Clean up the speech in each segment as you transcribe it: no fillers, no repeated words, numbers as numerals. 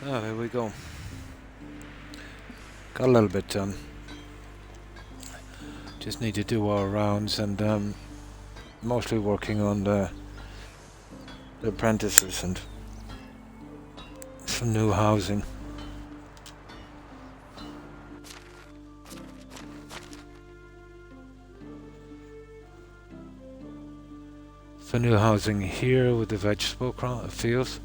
Oh, there we go. Got a little bit done. Just need to do our rounds and mostly working on the apprentices and some new housing. So new housing here with the vegetable fields.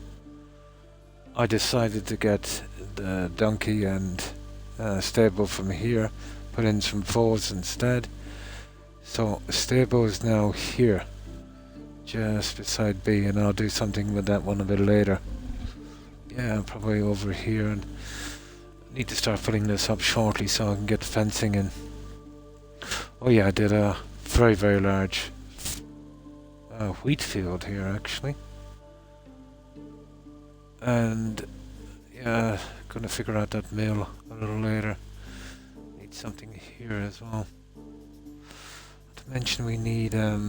I decided to get the donkey and stable from here, put in some foals instead. So stable is now here, just beside B, and I'll do something with that one a bit later. Yeah, probably over here, and I need to start filling this up shortly so I can get the fencing in. Oh yeah, I did a very, very large wheat field here actually. And yeah, gonna figure out that mill a little later. Need something here as well. Not to mention we need a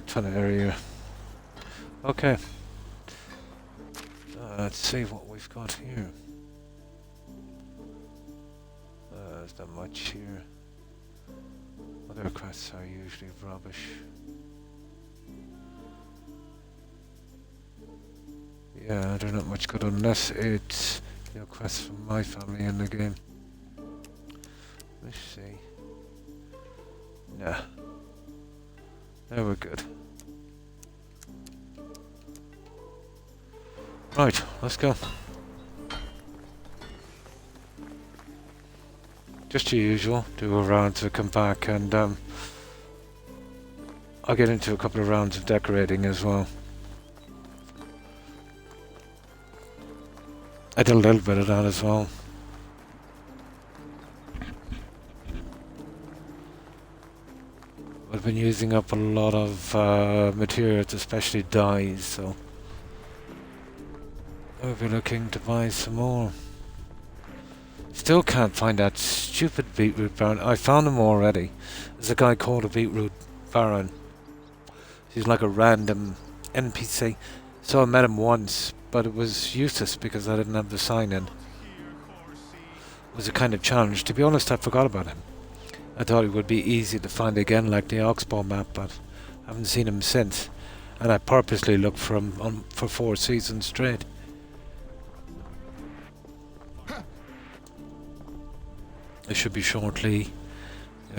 ton of area. Okay. Let's see what we've got here. There's not much here. Other quests are usually rubbish. Yeah, they're not much good unless it's quests from my family in the game. Let's see. Nah. Now we're good. Right, let's go. Just the usual, do a round to come back, and I'll get into a couple of rounds of decorating as well. I did a little bit of that as well. I've been using up a lot of materials, especially dyes, so I'll be looking to buy some more. Still can't find that stupid beetroot baron. I found him already. There's a guy called a beetroot baron. He's like a random NPC. So I met him once, but it was useless because I didn't have the sign in. It was a kind of challenge. To be honest, I forgot about him. I thought it would be easy to find again like the Oxbow map, but I haven't seen him since. And I purposely looked for him for 4 seasons straight. I should be shortly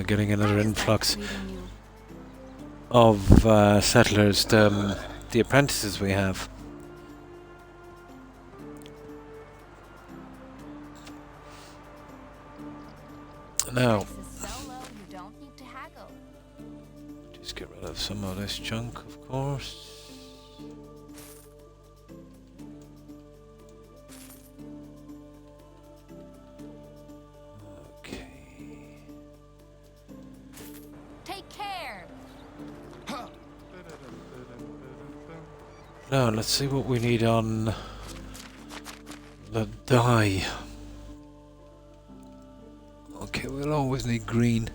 getting another influx of settlers, the apprentices we have. Now, just get rid of some of this junk, of course. Now, let's see what we need on the dye. Okay, we'll always need green.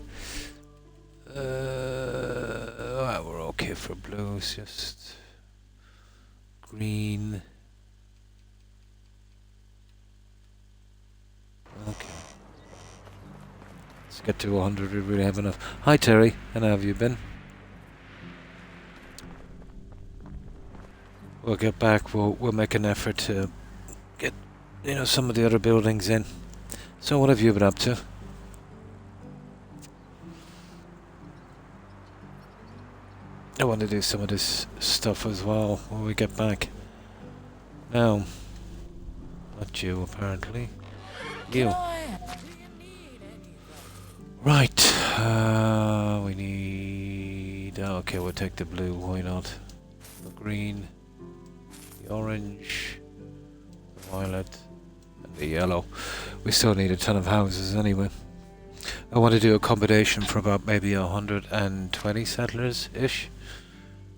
We're okay for blues, just green. Okay. Let's get to 100, we really have enough. Hi Terry, and how have you been? We'll get back, we'll make an effort to get, some of the other buildings in. So what have you been up to? I want to do some of this stuff as well when we get back. Now, not you apparently. You. Right, we need... okay, we'll take the blue, why not? The green. Orange, the violet, and the yellow. We still need a ton of houses anyway. I want to do a combination for about maybe 120 settlers-ish.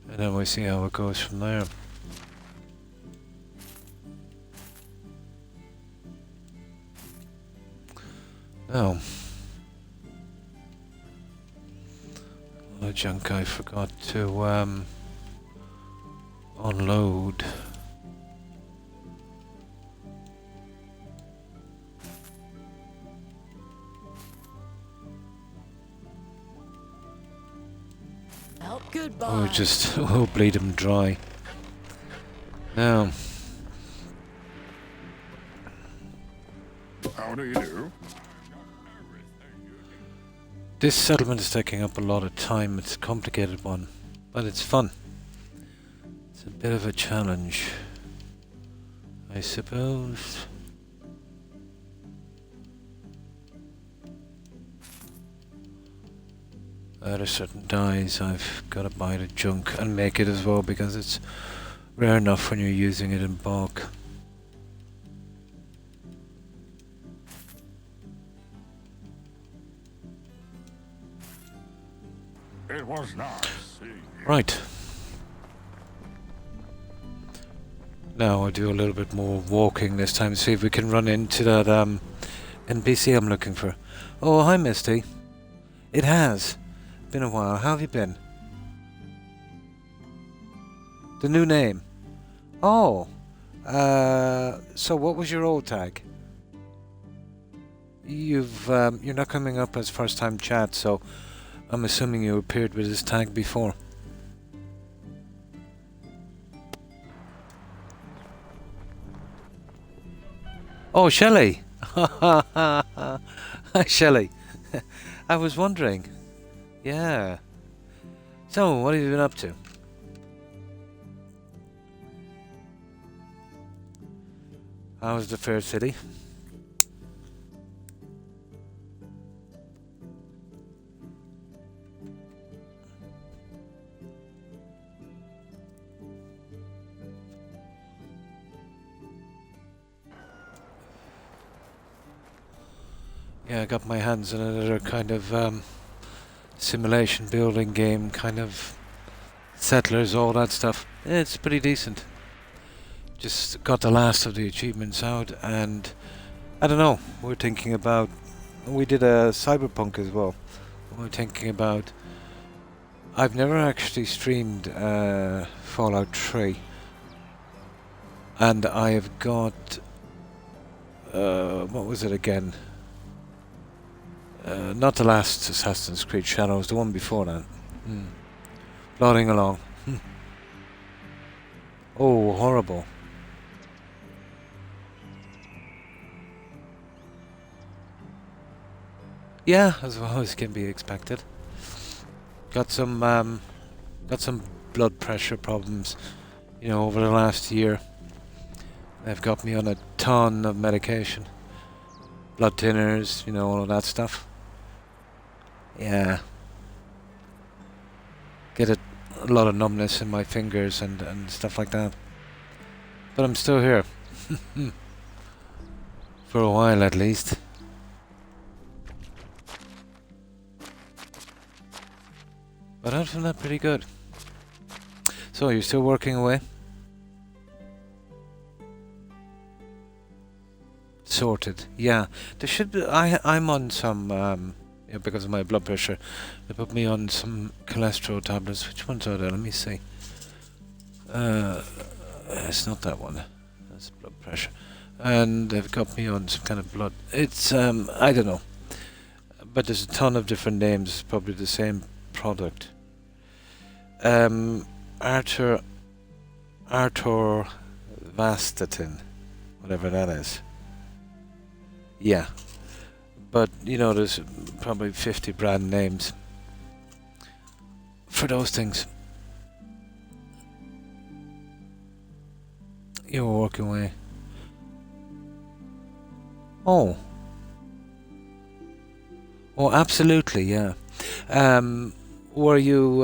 And then we'll see how it goes from there. Now, a lot of junk I forgot to unload. Or just we'll bleed them dry. Now, How do you do? this settlement is taking up a lot of time. It's a complicated one, but it's fun. It's a bit of a challenge, I suppose. There are certain dyes I've got to buy the junk and make it as well, because it's rare enough when you're using it in bulk. It was nice seeing you. Right. Now I'll do a little bit more walking this time, see if we can run into that NPC I'm looking for. Oh, hi Misty. It has been a while. How have you been? The new name. Oh. So what was your old tag? You're not coming up as first time chat, so I'm assuming you appeared with this tag before. Oh, Shelley! Hi, Shelley. I was wondering. Yeah. So, what have you been up to? How's the fair city? Yeah, I got my hands on another kind of simulation building game, kind of settlers, all that stuff. It's pretty decent. Just got the last of the achievements out, and I don't know, we're thinking about, we did a cyberpunk as well. We're thinking about, I've never actually streamed Fallout 3, and I have got, what was it again? Not the last Assassin's Creed Shadows, the one before that. Plodding along. Oh, horrible. Yeah, as well as can be expected. Got some blood pressure problems, you know, over the last year. They've got me on a ton of medication. Blood thinners, you know, all of that stuff. Yeah. Get a lot of numbness in my fingers and stuff like that. But I'm still here. For a while at least. But other than that, pretty good. So, you're still working away? Sorted. Yeah. There should be... I'm on some... yeah, because of my blood pressure. They put me on some cholesterol tablets. Which ones are there? Let me see. It's not that one. That's blood pressure. And they've got me on some kind of blood... It's... I don't know. But there's a ton of different names. It's probably the same product. Arthur Vastatin, whatever that is. Yeah, but you know, there's probably 50 brand names for those things. You were working away. Oh, absolutely, yeah. Were you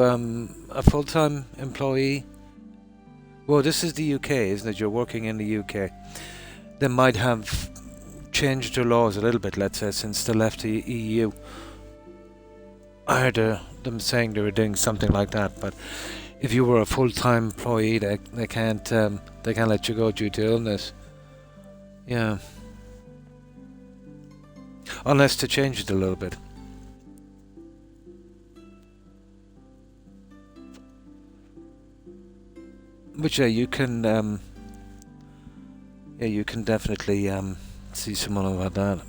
a full-time employee? Well, this is the UK, isn't it? You're working in the UK. They might have changed their laws a little bit, let's say, since they left the EU. I heard them saying they were doing something like that, but if you were a full-time employee, they can't let you go due to illness. Yeah. Unless to change it a little bit. Which you can you can definitely see someone about that.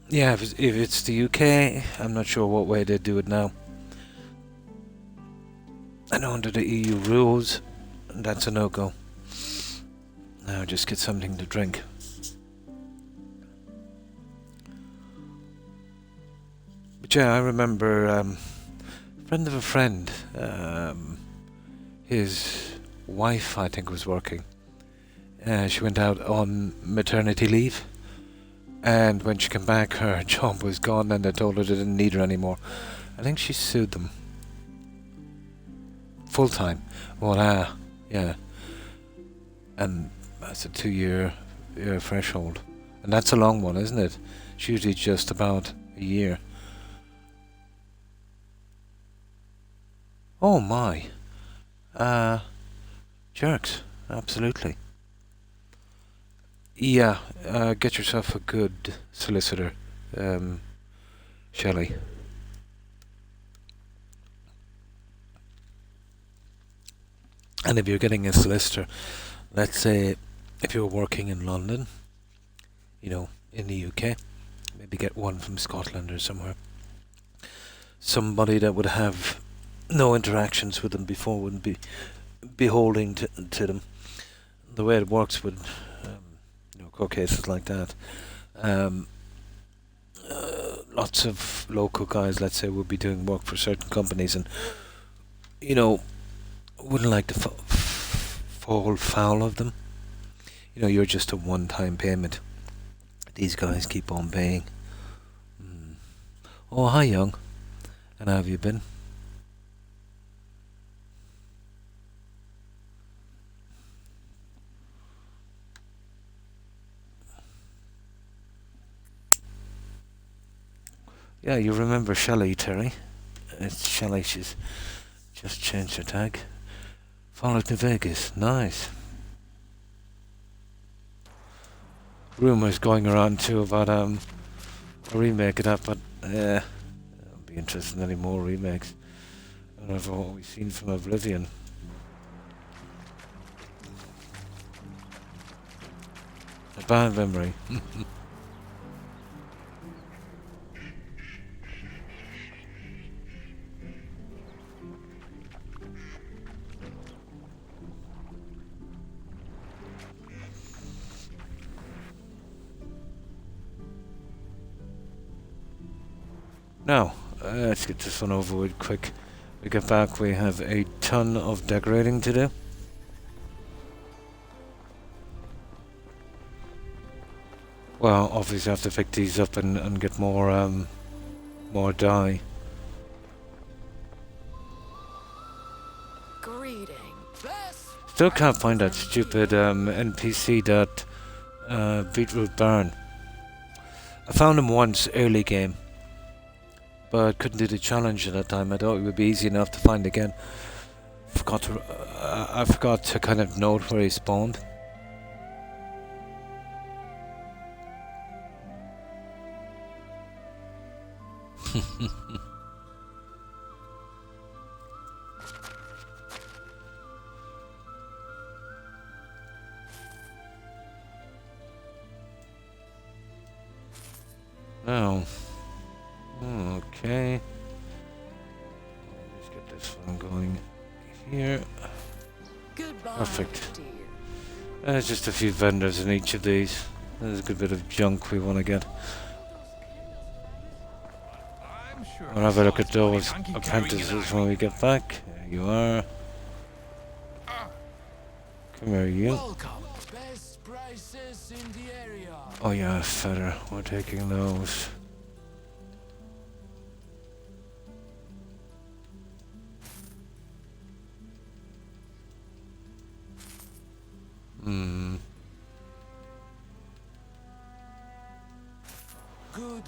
Yeah, if it's the UK, I'm not sure what way they do it now. I know under the EU rules, that's a no-go. Now just get something to drink. But yeah, I remember friend of a friend, his wife, I think, was working. She went out on maternity leave, and when she came back, her job was gone, and they told her they didn't need her anymore. I think she sued them. Full time. Well, yeah. And that's a 2-year threshold. And that's a long one, isn't it? It's usually just about a year. Oh my. Jerks. Absolutely. Yeah, get yourself a good solicitor, Shelley. And if you're getting a solicitor, let's say if you're working in London, you know, in the UK, maybe get one from Scotland or somewhere. Somebody that would have no interactions with them before, wouldn't be beholding to them. The way it works with court cases like that, lots of local guys, let's say, would be doing work for certain companies and, you know, wouldn't like to fall foul of them. You know, you're just a one-time payment. These guys keep on paying. Oh, hi, young. And how have you been? Yeah, you remember Shelley, Terry. It's Shelley, she's just changed her tag. Followed to Vegas, nice. Rumours going around too about a remake of that, but I don't be interested in any more remakes. I don't know what we've seen from Oblivion. A bad memory. Now, let's get this one over with quick. We get back, we have a ton of decorating to do. Well, obviously I have to pick these up and get more dye. Still can't find that stupid NPC that Beetroot Barn. I found him once early game, but couldn't do the challenge at that time. I thought it would be easy enough to find again. I forgot to kind of note where he spawned. Oh. Okay. Let's get this one going here. Goodbye, Perfect. dear. There's just a few vendors in each of these. There's a good bit of junk we want to get. We'll have a look at those apprentices when we get back. There you are. Come here, you. Best prices in the area. Oh yeah, feather. We're taking those.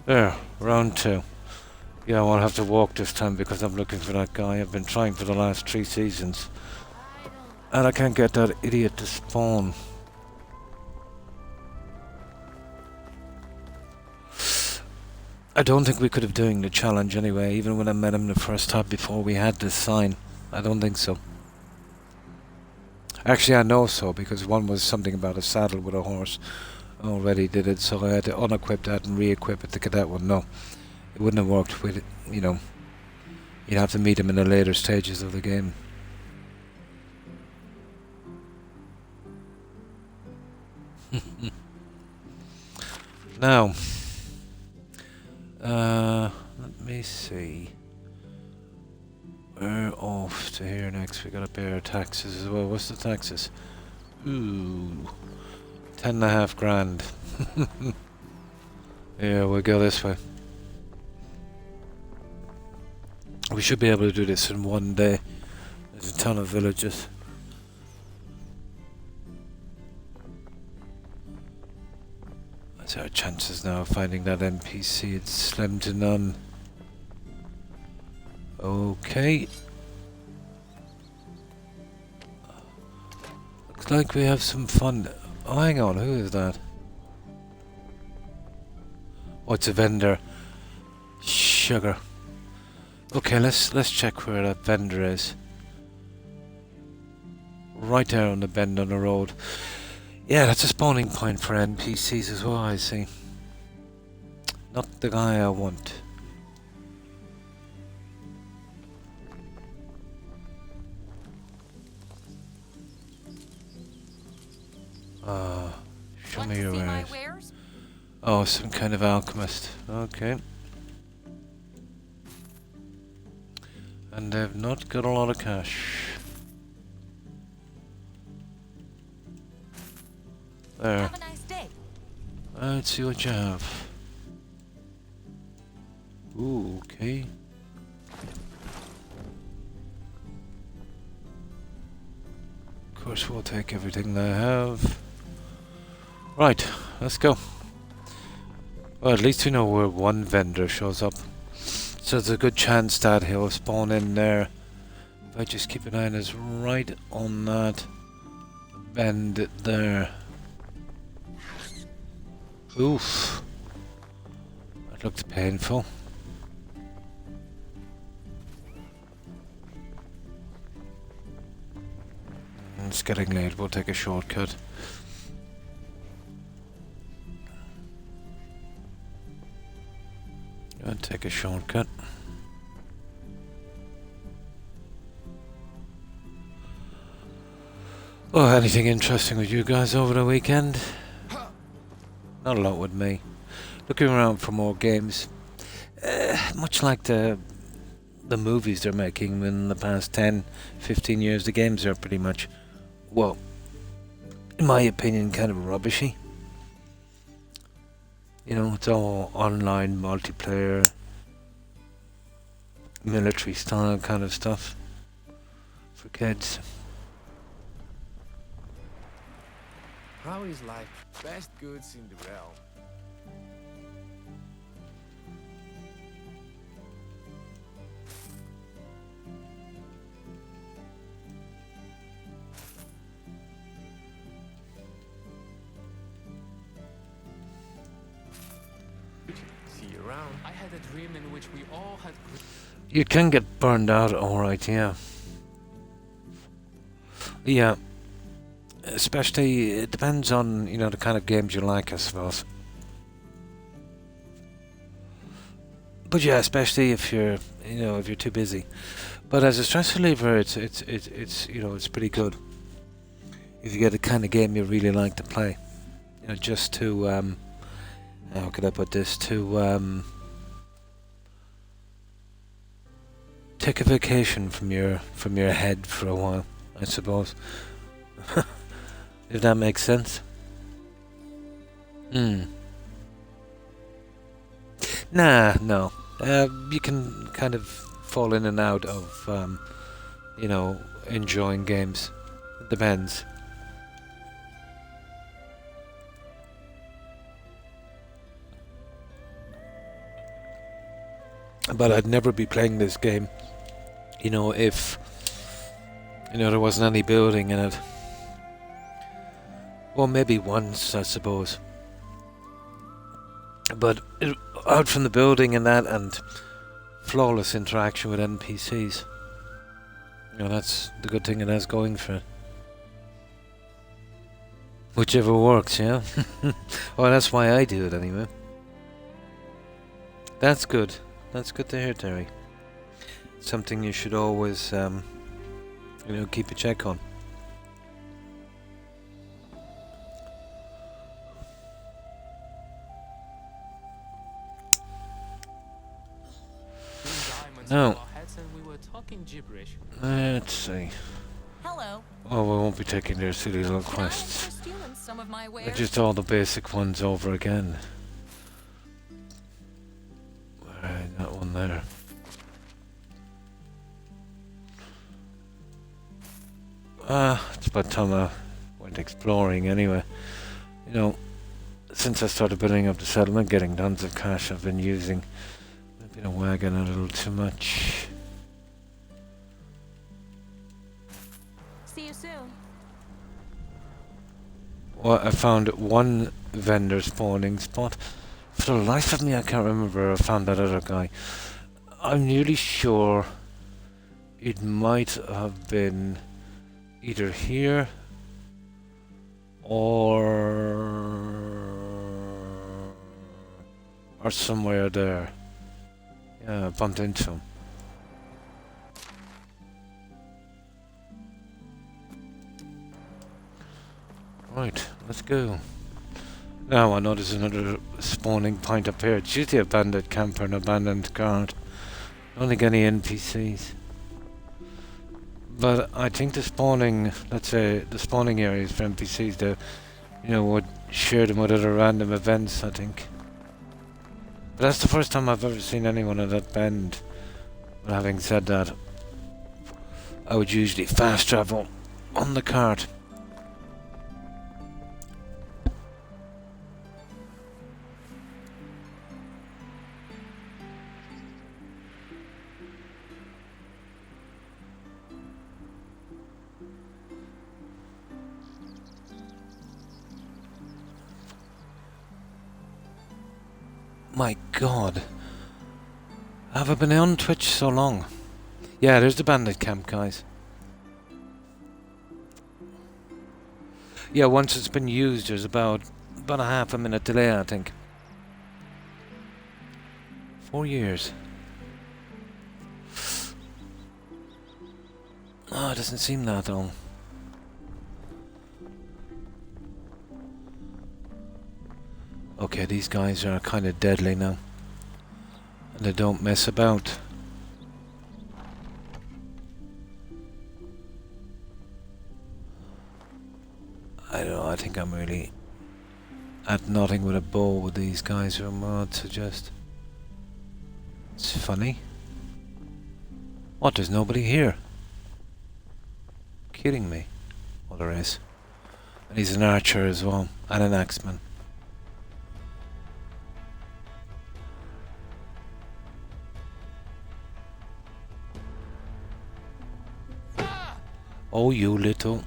There, round 2. Yeah, I'll have to walk this time because I'm looking for that guy. I've been trying for the last 3 seasons. And I can't get that idiot to spawn. I don't think we could have doing the challenge anyway, even when I met him the first time before we had this sign. I don't think so. Actually, I know so, because one was something about a saddle with a horse. already did it, so I had to unequip that and re-equip it to get that one. No, it wouldn't have worked with it, you know. You'd have to meet him in the later stages of the game. Now, let me see. We're off to here next. We gotta pay our taxes as well. What's the taxes? Ooh, 10.5 grand. Yeah, we'll go this way. We should be able to do this in one day. There's a ton of villages. What's our chances now of finding that NPC? It's slim to none. Okay. Looks like we have some fun. Oh, hang on, who is that? Oh, it's a vendor. Sugar. Okay, let's check where that vendor is. Right there on the bend on the road. Yeah, that's a spawning point for NPCs as well, I see. Not the guy I want. Show me your wares. Oh, some kind of alchemist. Okay. And they've not got a lot of cash. There. Have a nice day. Let's see what you have. Ooh, okay. Of course, we'll take everything they have. Right, let's go. Well, at least we know where one vendor shows up. So there's a good chance that he'll spawn in there. If I just keep an eye on us right on that bend there. Oof. That looked painful. It's getting late, we'll take a shortcut. I'll take a shortcut. Oh, anything interesting with you guys over the weekend? Not a lot with me. Looking around for more games. Much like the movies they're making in the past 10, 15 years, the games are pretty much, well, in my opinion, kind of rubbishy. You know, it's all online, multiplayer, military style kind of stuff for kids. How is life? Best goods in the realm. See you around. I had a dream in which we all had. You can get burned out, alright, yeah. Yeah. Especially, it depends on, you know, the kind of games you like, I suppose. But yeah, especially if you're, you know, if you're too busy. But as a stress reliever, it's you know, it's pretty good. If you get the kind of game you really like to play. You know, just to, how could I put this? To, take a vacation from your head for a while, I suppose. If that makes sense. Nah, no. You can kind of fall in and out of, you know, enjoying games. It depends. But I'd never be playing this game, you know, if, you know, there wasn't any building in it. Well, maybe once, I suppose. But out from the building and that, and flawless interaction with NPCs. You know, that's the good thing it has going for it. Whichever works, yeah? Well, that's why I do it anyway. That's good. That's good to hear, Terry. Something you should always, keep a check on. No. Let's see. Hello. Oh, we won't be taking their silly little quests. They're just all the basic ones over again. Right, that one there. It's about time I went exploring anyway. You know, since I started building up the settlement, getting tons of cash, I've been using maybe a wagon a little too much. See you soon. Well, I found one vendor spawning spot. For the life of me, I can't remember. I found that other guy. I'm nearly sure it might have been either here or somewhere there. Yeah, I bumped into him. Right, let's go. Now I know there's another spawning point up here. It's usually a bandit camp or an abandoned guard. Don't think any NPCs. But I think the spawning, let's say, the spawning areas for NPCs, they, would share them with other random events, I think. But that's the first time I've ever seen anyone at that bend. But having said that, I would usually fast travel on the cart. My God, have I been on Twitch so long? Yeah, there's the bandit camp, guys. Yeah, once it's been used, there's about a half a minute delay, I think. 4 years. Oh, it doesn't seem that long. Okay, these guys are kind of deadly now. And they don't mess about. I don't know, I think I'm really at nothing with a bow with these guys who I'd suggest. It's funny. What, there's nobody here? Kidding me? Well, there is. And he's an archer as well, and an axeman. Oh, you little...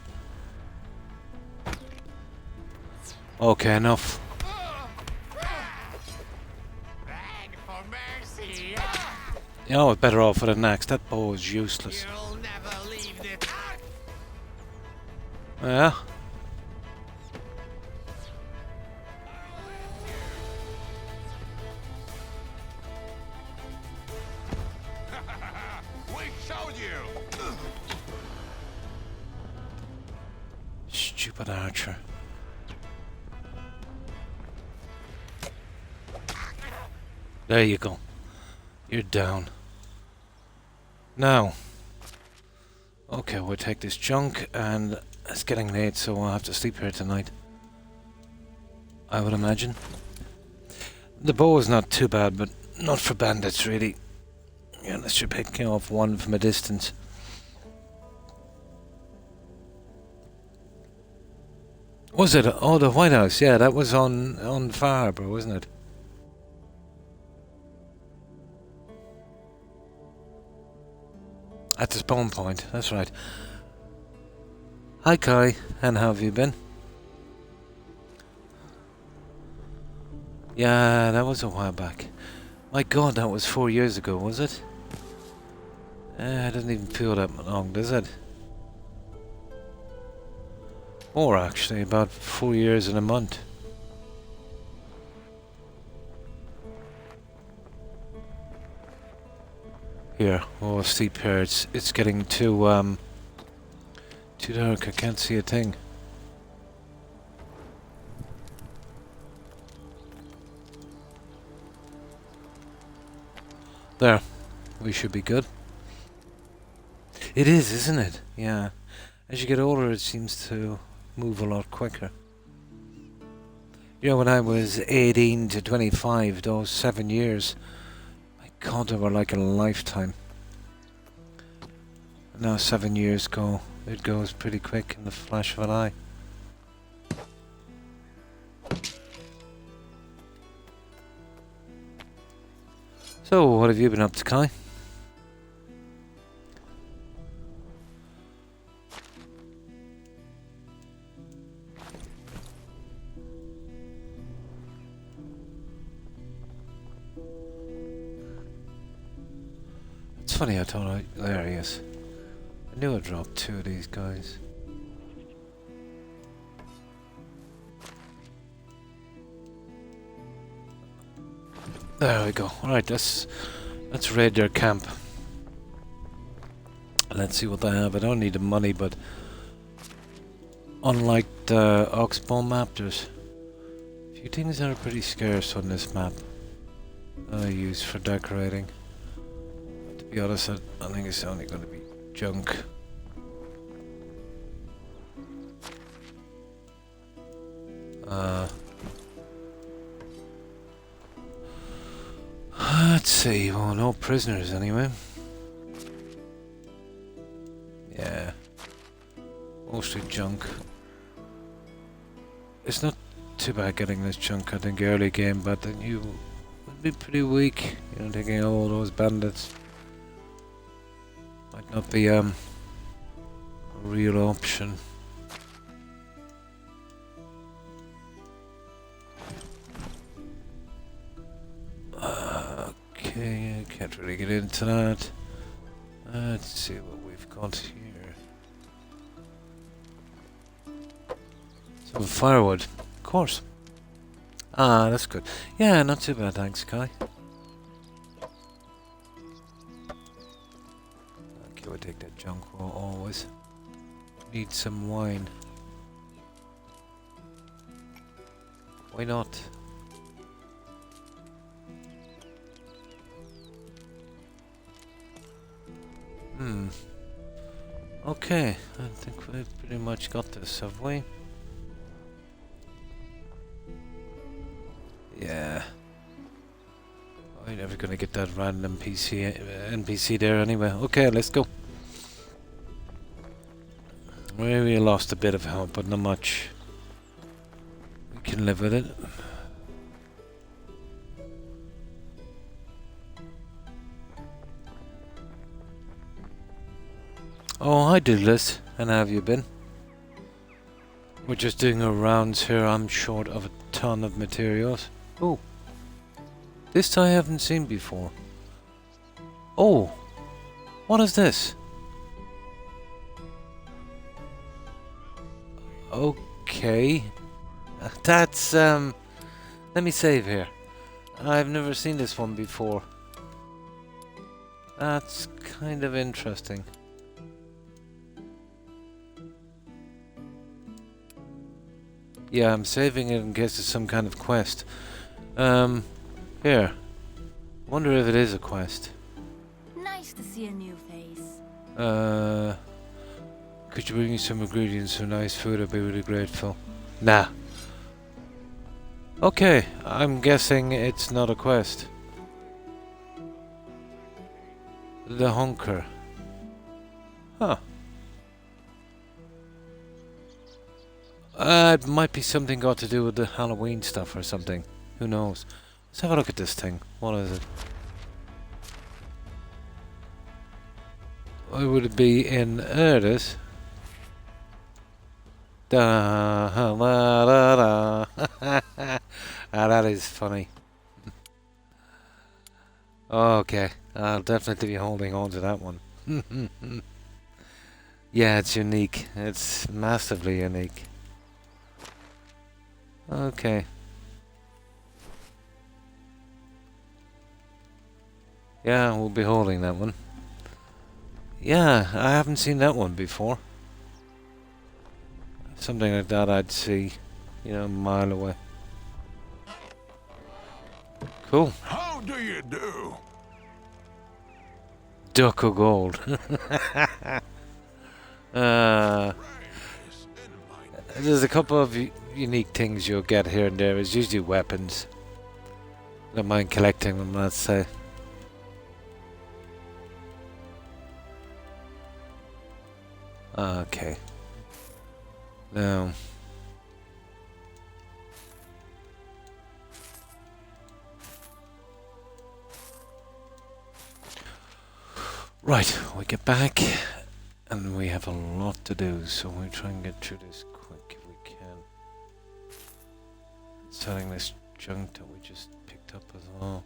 Okay, enough. Beg for mercy. You know, better off with an axe. That bow is useless. You'll never leave this. Yeah. We showed you. Stupid archer. There you go. You're down. Now. Okay, we'll take this junk, and it's getting late, so I'll have to sleep here tonight. I would imagine. The bow is not too bad, but not for bandits, really. Yeah, unless you're picking off one from a distance. Was it? Oh, the White House. Yeah, that was on Far Harbor, wasn't it? At the spawn point. That's right. Hi, Kai. And how have you been? Yeah, that was a while back. My God, that was 4 years ago, was it? It doesn't even feel that long, does it? Or actually, about 4 years and a month. Here, oh steep here, it's getting too dark, I can't see a thing. There, we should be good. It is, isn't it? Yeah. As you get older, it seems to move a lot quicker. You know, when I was 18 to 25, those 7 years, my God, they were like a lifetime. Now 7 years go, it goes pretty quick in the flash of an eye. So, what have you been up to, Kai? It's funny, I thought there he is. I knew I dropped 2 of these guys. There we go. Alright, let's raid their camp. Let's see what they have. I don't need the money, but unlike the Oxbow map, there's a few things that are pretty scarce on this map that I use for decorating. But to be honest, I think it's only going to be junk. Let's see. Well, no prisoners anyway. Yeah. Mostly junk. It's not too bad getting this junk, I think, early game, but then you would be pretty weak. You know, taking all those bandits might not be a real option. Okay, can't really get into that. Let's see what we've got here. Some firewood, of course. Ah, that's good. Yeah, not too bad, thanks, Kai. Okay, we'll take that junk always. Need some wine. Why not? Okay, I think we've pretty much got this, have we? Yeah. I'm never gonna get that random NPC there anyway. Okay, let's go. We lost a bit of health, but not much. We can live with it. Oh, hi Douglas, and how have you been? We're just doing our rounds here. I'm short of a ton of materials. Oh, this I haven't seen before. Oh, what is this? Okay, that's let me save here. I've never seen this one before. That's kind of interesting. Yeah, I'm saving it in case it's some kind of quest. Here. Wonder if it is a quest. Nice to see a new face. Could you bring me some ingredients for nice food? I'd be really grateful. Nah. Okay, I'm guessing it's not a quest. The Hunker. Huh. It might be something got to do with the Halloween stuff or something. Who knows? Let's have a look at this thing. What is it? Why would it be in... There it is. Da, da, da, da. Ah, that is funny. Okay, I'll definitely be holding on to that one. Yeah, it's unique. It's massively unique. Okay. Yeah, we'll be holding that one. Yeah, I haven't seen that one before. Something like that I'd see, you know, a mile away. Cool. How do you do? Duck of gold. There's a couple of unique things you'll get here and there. It's usually weapons. Don't mind collecting them, let's say. Okay. Now. Right, we get back and we have a lot to do, so we'll try and get through this quick if we can. Selling this junk that we just picked up as well.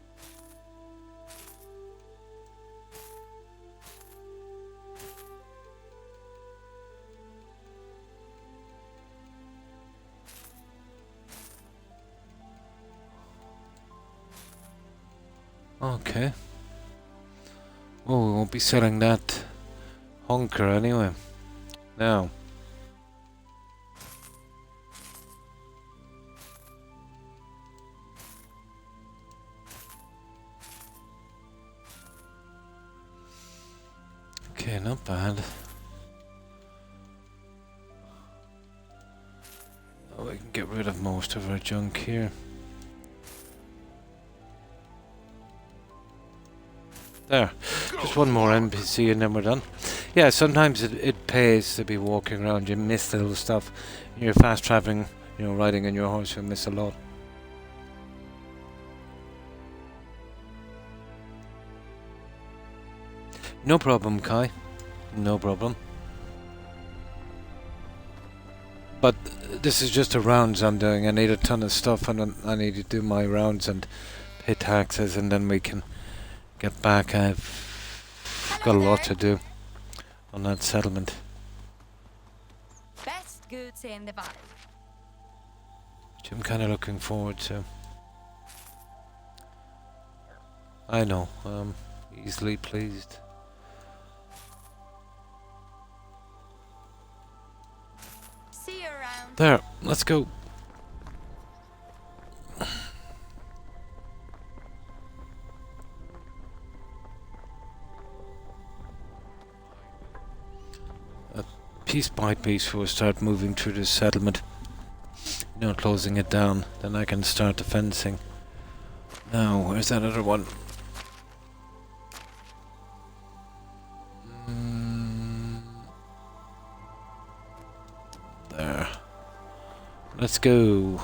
Okay. Oh, we won't be selling that hunker anyway. Now. Okay, not bad. Oh, we can get rid of most of our junk here. There. Just one more NPC and then we're done. Yeah, sometimes it pays to be walking around. You miss the little stuff. You're fast traveling, you know, riding on your horse, you miss a lot. No problem, Kai. No problem. But this is just a rounds I'm doing. I need a ton of stuff and I need to do my rounds and pay taxes and then we can get back. I've got a lot to do on that settlement. Best goods in the valley. Which I'm kind of looking forward to. I know, I'm easily pleased. See you around. There, let's go. Piece by piece we'll start moving through this settlement. You know, closing it down. Then I can start the fencing. Now, where's that other one? There. Let's go.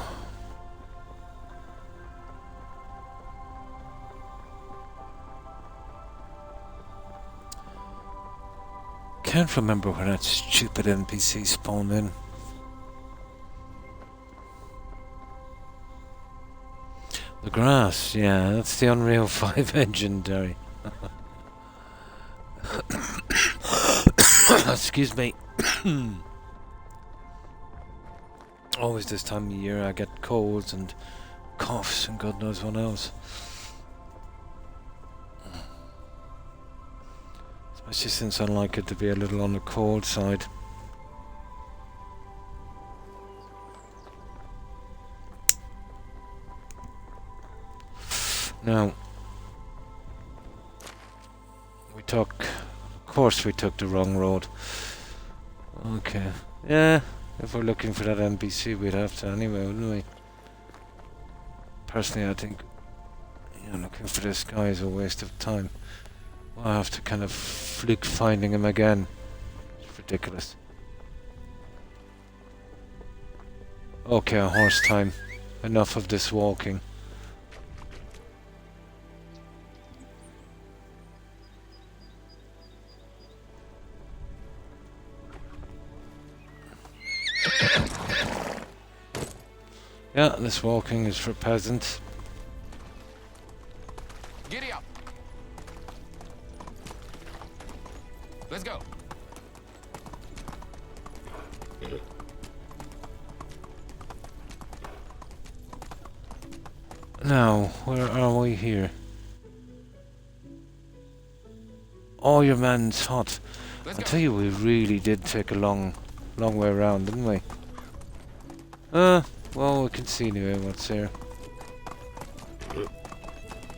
Can't remember where that stupid NPC spawned in. The grass, yeah, that's the Unreal 5 engine, Derry. Excuse me. Always this time of year I get colds and coughs and God knows what else. Especially since I like it to be a little on the cold side. Now, of course we took the wrong road. Okay, yeah, if we're looking for that NPC we'd have to anyway, wouldn't we? Personally I think, you know, looking for this guy is a waste of time. I'll have to kind of fluke finding him again. It's ridiculous. Okay, a horse time. Enough of this walking. Yeah, this walking is for peasants. Giddy up. Let's go. Now, where are we here? Oh, your man's hot. I tell you, we really did take a long way around, didn't we? Well, we can see anyway what's there.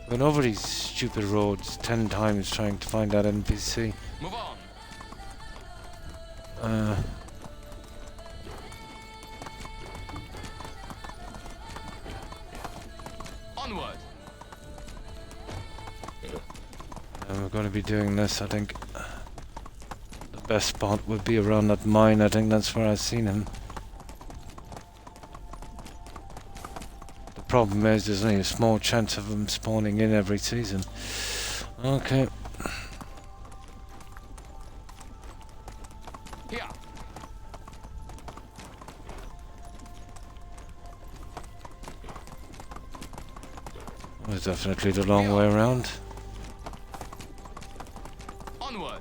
Went over these stupid roads 10 times trying to find that NPC. Move on. Onward. And we're going to be doing this, I think. The best spot would be around that mine. I think that's where I've seen him. The problem is there's only a small chance of him spawning in every season. Okay. Here. It was definitely the long way around. Onward.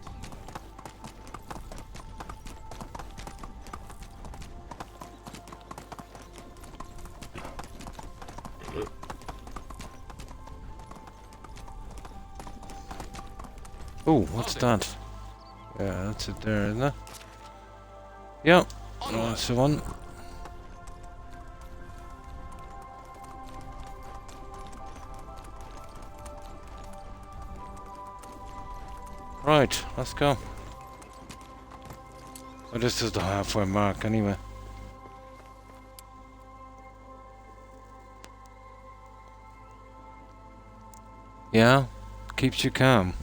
Oh, what's that? Yeah, that's it there, isn't it? Yep, that's the one. Right, let's go. Well, this is the halfway mark anyway. Yeah, keeps you calm.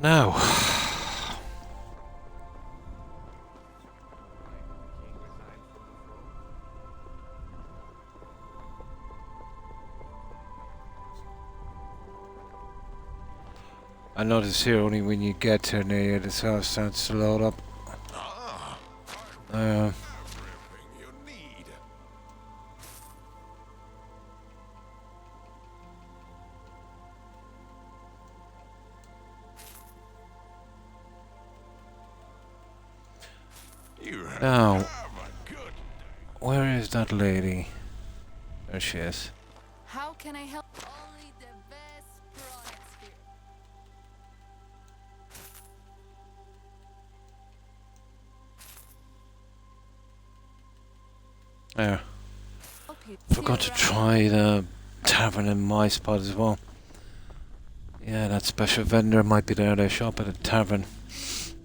Now, I notice here only when you get here near the house starts to load up. Everything you need. You Now, have a good day. where is that lady? There she is. How can I help? Only the best products here. There. Hope you Forgot see to around. try the tavern in my spot as well. Yeah, that special vendor might be there. They shop at a tavern.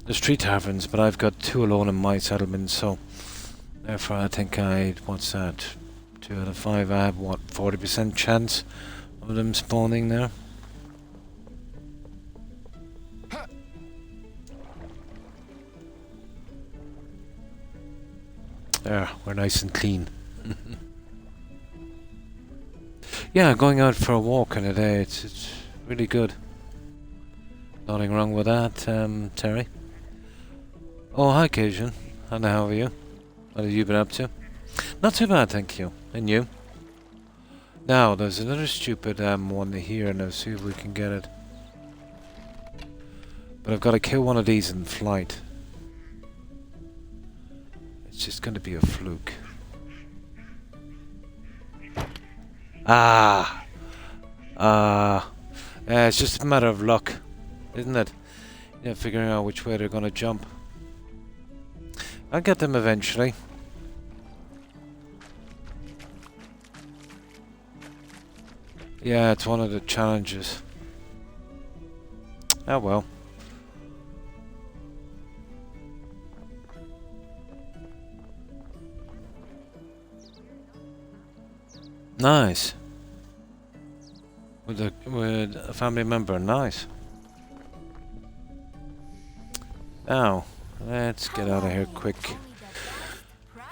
There's 3 taverns, but I've got 2 alone in my settlement, so therefore I think what's that? 2 out of 5. I have what, 40% chance of them spawning there. There, we're nice and clean. Yeah, going out for a walk in a day, it's really good. Nothing wrong with that, Terry. Oh, hi, Cajun. How the hell are you? What have you been up to? Not too bad, thank you. And you? Now, there's another stupid one here, and I'll see if we can get it. But I've got to kill one of these in flight. It's just going to be a fluke. Ah! It's just a matter of luck, isn't it? You know, figuring out which way they're going to jump. I'll get them eventually. Yeah, it's one of the challenges. Oh well. Nice. With a family member, nice. Now, let's get out of here quick.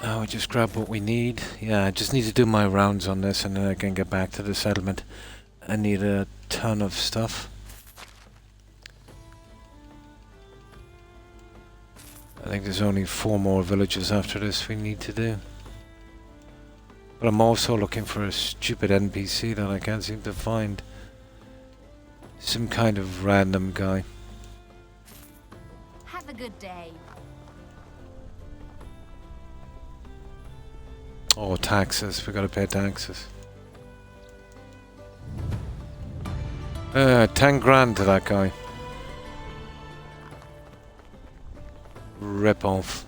Now we just grab what we need. Yeah, I just need to do my rounds on this and then I can get back to the settlement. I need a ton of stuff. I think there's only 4 more villages after this we need to do. But I'm also looking for a stupid NPC that I can't seem to find. Some kind of random guy. Have a good day. Oh, taxes. We gotta pay taxes. 10 grand to that guy. Rip off.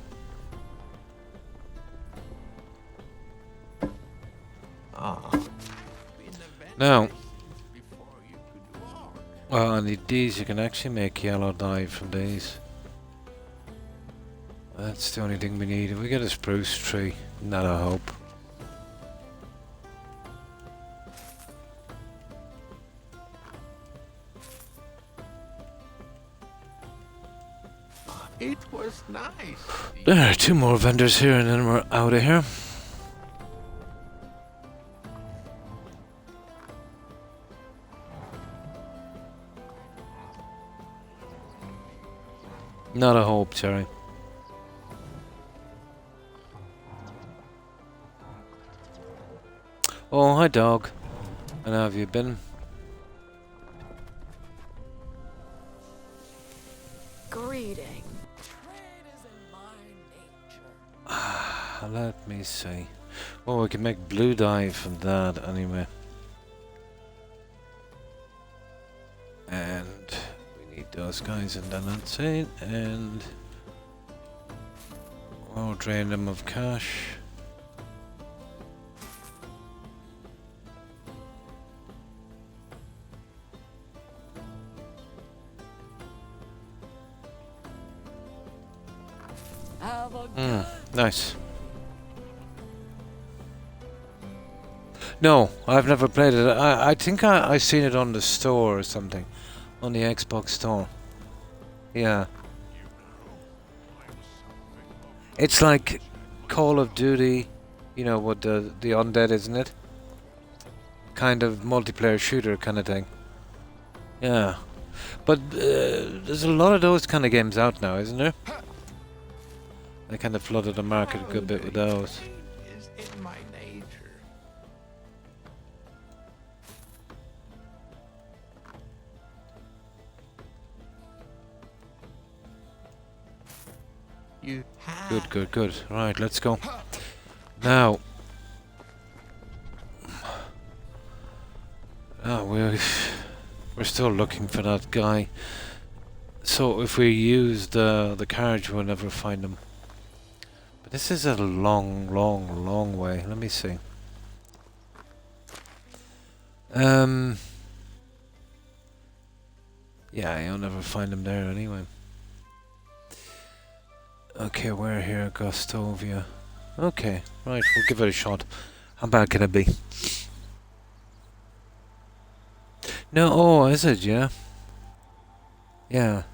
Now, well, on these you can actually make yellow dye from these. That's the only thing we need. If we get a spruce tree, not a hope. It was nice. There are 2 more vendors here and then we're out of here. Not a hope, Jerry. Oh, hi dog. And how have you been? Greeting. Trade is in my nature. Let me see. Oh, we can make blue dye from that anyway. And we need those guys and then that's it. And we'll drain them of cash. Have a good Nice. No, I've never played it. I think I seen it on the store or something. On the Xbox store. Yeah. It's like Call of Duty, you know, with the undead, isn't it? Kind of multiplayer shooter kind of thing. Yeah. But there's a lot of those kind of games out now, isn't there? They kind of flooded the market a good bit with those. Is in my nature. You have Good, good, good. Right, let's go. Now. Oh, we're still looking for that guy. So if we use the carriage, we'll never find him. But this is a long, long, long way. Let me see. Yeah, you'll never find him there anyway. Okay, we're here, Gostovia. Okay, right, we'll give it a shot. How bad can it be? No, oh, is it? Yeah. Yeah.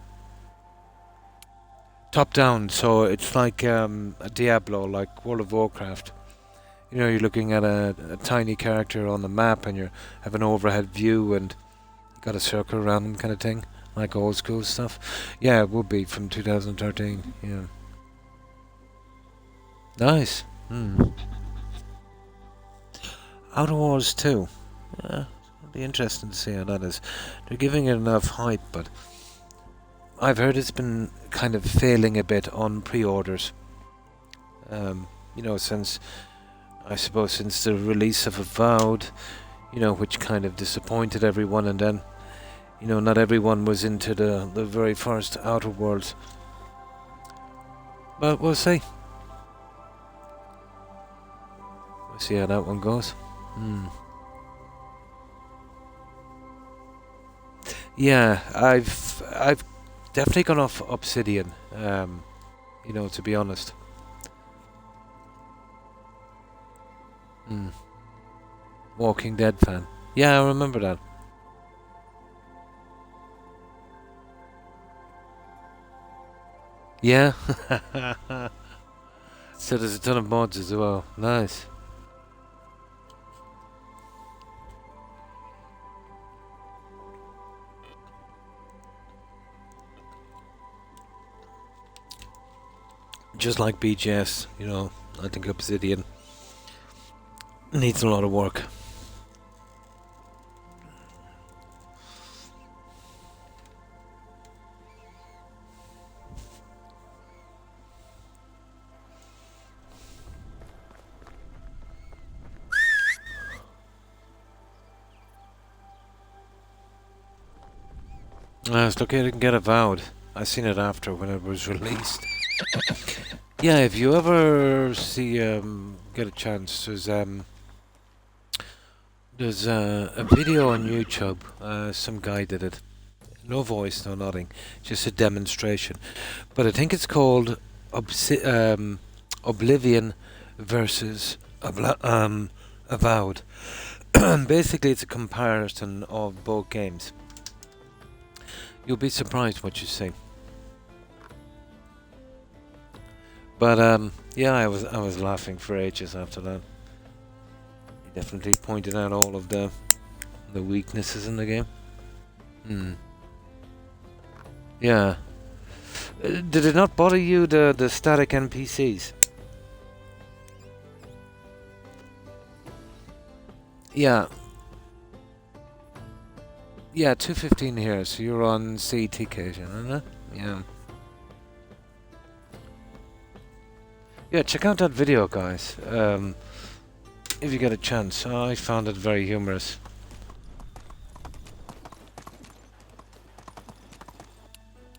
Top down, so it's like a Diablo, like World of Warcraft. You know, you're looking at a tiny character on the map and you have an overhead view and you got a circle around them kind of thing. Like old school stuff. Yeah, it would be from 2013, yeah. Nice. Outer Wars 2. Yeah, it'll be interesting to see how that is. They're giving it enough hype, but I've heard it's been kind of failing a bit on pre-orders. You know, since the release of Avowed, you know, which kind of disappointed everyone, and then, you know, not everyone was into the very first Outer Worlds. But we'll see. We'll see how that one goes. Yeah, I've definitely gone off Obsidian, you know, to be honest. Walking Dead fan. Yeah, I remember that. Yeah. So there's a ton of mods as well. Nice. Just like BGS, you know, I think Obsidian needs a lot of work. It's okay, you can get Avowed. I seen it after when it was released. Yeah, if you ever see get a chance, there's a video on YouTube. Some guy did it. No voice, no nothing, just a demonstration. But I think it's called Oblivion versus Avowed. Basically, it's a comparison of both games. You'll be surprised what you see. But yeah, I was laughing for ages after that. He definitely pointed out all of the weaknesses in the game. Yeah. Did it not bother you, the static NPCs? Yeah. Yeah, 215 here, so you're on CTK, isn't it? Yeah. Yeah, check out that video, guys. If you get a chance. I found it very humorous.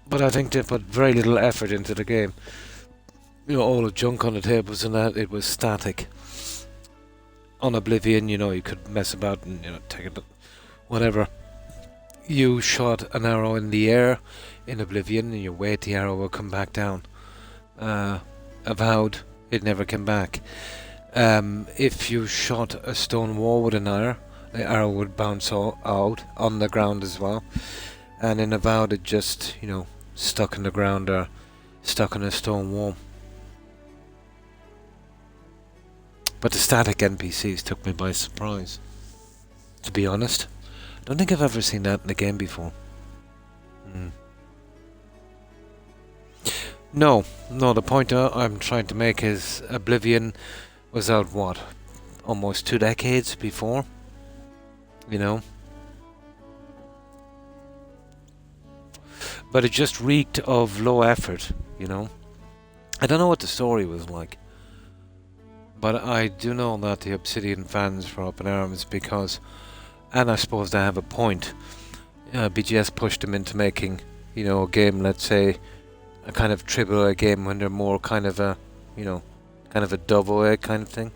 But I think they put very little effort into the game. You know, all the junk on the tables and that, it was static. On Oblivion, you know, you could mess about and, you know, take it, whatever. You shot an arrow in the air in Oblivion and you wait, the arrow will come back down. Avowed, it never came back. If you shot a stone wall with an arrow, the arrow would bounce out on the ground as well. And in Avowed, it just, you know, stuck in the ground or stuck in a stone wall. But the static NPCs took me by surprise, to be honest. I don't think I've ever seen that in the game before. No, the point I'm trying to make is Oblivion was out, what, almost 2 decades before? You know? But it just reeked of low effort, you know? I don't know what the story was like. But I do know that the Obsidian fans were up in arms because, and I suppose they have a point, BGS pushed them into making, you know, a game, let's say, a kind of AAA game when they're more kind of a, you know, kind of a double A kind of thing.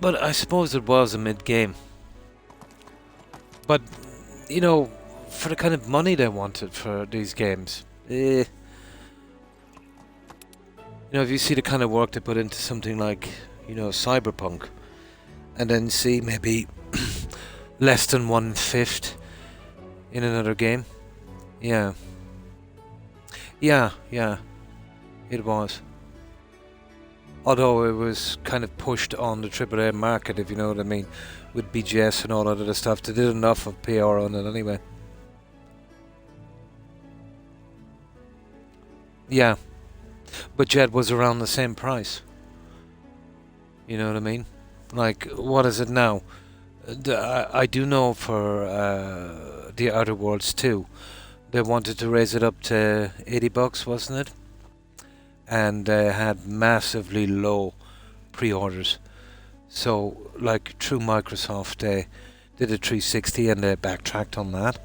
But I suppose it was a mid-game. But, you know, for the kind of money they wanted for these games, you know, if you see the kind of work they put into something like, you know, Cyberpunk, and then see maybe less than 1/5 in another game. Yeah, it was. Although it was kind of pushed on the AAA market, if you know what I mean, with BGS and all that other stuff. They did enough of PR on it anyway. Yeah, but Jet was around the same price. You know what I mean? Like, what is it now? I do know for the Outer Worlds 2, they wanted to raise it up to $80, wasn't it? And they had massively low pre-orders. So, like, through Microsoft, they did a 360 and they backtracked on that.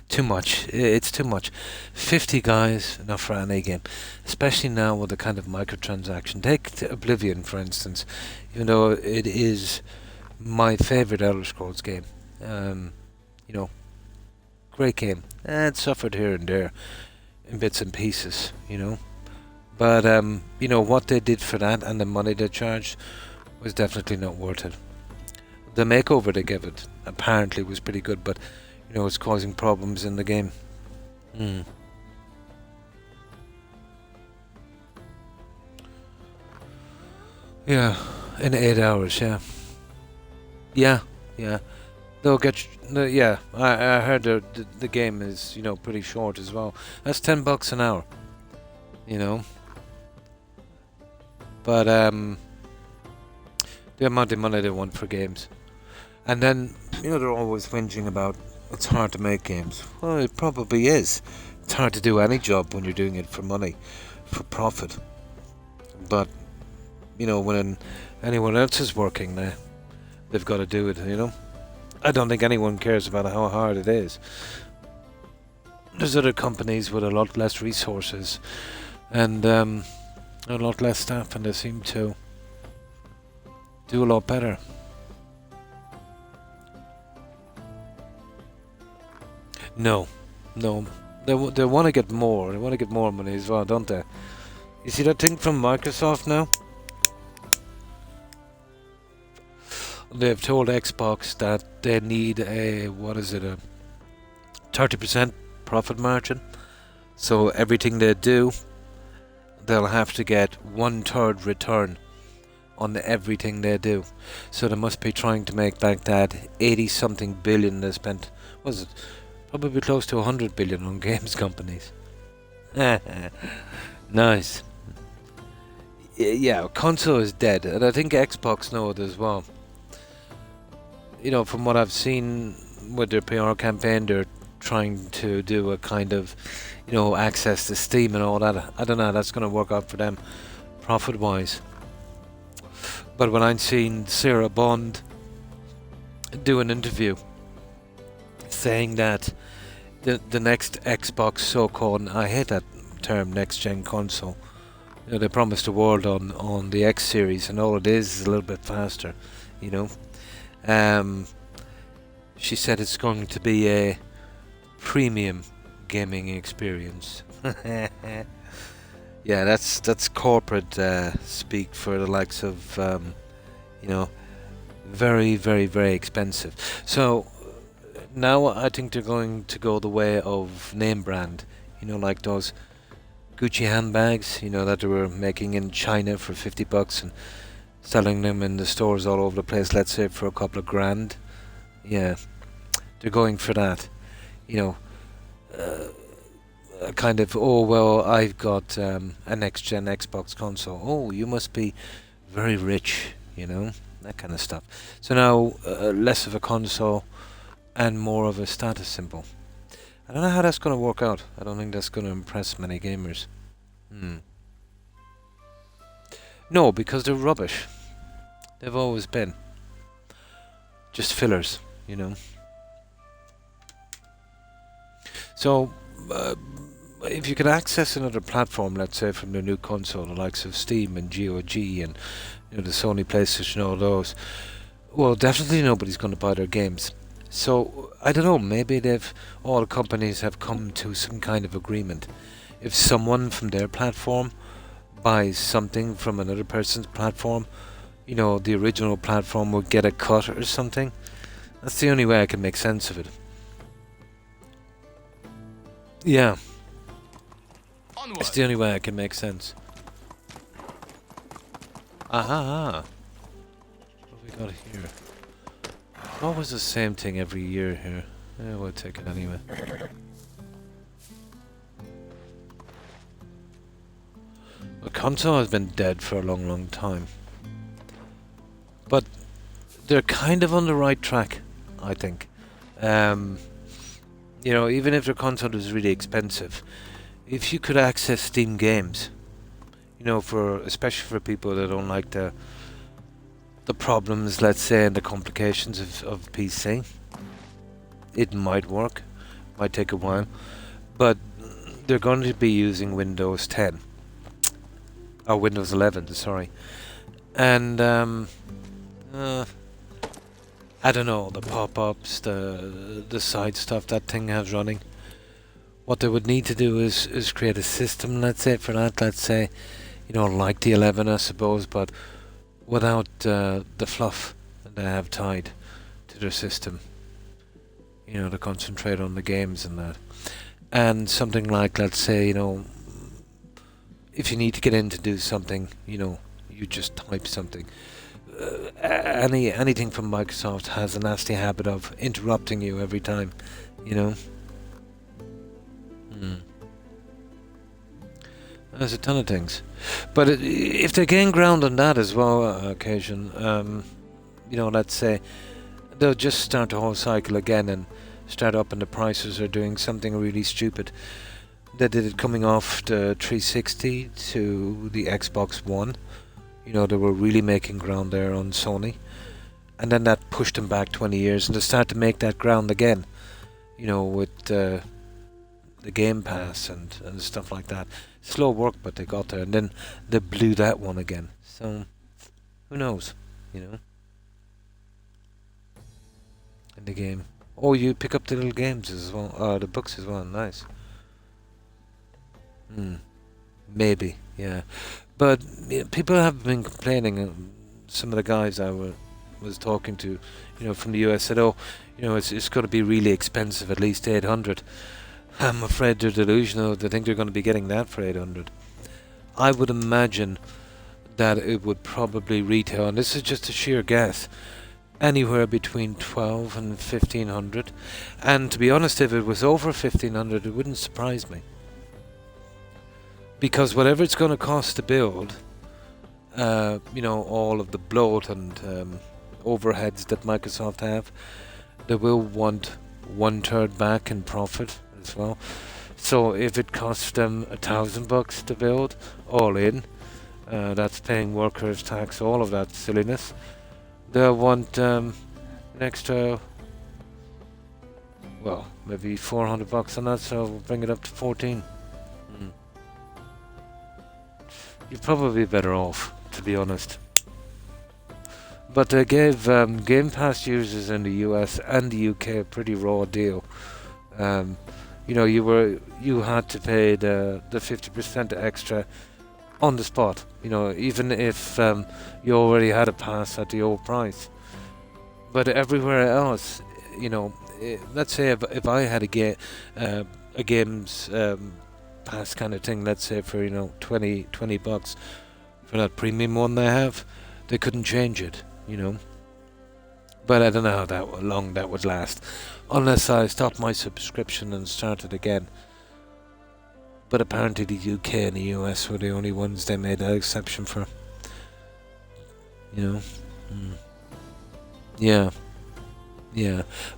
Too much. It's too much. 50 guys, not for any game. Especially now with the kind of microtransaction. Take Oblivion, for instance. Even though it is my favourite Elder Scrolls game. You know, great game. It suffered here and there in bits and pieces, you know. But, you know, what they did for that and the money they charged was definitely not worth it. The makeover they gave it apparently was pretty good, but you know, it's causing problems in the game. Yeah, in 8 hours, yeah. Yeah. They'll get, yeah, I heard the game is, you know, pretty short as well. That's $10 an hour, you know. But, the amount of money they want for games. And then, you know, they're always whinging about it's hard to make games. Well, it probably is. It's hard to do any job when you're doing it for money, for profit. But, when anyone else is working there, they've got to do it. I don't think anyone cares about how hard it is. There's other companies with a lot less resources and a lot less staff, and they seem to do a lot better. No. They want to get more. They want to get more money as well, don't they? You see that thing from Microsoft now? They've told Xbox that they need a 30% profit margin. So everything they do, they'll have to get 1/3 return on everything they do. So they must be trying to make back that 80-something billion they spent. Was it? Probably close to 100 billion on games companies. Nice. Yeah, console is dead, and I think Xbox know it as well. From what I've seen with their PR campaign, they're trying to do a kind of, access to Steam and all that. I don't know how that's going to work out for them, profit-wise. But when I've seen Sarah Bond do an interview saying that the next Xbox so-called, and I hate that term, next-gen console, they promised the world on the X series, and all it is a little bit faster, She said it's going to be a premium gaming experience. Yeah, that's corporate speak for the likes of, very, very, very expensive. So now I think they're going to go the way of name brand, like those Gucci handbags, that they were making in China for $50 and selling them in the stores all over the place, let's say for a couple of grand. Yeah, they're going for that, kind of, oh, well, I've got a next-gen Xbox console. Oh, you must be very rich, that kind of stuff. So now, less of a console and more of a status symbol. I don't know how that's going to work out. I don't think that's going to impress many gamers. No, because they're rubbish. They've always been. Just fillers, So, if you can access another platform, let's say from the new console, the likes of Steam and GOG and the Sony PlayStation, all those, well, definitely nobody's going to buy their games. So, I don't know, maybe all the companies have come to some kind of agreement. If someone from their platform buys something from another person's platform, the original platform will get a cut or something. That's the only way I can make sense of it. Yeah. Onward. It's the only way I can make sense. Aha! What have we got here? Always the same thing every year here. Yeah, we'll take it anyway. The console has been dead for a long, long time. But they're kind of on the right track, I think. Even if their console is really expensive, if you could access Steam games, especially for people that don't like the problems, let's say, and the complications of PC, it might work. Might take a while, but they're going to be using Windows 10 or Windows 11, sorry, and I don't know, the pop-ups, the side stuff that thing has running. What they would need to do is create a system, let's say, for that. Let's say, like the 11, I suppose, but without the fluff that they have tied to their system. To concentrate on the games and that. And something like, let's say, if you need to get in to do something, you just type something. Anything from Microsoft has a nasty habit of interrupting you every time, There's a ton of things, but if they gain ground on that as well, occasion, let's say they'll just start the whole cycle again, and start up and the prices are doing something really stupid. They did it coming off the 360 to the Xbox One. You know, they were really making ground there on Sony. And then that pushed them back 20 years, and they started to make that ground again. You know, with the Game Pass and stuff like that. Slow work, but they got there, and then they blew that one again. So, who knows, you know? In the game. Oh, you pick up the little games as well, the books as well, nice. Maybe, yeah. But people have been complaining, some of the guys I was talking to, you know, from the US said, oh, you know, it's going to be really expensive, at least 800. I'm afraid they're delusional. They think they're going to be getting that for 800. I would imagine that it would probably retail, and this is just a sheer guess, anywhere between 12 and 1500. And to be honest, if it was over 1500, it wouldn't surprise me. Because whatever it's going to cost to build, you know, all of the bloat and overheads that Microsoft have, they will want 1/3 back in profit as well. So if it costs them $1,000 to build, all in, that's paying workers' tax, all of that silliness, they'll want an extra, well, maybe $400 on that, so we'll bring it up to 14. You're probably better off, to be honest. But they gave Game Pass users in the US and the UK a pretty raw deal. You know, you had to pay the 50% extra on the spot. You know, even if you already had a pass at the old price. But everywhere else, you know, let's say if I had a game's pass kind of thing, let's say for, you know, $20 for that premium one they have, they couldn't change it, you know. But I don't know how long that would last, unless I stopped my subscription and started again. But apparently the UK and the US were the only ones they made that exception for, you know. Yeah,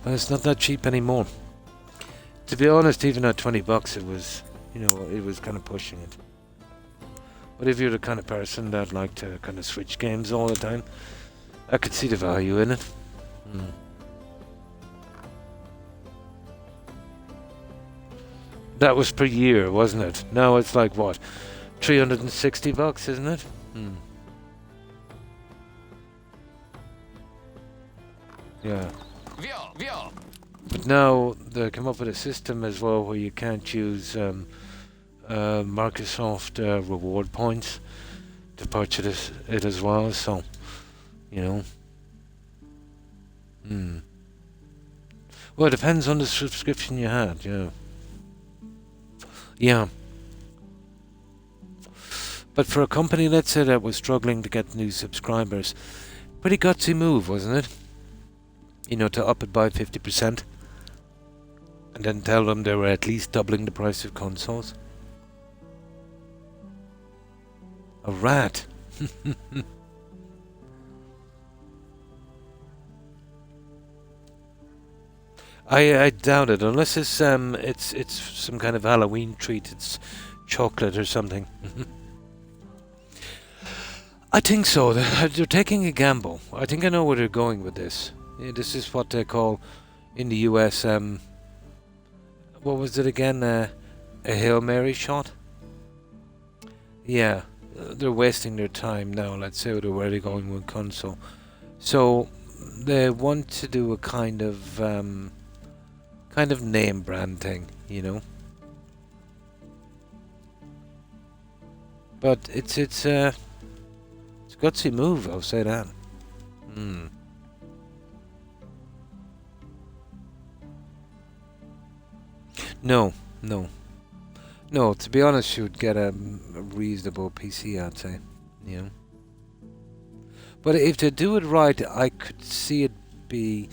well, it's not that cheap anymore. To be honest, even at $20 it was, you know, it was kind of pushing it. But if you're the kind of person that like to kind of switch games all the time, I could see the value in it. That was per year, wasn't it? Now it's like what, $360, isn't it? Yeah. But now they come up with a system as well where you can't use Microsoft reward points to purchase it as well, so, you know. Well, it depends on the subscription you had, yeah. Yeah. But for a company, let's say, that was struggling to get new subscribers, pretty gutsy move, wasn't it? You know, to up it by 50%. And then tell them they were at least doubling the price of consoles. A rat. I doubt it, unless it's some kind of Halloween treat. It's chocolate or something. I think so. They're taking a gamble. I think I know where they're going with this. Yeah, this is what they call in the US. What was it again? A Hail Mary shot. Yeah, they're wasting their time now. Let's say they're already going with console, so they want to do a kind of name brand thing, you know. But it's a gutsy move, I'll say that. No, to be honest, you would get a reasonable PC, I'd say, you know. But if they do it right, I could see it be,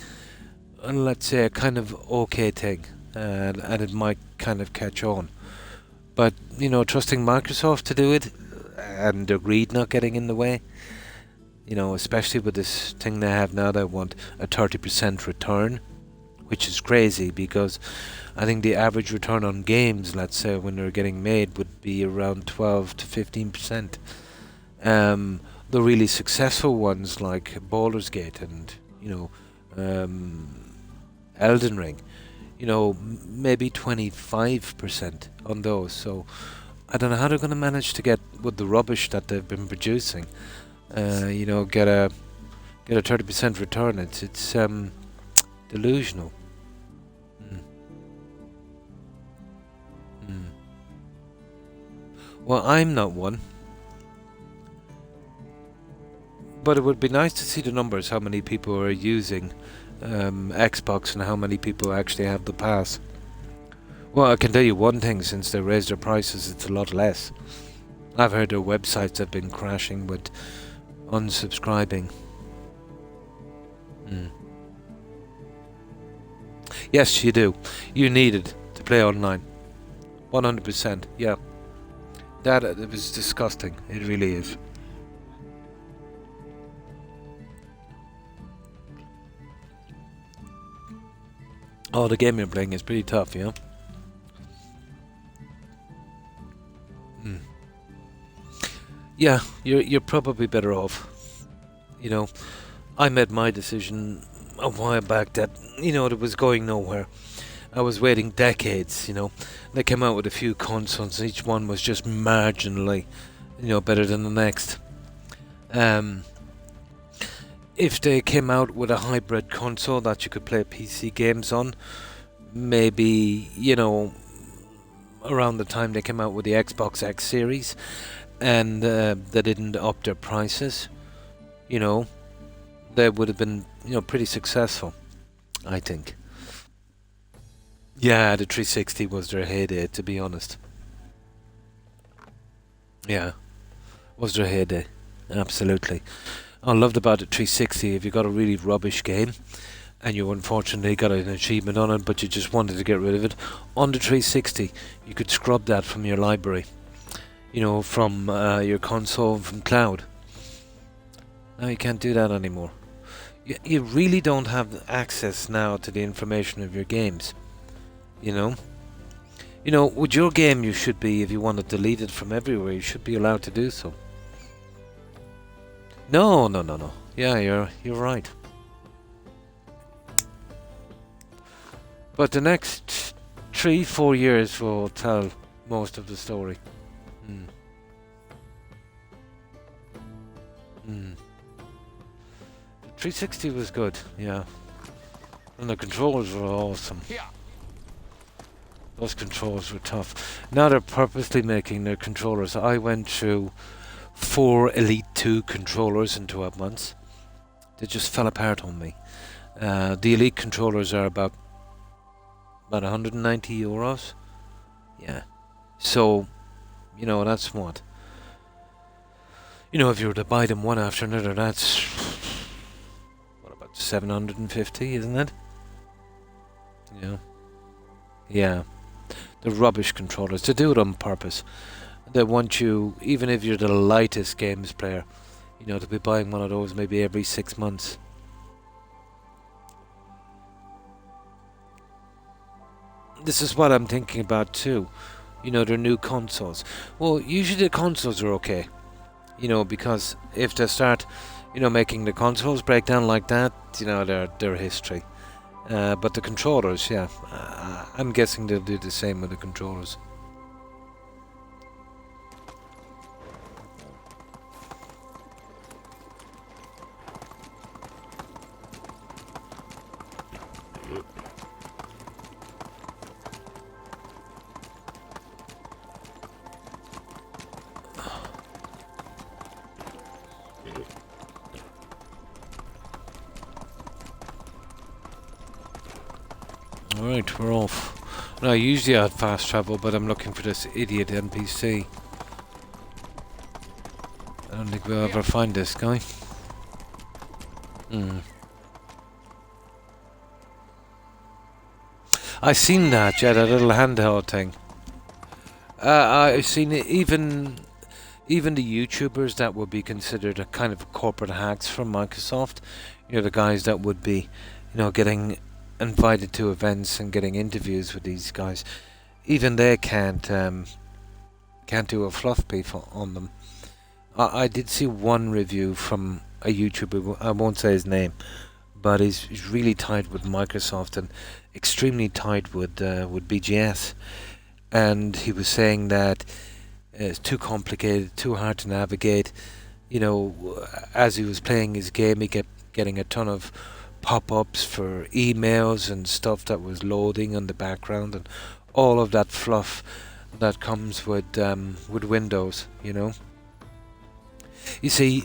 let's say, a kind of okay thing, and it might kind of catch on. But, you know, trusting Microsoft to do it, and their greed not getting in the way, you know, especially with this thing they have now, they want a 30% return which is crazy because I think the average return on games, let's say when they're getting made, would be around 12 to 15%. The really successful ones like Baldur's Gate and Elden Ring, maybe 25% on those. So I don't know how they're going to manage to get with the rubbish that they've been producing. Get a 30% return. It's delusional. Well, I'm not one. But it would be nice to see the numbers, how many people are using Xbox and how many people actually have the pass. Well, I can tell you one thing, since they raised their prices, it's a lot less. I've heard their websites have been crashing with unsubscribing. Yes, you do. You need it to play online. 100%, yeah. It was disgusting. It really is. Oh, the game you're playing is pretty tough, yeah? Yeah, you're probably better off. I made my decision a while back that, it was going nowhere. I was waiting decades, They came out with a few consoles, and each one was just marginally, better than the next. If they came out with a hybrid console that you could play PC games on, maybe, around the time they came out with the Xbox X Series, and they didn't up their prices, they would have been, pretty successful, I think. Yeah, the 360 was their heyday, to be honest. Yeah, was their heyday, absolutely. I loved about the 360, if you got a really rubbish game, and you unfortunately got an achievement on it, but you just wanted to get rid of it, on the 360, you could scrub that from your library, from your console, from cloud. Now you can't do that anymore. You really don't have access now to the information of your games. With your game, you should be, if you want to delete it from everywhere, you should be allowed to do so. No. Yeah, you're right. But the next 3-4 years will tell most of the story. 360 was good, yeah. And the controls were awesome. Those controls were tough. Now they're purposely making their controllers. I went through 4 Elite 2 controllers in 12 months. They just fell apart on me. The Elite controllers are about 190 euros. Yeah. So, that's what. If you were to buy them one after another, that's what, about 750, isn't it? Yeah. The rubbish controllers. They do it on purpose. They want you, even if you're the lightest games player, to be buying one of those maybe every 6 months. This is what I'm thinking about too. Their new consoles. Well, usually the consoles are okay. Because if they start, making the consoles break down like that, they're history. But the controllers, yeah, I'm guessing they'll do the same with the controllers. Alright, we're off. Now, usually I'd fast travel, but I'm looking for this idiot NPC. I don't think we'll ever find this guy. I've seen that, yeah, that little handheld thing. I've seen it, even the YouTubers that would be considered a kind of corporate hacks from Microsoft. The guys that would be, getting invited to events and getting interviews with these guys, even they can't do a fluff piece on them. I did see one review from a YouTuber, I won't say his name, but he's really tied with Microsoft and extremely tied with BGS, and he was saying that it's too complicated, too hard to navigate. You know, as he was playing his game, he kept getting a ton of pop-ups for emails and stuff that was loading in the background, and all of that fluff that comes with Windows. You know, you see,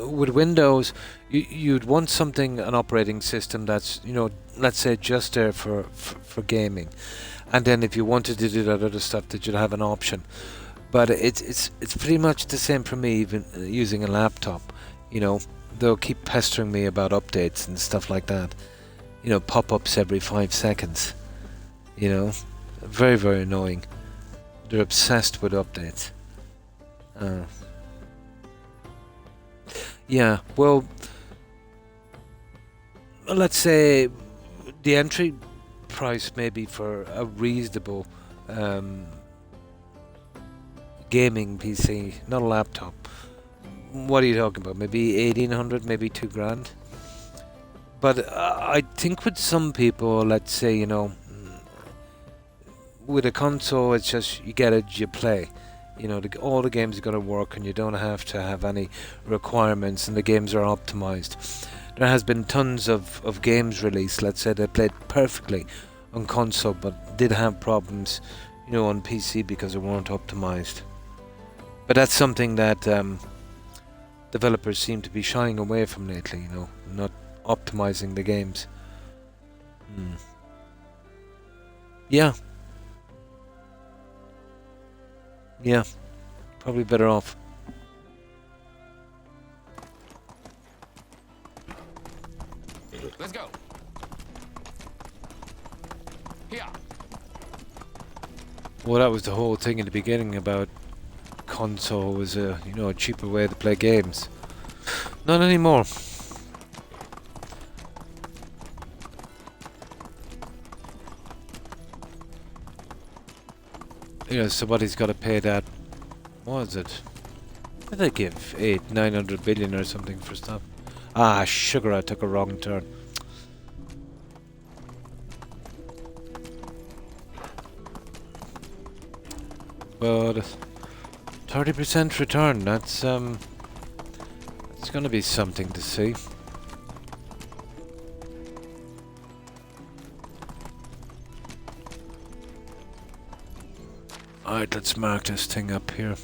with Windows, you'd want an operating system that's, you know, let's say just there for gaming, and then if you wanted to do that other stuff, that you'd have an option. But it's pretty much the same for me, even using a laptop. You know, they'll keep pestering me about updates and stuff like that. You know, pop-ups every 5 seconds. You know, very, very annoying. They're obsessed with updates. Yeah, well, let's say the entry price maybe for a reasonable gaming PC, not a laptop. What are you talking about? Maybe 1,800, maybe $2,000. But I think with some people, let's say, you know, with a console, it's just you get it, you play. You know, all the games are going to work, and you don't have to have any requirements, and the games are optimized. There has been tons of games released, let's say, they played perfectly on console, but did have problems, you know, on PC because they weren't optimized. But that's something that developers seem to be shying away from lately, you know, not optimizing the games. Yeah. Yeah, probably better off. Let's go. Here. Well, that was the whole thing in the beginning about console was a, you know, a cheaper way to play games. Not anymore. You know, somebody's got to pay that. What is it? Did they give 900 billion or something for stuff? Ah, sugar! I took a wrong turn. But 30% return. That's it's gonna be something to see. Alright, let's mark this thing up here.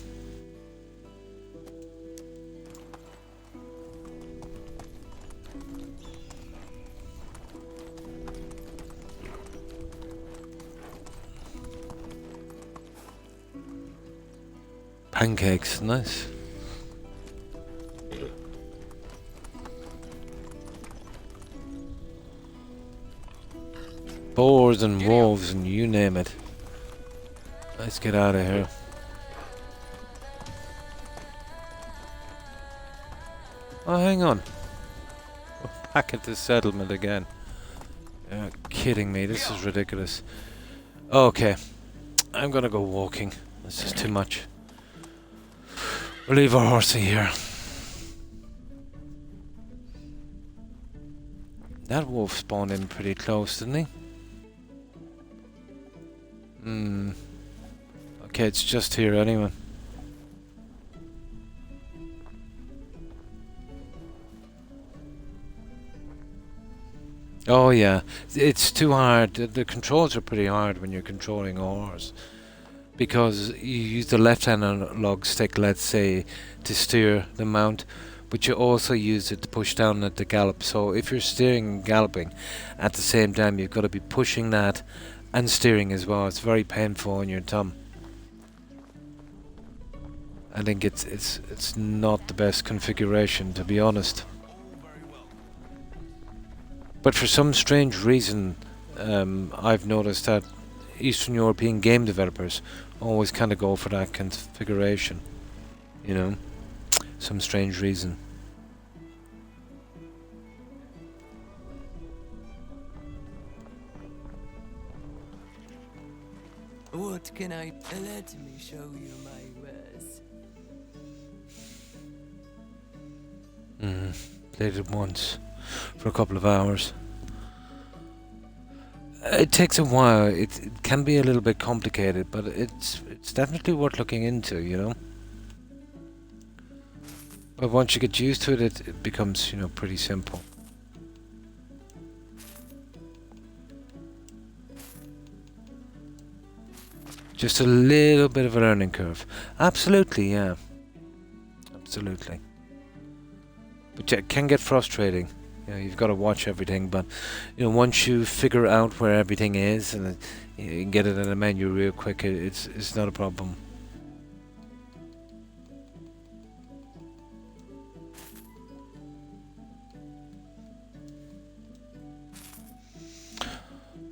Pancakes, nice. Boars and wolves and you name it. Let's get out of here. Oh, hang on. We're back at the settlement again. You're kidding me, this is ridiculous. Okay, I'm gonna go walking. This is too much. We'll leave our horsey here. That wolf spawned in pretty close, didn't he? Okay, it's just here anyway. Oh yeah, it's too hard. The controls are pretty hard when you're controlling a horse, because you use the left analog stick, let's say, to steer the mount, but you also use it to push down at the gallop. So if you're steering and galloping at the same time, you've got to be pushing that and steering as well. It's very painful on your thumb. I think it's not the best configuration, to be honest. But for some strange reason, I've noticed that Eastern European game developers always kind of go for that configuration. You know, some strange reason. What can I... Let me show you my wares. Played it once for a couple of hours. It takes a while. It can be a little bit complicated, but it's definitely worth looking into, you know. But once you get used to it, it becomes, you know, pretty simple. Just a little bit of a learning curve. Absolutely, yeah. Absolutely. But yeah, it can get frustrating. You know, you've got to watch everything, but you know, once you figure out where everything is and you can get it in a menu real quick, it's not a problem.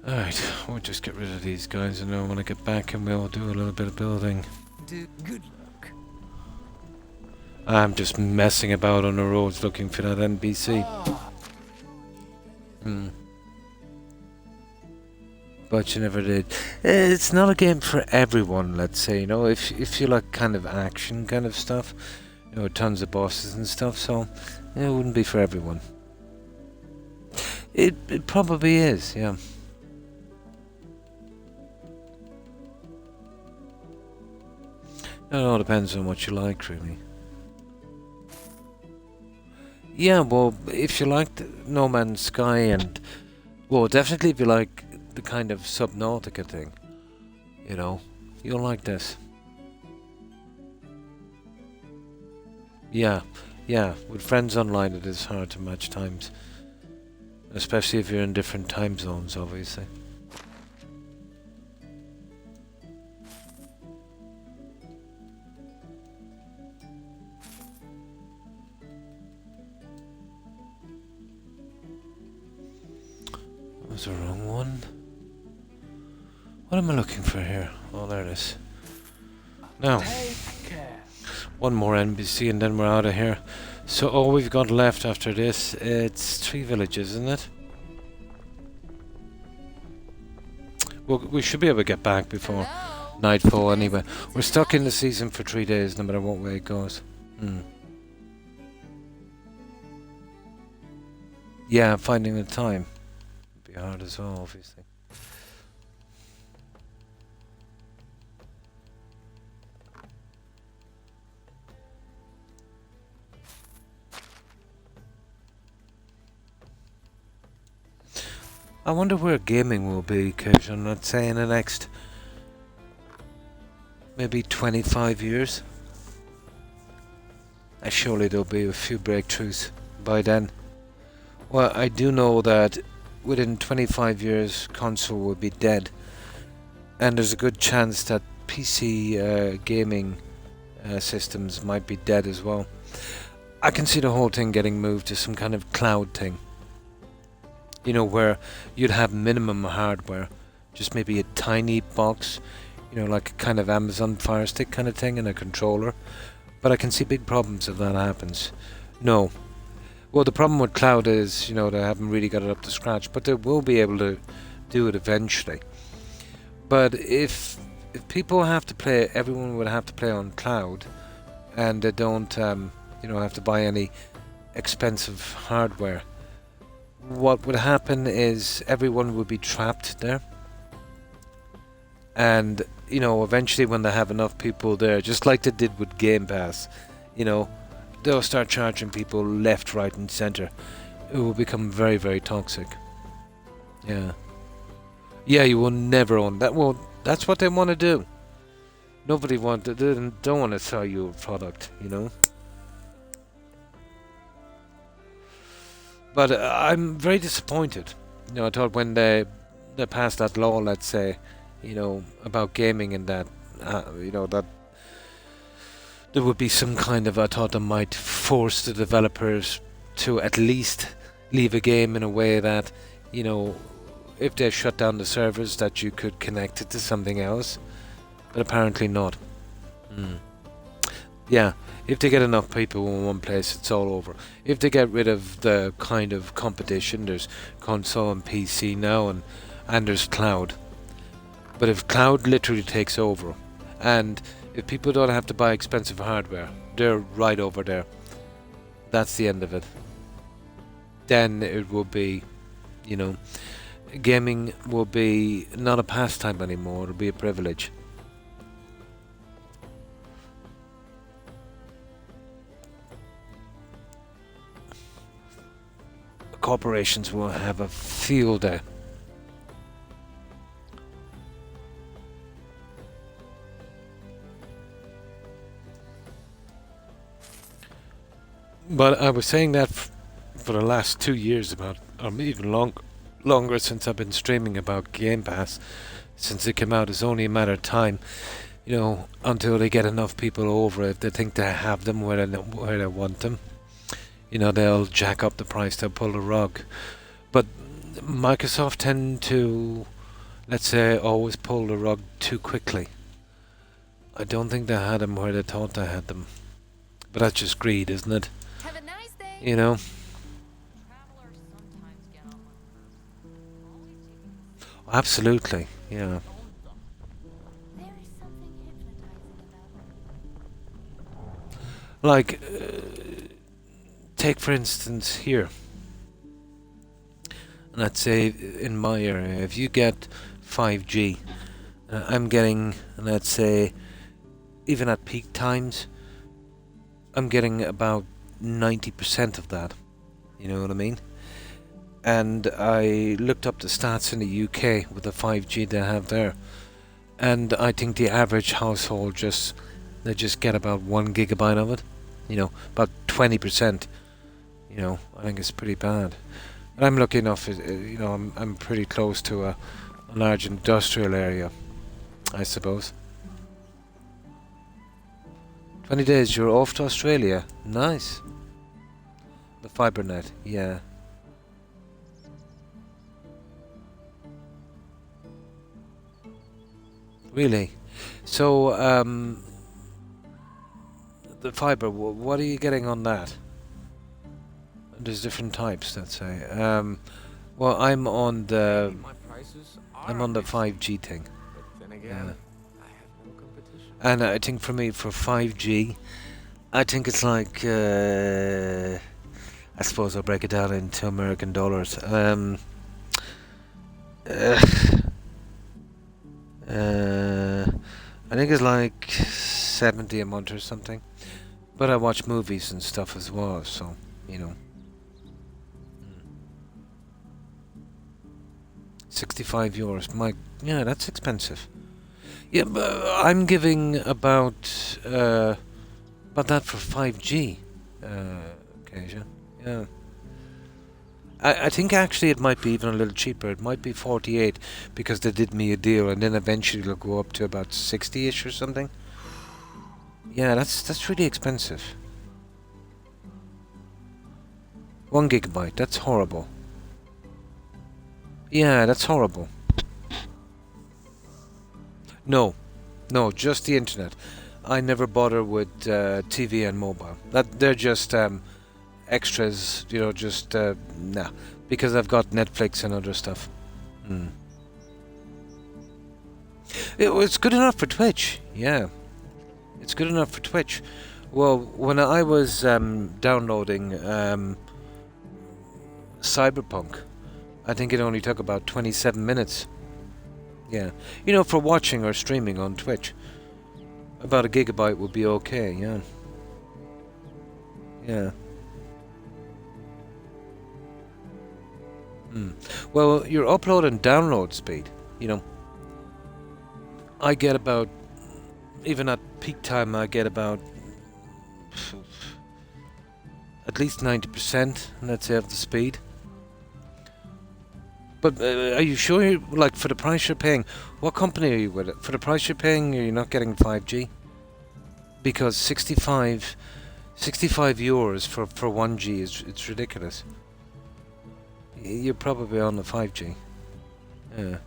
Alright, we'll just get rid of these guys and then when I get back and we'll do a little bit of building. Good luck. I'm just messing about on the roads looking for that NPC. But you never did. It's not a game for everyone, let's say, you know, if you like kind of action kind of stuff, you know, tons of bosses and stuff, so it wouldn't be for everyone. It probably is, yeah. It all depends on what you like, really. Yeah, well, if you liked No Man's Sky and... Well, definitely if you like the kind of Subnautica thing, you know, you'll like this. Yeah, with friends online it is hard to match times. Especially if you're in different time zones, obviously. That was the wrong one. What am I looking for here? Oh, there it is. Now, Take care. one more NPC and then we're out of here. So all we've got left after this, it's 3 villages, isn't it? Well, we should be able to get back before Hello? nightfall anyway. We're stuck in the season for 3 days, no matter what way it goes. Yeah, finding the time would be hard as well, obviously. I wonder where gaming will be, Kirsten, let's say in the next maybe 25 years. Surely there'll be a few breakthroughs by then. Well, I do know that within 25 years console will be dead, and there's a good chance that PC gaming systems might be dead as well. I can see the whole thing getting moved to some kind of cloud thing. You know, where you'd have minimum hardware, just maybe a tiny box, you know, like a kind of Amazon Fire Stick kind of thing and a controller. But I can see big problems if that happens. No. Well, the problem with cloud is, you know, they haven't really got it up to scratch, but they will be able to do it eventually. But if people have to play, everyone would have to play on cloud, and they don't, you know, have to buy any expensive hardware. What would happen is everyone would be trapped there, and you know, eventually when they have enough people there, just like they did with Game Pass, you know, they'll start charging people left, right and center. It will become very, very toxic. Yeah, you will never own that. Well, that's what they want to do. Nobody don't want to sell you a product, you know. But I'm very disappointed. You know, I thought when they passed that law, let's say, you know, about gaming and that, you know, that there would be some kind of, I thought they might force the developers to at least leave a game in a way that, you know, if they shut down the servers, that you could connect it to something else. But apparently not. Yeah. If they get enough people in one place, it's all over. If they get rid of the kind of competition, there's console and PC now, and there's cloud. But if cloud literally takes over, and if people don't have to buy expensive hardware, they're right over there. That's the end of it. Then it will be, you know, gaming will be not a pastime anymore, it'll be a privilege. Corporations will have a field day. But I was saying that for the last 2 years about, or even longer since I've been streaming about Game Pass, since it came out. It's only a matter of time, you know, until they get enough people over it. They think they have them where they want them. You know, they'll jack up the price, they'll pull the rug. But Microsoft tend to, let's say, always pull the rug too quickly. I don't think they had them where they thought they had them. But that's just greed, isn't it? Have a nice day. You know? Travelers sometimes get on my nerves. Always taking the Absolutely, yeah. There is something hypnotizing about it. Like, take for instance here. Let's say in my area, if you get 5G, I'm getting, let's say, even at peak times, I'm getting about 90% of that. You know what I mean? And I looked up the stats in the UK with the 5G they have there, and I think the average household they just get about 1 gigabyte of it. You know, about 20%. You know, I think it's pretty bad. And I'm lucky enough, you know, I'm pretty close to a large industrial area, I suppose. 20 days, you're off to Australia. Nice. The fibre net, yeah. Really? So, the fibre, what are you getting on that? There's different types, let's say. Well, I'm on the My prices are 5G thing. But then again, I have no competition. And I think for me, for 5G, I think it's like, I suppose I'll break it down into American dollars. I think it's like 70 a month or something. But I watch movies and stuff as well, so, you know. 65 euros. Yeah, that's expensive. Yeah, but I'm giving about that for 5G occasion. Yeah. I think actually it might be even a little cheaper. It might be 48 because they did me a deal, and then eventually it'll go up to about 60ish or something. Yeah, that's really expensive. 1 gigabyte. That's horrible. Yeah, that's horrible. No, just the internet. I never bother with TV and mobile. They're just extras, you know. Just nah, because I've got Netflix and other stuff. It's good enough for Twitch. Yeah, it's good enough for Twitch. Well, when I was downloading Cyberpunk, I think it only took about 27 minutes. Yeah. You know, for watching or streaming on Twitch, about a gigabyte would be okay, yeah. Yeah. Well, your upload and download speed, you know, I get about, even at peak time, I get about at least 90%, let's say, of the speed. But are you sure, like, for the price you're paying, what company are you with? For the price you're paying, are you not getting 5G? Because 65 euros for 1G it's ridiculous. You're probably on the 5G. Yeah.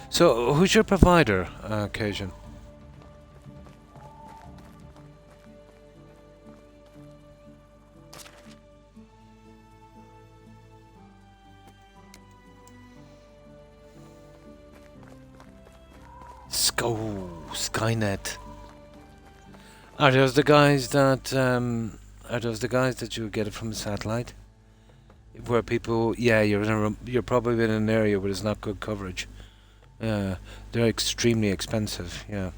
So, who's your provider, Cajun? Oh, Skynet. Are those the guys that you get it from a satellite? Where people, yeah, you're probably in an area where there's not good coverage. Yeah, they're extremely expensive. Yeah,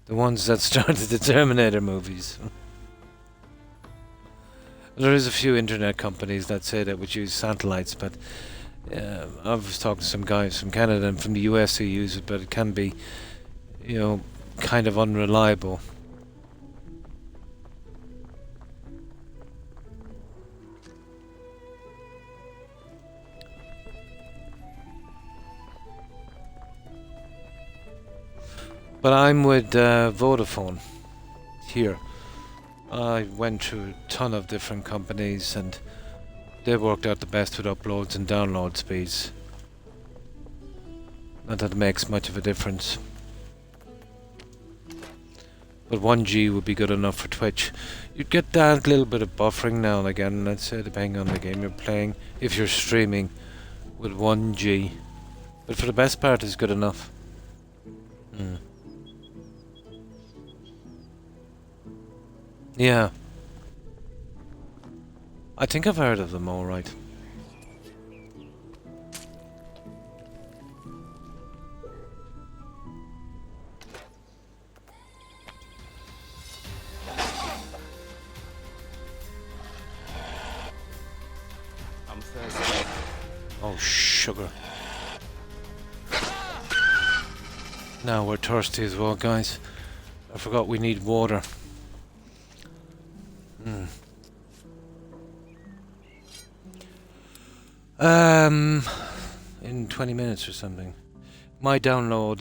the ones that started the Terminator movies. There is a few internet companies that say that would use satellites, but I was talking to some guys from Canada and from the US who use it, but it can be, kind of unreliable. But I'm with Vodafone here. I went through a ton of different companies and they worked out the best with uploads and download speeds. Not that it makes much of a difference. But 1G would be good enough for Twitch. You'd get that little bit of buffering now and again, let's say, depending on the game you're playing, if you're streaming with 1G. But for the best part, it's good enough. Yeah. I think I've heard of them all right. I'm thirsty. Oh, sugar. Now we're thirsty as well, guys. I forgot we need water. In 20 minutes or something. My download,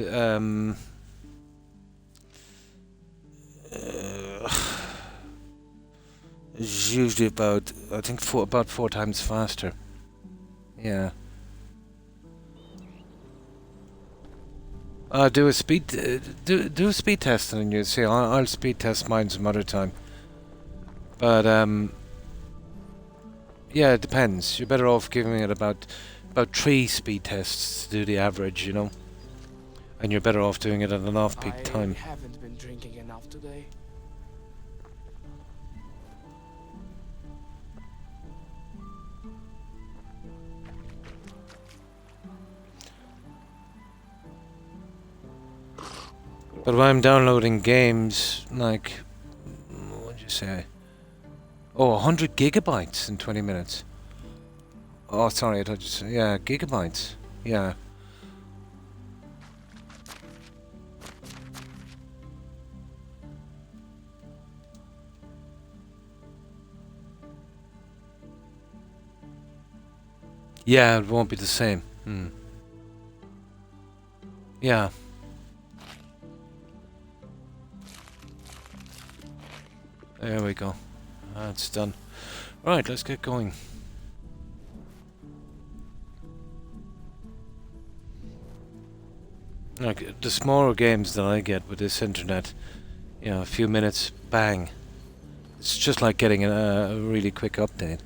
is usually about, I think, about 4 times faster. Yeah. Do a speed, do a speed test and you'll see. I'll speed test mine some other time. But yeah, it depends. You're better off giving it about 3 speed tests to do the average, and you're better off doing it at an off-peak time. I haven't been drinking enough today. But when I'm downloading games, like, what'd you say? Oh, 100 gigabytes in 20 minutes. Oh, sorry, I thought you said, yeah, gigabytes. Yeah. Yeah, it won't be the same. Yeah. There we go. That's done. Right, let's get going. Like, the smaller games that I get with this internet, a few minutes, bang. It's just like getting a really quick update.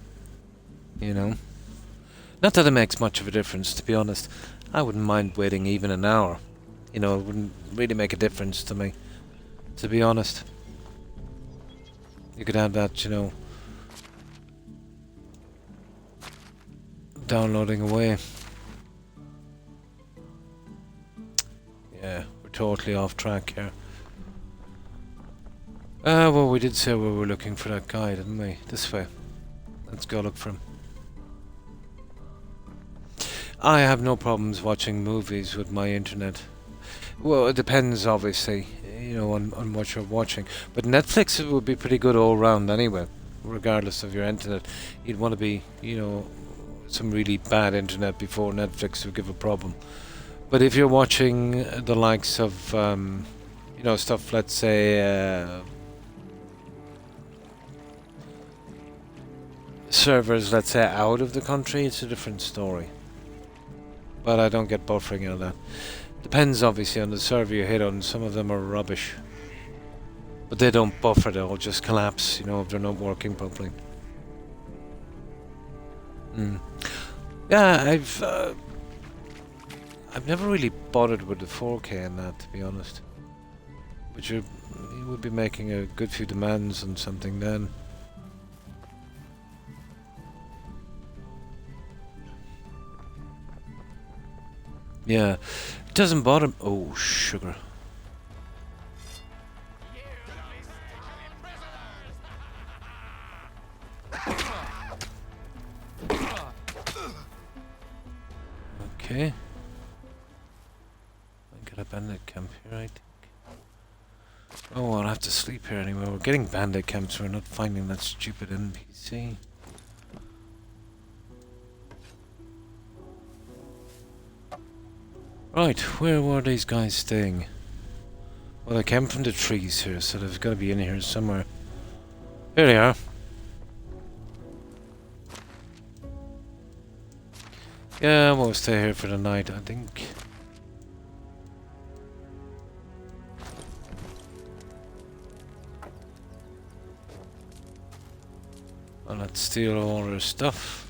Not that it makes much of a difference, to be honest. I wouldn't mind waiting even an hour. It wouldn't really make a difference to me, to be honest. You could have that, downloading away. Yeah, we're totally off track here. Well, we did say we were looking for that guy, didn't we? This way. Let's go look for him. I have no problems watching movies with my internet. Well, it depends, obviously, on what you're watching. But Netflix would be pretty good all round anyway, regardless of your internet. You'd want to be, some really bad internet before Netflix would give a problem. But if you're watching the likes of, stuff, let's say, servers, let's say, out of the country, it's a different story. But I don't get buffering out of that. Depends, obviously, on the server you hit on. Some of them are rubbish. But they don't buffer, they'll just collapse, if they're not working properly. Yeah, I've never really bothered with the 4K in that, to be honest. But you would be making a good few demands on something then. Yeah, it doesn't bother me. Oh, sugar. Okay. I got a bandit camp here, I think. Oh, I'll have to sleep here anyway. We're getting bandit camps, we're not finding that stupid NPC. Right, where were these guys staying? Well, they came from the trees here, so they've got to be in here somewhere. Here they are. Yeah, we'll stay here for the night, I think. Well, let's steal all their stuff.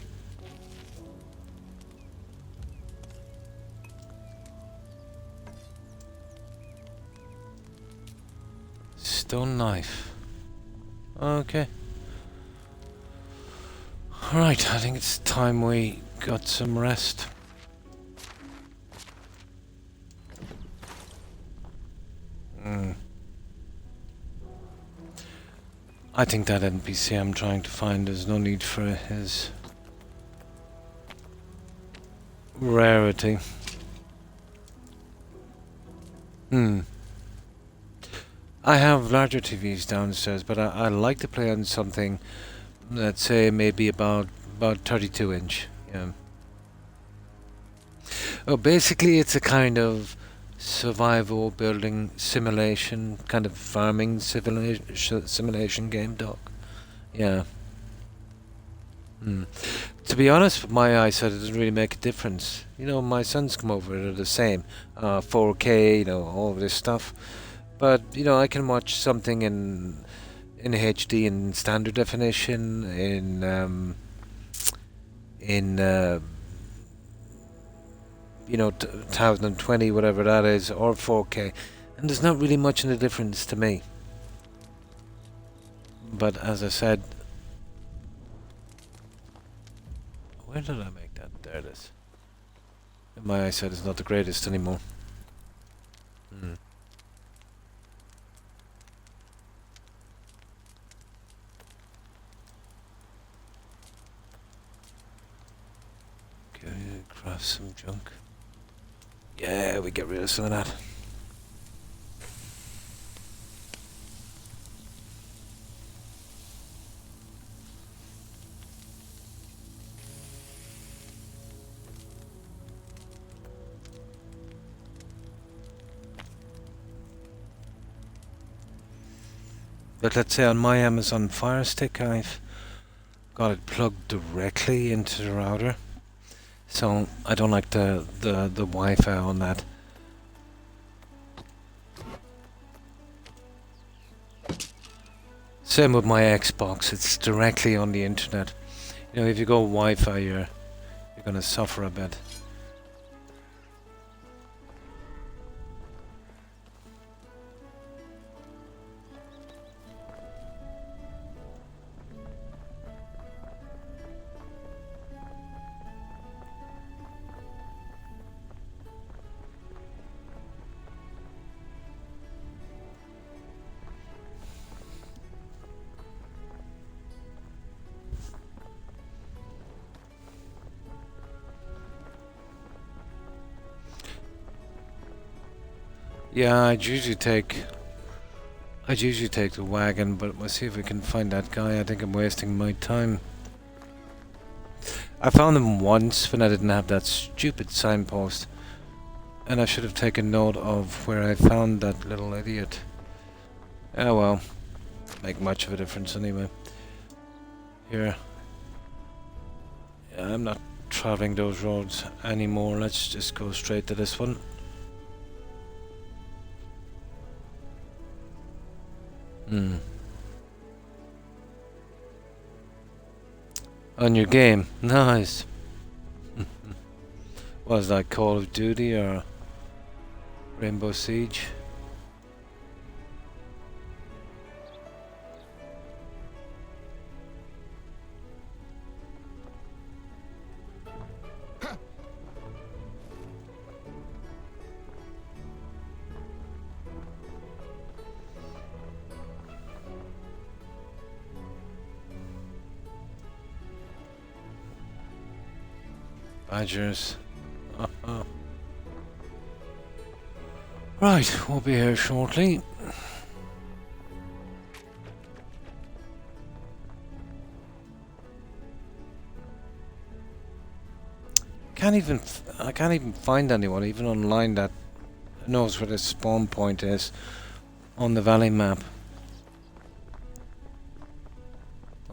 Stone knife. Okay. Alright, I think it's time we got some rest. I think that NPC I'm trying to find, there's no need for his rarity. I have larger TVs downstairs, but I like to play on something, let's say maybe about 32 inch. Yeah. Oh, basically it's a kind of survival building simulation, kind of farming simulation game, dog. Yeah. To be honest, my eyesight doesn't really make a difference. You know, my sons come over, they're the same. 4K, you know, all this stuff. But, you know, I can watch something in HD in standard definition, you know, 1020, whatever that is, or 4K. And there's not really much in the difference to me. But as I said... Where did I make that? There it is. My eyesight is not the greatest anymore. Okay, craft some junk. Yeah, we get rid of some of that. But let's say on my Amazon Fire Stick, I've got it plugged directly into the router. So I don't like the Wi-Fi on that. Same with my Xbox, it's directly on the internet. You know, if you go Wi-Fi, you're gonna suffer a bit. Yeah, I'd usually take the wagon, but we'll see if we can find that guy. I think I'm wasting my time. I found him once when I didn't have that stupid signpost, and I should have taken note of where I found that little idiot. Ah well, make much of a difference anyway. Here. Yeah, I'm not traveling those roads anymore. Let's just go straight to this one. On your game. Nice. Was that Call of Duty or Rainbow Siege? Badgers. Uh-huh. Right, we'll be here shortly. I can't even find anyone, even online, that knows where the spawn point is on the valley map.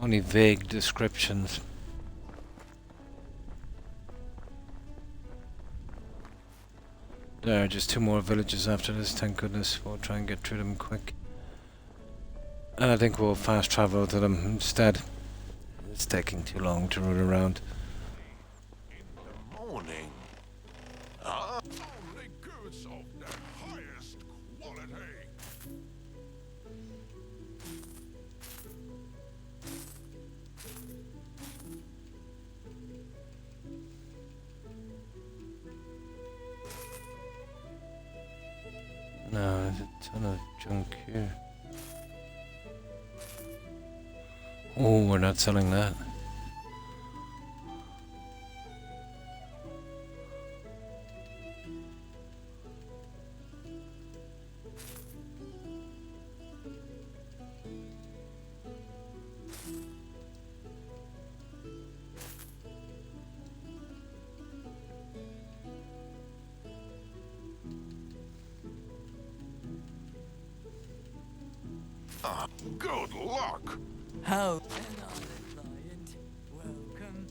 Only vague descriptions. There are just 2 more villages after this, thank goodness. We'll try and get through them quick. And I think we'll fast travel to them instead. It's taking too long to run around. Morning. Only goods of the highest quality. No, there's a ton of junk here. Oh, we're not selling that. Good luck. How? Another client. Welcome.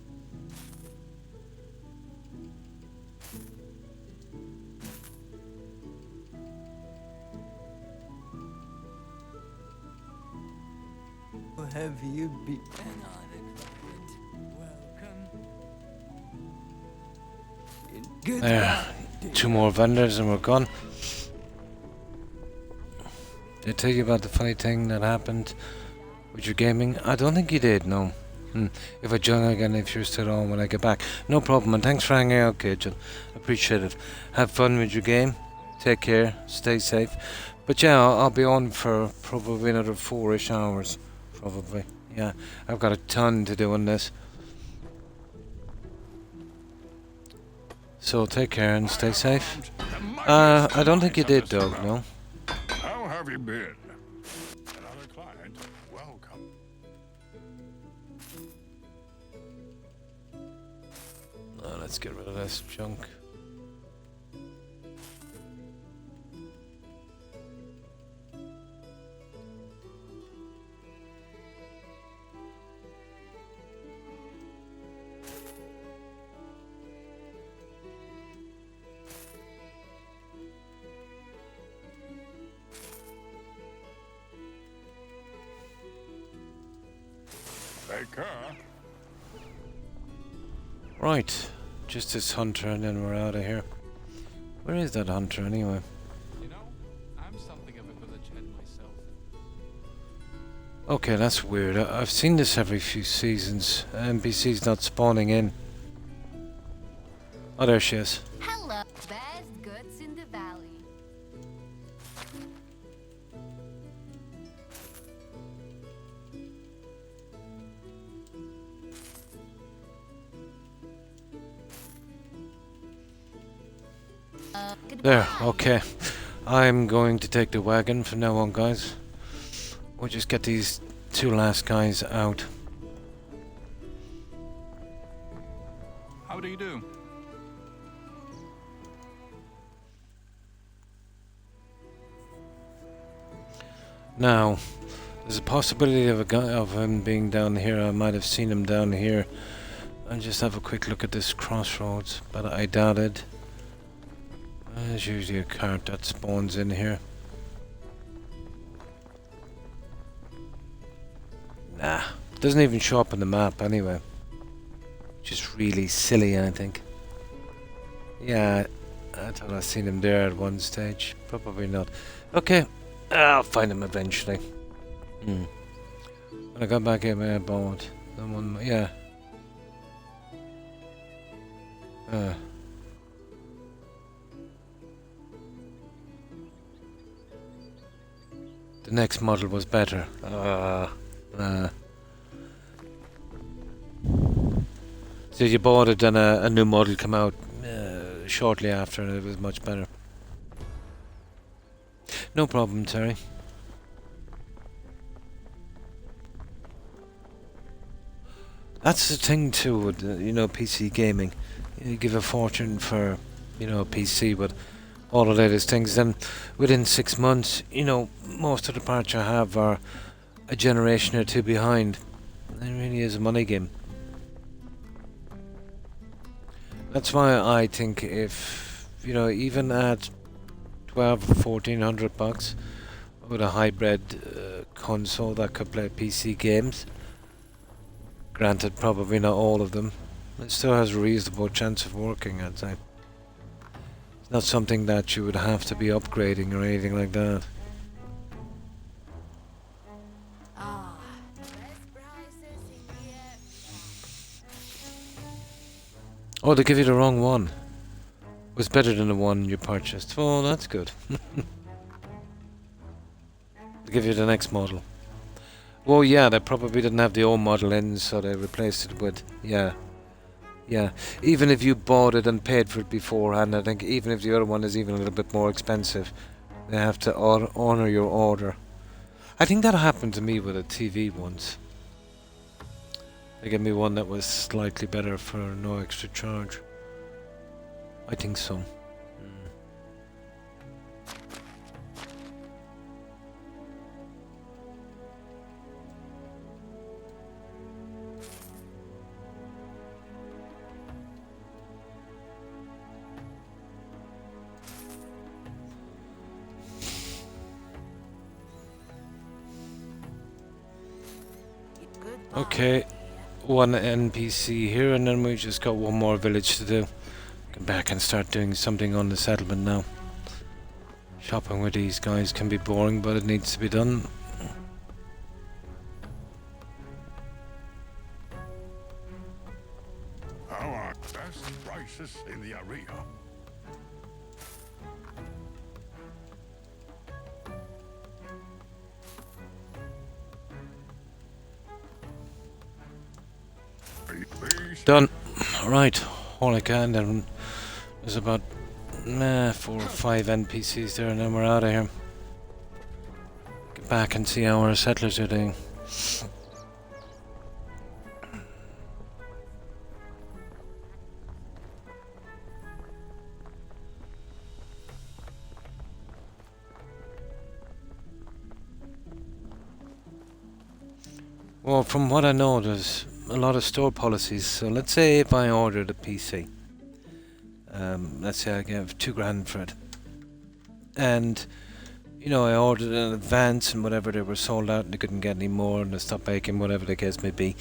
Who have you been? Another client. Welcome. Good There, luck. 2 more vendors and we're gone. Did I tell you about the funny thing that happened with your gaming? I don't think you did, no. If I join again, if you're still on when I get back. No problem, and thanks for hanging out, Cajun. Appreciate it. Have fun with your game. Take care. Stay safe. But yeah, I'll be on for probably another 4-ish hours. Probably. Yeah, I've got a ton to do on this. So take care and stay safe. I don't think you did, Doug, no? How have you been? Another client. Welcome. Let's get rid of this junk. Take care. Right, just this hunter and then we're out of here. Where is that hunter anyway? You know, I'm something of a village head myself. Okay, that's weird. I've seen this every few seasons. NPC's not spawning in. Oh, there she is. Hello, best goods in the valley. There, okay. I'm going to take the wagon from now on, guys. We'll just get these 2 last guys out. How do you do? Now, there's a possibility of him being down here. I might have seen him down here. I'll just have a quick look at this crossroads, but I doubt it. There's usually a cart that spawns in here. Nah, doesn't even show up on the map anyway. Which is really silly, I think. Yeah, I thought I seen him there at one stage. Probably not. Okay, I'll find him eventually. When I got back here, I bought the one. Yeah. The next model was better. So you bought it, and a new model came out shortly after, and it was much better. No problem, Terry. That's the thing too with PC gaming. You give a fortune for a PC with all the latest things, then within 6 months, most of the parts you have are a generation or two behind. It really is a money game. That's why I think if even at 12 or 1400 bucks with a hybrid console that could play PC games, granted probably not all of them, it still has a reasonable chance of working, I'd say. It's not something that you would have to be upgrading or anything like that. Ah, best prices in the air. Oh, they give you the wrong one. It was better than the one you purchased. Oh, that's good. They give you the next model. Well, yeah, they probably didn't have the old model in, so they replaced it with, yeah. Even if you bought it and paid for it beforehand, I think even if the other one is even a little bit more expensive, they have to honor your order. I think that happened to me with a TV once. They gave me one that was slightly better for no extra charge. I think so. Goodbye. Okay, one NPC here, and then we just got one more village to do. Get back and start doing something on the settlement now. Shopping with these guys can be boring, but it needs to be done. How are best prices in the area? Please. Done. Right, all I can. Then there's about 4 or 5 NPCs there, and then we're out of here. Get back and see how our settlers are doing. Well, from what I know, there's a lot of store policies. So let's say if I ordered a PC, let's say I gave $2,000 for it, and I ordered in advance and whatever, they were sold out and they couldn't get any more and they stopped making, whatever the case may be.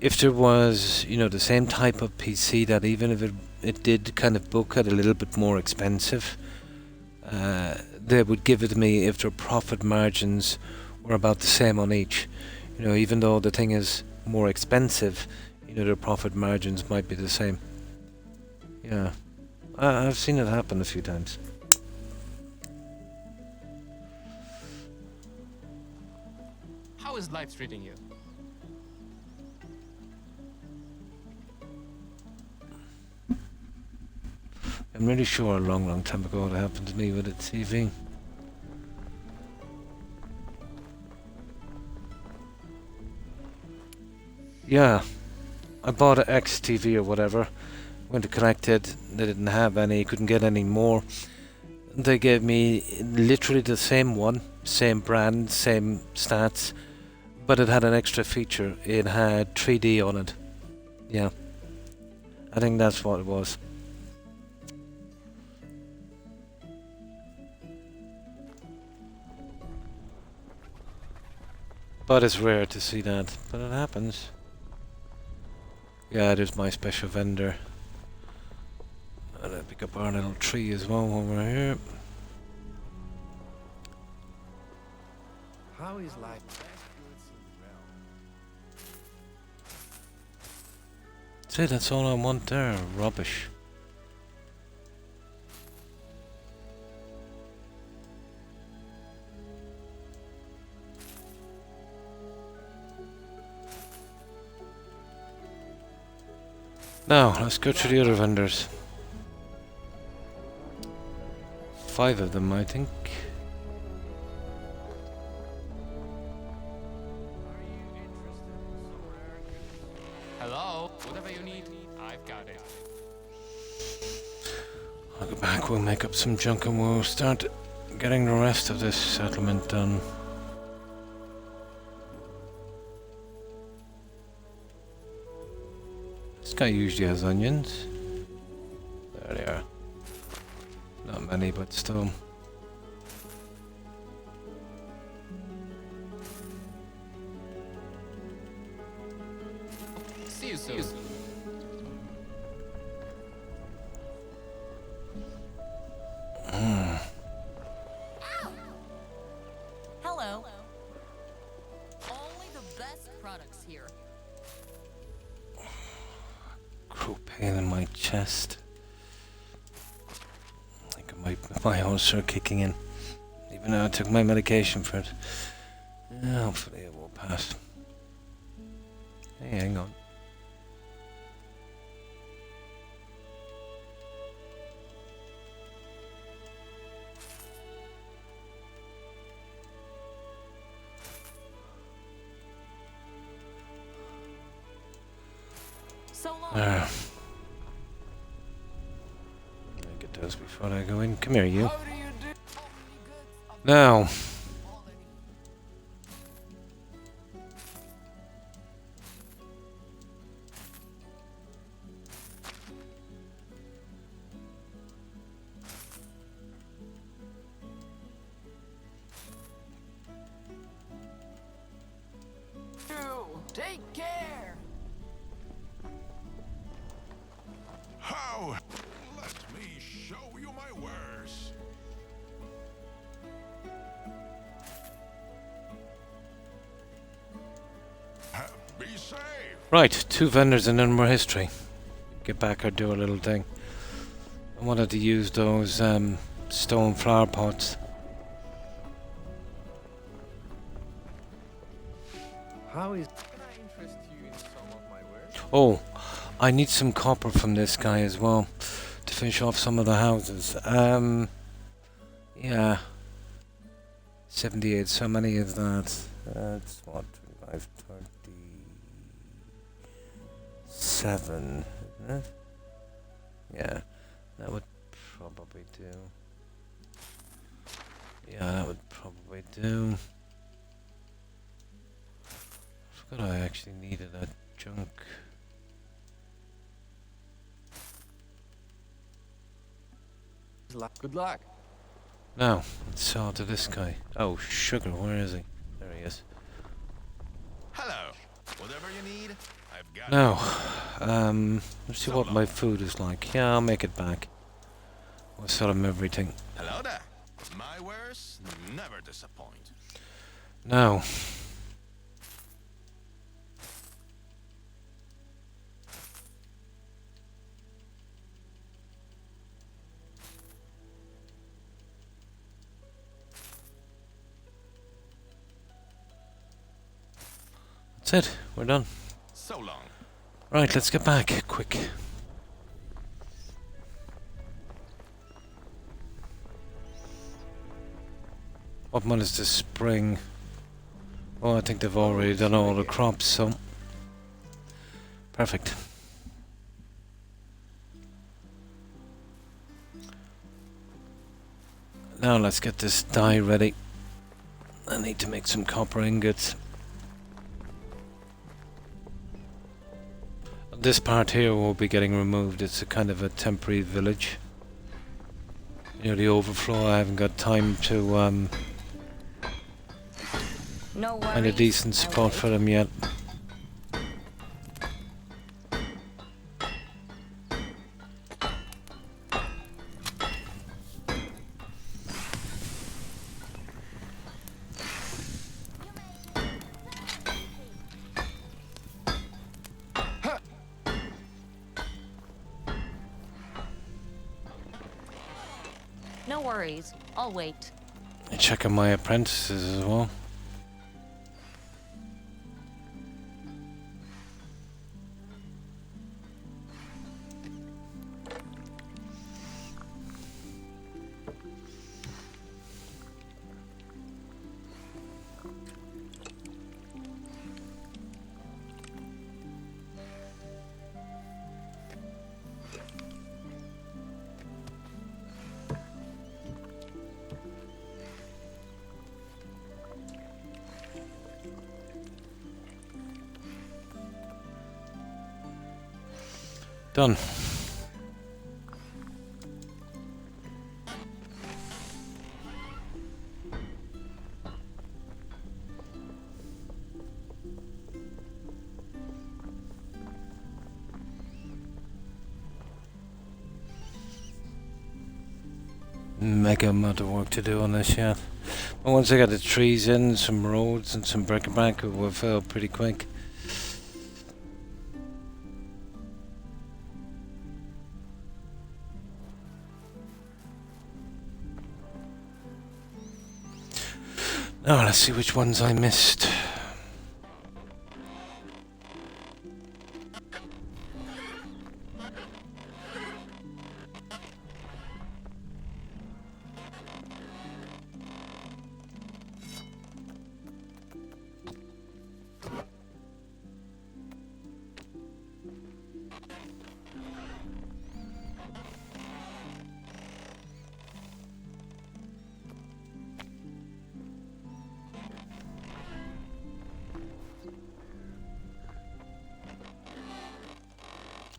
If there was the same type of PC that even if it did kind of book at a little bit more expensive, they would give it to me if their profit margins were about the same on each. Even though the thing is more expensive, their profit margins might be the same. Yeah, I've seen it happen a few times. How is life treating you? I'm really sure a long time ago it happened to me with a TV. Yeah, I bought an XTV or whatever, went to collect it, they didn't have any, couldn't get any more. They gave me literally the same one, same brand, same stats, but it had an extra feature, it had 3D on it. Yeah, I think that's what it was. But it's rare to see that, but it happens. Yeah, there's my special vendor. Pick up our little tree as well while we're here. How is life? See, that's all I want there. Rubbish. Now, let's go to the other vendors. 5 of them, I think. Hello? Whatever you need, I've got it. I'll go back, we'll make up some junk and we'll start getting the rest of this settlement done. This guy usually has onions. There they are. Not many, but still. See you soon. Hello. Only the best products here. Cruel pain in my chest. I think my ulcer kicking in. Even though I took my medication for it. Yeah, hopefully it will pass. Hey, hang on. So long. There. I'll get those before I go in. Come here, you. How do you do? Now. Take care. How? Let me show you my wares. Be safe. Right, 2 vendors and then more history. Get back or do a little thing. I wanted to use those stone flower pots. How is? Can I interest you in some of my wares? Oh, I need some copper from this guy as well to finish off some of the houses. Yeah. 78, so many is that? That's what, 25, 37, isn't it? Yeah, that would probably do. Yeah, that would probably do. I forgot I actually needed that junk. Good luck. Now, let's sell to this guy. Oh, sugar, where is he? There he is. Hello. Whatever you need, I've got Now, let's see what my food is like. Yeah, I'll make it back. We'll sell him everything. it. Hello there. My wares never disappoint. Now, that's it. We're done. So long. Right, let's get back, quick. What month is this? Spring? Oh, I think they've already done all the crops, so... Perfect. Now let's get this dye ready. I need to make some copper ingots. This part here will be getting removed. It's a kind of a temporary village. You know, the overflow, I haven't got time to No worries. find a decent spot for them yet. No worries. I'll wait. Checking my apprentices as well. Done. Mega amount of work to do on this yet. But once I get the trees in, some roads and some bric-a-brac, it will fill pretty quick. Now let's see which ones I missed.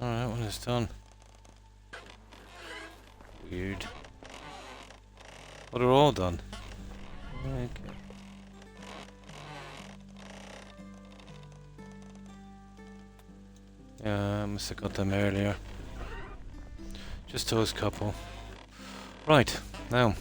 Alright, one is done. Weird. Well, they're all done. Okay. Yeah, I must have got them earlier. Just those couple. Right, now.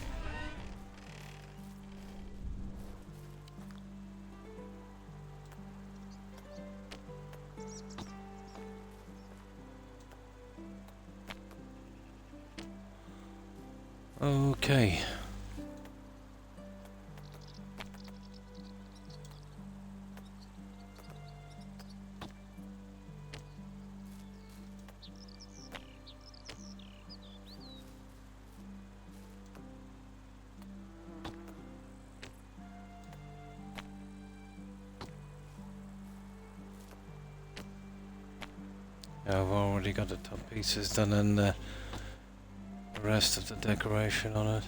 Okay. Yeah, I've already got the top pieces done and the rest of the decoration on it.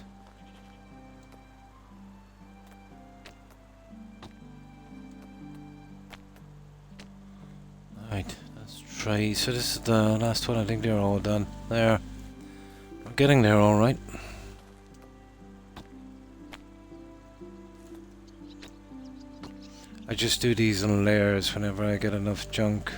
Right, that's tray. So this is the last one. I think they're all done. There. We're getting there alright. I just do these in layers whenever I get enough junk.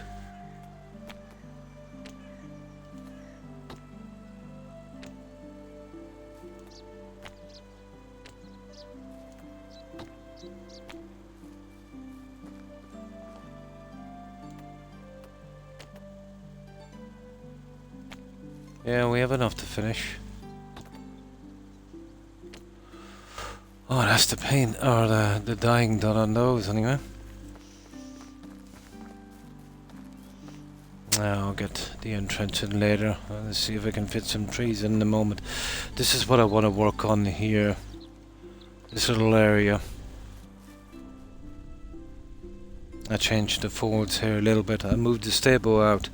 Yeah, we have enough to finish. Oh, that's the paint, or the dyeing done on those anyway. I'll get the entrance in later. Let's see if I can fit some trees in a moment. This is what I want to work on here. This little area. I changed the folds here a little bit. I moved the stable out.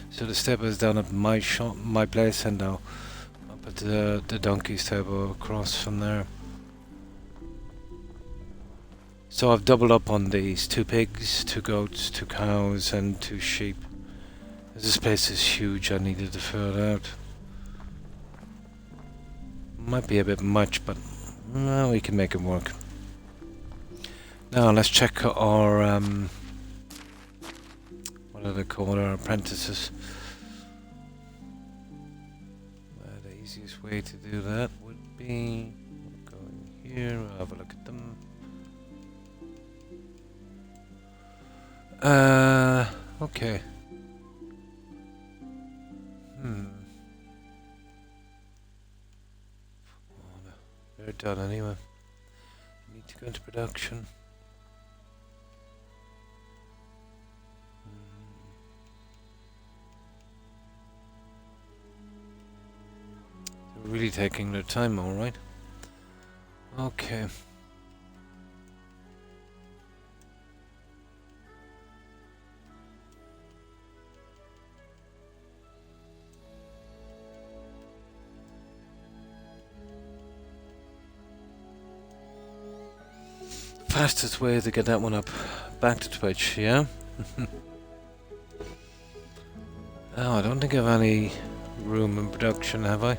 So the stable is down at my shop, my place, and now up at the donkey stable across from there. So I've doubled up on these: 2 pigs, 2 goats, 2 cows, and 2 sheep. This place is huge. I needed to fill it out. Might be a bit much, but we can make it work. Now let's check our what do they call our apprentices? The easiest way to do that would be going here. We'll have a look at them. Okay. Oh, the production. They're really taking their time, all right. Okay. Fastest way to get that one up back to Twitch, yeah? Oh, I don't think I have any room in production, have I?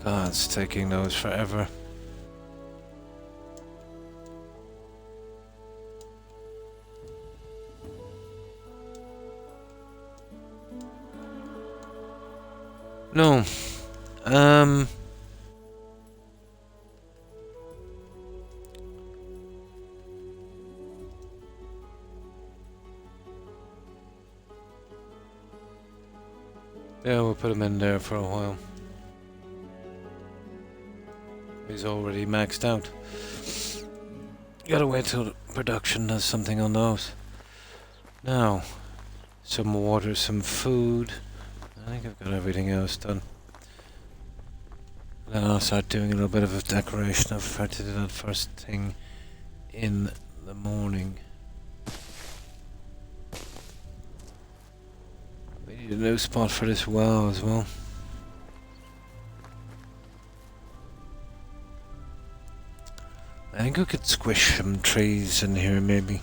God, it's taking those forever. No. Yeah, we'll put him in there for a while. He's already maxed out. Gotta wait till production does something on those. Now, some water, some food. I think I've got everything else done. Then I'll start doing a little bit of a decoration. I've tried to do that first thing in the morning. We need a new spot for this well as well. I think we could squish some trees in here maybe.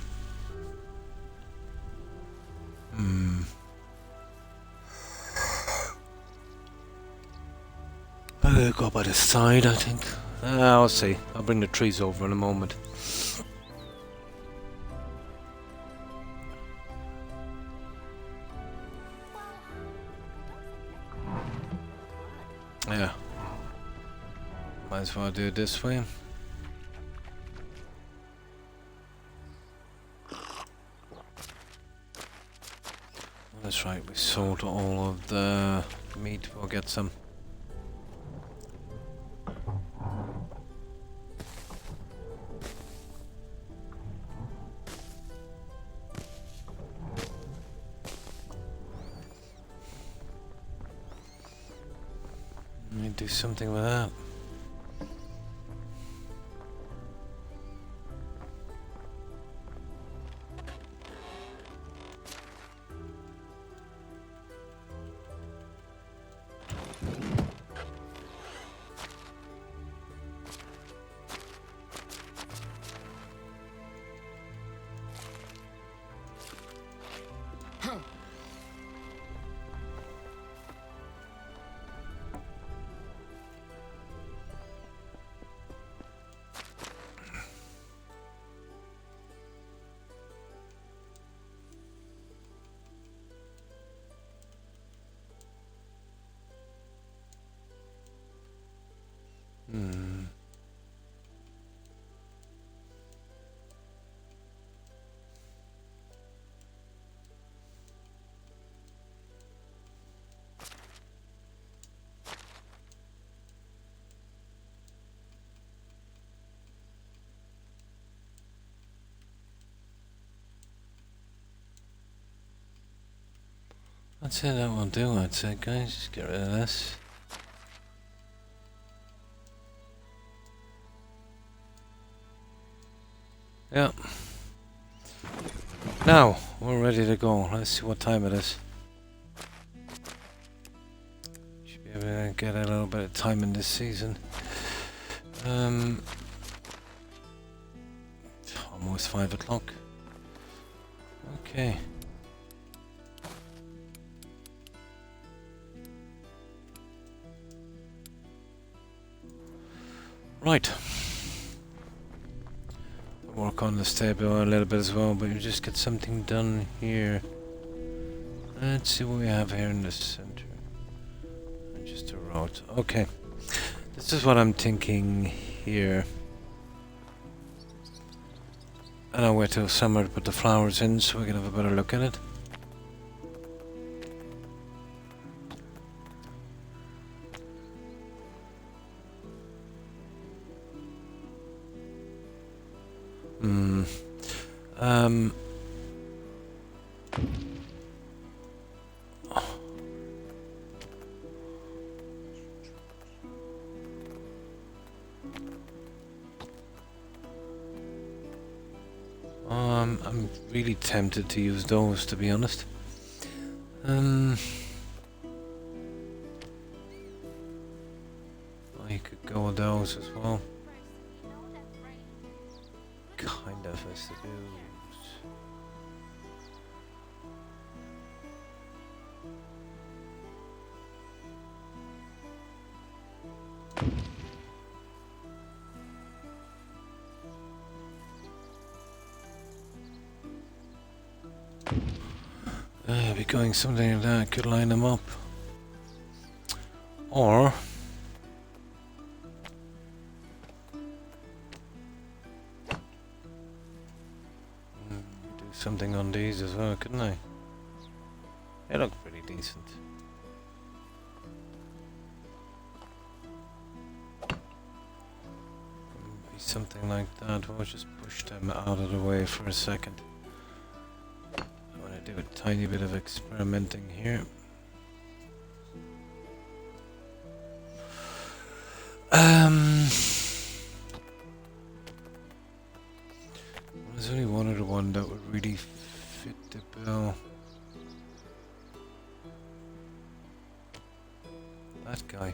I'll go by the side, I think. I'll see. I'll bring the trees over in a moment. Yeah. Might as well do it this way. That's right, we sold all of the meat. We'll get some. Let me do something with that. I'd say that will do, I'd say, guys, just get rid of this. Yeah. Now, we're ready to go. Let's see what time it is. Should be able to get a little bit of time in this season. Almost 5 o'clock. Okay. Right. Work on the stable a little bit as well, but you just get something done here. Let's see what we have here in the center. Just a road. Okay. This is what I'm thinking here. And I'll wait till summer to put the flowers in so we can have a better look at it. Hmm. Um. I'm really tempted to use those, to be honest. Oh, you could go with those as well. Kind of, I suppose. Be going something like that, could line them up. Or do something on these as well, couldn't I? They look pretty decent. Be something like that. We'll just push them out of the way for a second. I want to do a tiny bit of experimenting here. There's only one other one that would really fit the bill. That guy.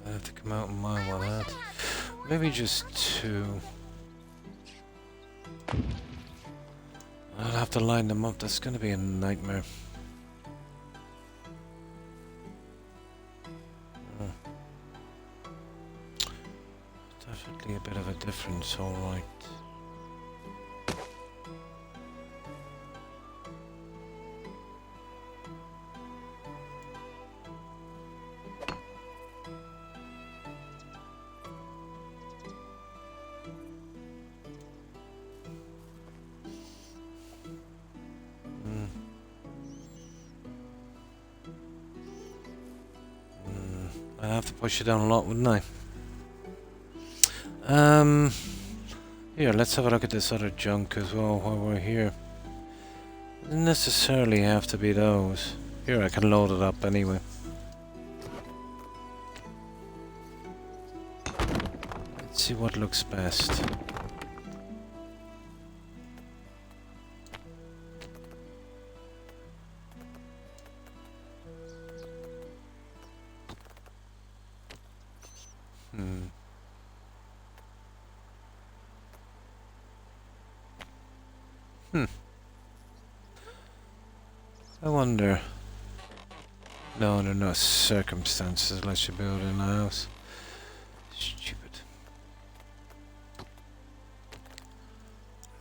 I have to come out in my one hat. Maybe just two. I'll have to line them up. That's going to be a nightmare. Definitely a bit of a difference, alright. I'd have to push it down a lot, wouldn't I? Here, let's have a look at this other junk as well while we're here. Doesn't necessarily have to be those. Here, I can load it up anyway. Let's see what looks best. I wonder. No, under no circumstances let you build in a house. Stupid.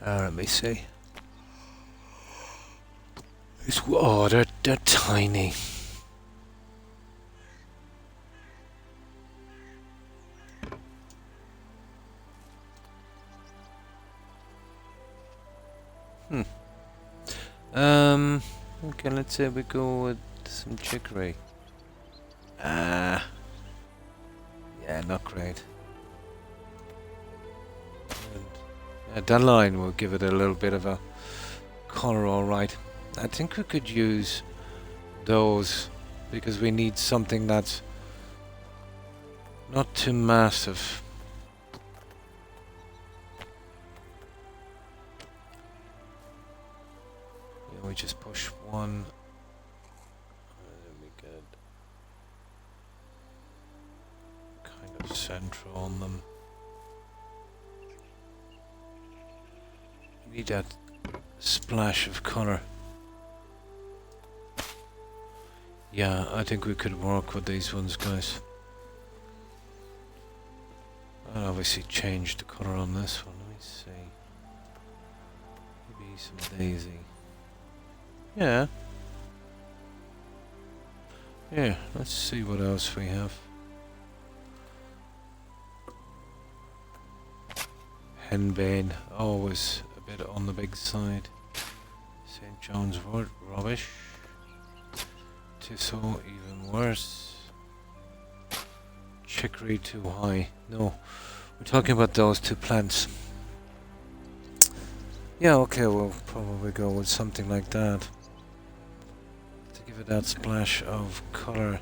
Let me see. Oh, they're tiny. Okay, let's say we go with some chicory. Yeah, not great. And, that line will give it a little bit of a colour, alright. I think we could use those because we need something that's not too massive. We just push one. Then we get kind of central on them. We need that splash of colour. Yeah, I think we could work with these ones, guys. I'll obviously change the colour on this one. Let me see. Maybe some daisy. Yeah. Yeah, let's see what else we have. Henbane, always a bit on the big side. St. John's Wood, rubbish. So even worse. Chicory too high. No, we're talking about those two plants. Yeah, okay, we'll probably go with something like that to give it that splash of color.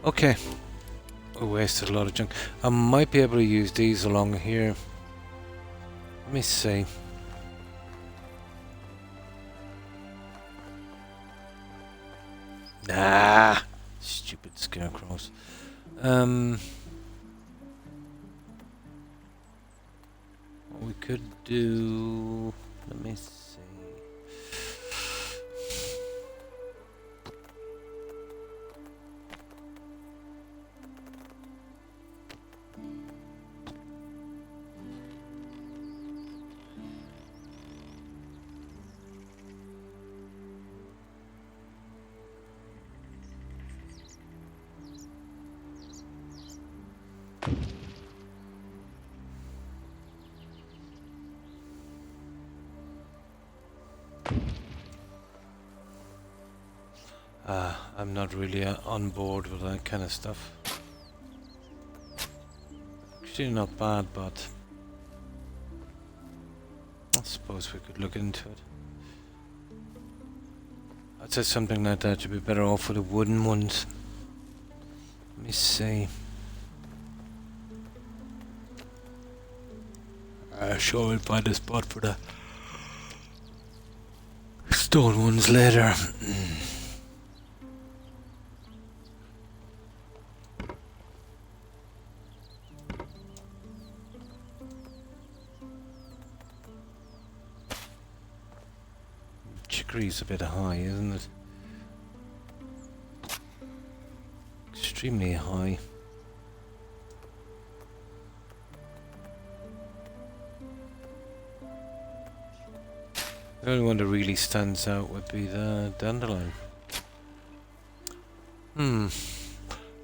Okay. We wasted a lot of junk. I might be able to use these along here. Let me see. Nah, stupid scarecrows. What we could do. Let me see. I'm not really on board with that kind of stuff. Actually not bad, but I suppose we could look into it. I'd say something like that should be better off with the wooden ones. Let me see. Sure we'll find a spot for the stone ones later. Chicory's a bit high, isn't it? Extremely high. The only one that really stands out would be the dandelion.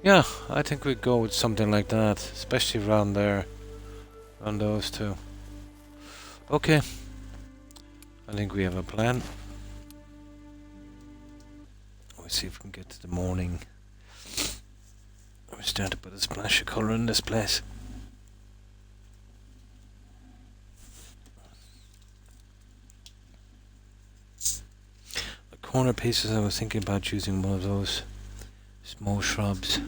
Yeah, I think we'd go with something like that, especially around there. Around those two. Okay. I think we have a plan. Let's see if we can get to the morning. We start to put a splash of colour in this place. The corner pieces, I was thinking about using one of those small shrubs.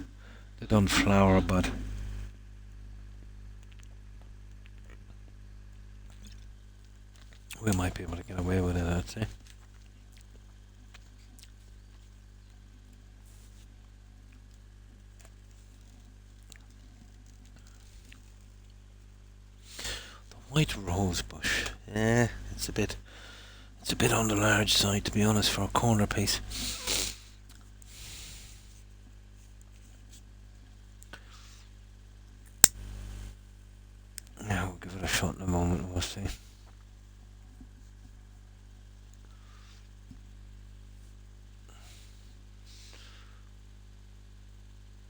They don't flower, but we might be able to get away with it, I'd say. White rose bush. It's a bit on the large side, to be honest, for a corner piece. Yeah, we'll give it a shot in a moment, we'll see.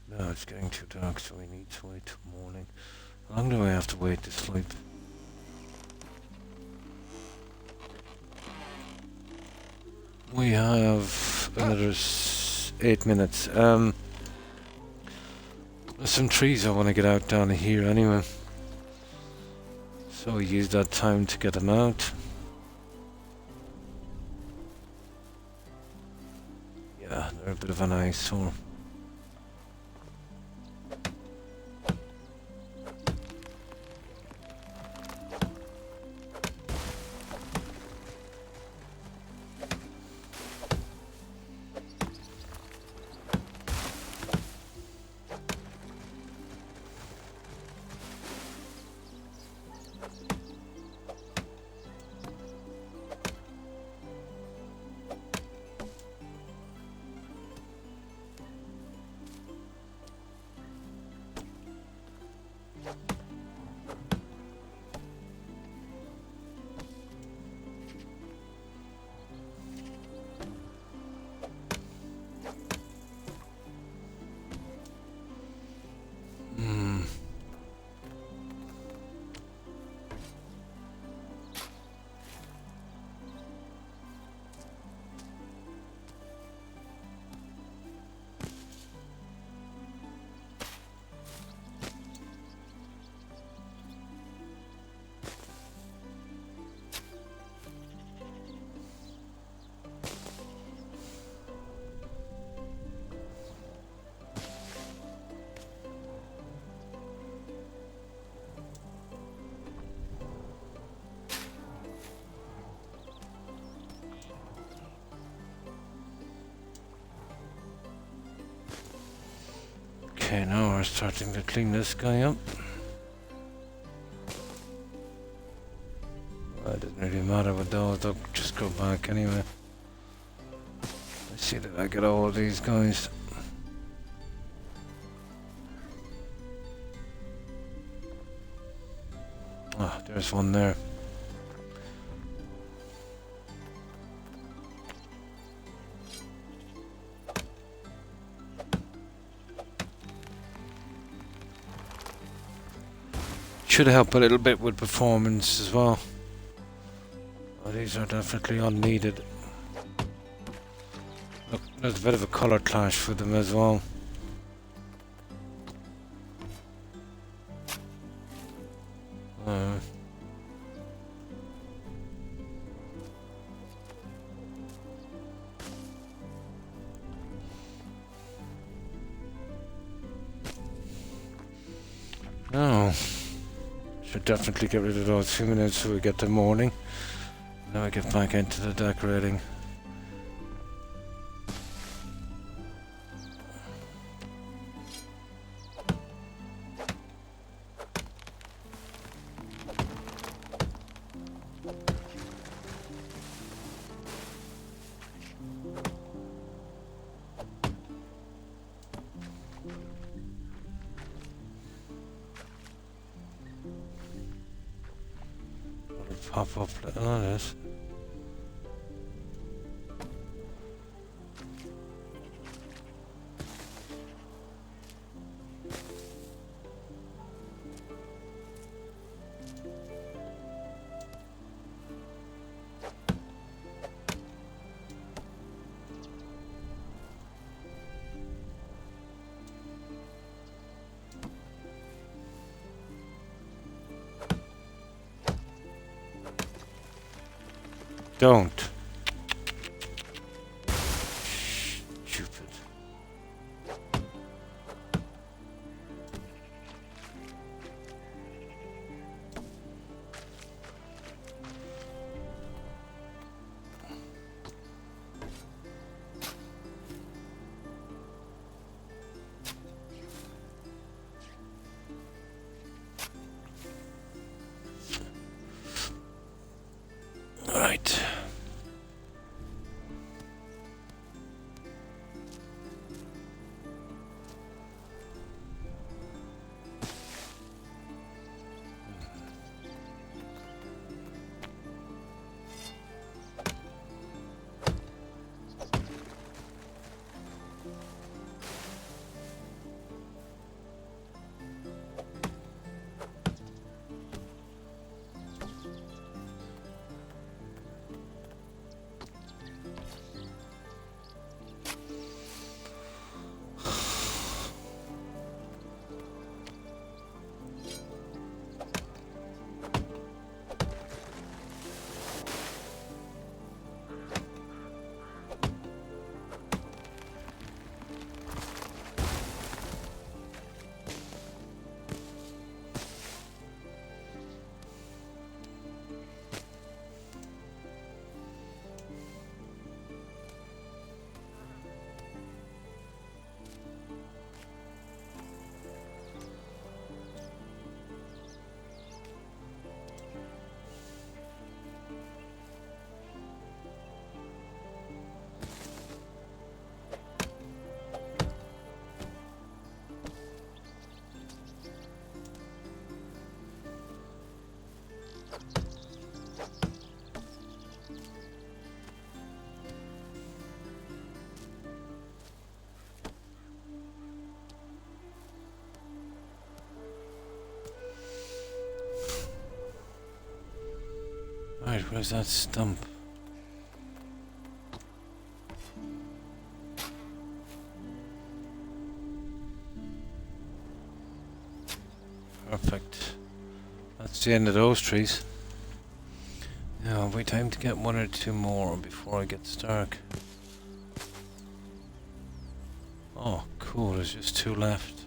No, it's getting too dark, so we need to wait till morning. How long do I have to wait to sleep? We have another 8 minutes. There's some trees I want to get out down here anyway. So we use that time to get them out. Yeah, they're a bit of an eyesore. are starting to clean this guy up. Well, it doesn't really matter with those, they'll just go back anyway. Let's see that I get all of these guys. Ah, there's one there. Should help a little bit with performance as well. Oh, these are definitely unneeded. Look, there's a bit of a colour clash for them as well. Oh. Should definitely get rid of those few minutes so we get to morning. Now we get back into the decorating. Pop up like this. Don't. Stupid. Right. Right, where's that stump? Perfect. That's the end of those trees. Now, wait time to get one or two more before it gets dark. Oh, cool, there's just two left.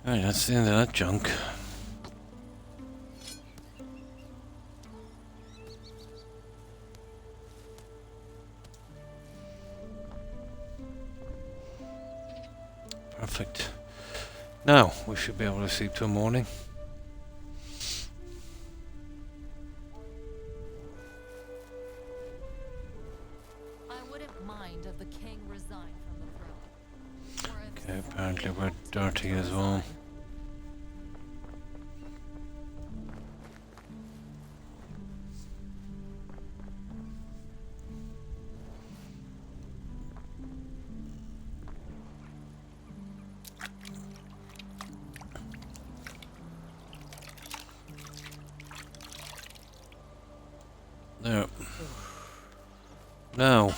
Alright, that's the end of that junk. Perfect. Now, we should be able to sleep till morning. I wouldn't mind if the king resigned from the throne. Or if Okay, someone apparently we're elected dirty to as well. resign. There. Now.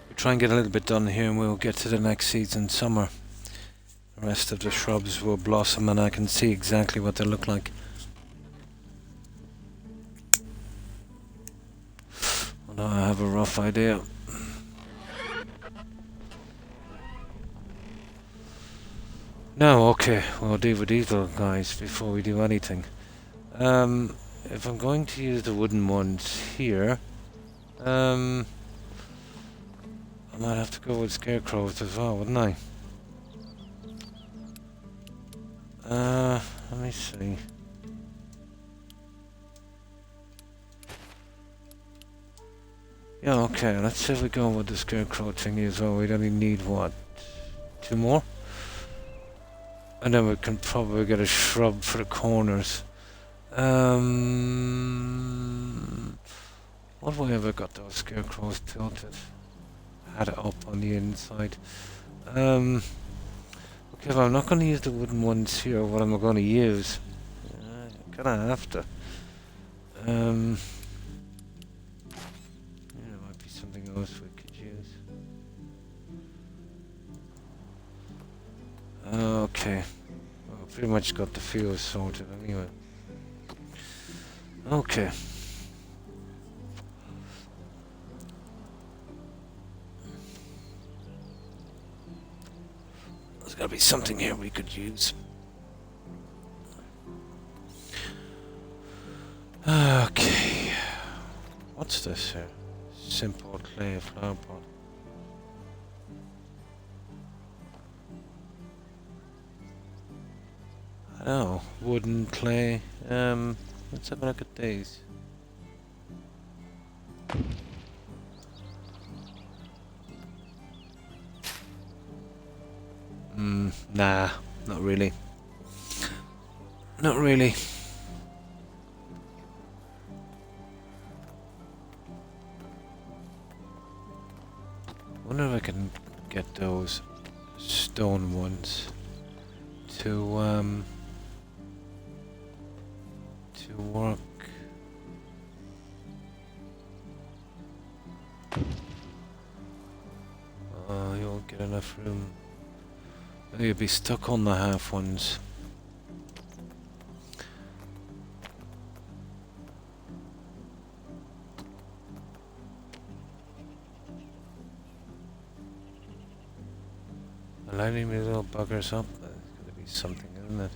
We try and get a little bit done here and we'll get to the next season, summer. The rest of the shrubs will blossom and I can see exactly what they look like. Although I have a rough idea. No, okay, we'll deal with these little guys before we do anything. If I'm going to use the wooden ones here, I might have to go with scarecrows as well, wouldn't I? Let me see. Yeah, okay, let's say we go with the scarecrow thingy as well. We'd only need, what, 2 more? And then we can probably get a shrub for the corners. What way have I got those scarecrows tilted? Had it up on the inside. Okay, well, I'm not going to use the wooden ones here. What am I going to use? Kind of have to. Yeah, there might be something else we could use. Okay. Well, pretty much got the field sorted anyway. Okay. There's gotta be something here we could use. Okay. What's this here? Simple clay flower pot. Oh, wooden clay. Let's have a look at these. Nah, not really. Not really. Wonder if I can get those stone ones to work. You won't get enough room. You'll be stuck on the half ones. Lighting me little buggers up. There's gotta be something, isn't it?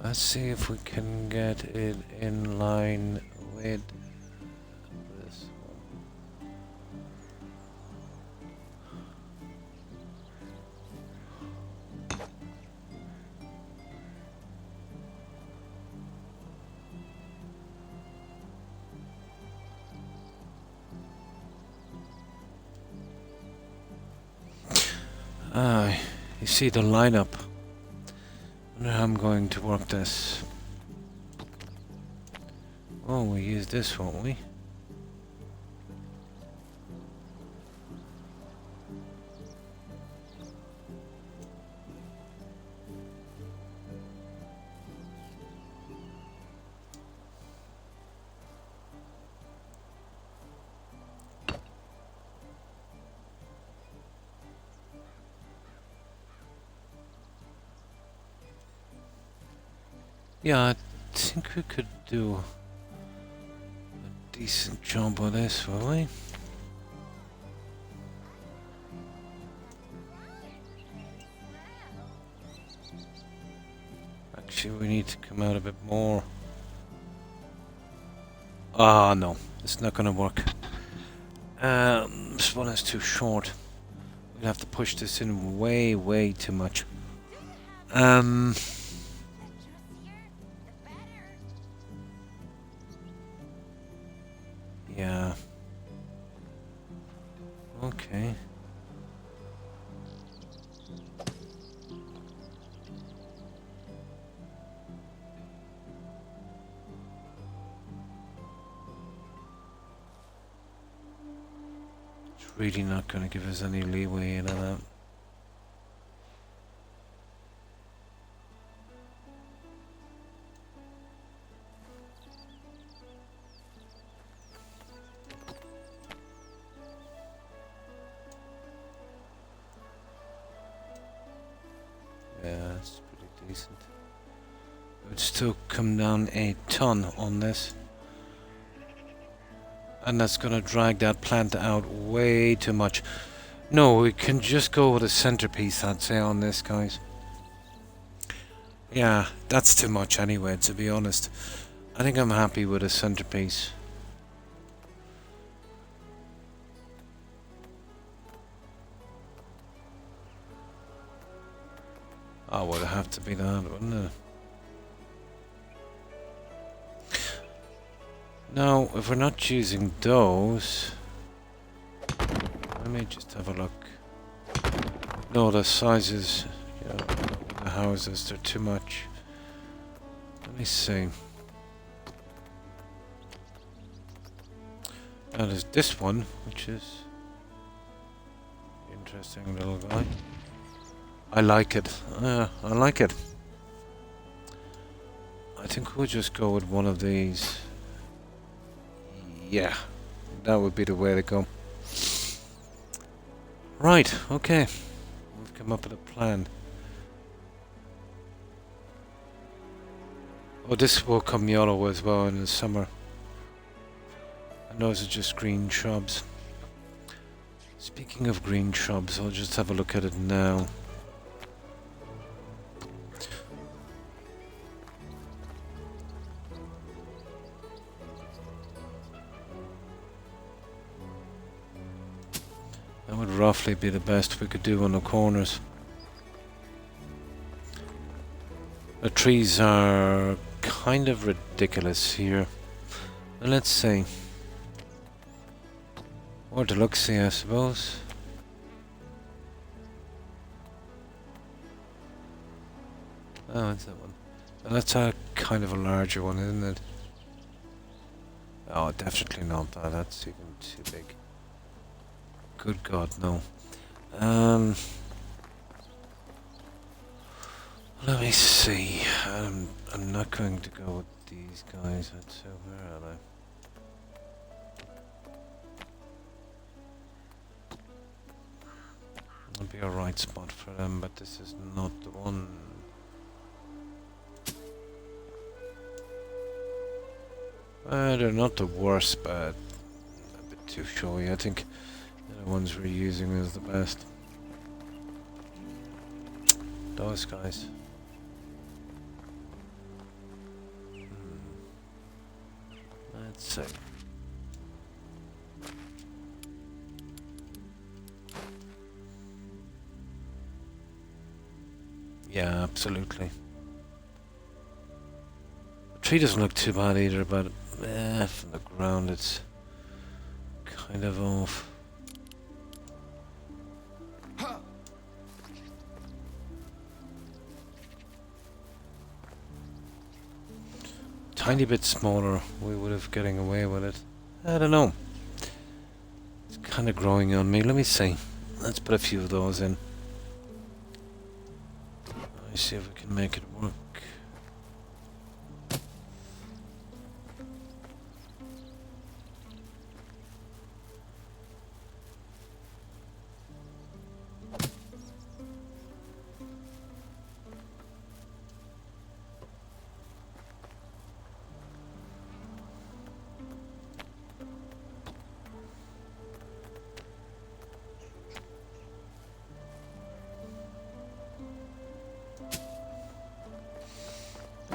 Let's see if we can get it in line with this one. You see the lineup. I wonder how I'm going to work this. Oh, we use this, won't we? Yeah, I think we could do a decent job with this, will we? Actually, we need to come out a bit more. Ah, no, it's not gonna work. This one is too short. We'll have to push this in way, way too much. Yeah. Okay. It's really not going to give us any leeway in that. Yeah, it's pretty decent. It would still come down a ton on this. And that's gonna drag that plant out way too much. No, we can just go with a centerpiece, I'd say, on this, guys. Yeah, that's too much anyway, to be honest. I think I'm happy with a centerpiece. Oh, would it have to be that, wouldn't it? Now, if we're not using those, let me just have a look. No, the sizes, yeah, the houses, they're too much. Let me see. Now there's this one, which is interesting little guy. I like it. I like it. I think we'll just go with one of these. Yeah, that would be the way to go. Right, okay. We've come up with a plan. Oh, this will come yellow as well in the summer. And those are just green shrubs. Speaking of green shrubs, I'll just have a look at it now. That would roughly be the best we could do on the corners. The trees are kind of ridiculous here. Well, let's see. Or deluxe, I suppose. Oh, that's that one. Well, that's a kind of a larger one, isn't it? Oh, definitely not that. That's even too big. Good God, no. Let me see. I'm not going to go with these guys. I'd say, where are they? Would be a right spot for them, but this is not the one. They're not the worst, but a bit too showy. I think the ones we're using is the best. Those guys. Let's see. Yeah, absolutely. The tree doesn't look too bad either, but from the ground it's kind of off. Tiny bit smaller, we would have getting away with it. I don't know. It's kind of growing on me. Let me see. Let's put a few of those in. Let's see if we can make it work.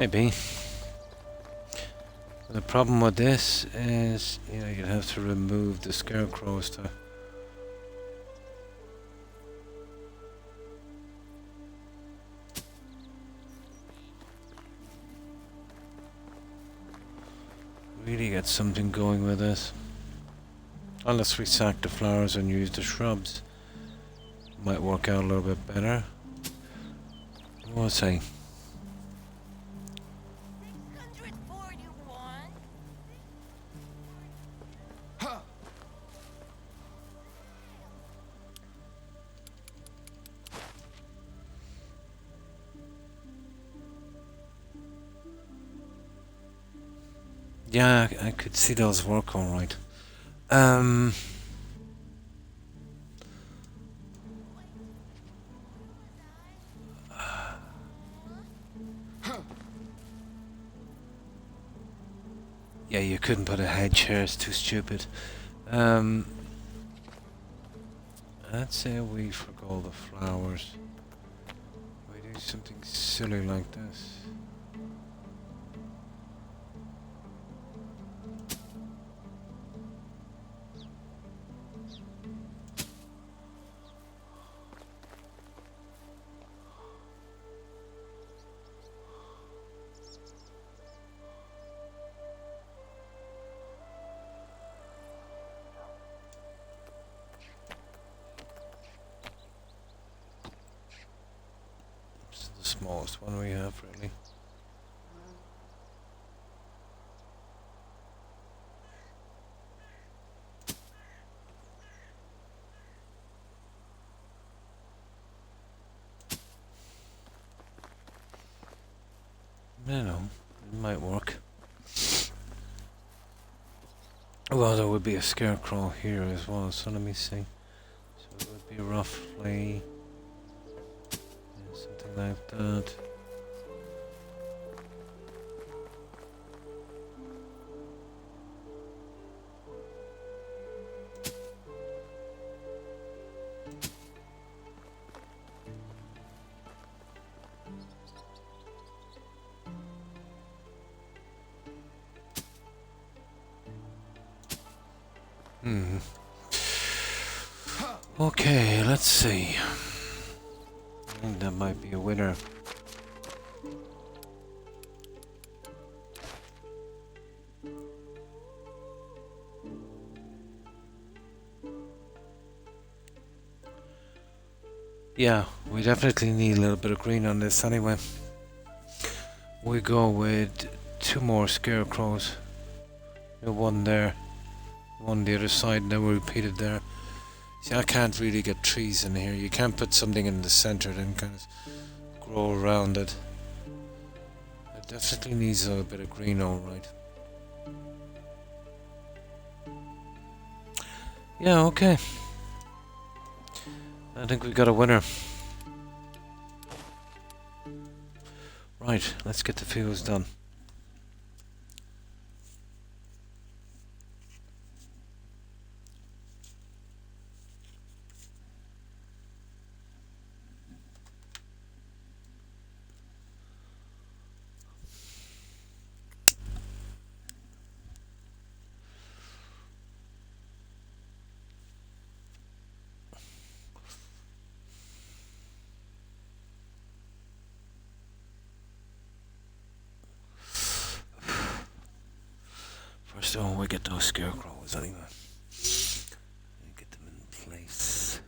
Maybe. The problem with this is, you know, you'd have to remove the scarecrows to... really get something going with this. Unless we sack the flowers and use the shrubs. Might work out a little bit better. We'll see. 641. Yeah, I could see those work alright. Yeah, you couldn't put a hedge here, it's too stupid. I'd say we forgo the flowers. We do something silly like this. The smallest one we have, really. I don't know, it might work. Well, there would be a scarecrow here as well, so let me see. So it would be roughly... something like that. Okay, let's see. I think that might be a winner. Yeah, we definitely need a little bit of green on this anyway. We go with 2 more scarecrows. One there, one the other side, and then we repeat it there. See, I can't really get trees in here. You can't put something in the center and kind of grow around it. It definitely needs a bit of green, alright. Yeah, okay. I think we got a winner. Right, let's get the fields done. First of all, we get those scarecrows anyway. Get them in place.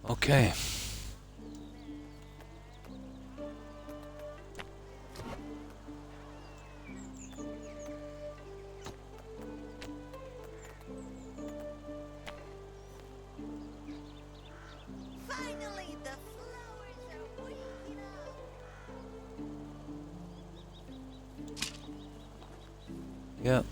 Okay. Finally, the flowers are waking up. Yeah.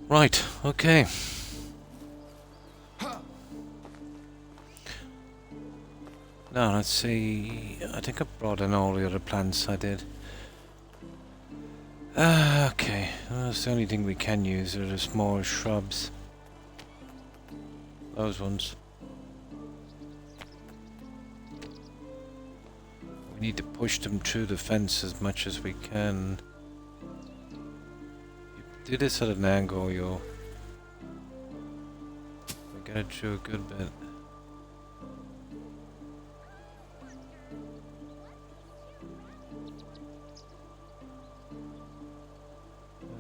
Right, okay. Now let's see. I think I brought in all the other plants I did. Okay, well, that's the only thing we can use are the small shrubs. Those ones. We need to push them through the fence as much as we can. Do this at an angle, yo. We get it through a good bit.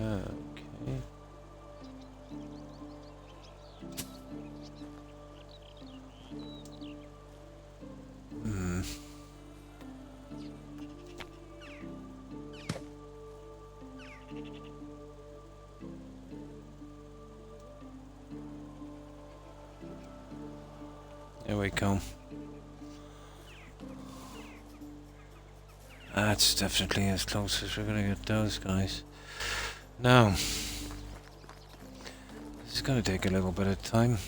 Okay. Hmm. There we go. That's definitely as close as we're gonna get those guys. Now, this is gonna take a little bit of time.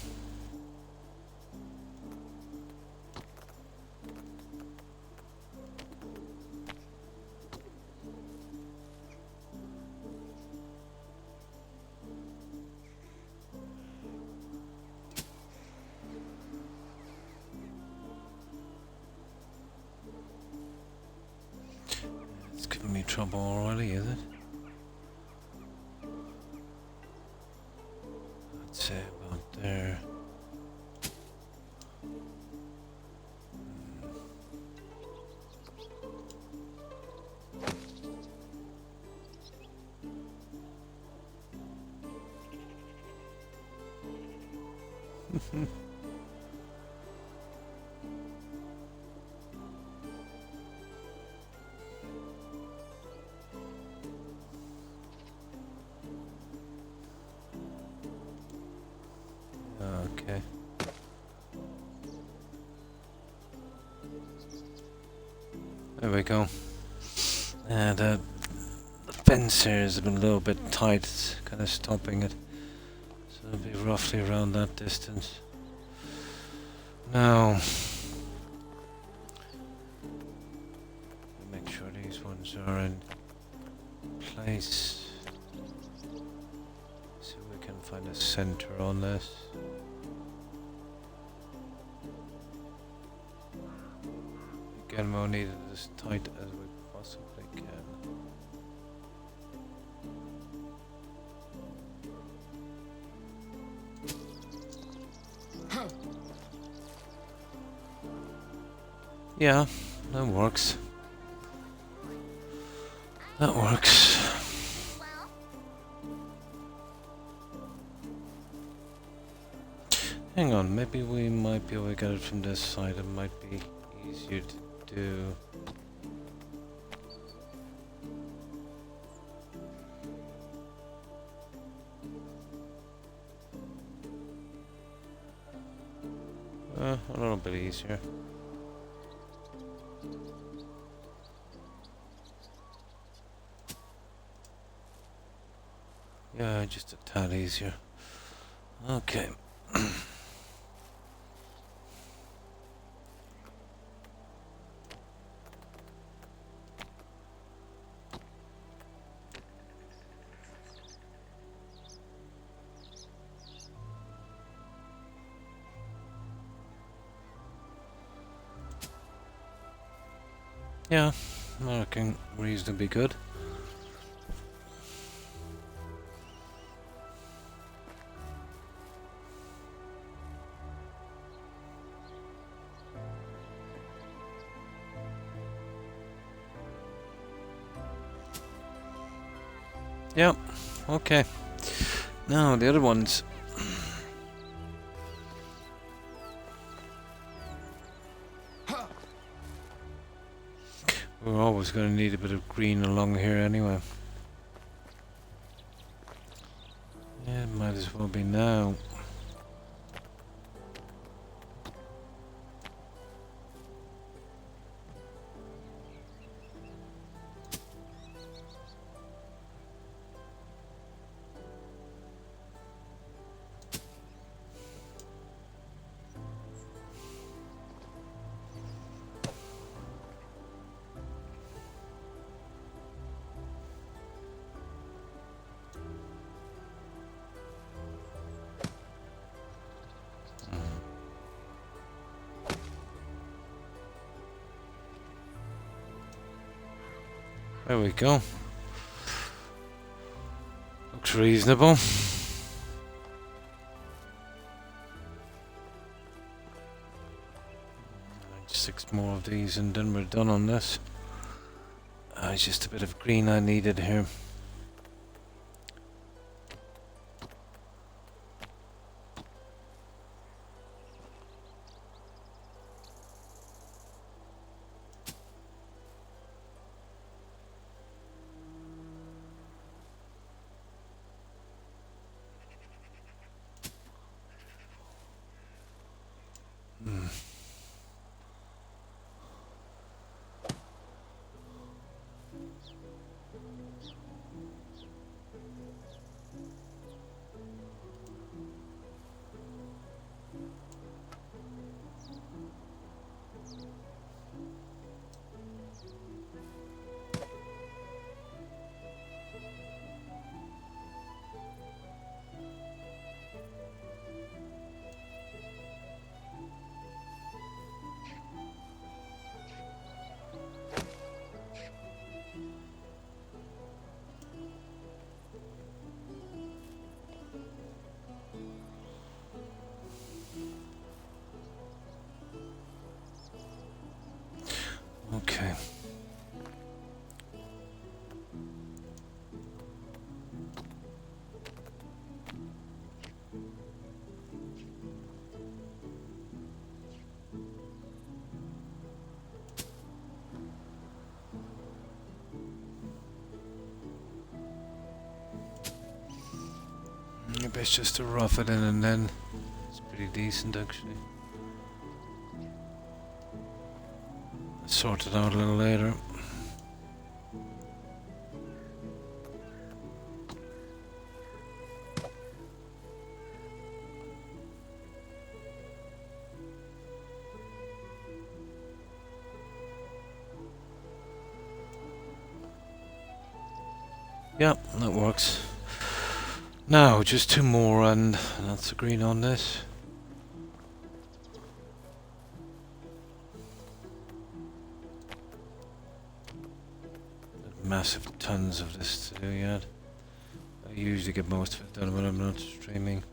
It's giving me trouble already, is it? Let's say about there. Okay. There we go. And the fence here has been a little bit tight, it's kind of stopping it. So it'll be roughly around that distance. Now, make sure these ones are in place. See if we can find a center on this. Again, we'll need it as tight as we possibly can. Yeah, that works. That works. Hang on, maybe we might be able to get it from this side. It might be easier to do. A little bit easier. Yeah, just a tad easier. Okay. Yeah, looking reasonably good. Yep. Okay. Now the other ones. We're always going to need a bit of green along here anyway. Yeah, it might as well be now. There we go. Looks reasonable. 6 more of these and then we're done on this. It's just a bit of green I needed here. Okay. Maybe it's just to rough it in and then it's pretty decent actually. Sort it out a little later. Yeah, that works. Now, just 2 more and that's the green on this. Massive tons of this to do yet. I usually get most of it done when I'm not streaming.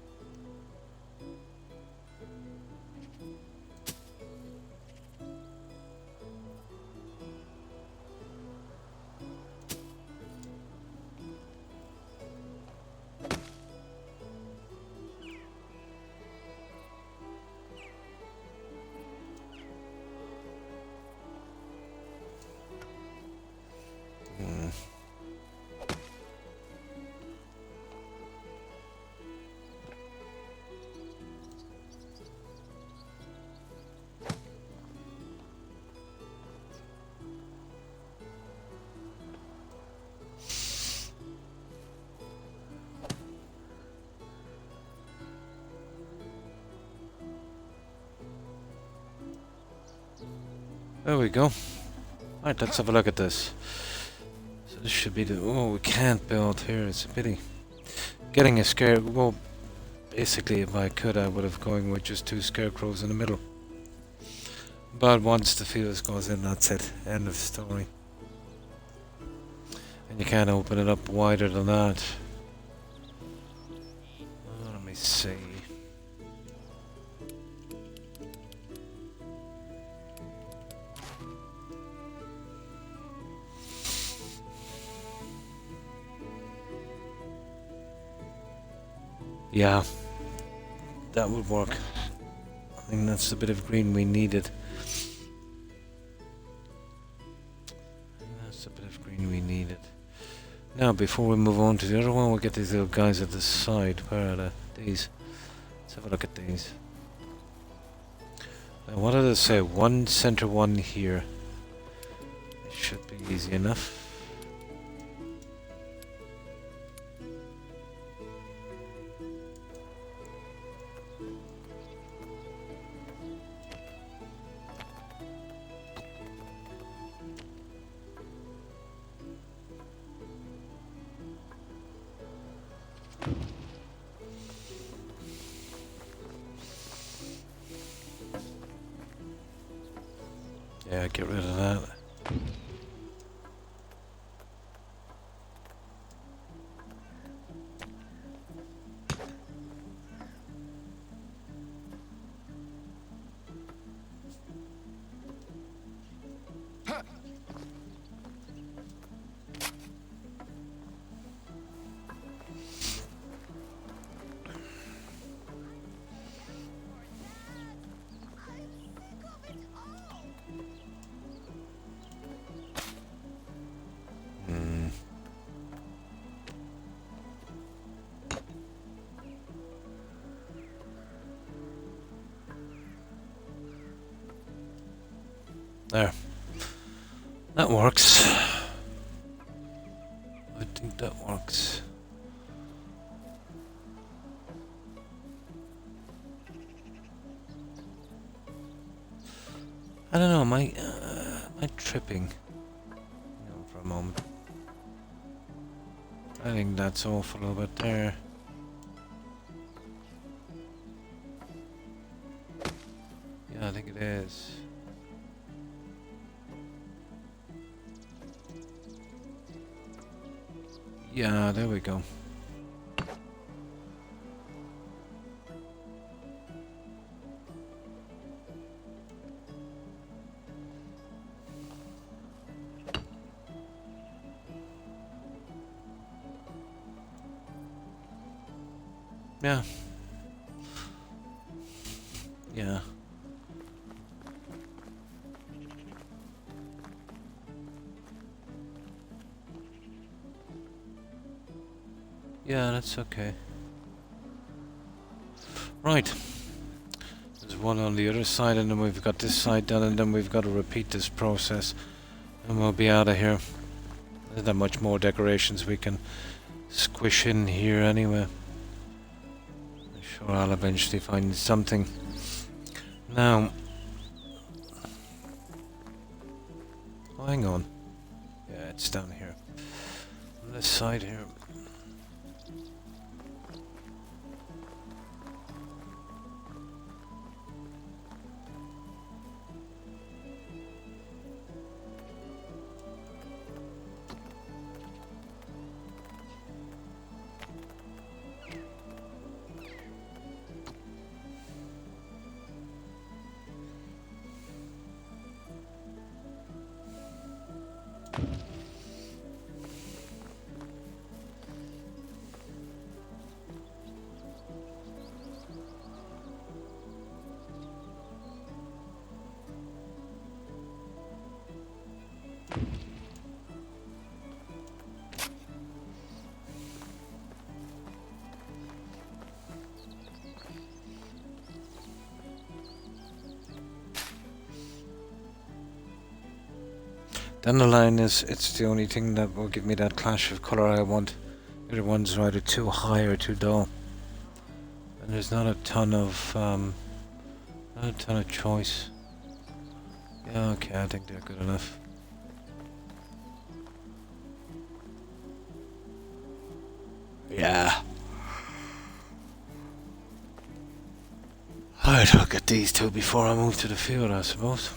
There we go. Right, let's have a look at this. So this should be the... Oh, we can't build here, it's a pity. Getting a scare... Well, basically if I could I would have gone with just 2 scarecrows in the middle. But once the fuse goes in, that's it. End of story. And you can't open it up wider than that. Oh, let me see. Yeah, that would work. I think that's the bit of green we needed. That's the bit of green we needed. Now, before we move on to the other one, we'll get these little guys at the side. Where are they? These. Let's have a look at these. Now, what did I say? One center one here. It should be easy enough. Yeah, get rid of that. There. That works. I think that works. I don't know, am I tripping? No, for a moment. I think that's off a little bit there. Yeah, I think it is. Yeah, there we go. Yeah. Yeah. Yeah, that's okay. Right. There's one on the other side, and then we've got this side done, and then we've got to repeat this process, and we'll be out of here. There's not much more decorations we can squish in here anyway. I'm sure I'll eventually find something. Now... Oh, hang on. Yeah, it's down here. On this side here. Dandelion it's the only thing that will give me that clash of colour I want. The other ones are either too high or too dull. And there's not a ton of choice. Yeah, okay, I think they're good enough. Yeah. I'd look at these two before I move to the field, I suppose.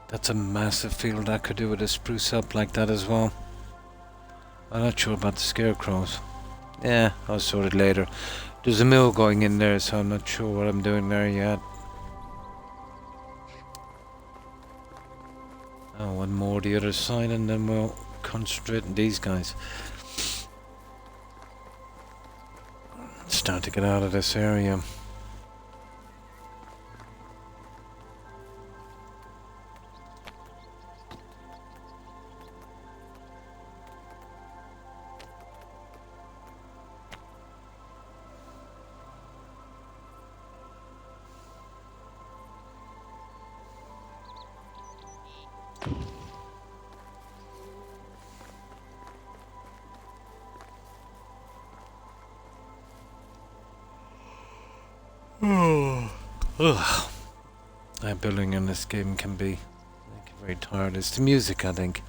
That's a massive field. I could do with a spruce up like that as well. I'm not sure about the scarecrows. Yeah, I'll sort it later. There's a mill going in there, so I'm not sure what I'm doing there yet. Oh, one more the other side and then we'll concentrate on these guys. Start to get out of this area. Ugh. Building in this game can be very tired. It's the music, I think.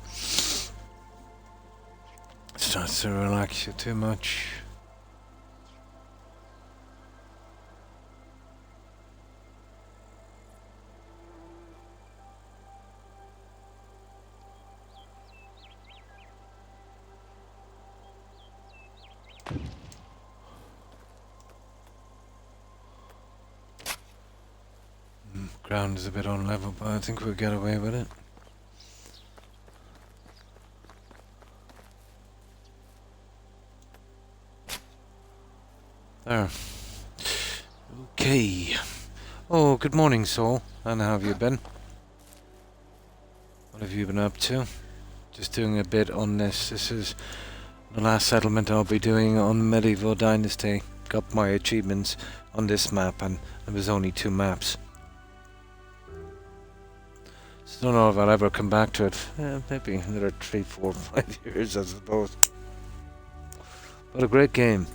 It starts to relax you too much. Ground is a bit unlevel, but I think we'll get away with it. There. Okay. Oh, good morning, Saul. And how have you been? What have you been up to? Just doing a bit on this. This is the last settlement I'll be doing on Medieval Dynasty. Got my achievements on this map, and there was only 2 maps. So I don't know if I'll ever come back to it. Maybe another 3, 4, 5 years, I suppose. But a great game.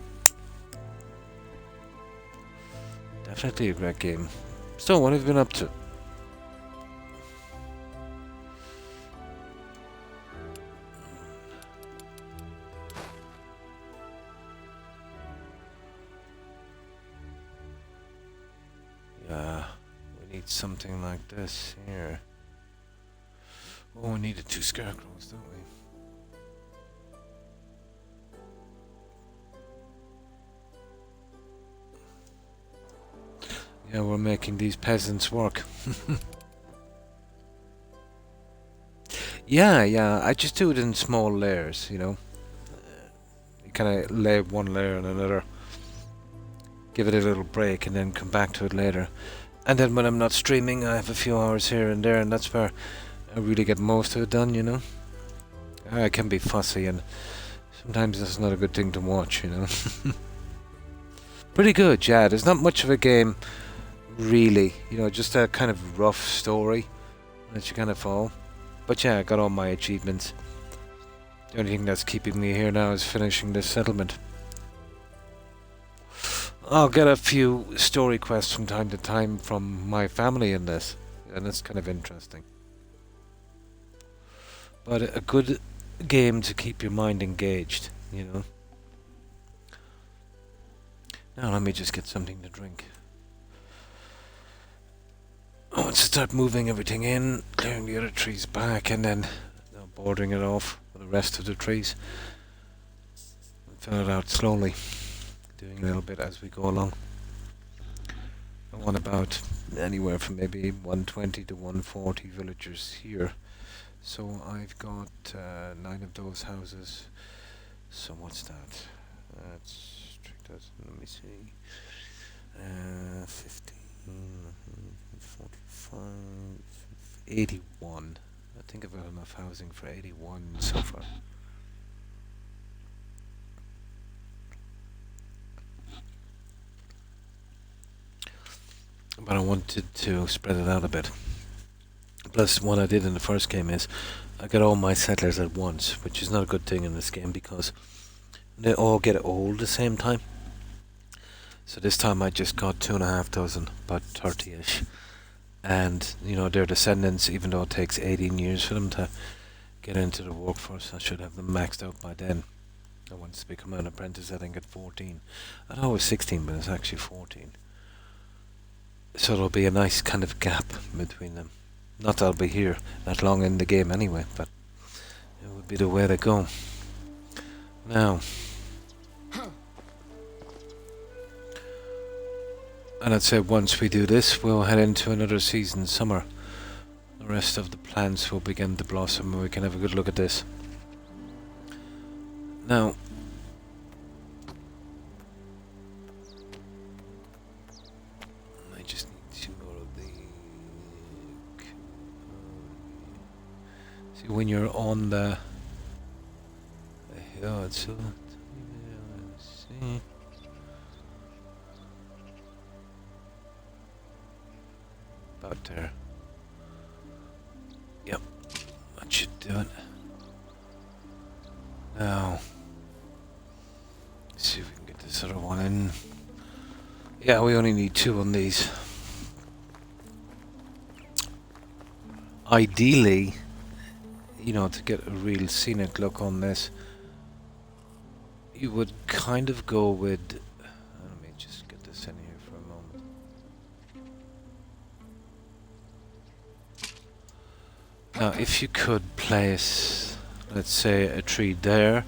Definitely a great game. So, what have you been up to? Yeah, we need something like this here. Oh, we needed 2 scarecrows, don't we? Yeah, we're making these peasants work. Yeah, I just do it in small layers, you know. You kind of lay one layer on another, give it a little break, and then come back to it later. And then when I'm not streaming, I have a few hours here and there, and that's where I really get most of it done, you know. I can be fussy, and sometimes that's not a good thing to watch, you know. Pretty good, yeah. There's not much of a game, really. You know, just a kind of rough story that you kind of follow. But yeah, I got all my achievements. The only thing that's keeping me here now is finishing this settlement. I'll get a few story quests from time to time from my family in this, and it's kind of interesting. But a good game to keep your mind engaged, you know. Now let me just get something to drink. I want to start moving everything in, clearing the other trees back, and then bordering it off with the rest of the trees. Fill it out slowly, doing a little bit as we go along. I want about anywhere from maybe 120 to 140 villagers here. So I've got 9 of those houses. So what's that? That's 3,000. Let me see. 15, 45, 81. I think I've got enough housing for 81 so far. But I wanted to spread it out a bit. Plus, what I did in the first game is I got all my settlers at once, which is not a good thing in this game because they all get old at the same time. So this time I just got 2,500, about 30-ish, and you know their descendants, even though it takes 18 years for them to get into the workforce, I should have them maxed out by then. I want to become an apprentice, I think, at 14. I thought it was 16, but it's actually 14. So there'll be a nice kind of gap between them. Not that I'll be here that long in the game anyway, but it would be the way to go. Now, and I'd say once we do this, we'll head into another season, summer. The rest of the plants will begin to blossom and we can have a good look at this. Now, I just need 2 more of the... See, when you're on the hill, it's so... Let's see. About there. Yep, that should do it. Now, let's see if we can get this other one in. Yeah, we only need 2 on these. Ideally, you know, to get a real scenic look on this, you would kind of go with... Let me just get this in here for a moment. Now, if you could place, let's say, a tree there,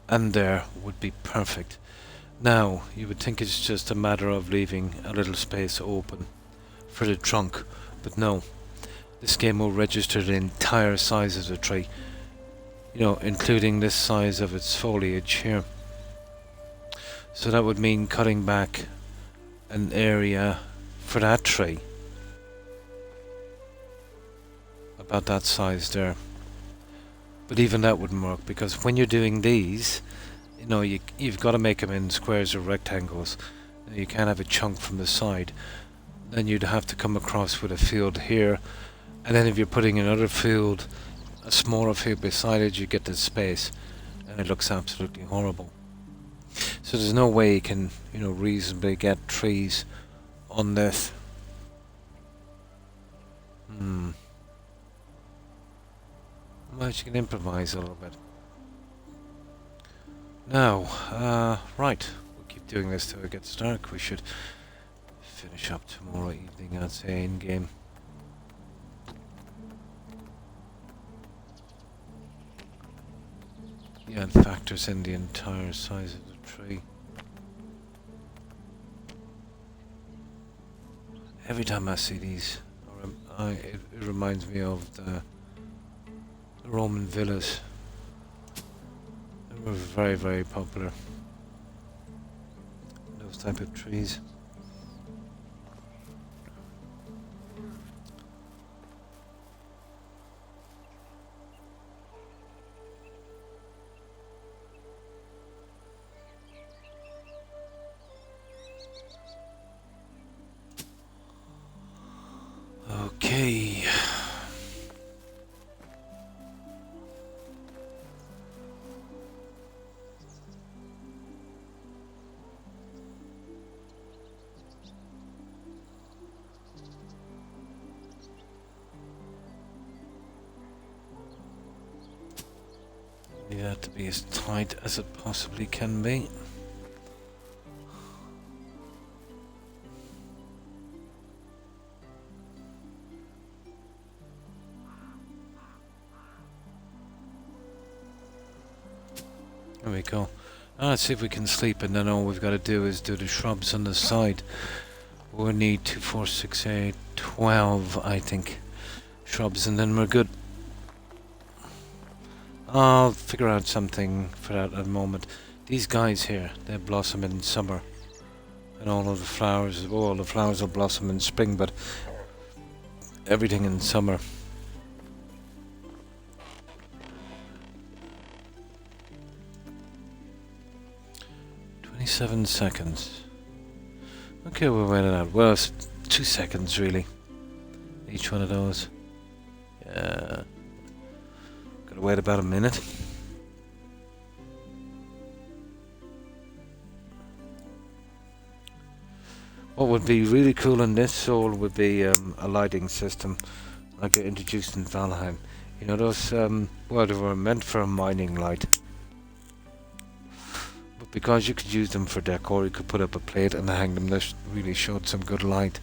and there would be perfect. Now, you would think it's just a matter of leaving a little space open for the trunk, but no. This game will register the entire size of the tree, you know, including this size of its foliage here. So that would mean cutting back an area for that tree. About that size there. But even that wouldn't work, because when you're doing these, you know, you've got to make them in squares or rectangles. You can't have a chunk from the side. Then you'd have to come across with a field here, and then if you're putting another field, a smaller field beside it, you get this space, and it looks absolutely horrible. So there's no way you can, you know, reasonably get trees on this. Well, you can improvise a little bit. Now, right, we'll keep doing this till it gets dark. We should finish up tomorrow evening, I'd say, in game. Yeah, it factors in the entire size of the tree. Every time I see these, it reminds me of the Roman villas. They were very, very popular. Those type of trees. Okay. Need that to be as tight as it possibly can be. There we go. Now let's see if we can sleep, and then all we've got to do is do the shrubs on the side. We'll need 2, 4, 6, 8, 12, I think, shrubs, and then we're good. I'll figure out something for that at the moment. These guys here, they blossom in summer. And all of the flowers, all the flowers will blossom in spring, but everything in summer. "27 seconds. Okay, we'll wait it out. Well, it's 2 seconds really. Each one of those. Yeah. Gotta wait about a minute. What would be really cool in this soul would be a lighting system like they introduced in Valheim. You know those, well, they were meant for a mining light. But because you could use them for decor, you could put up a plate and hang them that really showed some good light.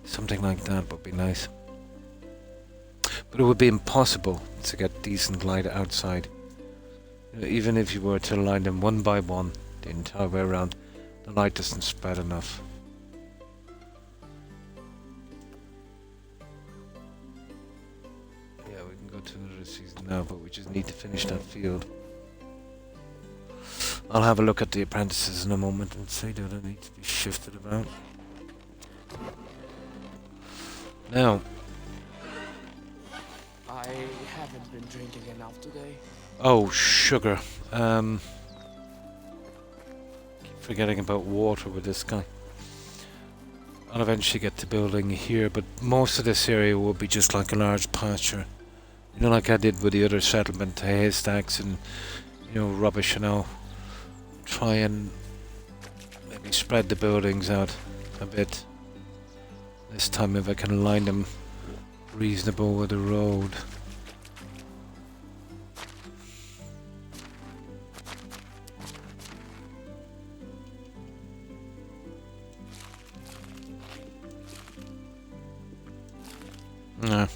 Something like that would be nice. But it would be impossible to get decent light outside. You know, even if you were to line them one by one the entire way around, the light doesn't spread enough. Yeah, we can go to another season now, but we just need to finish that field. I'll have a look at the apprentices in a moment and see do they need to be shifted about. Now, I haven't been drinking enough today. oh, sugar. Keep forgetting about water with this guy. I'll eventually get to building here, but most of this area will be just like a large pasture. You know, like I did with the other settlement, haystacks and, you know, rubbish and all. Try and maybe spread the buildings out a bit. This time if I can line them reasonable with the road. No.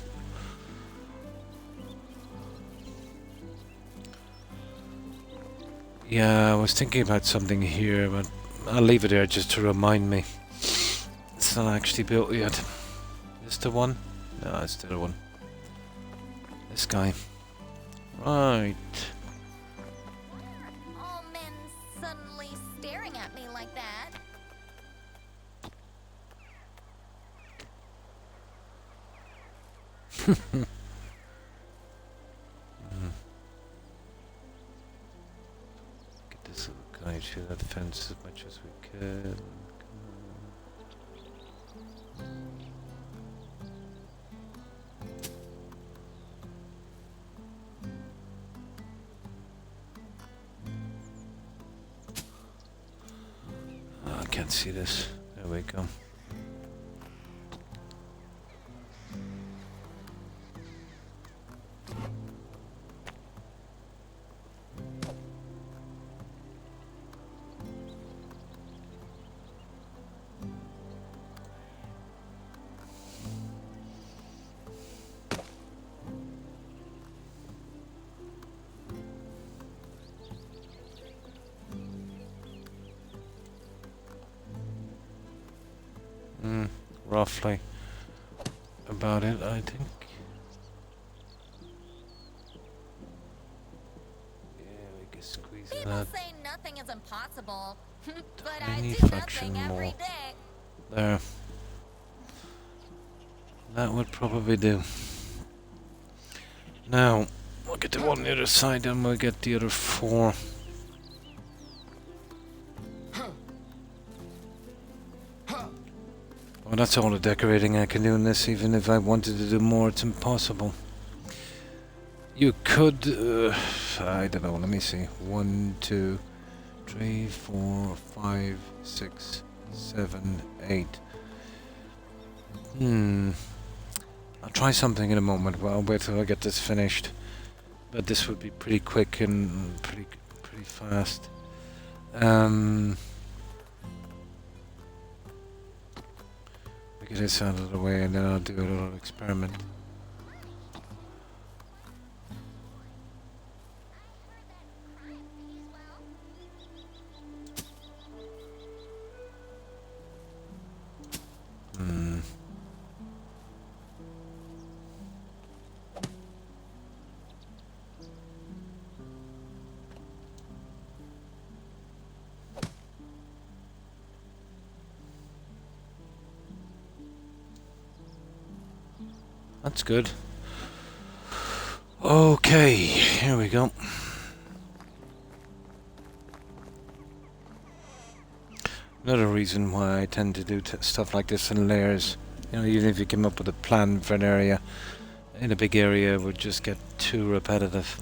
Yeah, I was thinking about something here, but I'll leave it there just to remind me. It's not actually built yet. Is this the one? No, it's the other one. This guy. Right. All men suddenly staring at me like that. Get this little guy through that fence as much as we can. Oh, I can't see this. There we go. Roughly about it, I think. Yeah, we can squeeze People that say nothing is impossible, but I tiny do fraction nothing every more. day. There. That would probably do. Now, we'll get the one on the other side and we'll get the other four. Well, that's all the decorating I can do in this. Even if I wanted to do more, it's impossible. You could, I don't know, let me see. 1, 2, 3, 4, 5, 6, 7, 8. I'll try something in a moment. Well, I'll wait till I get this finished. But this would be pretty quick and pretty fast. Get this out of the way and then I'll do a little experiment. That's good. Okay, here we go. Another reason why I tend to do stuff like this in layers. You know, even if you came up with a plan for an area, in a big area it would just get too repetitive.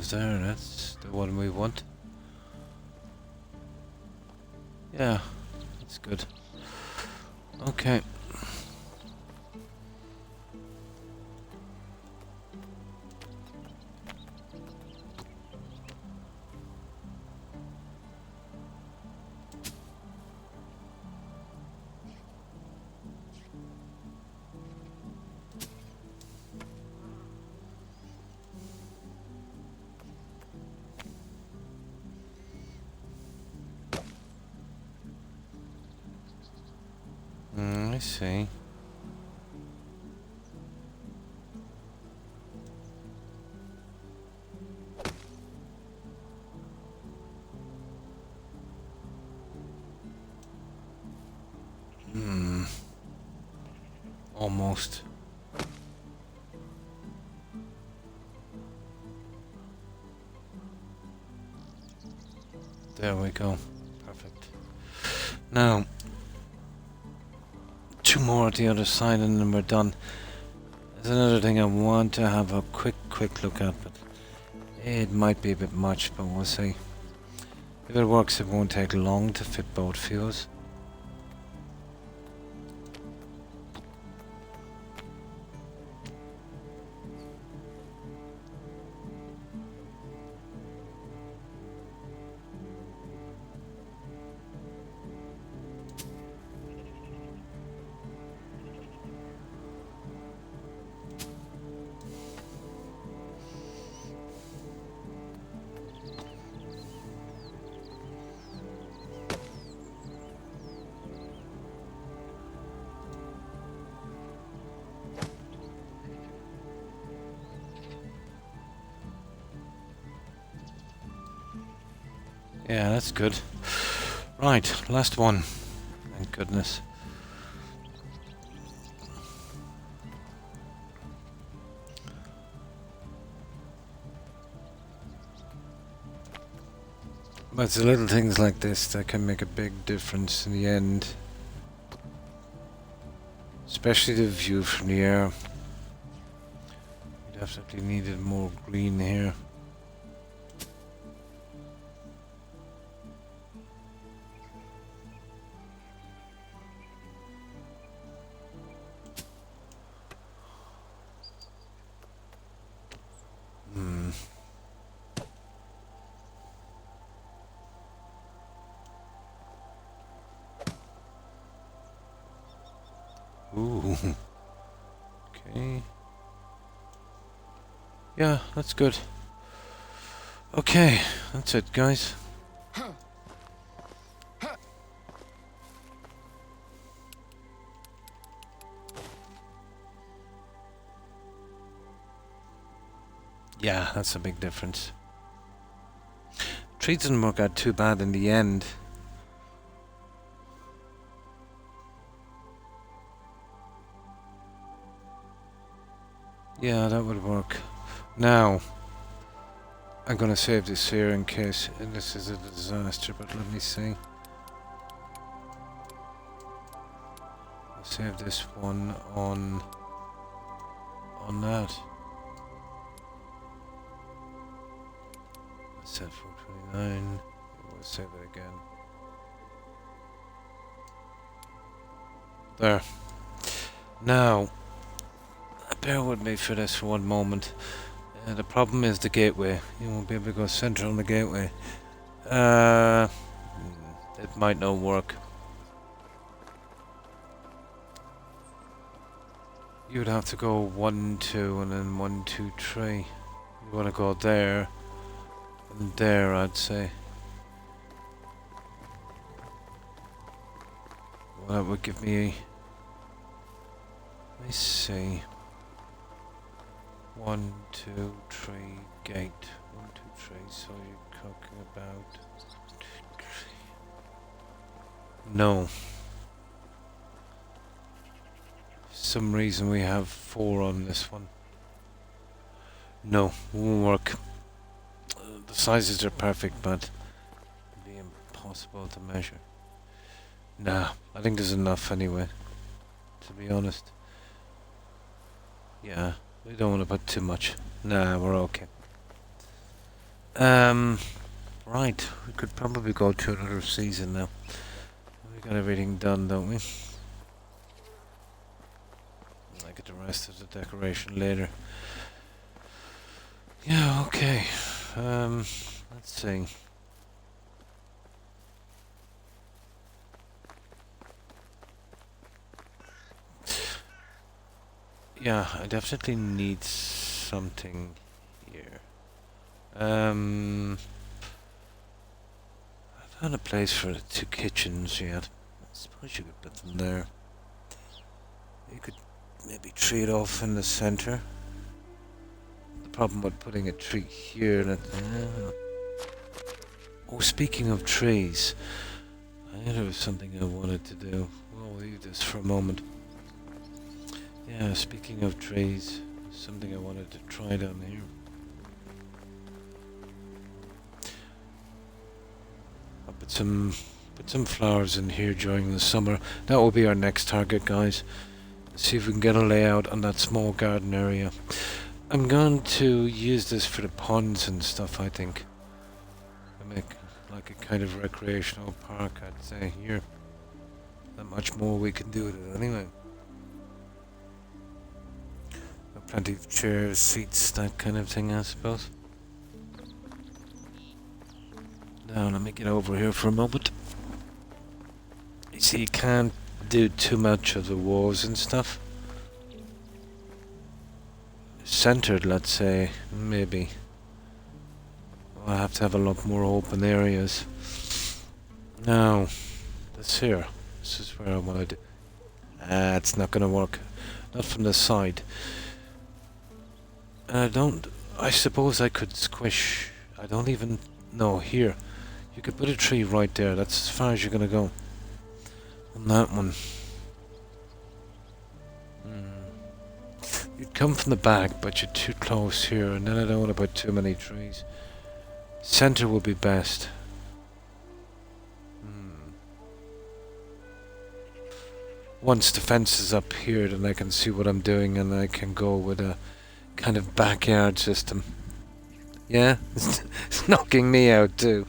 goes there. That's the one we want. Yeah, that's good. Okay. I see. Almost. There we go. Perfect. Now, two more at the other side and then we're done. There's another thing I want to have a quick look at, but it might be a bit much, but we'll see. If it works, it won't take long to fit both fuels. Yeah, that's good. Right, last one. Thank goodness. But it's the little things like this that can make a big difference in the end. Especially the view from the air. We definitely needed more green here. Ooh. Okay. Yeah, that's good. Okay, that's it, guys. Yeah, that's a big difference. Trees didn't work out too bad in the end. Yeah, that would work. Now, I'm gonna save this here in case this is a disaster, but let me see. I'll save this one on that. I said 429. We'll save it again. There. Now, bear with me for this for one moment. The problem is the gateway. You won't be able to go center on the gateway. It might not work. You would have to go 1, 2, and then 1, 2, 3. You want to go there and there, I'd say. Well, that would give me. Let me see. 1, 2, 3, gate. 1, 2, 3. So you're talking about 1, 2, 3. No. For some reason we have 4 on this one. No, won't work. The sizes are perfect, but it'd be impossible to measure. Nah, I think there's enough anyway. To be honest. Yeah. We don't want to put too much. Nah, we're okay. Right, we could probably go to another season now. We got everything done, don't we? I get the rest of the decoration later. Yeah, okay. Let's see. Yeah, I definitely need something here. I found a place for the 2 kitchens yet. I suppose you could put them there. You could maybe tree it off in the center. The problem with putting a tree here that oh, speaking of trees, I knew there was something I wanted to do. We'll leave this for a moment. Yeah, speaking of trees, something I wanted to try down here. I'll put some flowers in here during the summer. That will be our next target, guys. See if we can get a layout on that small garden area. I'm going to use this for the ponds and stuff, I think. I make like a kind of recreational park, I'd say, here. Not much more we can do with it anyway. Got plenty of chairs, seats, that kind of thing, I suppose. Now, let me get over here for a moment. You see, you can't do too much of the walls and stuff. Centered, let's say, maybe. I'll have to have a lot more open areas. Now, this here. This is where I want to do. It's not going to work. Not from the side. I suppose I could squish. I don't even know. Here. You could put a tree right there. That's as far as you're going to go. On that one. You'd come from the back, but you're too close here, and then I don't want to put too many trees. Center would be best. Once the fence is up here, then I can see what I'm doing, and I can go with a kind of backyard system. Yeah? It's knocking me out too.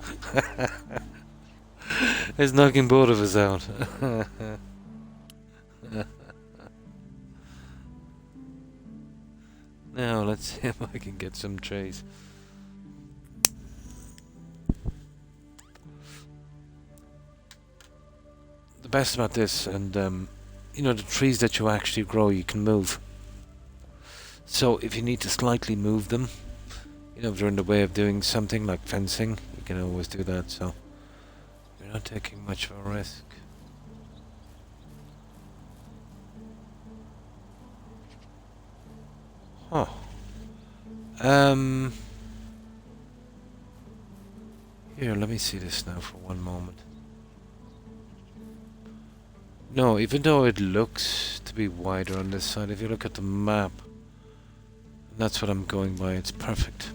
It's knocking both of us out. Now, let's see if I can get some trees. The best about this, and you know, the trees that you actually grow, you can move. So if you need to slightly move them, you know, if they're in the way of doing something like fencing, you can always do that, so you're not taking much of a risk. Huh. Here, let me see this now for one moment. No, even though it looks to be wider on this side, if you look at the map, and that's what I'm going by, it's perfect.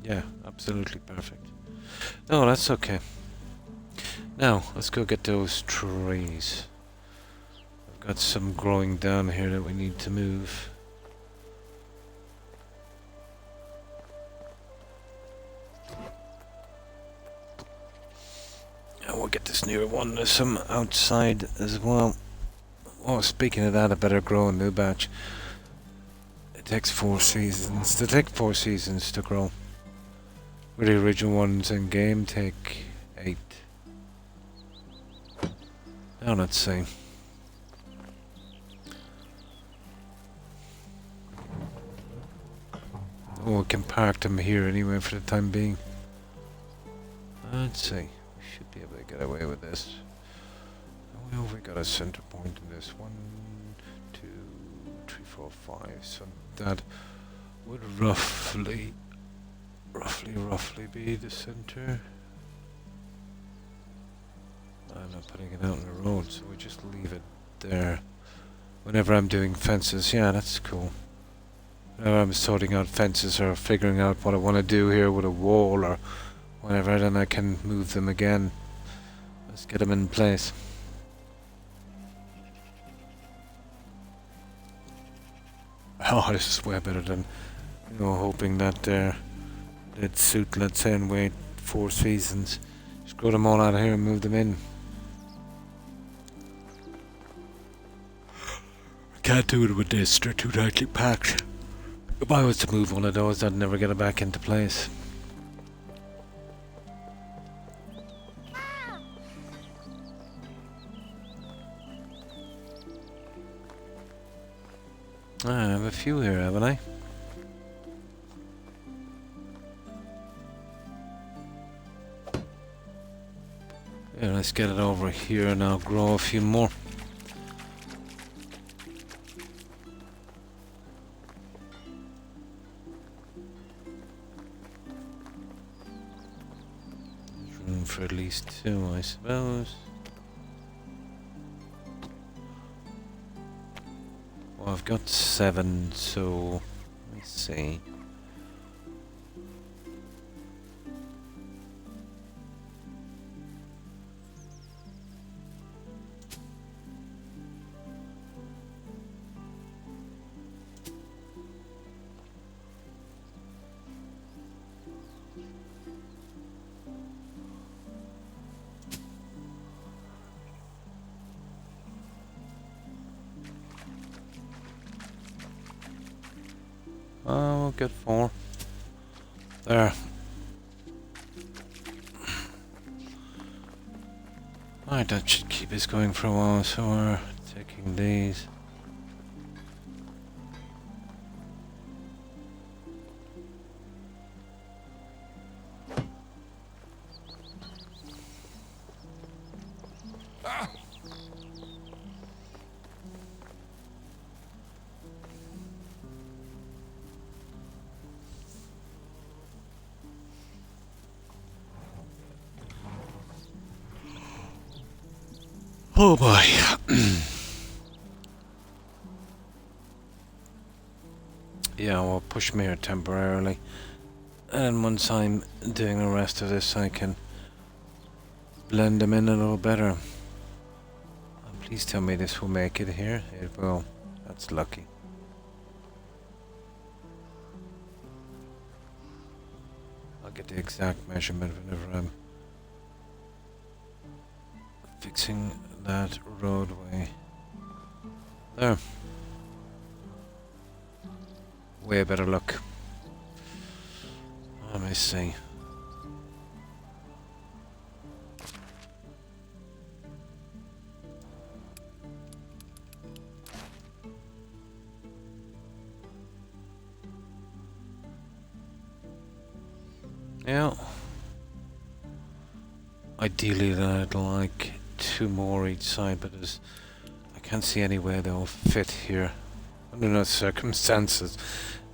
Yeah, absolutely perfect. No, that's okay. Now, let's go get those trees. I've got some growing down here that we need to move. And we'll get this newer one. There's some outside as well. Oh, speaking of that, I better grow a new batch. It takes 4 seasons. They take 4 seasons to grow. Where the original ones in game take 8. Now let's see. Oh, we can park them here anyway for the time being. Let's see. We should be able to get away with this. Well, we got a center point in this. 1, 2, 3, 4, 5. So that would roughly be the center. I'm not putting it out in the road, so we just leave it there. Whenever I'm doing fences, yeah, that's cool. Whenever I'm sorting out fences or figuring out what I want to do here with a wall or whatever, then I can move them again. Let's get them in place. Oh, this is way better than You know, hoping that they'd suit, let's say, and wait 4 seasons. Just grow them all out of here and move them in. Can't do it with this, they're too tightly packed. If I was to move one of those, I'd never get it back into place. I have a few here, haven't I? Yeah, let's get it over here and I'll grow a few more. There's room for at least 2, I suppose. Well, I've got 7, so let's see. Oh, we'll get 4. There. Alright, that should keep us going for a while, so we're taking these. Oh boy. Yeah, we'll push me here temporarily. And once I'm doing the rest of this, I can blend them in a little better. Please tell me this will make it here. It will. That's lucky. I'll get the exact measurement whenever I'm fixing that roadway. There. Way better look. Let me see. Yeah. Ideally, I'd like 2 more each side, but I can't see any way they'll fit here. Under no circumstances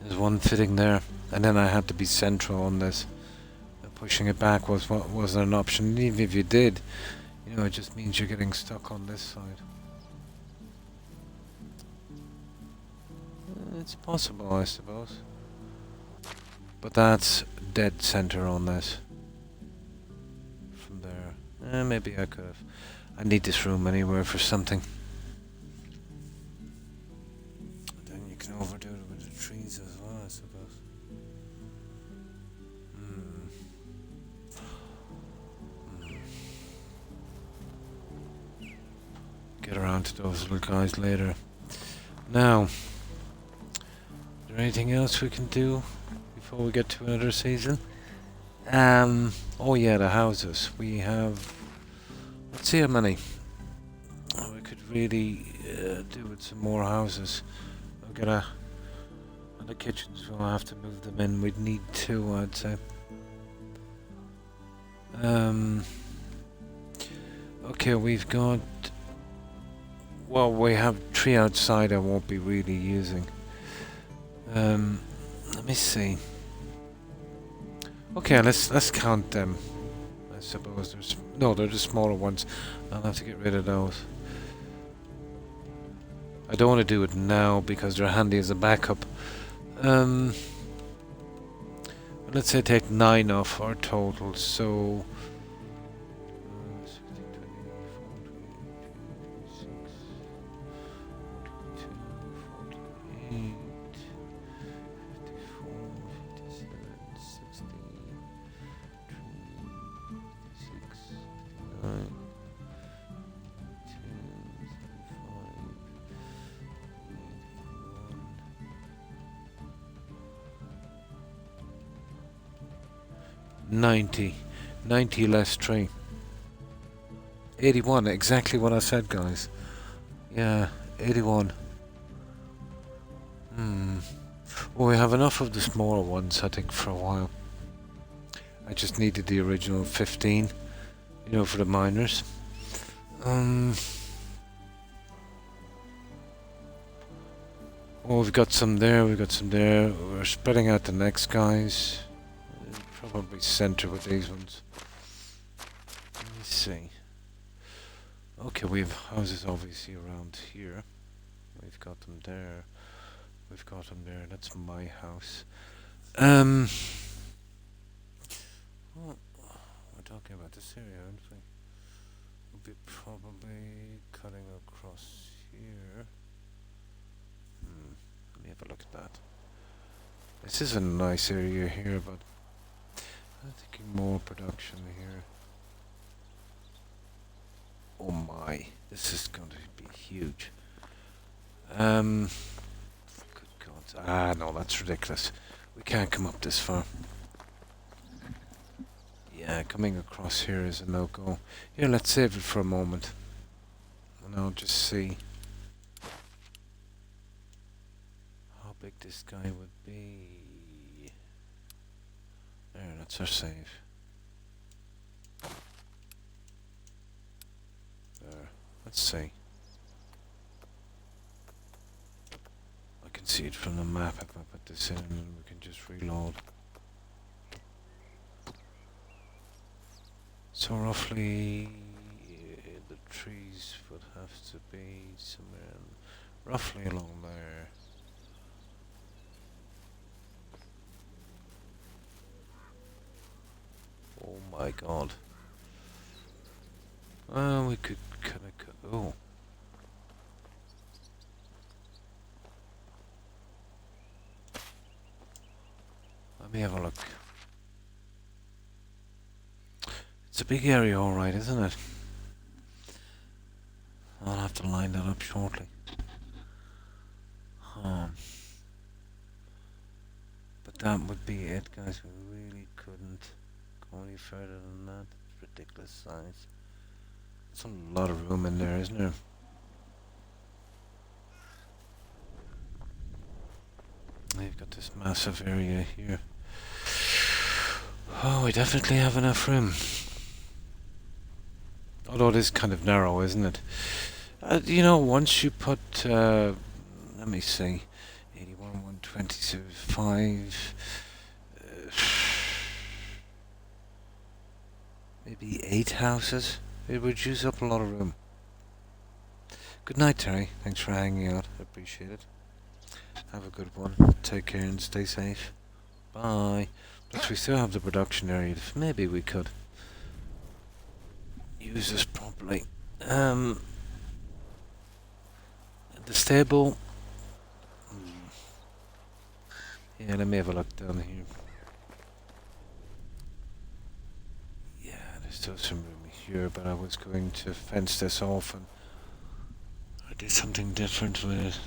is one fitting there, and then I had to be central on this. Pushing it back wasn't an option. Even if you did, you know, it just means you're getting stuck on this side. It's possible, I suppose. But that's dead center on this. From there. Maybe I could have. I need this room anywhere for something. Then you can overdo it with the trees as well, I suppose. Get around to those little guys later. Now, is there anything else we can do before we get to another season? Oh yeah, the houses. We have, let's see how many. We could really do with some more houses. We'll get and the kitchens, we'll have to move them in. We'd need 2, I'd say. Okay, we've got, well, we have 3 outside I won't be really using. Let me see. Okay, let's count them. I suppose they're the smaller ones. I'll have to get rid of those. I don't want to do it now because they're handy as a backup. Let's say take 9 off our total, so 16, 20, 24, 26, 42, 48, 54, 90. 90 less 3. 81, exactly what I said, guys. Yeah, 81. Well, we have enough of the smaller ones, I think, for a while. I just needed the original 15, you know, for the miners. Well, we've got some there, we've got some there. We're spreading out the next guys. Probably center with these ones. Let me see. Okay, we have houses obviously around here. We've got them there. We've got them there. That's my house. Well, we're talking about this area, aren't we? We'll be probably cutting across here. Let me have a look at that. This is a nice area here, but I'm thinking more production here. Oh my, this is going to be huge. Good God. Ah, no, that's ridiculous. We can't come up this far. Yeah, coming across here is a no-go. Here, let's save it for a moment. And I'll just see how big this guy would be. There, that's our save. There, let's see. I can see it from the map if I put this in and we can just reload. So roughly the trees would have to be somewhere roughly along there. Oh my God. We could kind of oh. Let me have a look. It's a big area, alright, isn't it? I'll have to line that up shortly. But that would be it, guys. We really couldn't go any further than that. It's ridiculous size. There's a lot of room in there, isn't there? You've got this massive area here. Oh, we definitely have enough room. Although it is kind of narrow, isn't it? You know, once you put, let me see, 81, 120, 5, maybe 8 houses, it would use up a lot of room. Good night, Terry. Thanks for hanging out. I appreciate it. Have a good one. Take care and stay safe. Bye. Plus, we still have the production area. Maybe we could use this properly. The stable. Yeah, let me have a look down here. Yeah, there's still some room here, but I was going to fence this off and I did something different with it.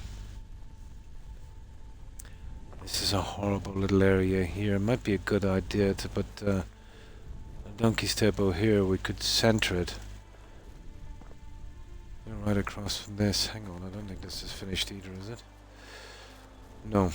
This is a horrible little area here. It might be a good idea to put a donkey stable here. We could center it right across from this. Hang on, I don't think this is finished either, is it? No.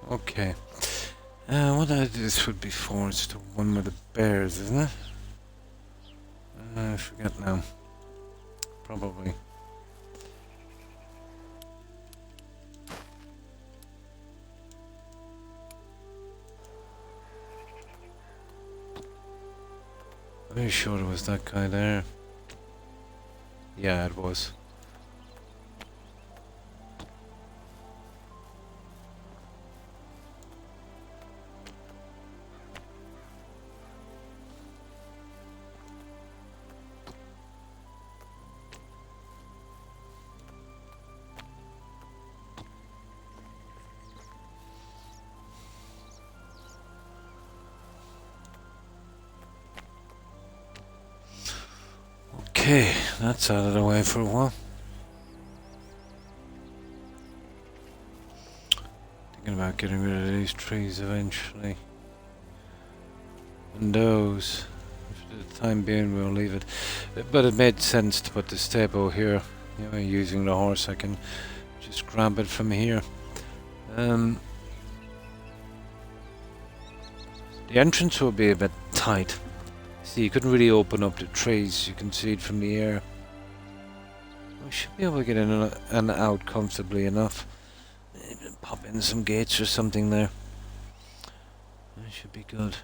Okay. What this would be for? It's the one with the bears, isn't it? I forget now. Probably. Pretty sure it was that guy there. Yeah, it was. Okay, that's out of the way for a while. Thinking about getting rid of these trees eventually. And those, for the time being, we'll leave it. But it made sense to put the stable here. You know, using the horse, I can just grab it from here. The entrance will be a bit tight. See, you couldn't really open up the trees. You can see it from the air. We should be able to get in and out comfortably enough. Maybe pop in some gates or something there. That should be good.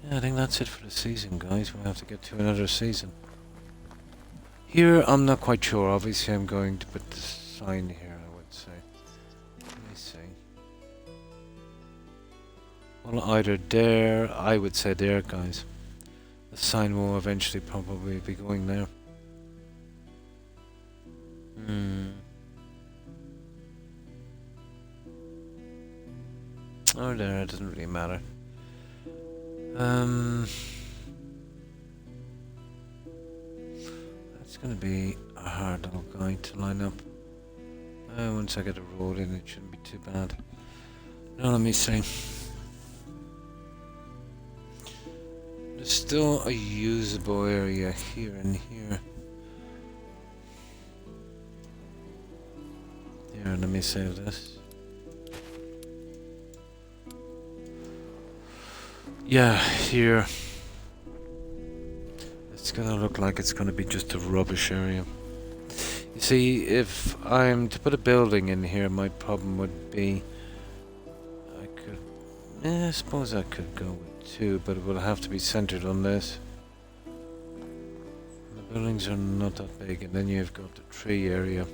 Yeah, I think that's it for the season, guys. We'll have to get to another season. Here, I'm not quite sure. Obviously, I'm going to put the sign here, I would say. Let me see. Well, either there, I would say there, guys. The sign will eventually probably be going there. Or there, it doesn't really matter. That's gonna be a hard little guy to line up. Once I get a road in, it shouldn't be too bad. Now let me see. There's still a usable area here and here. Here, let me save this. Yeah, here. It's gonna look like it's gonna be just a rubbish area. You see, if I'm to put a building in here, my problem would be I suppose I could go with two, but it will have to be centered on this. The buildings are not that big, and then you've got the tree area.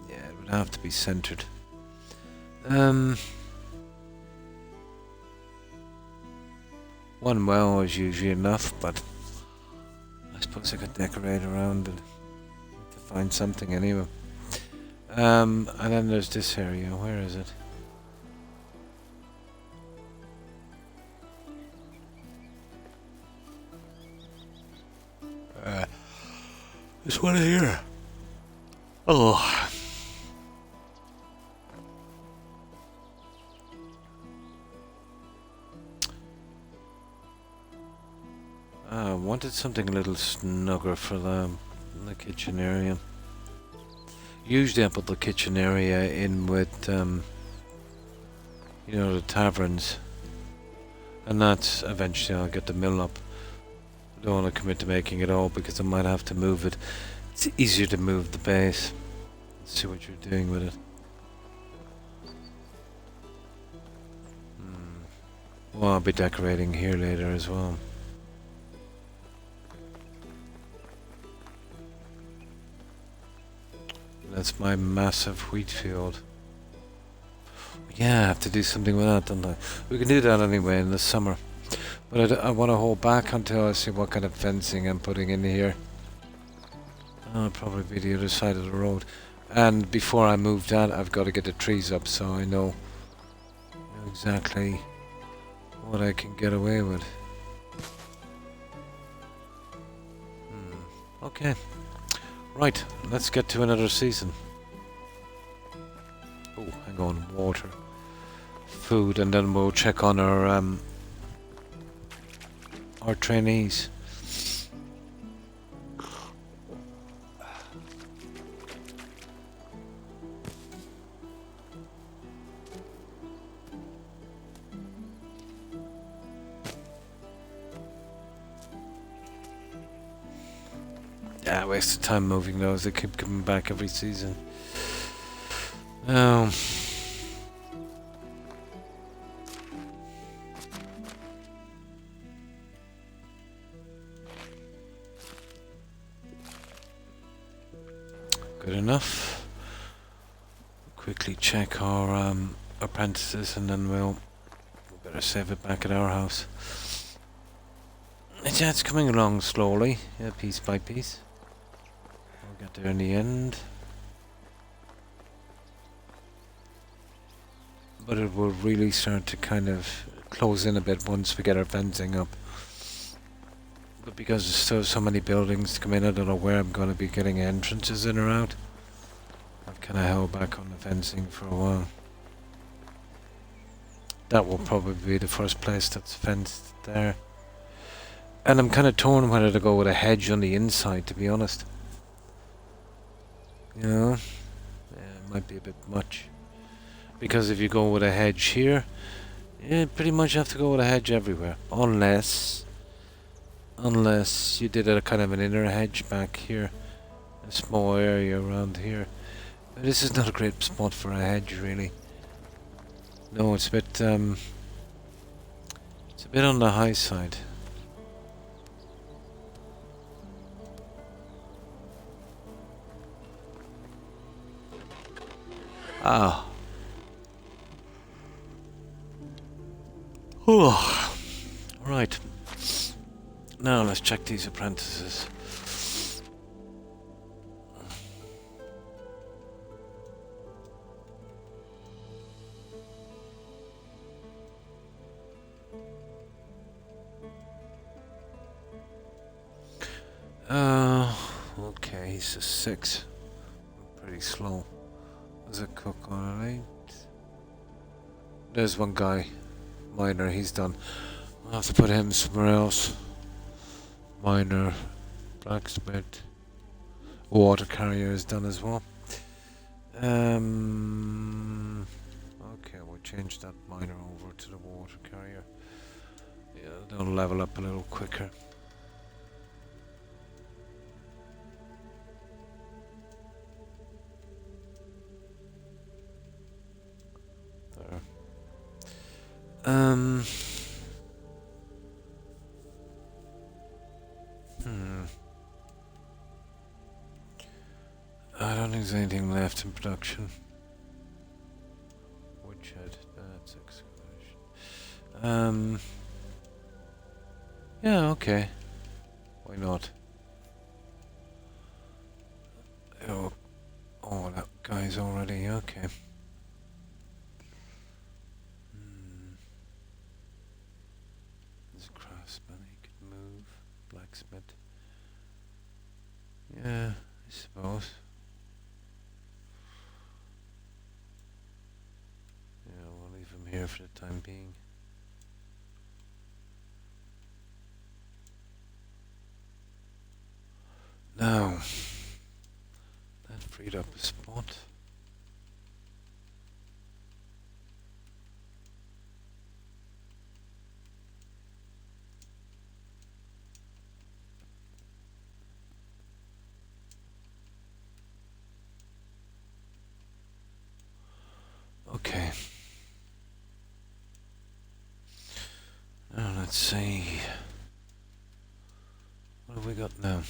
Yeah, it would have to be centered. One well is usually enough, but I suppose I could decorate around it to find something anyway. And then there's this area. Where is it? This one here. Oh. I wanted something a little snugger for the kitchen area. Usually I put the kitchen area in with, you know, the taverns. And that's eventually I'll get the mill up. I don't want to commit to making it all because I might have to move it. It's easier to move the base. Let's see what you're doing with it. Well, I'll be decorating here later as well. That's my massive wheat field. Yeah, I have to do something with that, don't I? We can do that anyway in the summer. But I want to hold back until I see what kind of fencing I'm putting in here. That'll probably be the other side of the road. And before I move that, I've got to get the trees up so I know exactly what I can get away with. Okay. Right, let's get to another season. Oh, hang on, water. Food, and then we'll check on our trainees. Yeah, waste of time moving those. They keep coming back every season. enough. Quickly check our apprentices and then we'll better save it back at our house. Yeah, it's coming along slowly, yeah, piece by piece. We'll get there in the end. But it will really start to kind of close in a bit once we get our fencing up. But because there's still so many buildings to come in, I don't know where I'm going to be getting entrances in or out. I've kind of held back on the fencing for a while. That will probably be the first place that's fenced there. And I'm kind of torn whether to go with a hedge on the inside, to be honest. You know? Yeah, it might be a bit much. Because if you go with a hedge here, you pretty much have to go with a hedge everywhere. Unless you did a kind of an inner hedge back here. A small area around here. But this is not a great spot for a hedge, really. No, it's a bit on the high side. Ah. Oh. Right. Now let's check these apprentices. Okay, he's a 6. Pretty slow. There's a cook on an 8. There's one guy. Miner, he's done. I'll have to put him somewhere else. Miner, blacksmith, water carrier is done as well. Okay, we'll change that miner over to the water carrier. Yeah, they'll level up a little quicker. There. I don't think there's anything left in production. Woodshed, that's excavation. Yeah, okay. Why not? Oh, that guy's already okay. There's a craftsman, he could move. Blacksmith. Yeah, I suppose. Yeah, we'll leave him here for the time being. Now, that freed up a spot. Okay. Now let's see. What have we got now?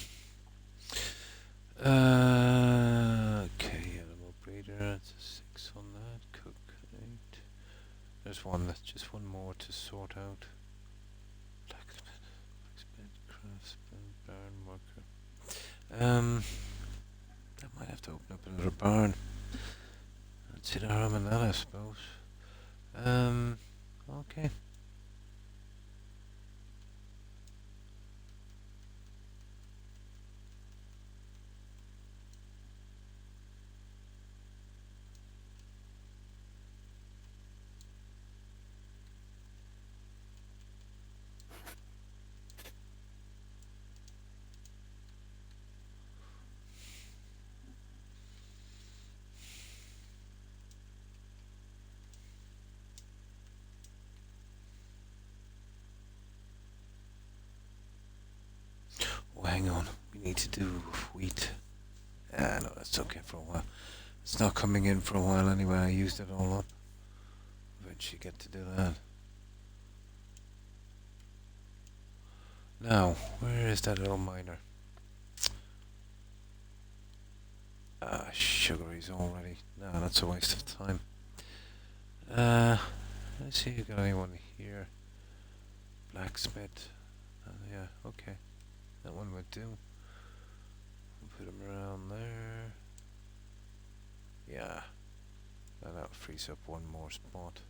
Okay, animal breeder, that's a 6 on that. Cook, 8. There's one, that's just one more to sort out. Blacksmith, craftsman, barn worker. That might have to open up another barn. Let's see the harm in that, I suppose. Okay. Hang on, we need to do wheat. No, that's okay for a while. It's not coming in for a while anyway, I used it all up. Eventually get to do that. Now, where is that little miner? Sugaries already. No, that's a waste of time. Let's see if you got anyone here. Blacksmith. Yeah, okay. That one would do. We'll put him around there. Yeah. That frees up one more spot.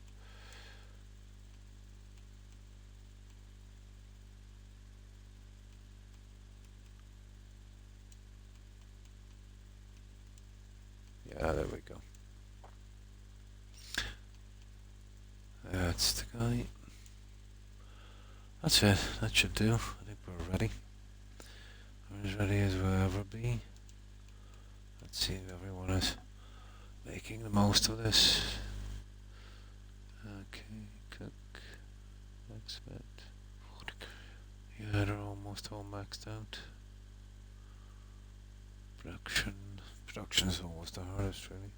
Yeah, there we go. That's the guy. That's it. That should do. I think we're ready. We're as ready as we'll ever be. Let's see if everyone is making the most of this. Okay, cook, blacksmith. Yeah, they're almost all maxed out. Production is always the hardest, really.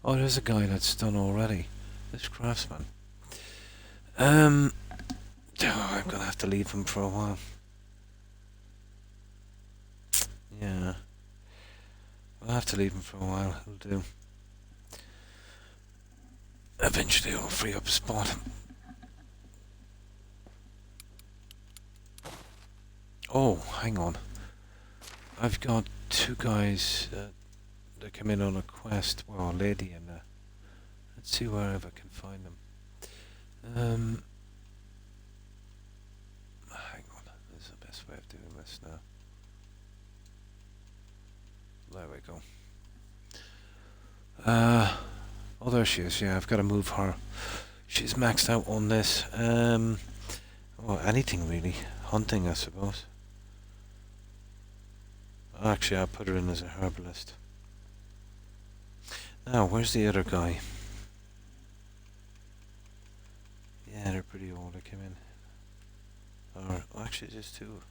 Oh, there's a guy that's done already. This craftsman. I'm gonna have to leave him for a while. Yeah. I'll have to leave him for a while. It'll do. Eventually I'll free up a spot. Oh, hang on. I've got two guys that come in on a quest. Well, a lady and let's see wherever I can find them. Hang on. This is the best way of doing this now. There we go. Oh, there she is. Yeah, I've got to move her. She's maxed out on this. Well, anything really. Hunting, I suppose. Actually, I'll put her in as a herbalist. Now, where's the other guy? Yeah, they're pretty old. I came in. Or, oh, actually, just two.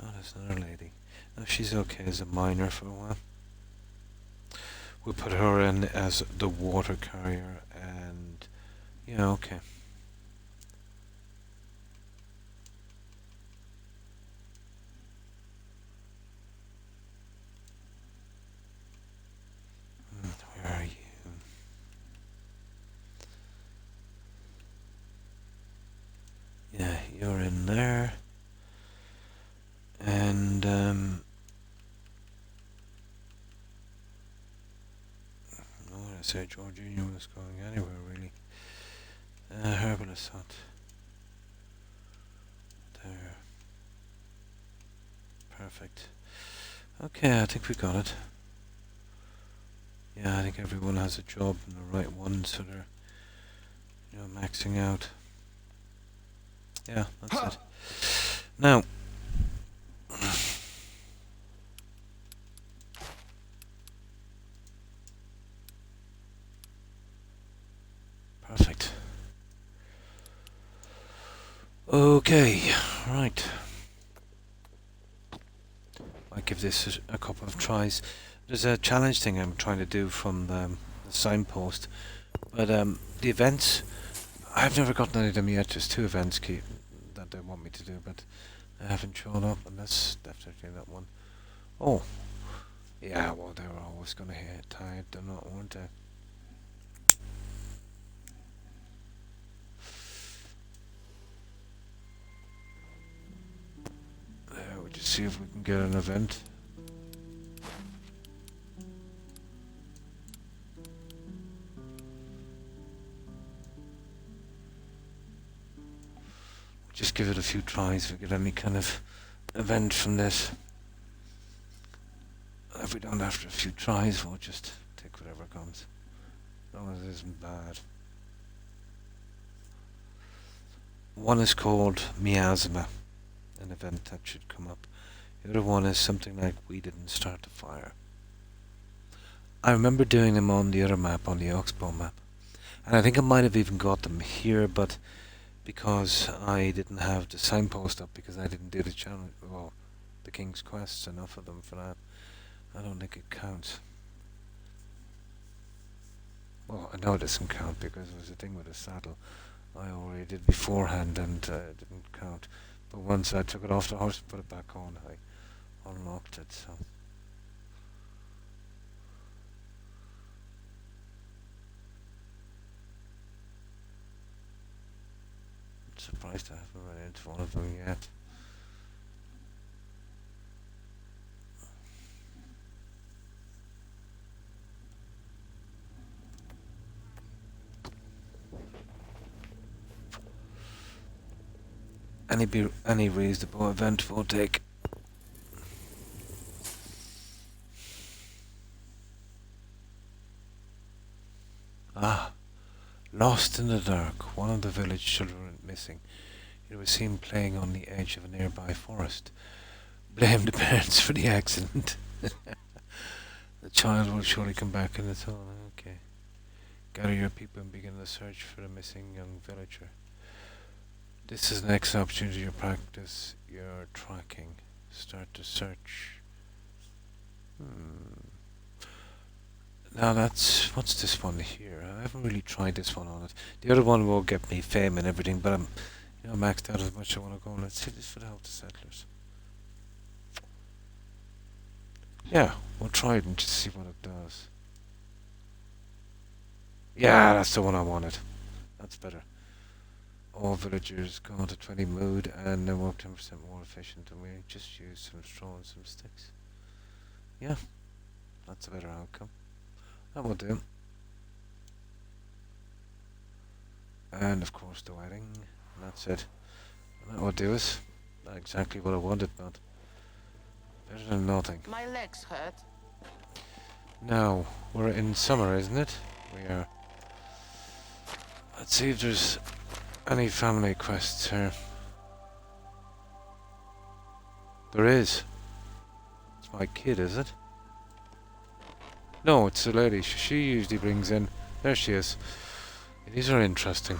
Oh, there's another lady. No, she's okay as a miner for a while. We'll put her in as the water carrier and... yeah, okay. Where are you? Yeah, you're in there. And, I want to say Georgina was going anywhere, really. Herbalist hut. There. Perfect. Okay, I think we got it. Yeah, I think everyone has a job and the right one, so they're, you know, maxing out. Yeah, that's it. Now, perfect. Okay, right. I'll give this a couple of tries. There's a challenge thing I'm trying to do from the signpost, but the events, I've never gotten any of them yet. There's 2 events that they want me to do, but they haven't shown up, and that's definitely that one. Oh, yeah, well, they were always going to get tired, they're not, weren't they? We'll just see if we can get an event. Just give it a few tries if we get any kind of event from this. If we don't after a few tries, we'll just take whatever comes. As long as it isn't bad. One is called Miasma, an event that should come up. The other one is something like We Didn't Start the Fire. I remember doing them on the other map, on the Oxbow map. And I think I might have even got them here, but because I didn't have the signpost up, because I didn't do the challenge, well, the King's Quests, enough of them for that. I don't think it counts. Well, I know it doesn't count because it was a thing with a saddle. I already did beforehand and didn't count. But once I took it off the horse and put it back on, I unlocked it, so. I'm surprised I haven't run into one of them yet. Any reasonable event will take. Ah, lost in the dark. One of the village children went missing. It was seen playing on the edge of a nearby forest. Blame the parents for the accident. The child will surely come back in its own. Okay. Gather your people and begin the search for the missing young villager. This is the next opportunity to practice your tracking. Start the search. Now what's this one here? I haven't really tried this one on it. The other one will get me fame and everything, but I'm, maxed out as much as I want to go. Let's see this for the Help the Settlers. Yeah, we'll try it and just see what it does. Yeah, that's the one I wanted. That's better. All villagers go into 20 mood and then work 10% more efficient, and we just use some straw and some sticks. Yeah, that's a better outcome. That will do. And of course the wedding. And that's it. And that will do us. Not exactly what I wanted, but better than nothing. My legs hurt. Now, we're in summer, isn't it? We are. Let's see if there's any family quests here. There is. It's my kid, is it? No, it's a lady. She usually brings in. There she is. These are interesting.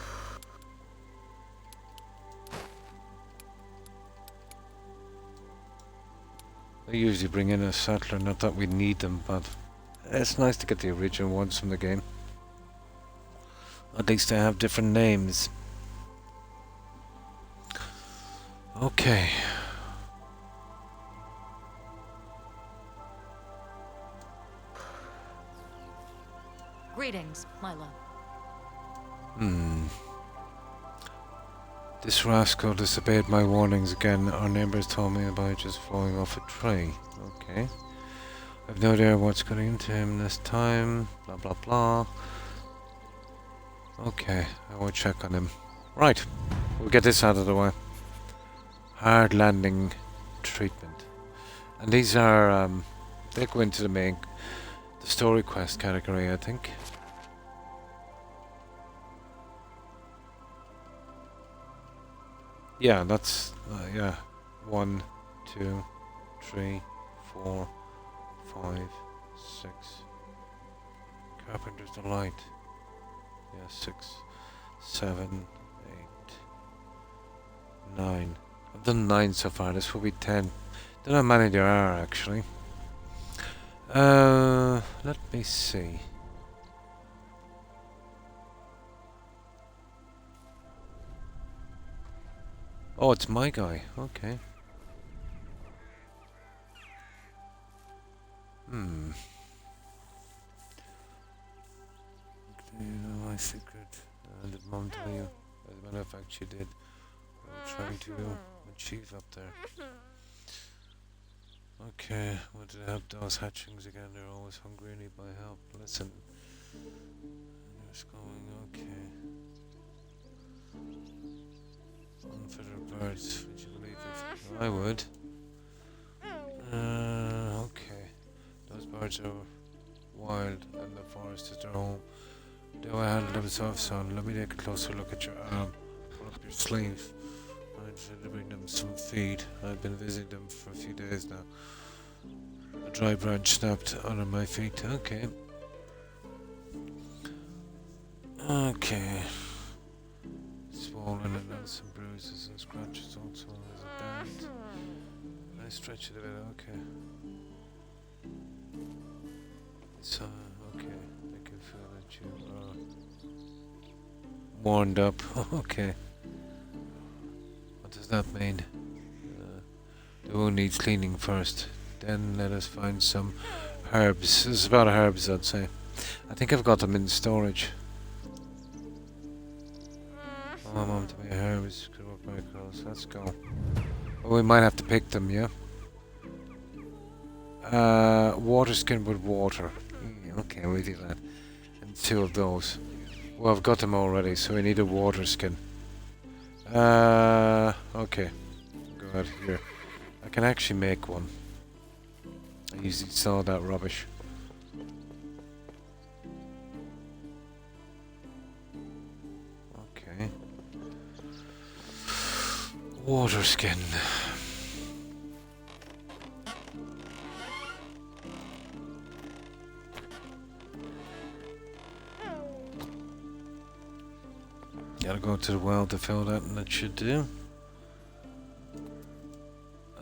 They usually bring in a settler, not that we need them, but it's nice to get the original ones from the game. At least they have different names. Okay. Greetings, my love. This rascal disobeyed my warnings again. Our neighbors told me about just falling off a tree. Okay. I've no idea what's going into him this time. Blah blah blah. Okay, I will check on him. Right, we'll get this out of the way. Hard landing treatment. And these are, they go into the story quest category, I think. Yeah, that's, yeah. 1, 2, 3, 4, 5, 6. Carpenter's Delight. Yeah, 6, 7, 8, 9. I've done 9 so far. This will be 10. Don't know how many there are actually. Let me see. Oh, it's my guy. Okay. Do you know my secret? Did Mom tell you? As a matter of fact, she did. What we're trying to achieve up there. Okay, want to help those hatchlings again. They're always hungry and need my help. Listen. What's going? Okay. Unfettered birds. Would you believe it? I would. Okay. Those birds are wild and the forest is their home. Though I handle them soft, son. Let me take a closer look at your arm. Pull up your sleeve. I'm trying to bring them some feed. I've been visiting them for a few days now. A dry branch snapped under my feet. Okay. Okay. Swollen and now some bruises and scratches also as a band. I stretch it a bit. Okay. So, okay. I can feel that you are warmed up. Okay. What does that mean? The wound needs cleaning first. Then let us find some herbs. This is about herbs, I'd say. I think I've got them in storage. Oh, mom, to me herbs. Screw up my cross. Let's go. Oh, we might have to pick them, yeah? Water skin with water. Okay, we do that. And 2 of those. Well, I've got them already, so we need a water skin. Okay. Go out here. I can actually make one. I usually sell that rubbish. Okay. Water skin. Gotta go to the well to fill that, and that should do.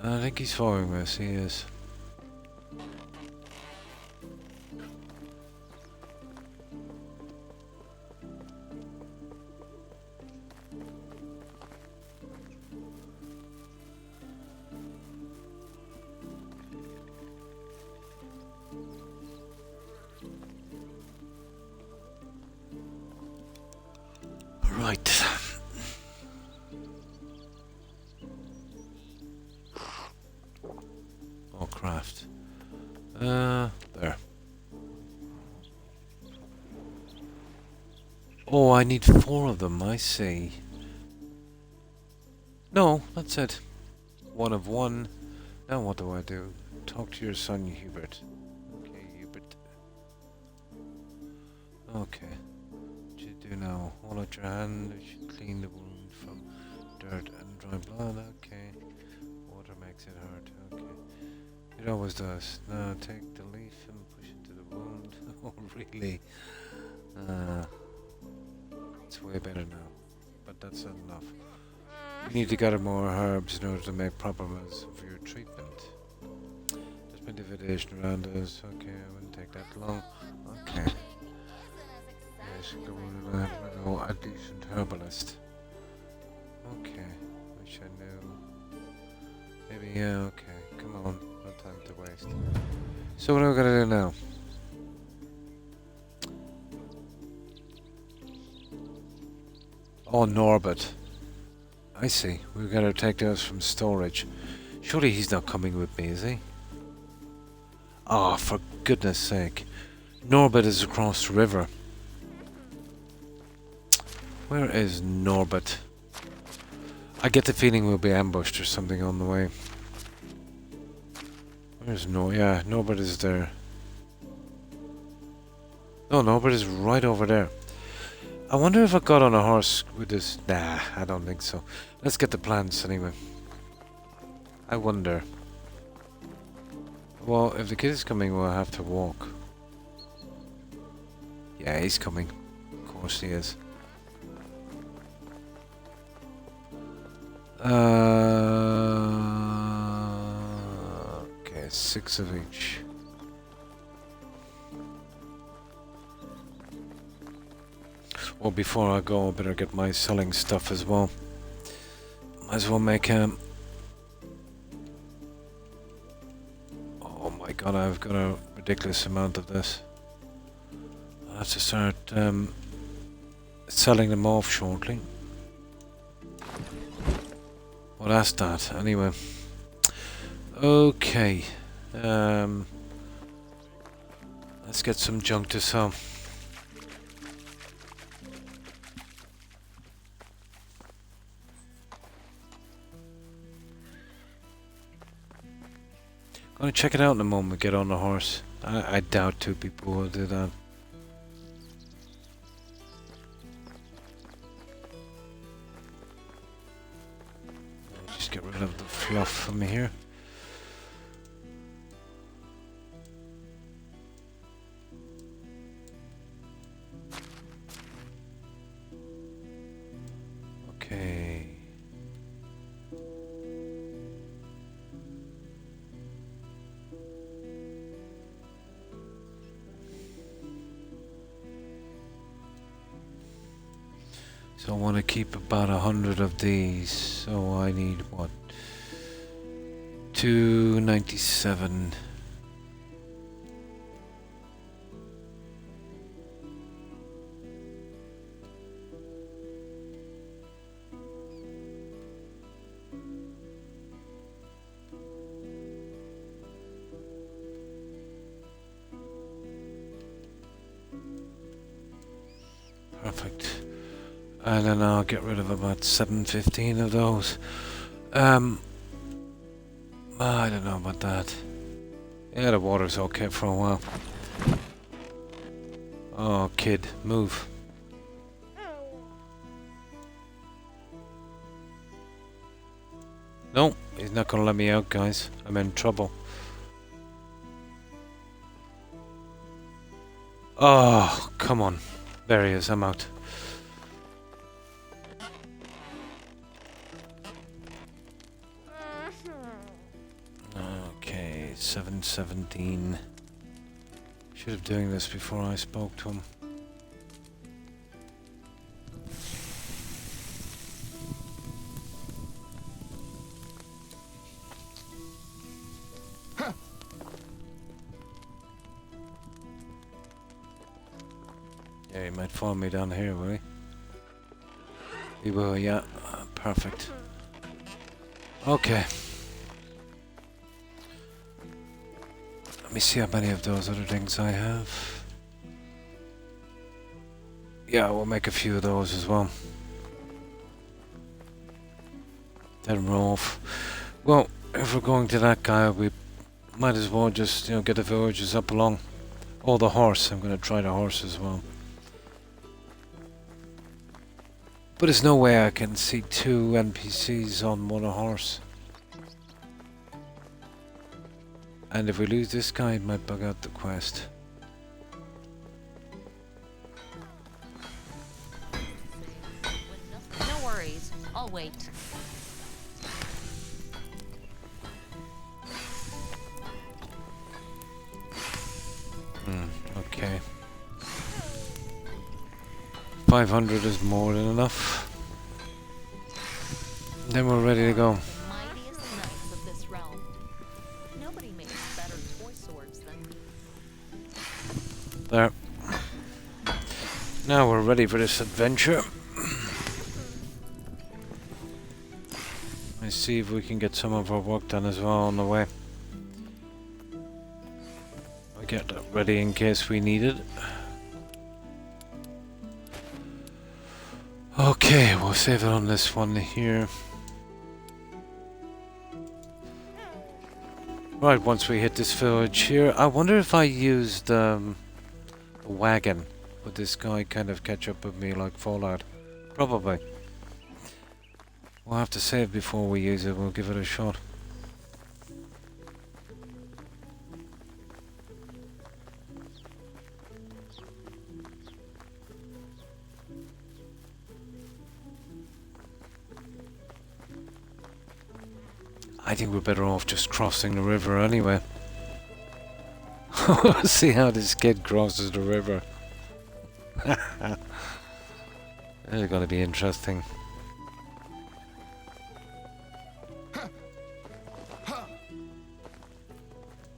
I think he's following us, he is. Right. Oh, craft. There. Oh, I need 4 of them, I see. No, that's it. 1 of 1. Now what do I do? Talk to your son, Hubert. Okay, Hubert. Okay. What you do now? Hold out your hand. You should clean the wound from dirt and dry blood. Okay. Water makes it hurt. Okay. It always does. Now take the leaf and push it to the wound. Oh, really? It's way better now. But that's not enough. You need to gather more herbs in order to make proper ones for your treatment. There's plenty of vegetation around us. Okay, it wouldn't take that long. Okay. Yes, go on and go a decent herbalist. Okay, wish I knew. Maybe, yeah, okay. Come on, no time to waste. So what are we gonna do now? Oh, Norbert. I see. We've got to take those from storage. Surely he's not coming with me, is he? Ah, oh, for goodness sake. Norbert is across the river. Where is Norbert? I get the feeling we'll be ambushed or something on the way. Where's yeah, Norbert is there. No, Norbert is right over there. I wonder if I got on a horse with this. Nah, I don't think so. Let's get the plants anyway. I wonder. Well, if the kid is coming, we'll have to walk. Yeah, he's coming. Of course he is. Okay, 6 of each. Well, before I go, I better get my selling stuff as well. Might as well make oh my god, I've got a ridiculous amount of this. I'll have to start selling them off shortly. Well, that's that. Anyway. Okay. Let's get some junk to sell. Gonna check it out in a moment, get on the horse. I doubt 2 people will do that. Just get rid of the fluff from here. Okay. So I want to keep about 100 of these. So I need what? 297. Perfect. And then I'll get rid of about 715 of those. I don't know about that. Yeah, the water's okay for a while. Oh, kid, move. No, he's not gonna let me out, guys. I'm in trouble. Oh, come on. There he is, I'm out. Okay, 717. Should have doing this before I spoke to him. Yeah, he might follow me down here, will he? He will, yeah. Perfect. Okay. Let me see how many of those other things I have. Yeah, we'll make a few of those as well. Then we're off. Well, if we're going to that guy, we might as well just, get the villagers up along. Oh, the horse. I'm going to try the horse as well. But there's no way I can see two NPCs on one horse. And if we lose this guy, it might bug out the quest. No worries. I'll wait. Okay. 500 is more than enough. Then we're ready to go. Mightiest knights of this realm. Nobody makes better toy swords than There. Now we're ready for this adventure. Let's see if we can get some of our work done as well on the way. I'll get that ready in case we need it. Okay, we'll save it on this one here. Right, once we hit this village here, I wonder if I used the wagon. Would this guy kind of catch up with me like Fallout? Probably. We'll have to save before we use it, we'll give it a shot. I think we're better off just crossing the river anyway. See how this kid crosses the river. This is going to be interesting.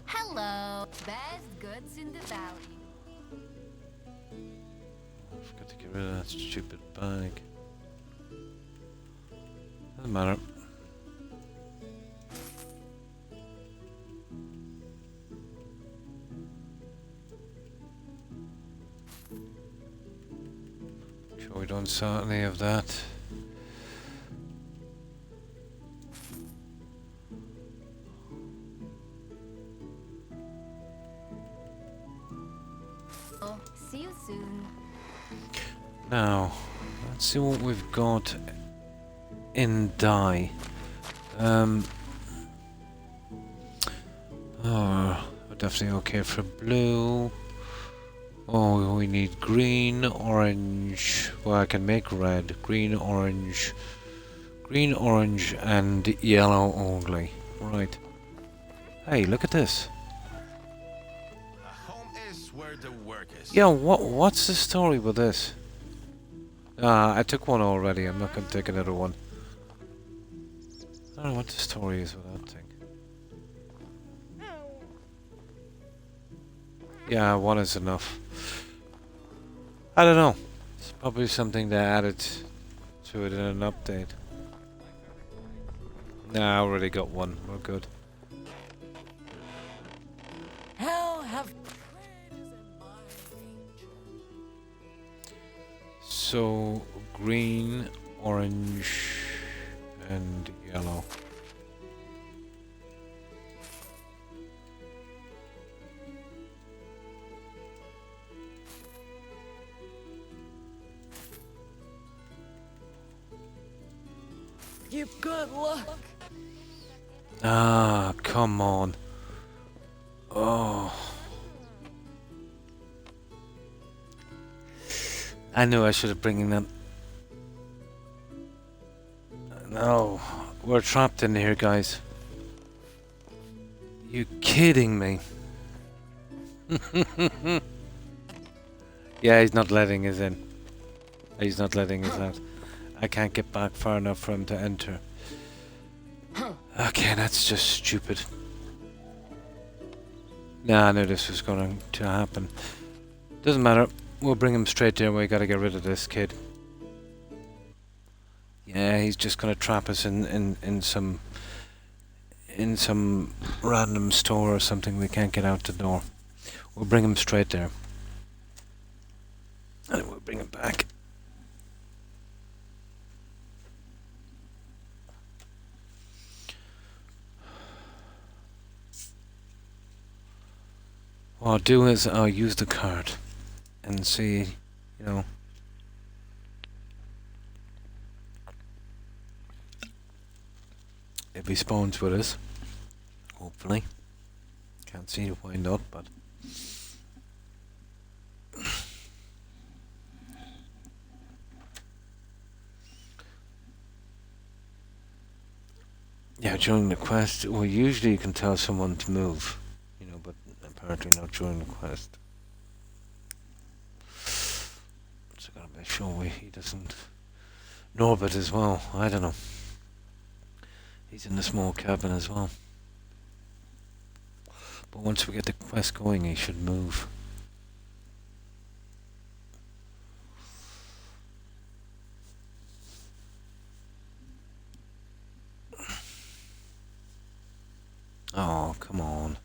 Hello. Best goods in the valley. I forgot to get rid of that stupid bag. Doesn't matter. Sure we don't sell any of that. Oh, see you soon. Now, let's see what we've got in dye. Oh, we're definitely okay for blue. Oh, we need green, orange. Well, I can make red, green, orange, and yellow only. Right. Hey, look at this. A home is where the work is. Yeah, what's the story with this? I took one already. I'm not going to take another one. I don't know what the story is with that thing. Yeah, one is enough. I don't know. It's probably something they added to it in an update. Nah, I already got one. We're good. How have So, green, orange, and yellow. you good luck? Ah, come on. Oh. I knew I should have bringing them. No, we're trapped in here, guys. You kidding me? Yeah, he's not letting us in. He's not letting us out. I can't get back far enough for him to enter. Okay, that's just stupid. Nah, I knew this was going to happen. Doesn't matter. We'll bring him straight there. We gotta get rid of this kid. Yeah, he's just gonna trap us in some random store or something. We can't get out the door. We'll bring him straight there. And we'll bring him back. What I'll do is I'll use the card and see, you know. If he spawns with us, hopefully. Can't see why not, but yeah, during the quest, well, usually you can tell someone to move, you know, but apparently not during the quest. So I gotta make sure he doesn't. Norbert as well, I don't know. He's in the small cabin as well. But once we get the quest going, he should move. Oh, come on.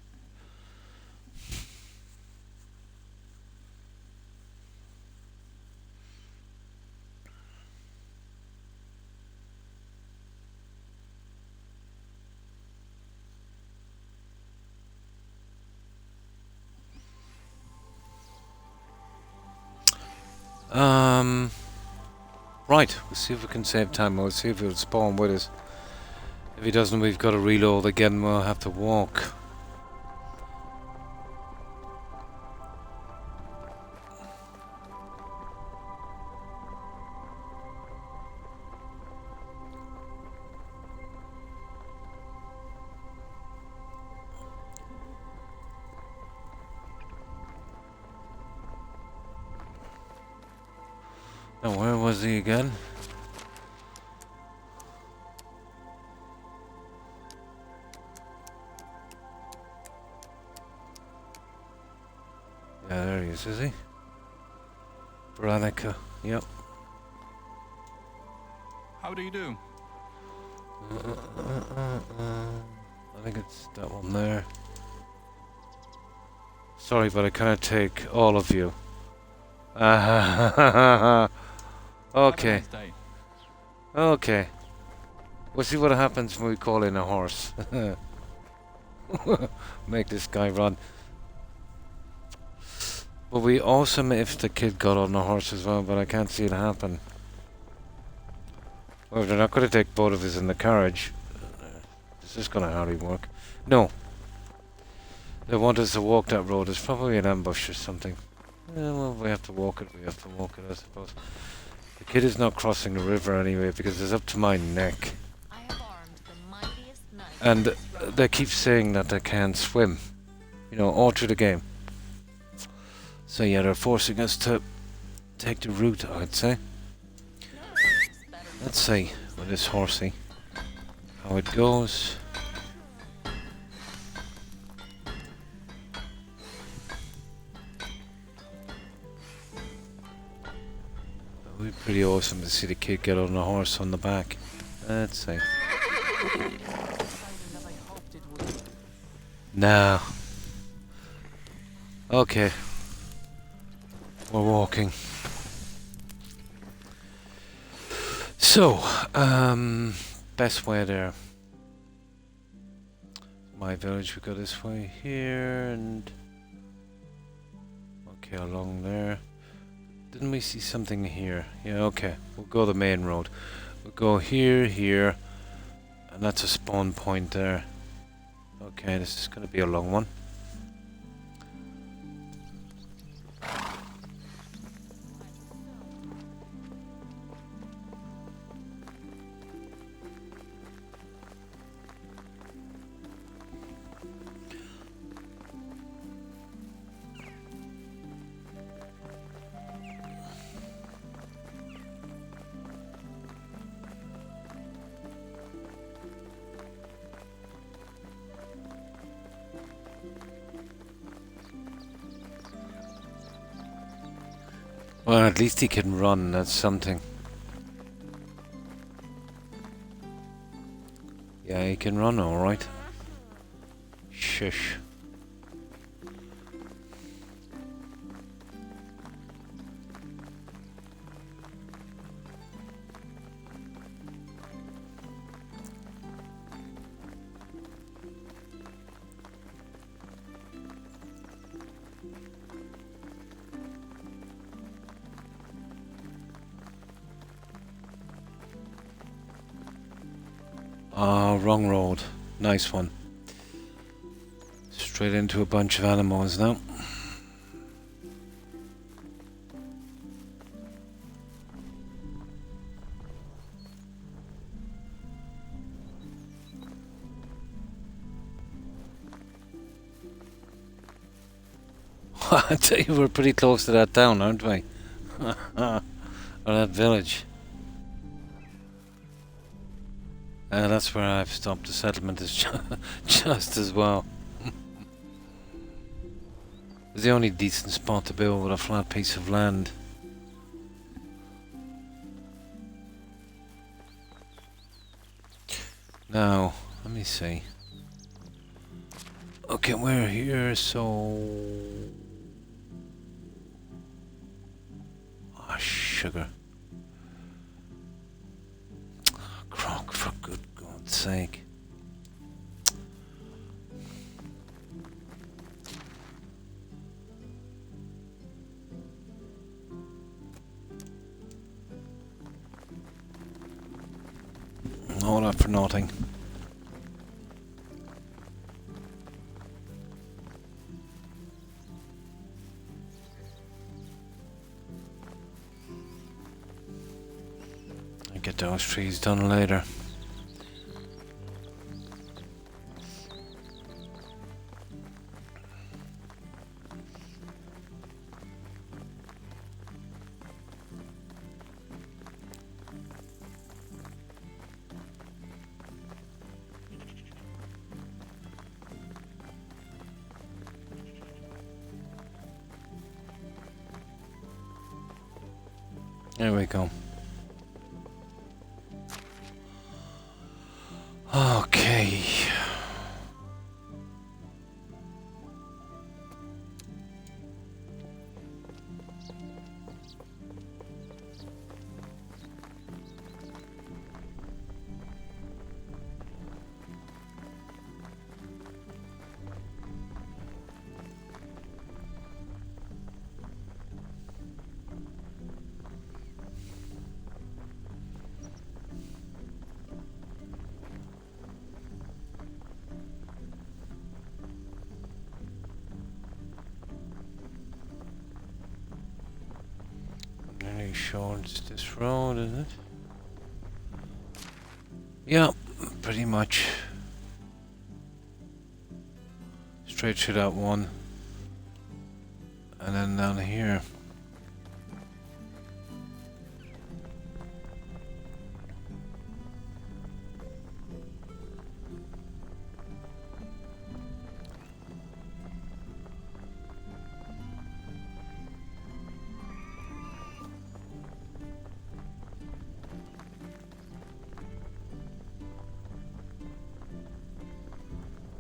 Right, we'll see if we can save time. We'll see if he'll spawn with us. If he doesn't, we've got to reload again. We'll have to walk. Now, where was he again? Yeah, there he is he? Veronica, yep. How do you do? I think it's that one there. Sorry, but I cannot take all of you. Okay. Have a nice day. Okay. We'll see what happens when we call in a horse. Make this guy run. But we awesome if the kid got on the horse as well, but I can't see it happen. Well, they're not going to take both of us in the carriage. Is this going to hardly work? No. They want us to walk that road. It's probably an ambush or something. Well, we have to walk it. We have to walk it, I suppose. The kid is not crossing the river anyway because it's up to my neck. I have armed the mightiest knight. And they keep saying that they can't swim. You know, all through the game. So yeah, they're forcing us to take the route, I'd say. Let's see with this horsey how it goes. It would be pretty awesome to see the kid get on a horse on the back. Let's see. No. Okay. We're walking. So, best way there. My village, we go this way here and okay, along there. Didn't we see something here? Yeah, okay. We'll go the main road. We'll go here, here, and that's a spawn point there. Okay, this is going to be a long one. Well, at least he can run, that's something. Yeah, he can run alright. Shush. Ah, wrong road. Nice one. Straight into a bunch of animals now. I tell you, we're pretty close to that town, aren't we? Or that village. That's where I've stopped. The settlement is just as well. It's the only decent spot to build with a flat piece of land. Now, let me see. Okay, we're here, so... Ah, sugar. Croc, for good God's sake. All that for nothing. I'll get those trees done later. There we go. Okay. Nearly sure it's this road, is it? Yeah, pretty much. Straight through that one. And then down here.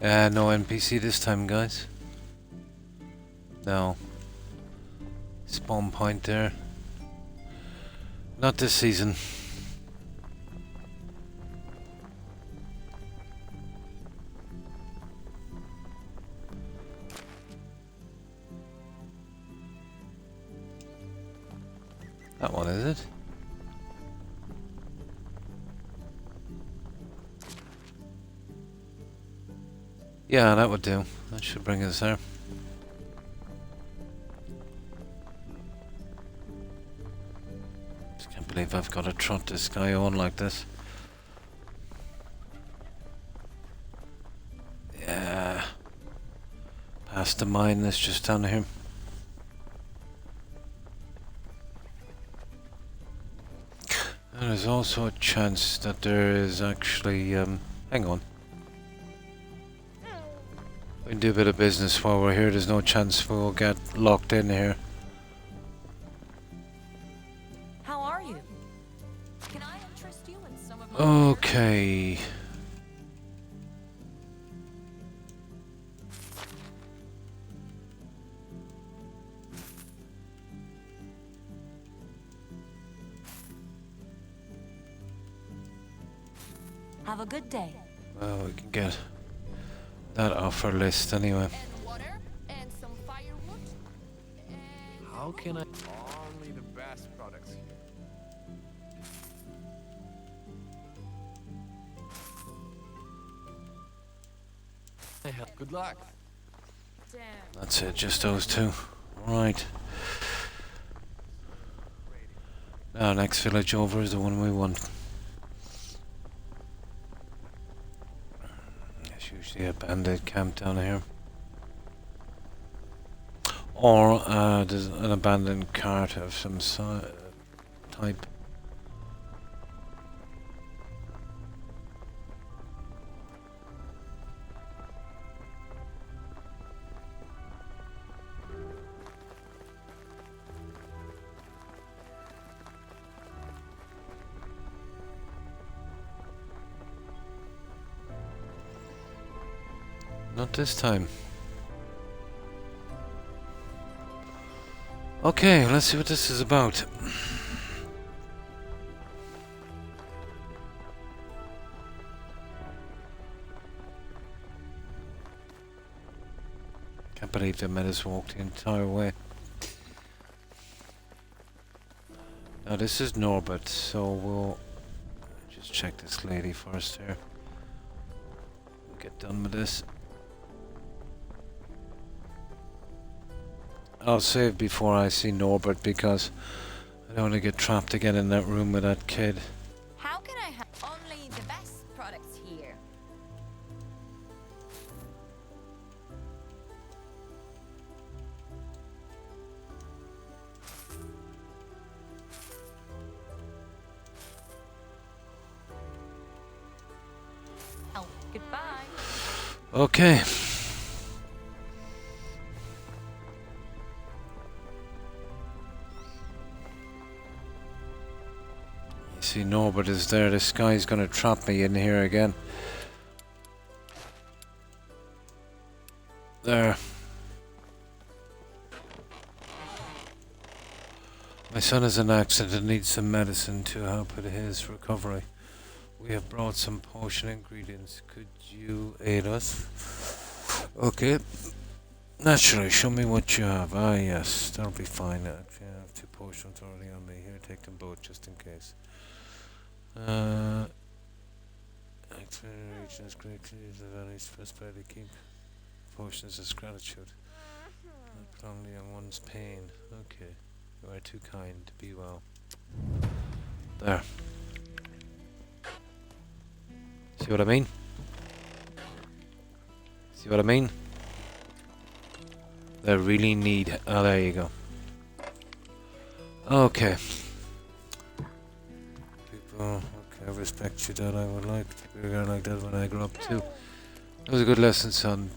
No NPC this time, guys. No. Spawn point there. Not this season. That one, is it? Yeah, that would do. That should bring us there. Just can't believe I've got to trot this guy on like this. Yeah. Past the mine that's just down here. And there's also a chance that there is actually, hang on. We can do a bit of business while we're here. There's no chance we'll get locked in here. How are you? Can I interest you in some of my Okay. Have a good day. Well, we can get that off our list anyway. And water and some firewood. And How can I? Only the best products here. Good luck. damn. That's it, just those two. Right. Now, next village over is the one we want. There's usually a bandit camp down here. Or there's an abandoned cart of some type. Not this time. Okay, let's see what this is about. Can't believe they made us walk the entire way. Now this is Norbert, so we'll just check this lady first here. We'll get done with this. I'll save before I see Norbert because I don't want to get trapped again in that room with that kid. How can I have only the best products here? Oh, goodbye. Okay. See, Norbert is there. This guy's gonna trap me in here again. There. My son has an accident and needs some medicine to help with his recovery. We have brought some potion ingredients. Could you aid us? Okay. Naturally, show me what you have. Ah, yes, that'll be fine. Actually, I have 2 potions already on me. Here, take them both just in case. Acceleration is greatly the values prosperity keep potions as gratitude. Not only on one's pain. Okay. You are too kind. Be well. There. See what I mean? See what I mean? They really need. Oh, there you go. Okay. Okay, I respect you, Dad. I would like to be a girl like that when I grow up too. That was a good lesson, son.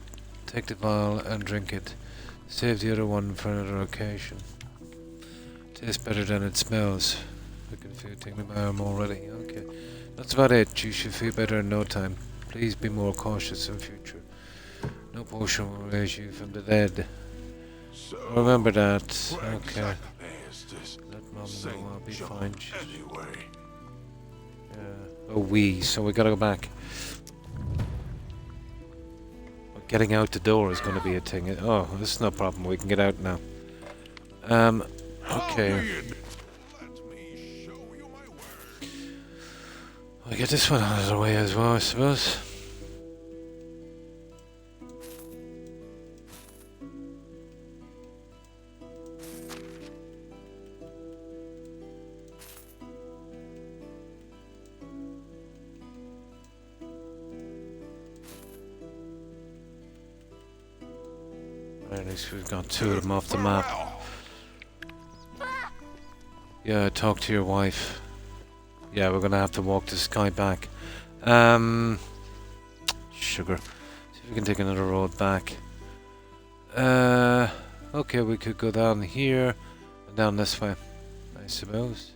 Take the vial and drink it. Save the other one for another occasion. Tastes better than it smells. I can feel it tingling my arm already. Okay. That's about it. You should feel better in no time. Please be more cautious in future. No potion will raise you from the dead. So, Remember that. where Okay. exactly is this Let Mom Saint know I'll be John fine. She's- anyway? Oh, so we gotta go back. But getting out the door is gonna be a thing. Oh, this is no problem. We can get out now. How Okay. do you do? Let me show you my work. I'll get this one out of the way as well, I suppose. At least we've got two of them off the map. Farewell. Yeah, talk to your wife. Yeah, we're gonna have to walk this guy back. Sugar. See if we can take another road back. Okay, we could go down here and down this way, I suppose.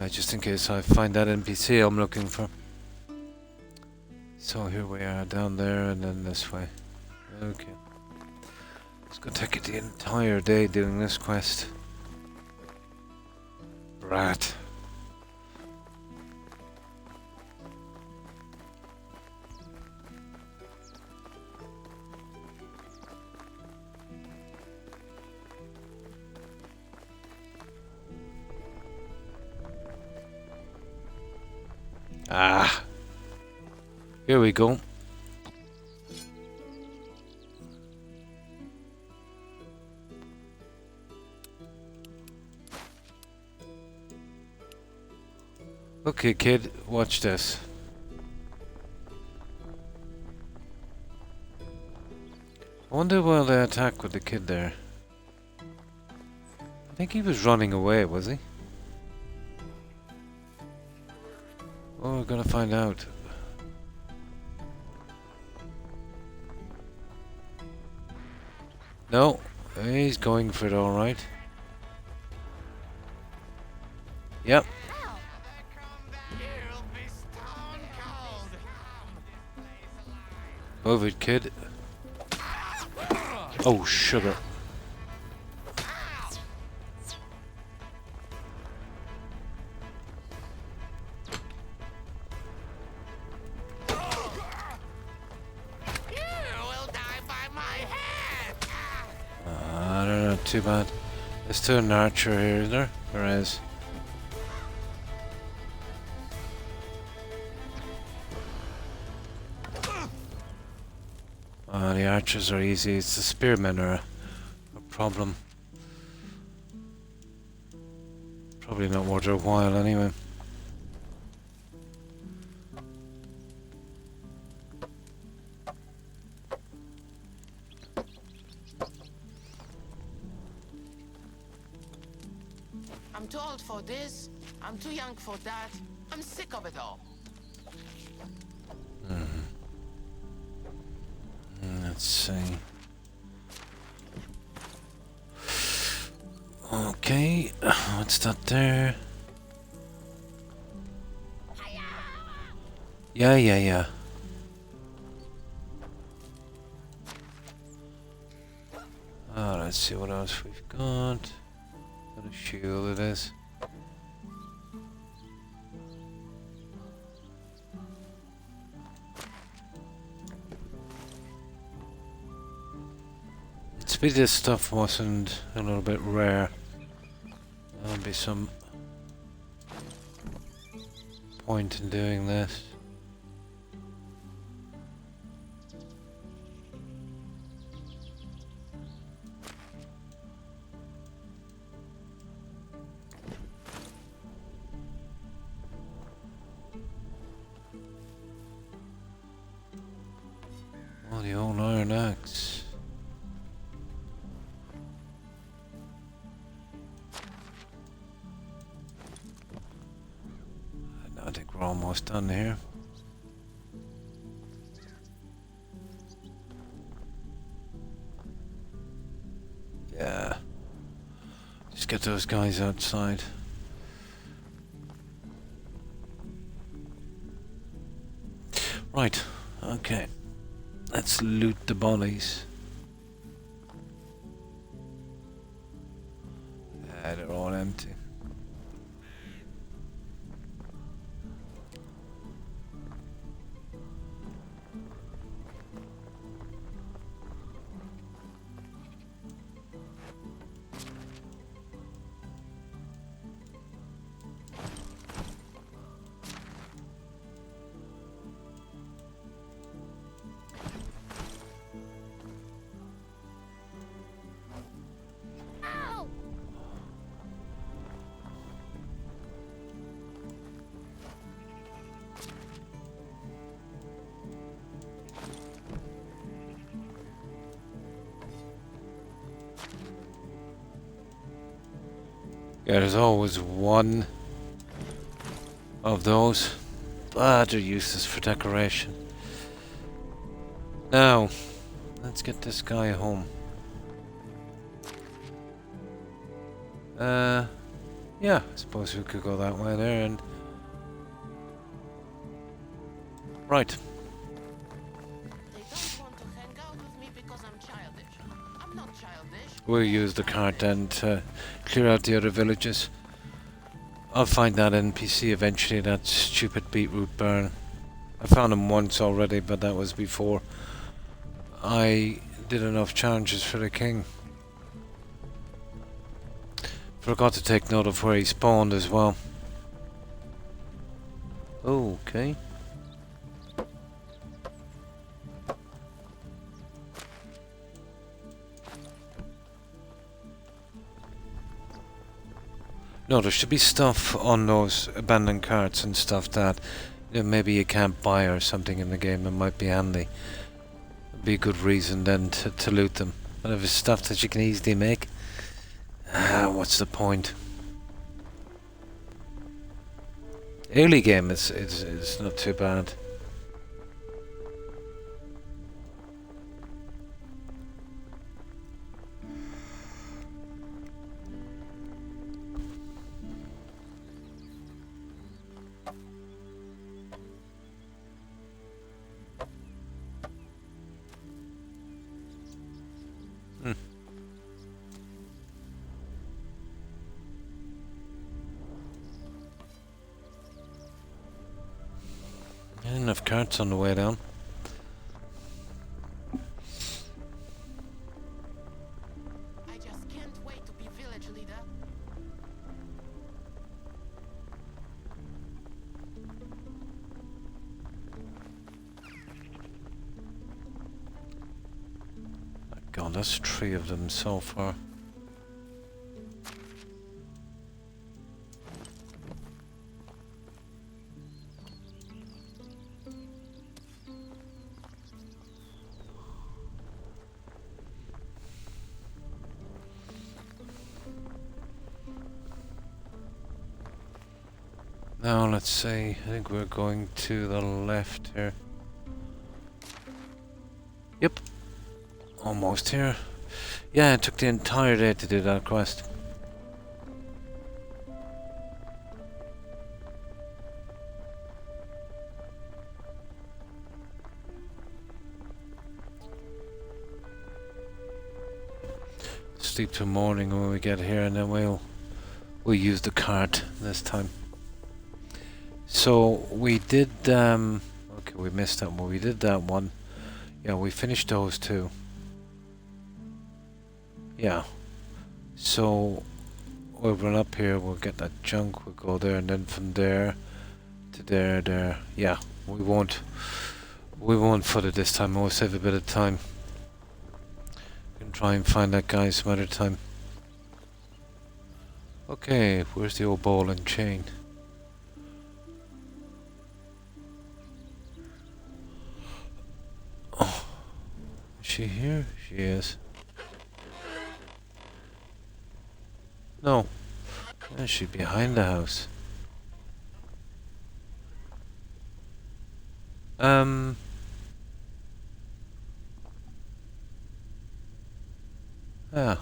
Just in case I find that NPC I'm looking for. So here we are, down there and then this way. Okay. It's gonna take it the entire day doing this quest. Rat. Ah. Here we go. Okay, kid, watch this. I wonder why they attack with the kid there. I think he was running away, was he? Oh, we're gonna find out. No, he's going for it alright. Yep. Move it, kid. Oh, sugar. I don't know, too bad. There's still an archer here, is there? There is. The archers are easy, it's the spearmen are a problem. Probably not worth their while anyway. I'm too old for this. I'm too young for that. I'm sick of it all. Let's see. Okay, what's that there? Yeah. Let's see what else we've got. Got a shield, it is. Maybe this stuff wasn't a little bit rare. There'll be some point in doing this. Oh, the old iron axe. I think we're almost done here. Yeah. Just get those guys outside. Right, okay. Let's loot the bodies. They're all empty. Ow! Yeah, there's always one of those. But they're useless for decoration. Now, let's get this guy home. Yeah, I suppose we could go that way there and... Right. They don't want to hang out with me because I'm childish. I'm not childish. We'll use the cart then to clear out the other villages. I'll find that NPC eventually, that stupid beetroot burn. I found him once already, but that was before I did enough challenges for the king. Forgot to take note of where he spawned as well. Okay. No, there should be stuff on those abandoned carts and stuff that maybe you can't buy or something in the game. It might be handy. It'd be a good reason then to loot them. And if it's stuff that you can easily make, what's the point? Early game it's not too bad. Enough carts on the way down. I just can't wait to be village leader. God, that's 3 of them so far. Now let's see, I think we're going to the left here. Yep. Almost here. Yeah, it took the entire day to do that quest. Sleep till morning when we get here, and then we'll use the cart this time. So we did okay, we missed that one. We did that one. Yeah, we finished those 2. Yeah. So we'll run up here, we'll get that junk, we'll go there, and then from there to there. Yeah, we won't foot it this time. We'll save a bit of time. We can try and find that guy some other time. Okay, where's the old ball and chain? Oh, is she here? She is. No, she's behind the house. Yeah.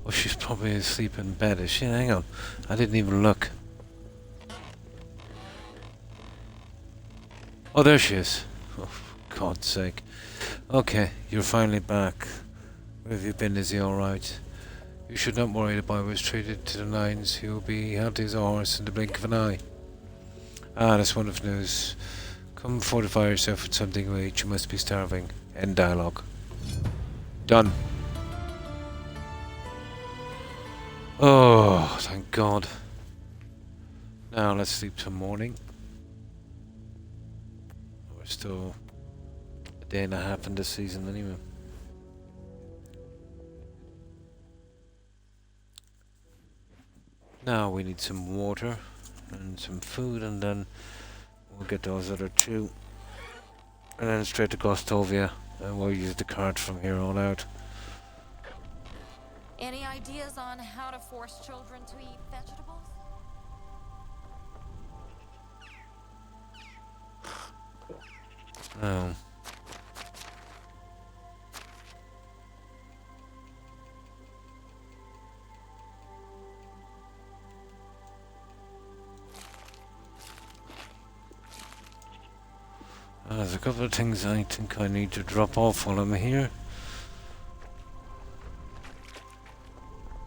Oh, she's probably asleep in bed, is she? Hang on. I didn't even look. Oh, there she is. Oh, for God's sake. Okay, you're finally back. Where have you been? Is he alright? You should not worry, the boy was treated to the nines. He will be healthy as a horse in the blink of an eye. Ah, that's wonderful news. Come fortify yourself with something to eat. You must be starving. End dialogue. Done. Oh, thank God. Now let's sleep till morning. We're still a day and a half in this season anyway. Now we need some water and some food, and then we'll get those other two. And then straight to Gostovia, and we'll use the cart from here on out. Any ideas on how to force children to eat vegetables? Oh. There's a couple of things I think I need to drop off while I'm here.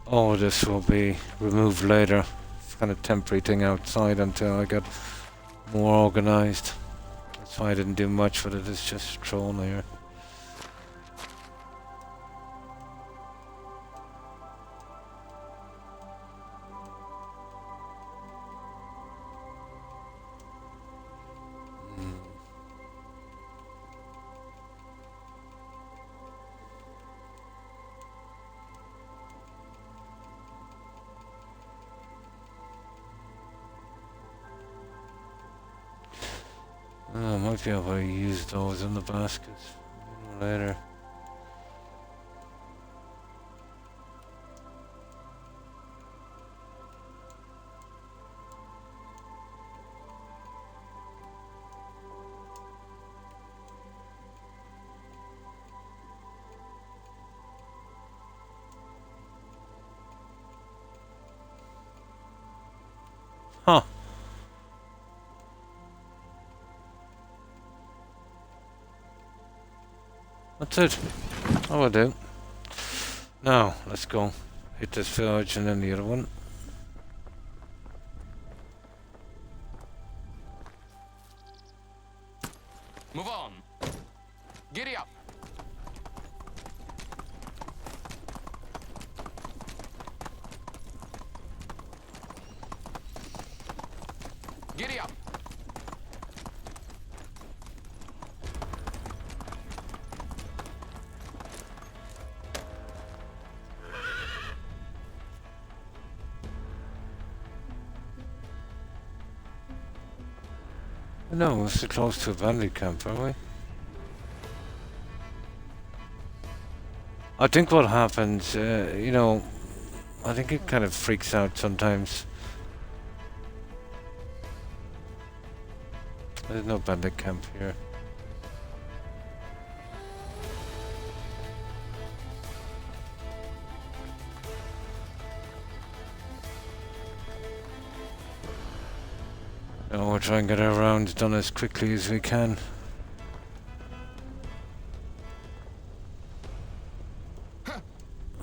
Oh, this will be removed later. It's kind of temporary thing outside until I get more organized. That's why I didn't do much with it. It's just thrown here. I might be able to use those in the baskets later. Huh. That's it. That will do. Now, let's go. Hit this village and then the other one. Move on. Giddy up. Giddy up. No, we're so close to a bandit camp, are we? I think what happens, you know, I think it kind of freaks out sometimes. There's no bandit camp here. No, we'll try and get our rounds done as quickly as we can.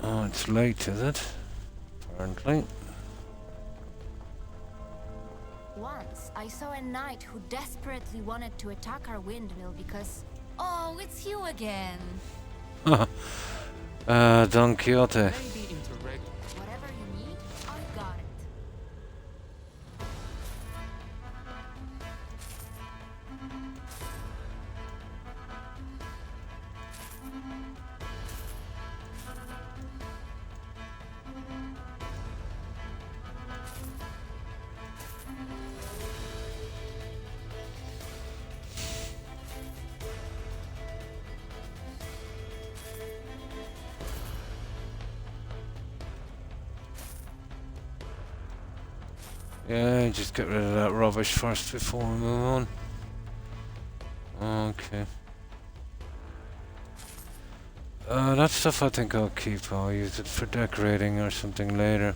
Oh, it's late, is it? Apparently. Once, I saw a knight who desperately wanted to attack our windmill because... Oh, it's you again. Don Quixote. Maybe interreg. Whatever you need, I got it. Yeah, just get rid of that rubbish first before we move on. Okay. That stuff I think I'll keep. I'll use it for decorating or something later.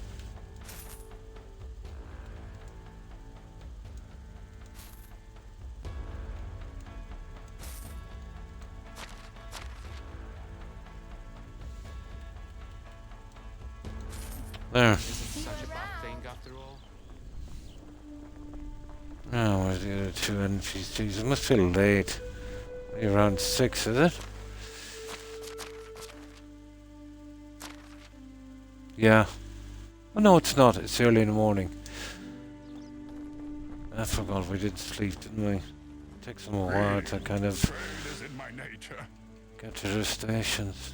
There. Isn't such a bad thing after all. Now, where's the other two NPCs? It must feel late. Maybe around 6, is it? Yeah. Oh, no, it's not. It's early in the morning. I forgot we did sleep, didn't we? It takes them a while to kind of Trade is in my nature. get to their stations.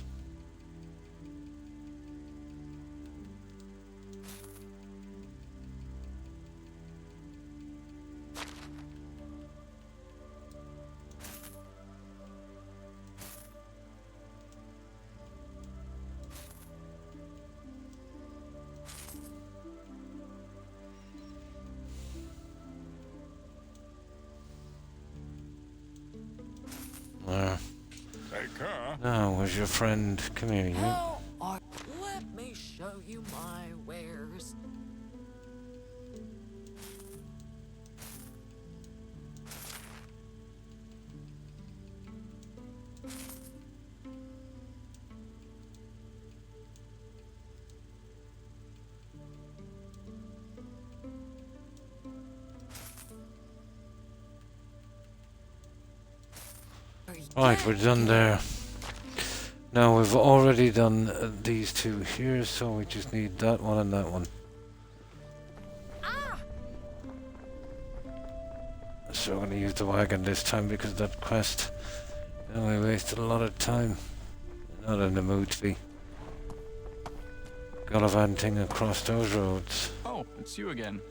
There. Take care. Now, where's your friend? Come here, you. How are... Let me show you my wares. Right, we're done there. Now, we've already done these two here, so we just need that one and that one. So we're going to use the wagon this time because that quest, we wasted a lot of time. Not in the mood to be gallivanting across those roads. Oh, it's you again.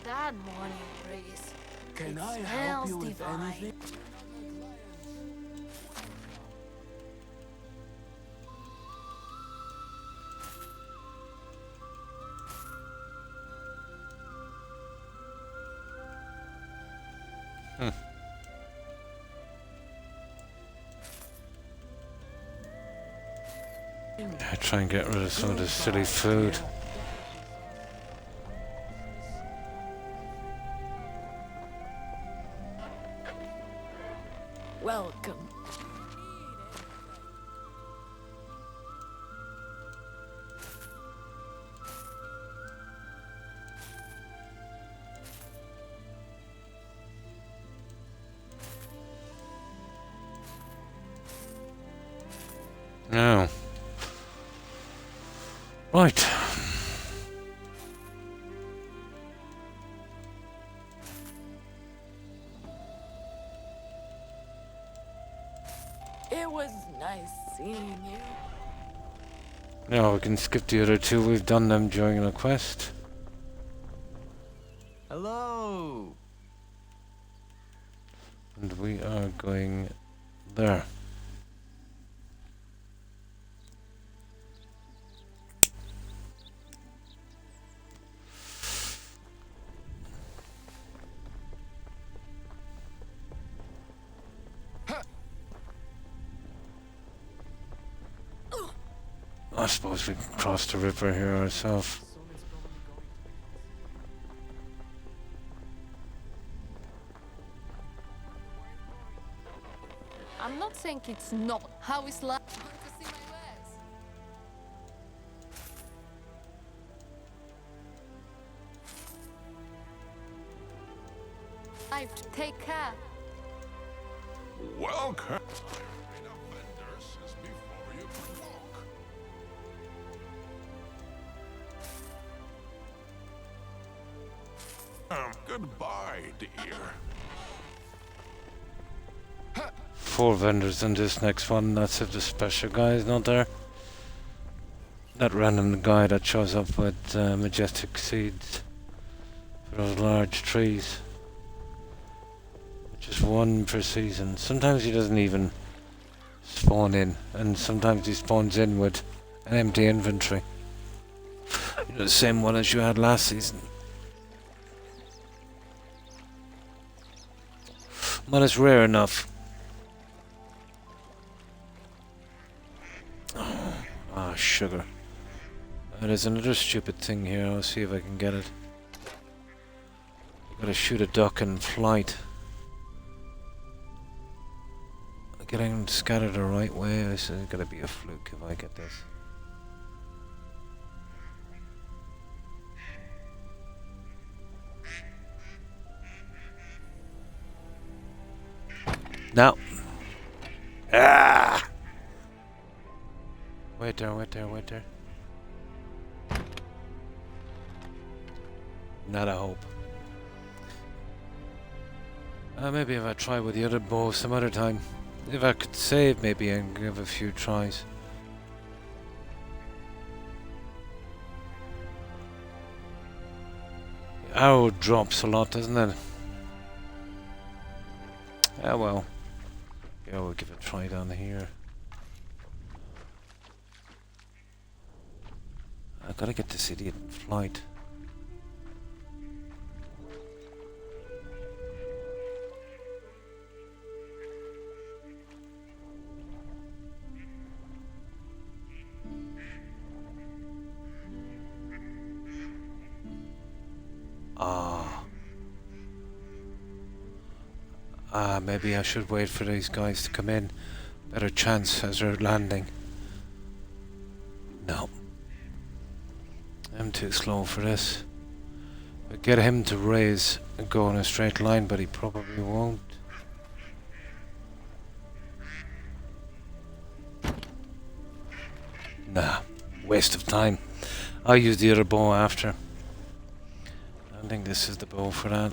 That morning breeze. Can It I help you smells with divine. anything? I try and get rid of some of this silly food. Welcome. Now. Right. It was nice seeing you. Now we can skip the other two. We've done them during the quest. Hello. And we are going there. I suppose we can cross the river here ourselves. I'm not saying it's not. How is life? Take care. Welcome. Hiring of vendors is before you provoke. Goodbye, dear. 4 vendors in this next one. That's if the special guy is not there. That random guy that shows up with majestic seeds for those large trees. Just 1 per season. Sometimes he doesn't even spawn in, and sometimes he spawns in with an empty inventory. You know, the same one as you had last season. Well, it's rare enough. Ah, sugar. There's another stupid thing here. I'll see if I can get it. Gotta shoot a duck in flight. Getting scattered the right way. This is gonna be a fluke if I get this. No. Ah! Wait there, wait there, wait there. Not a hope. Maybe if I try with the other bow some other time. If I could save maybe and give a few tries. The arrow drops a lot, doesn't it? Ah well. Yeah, we'll give it a try down here. I've gotta get this idiot in flight. Maybe I should wait for these guys to come in. Better chance as they're landing. No. I'm too slow for this. I'll get him to raise and go in a straight line, but he probably won't. Nah, waste of time. I'll use the other bow after. I don't think this is the bow for that.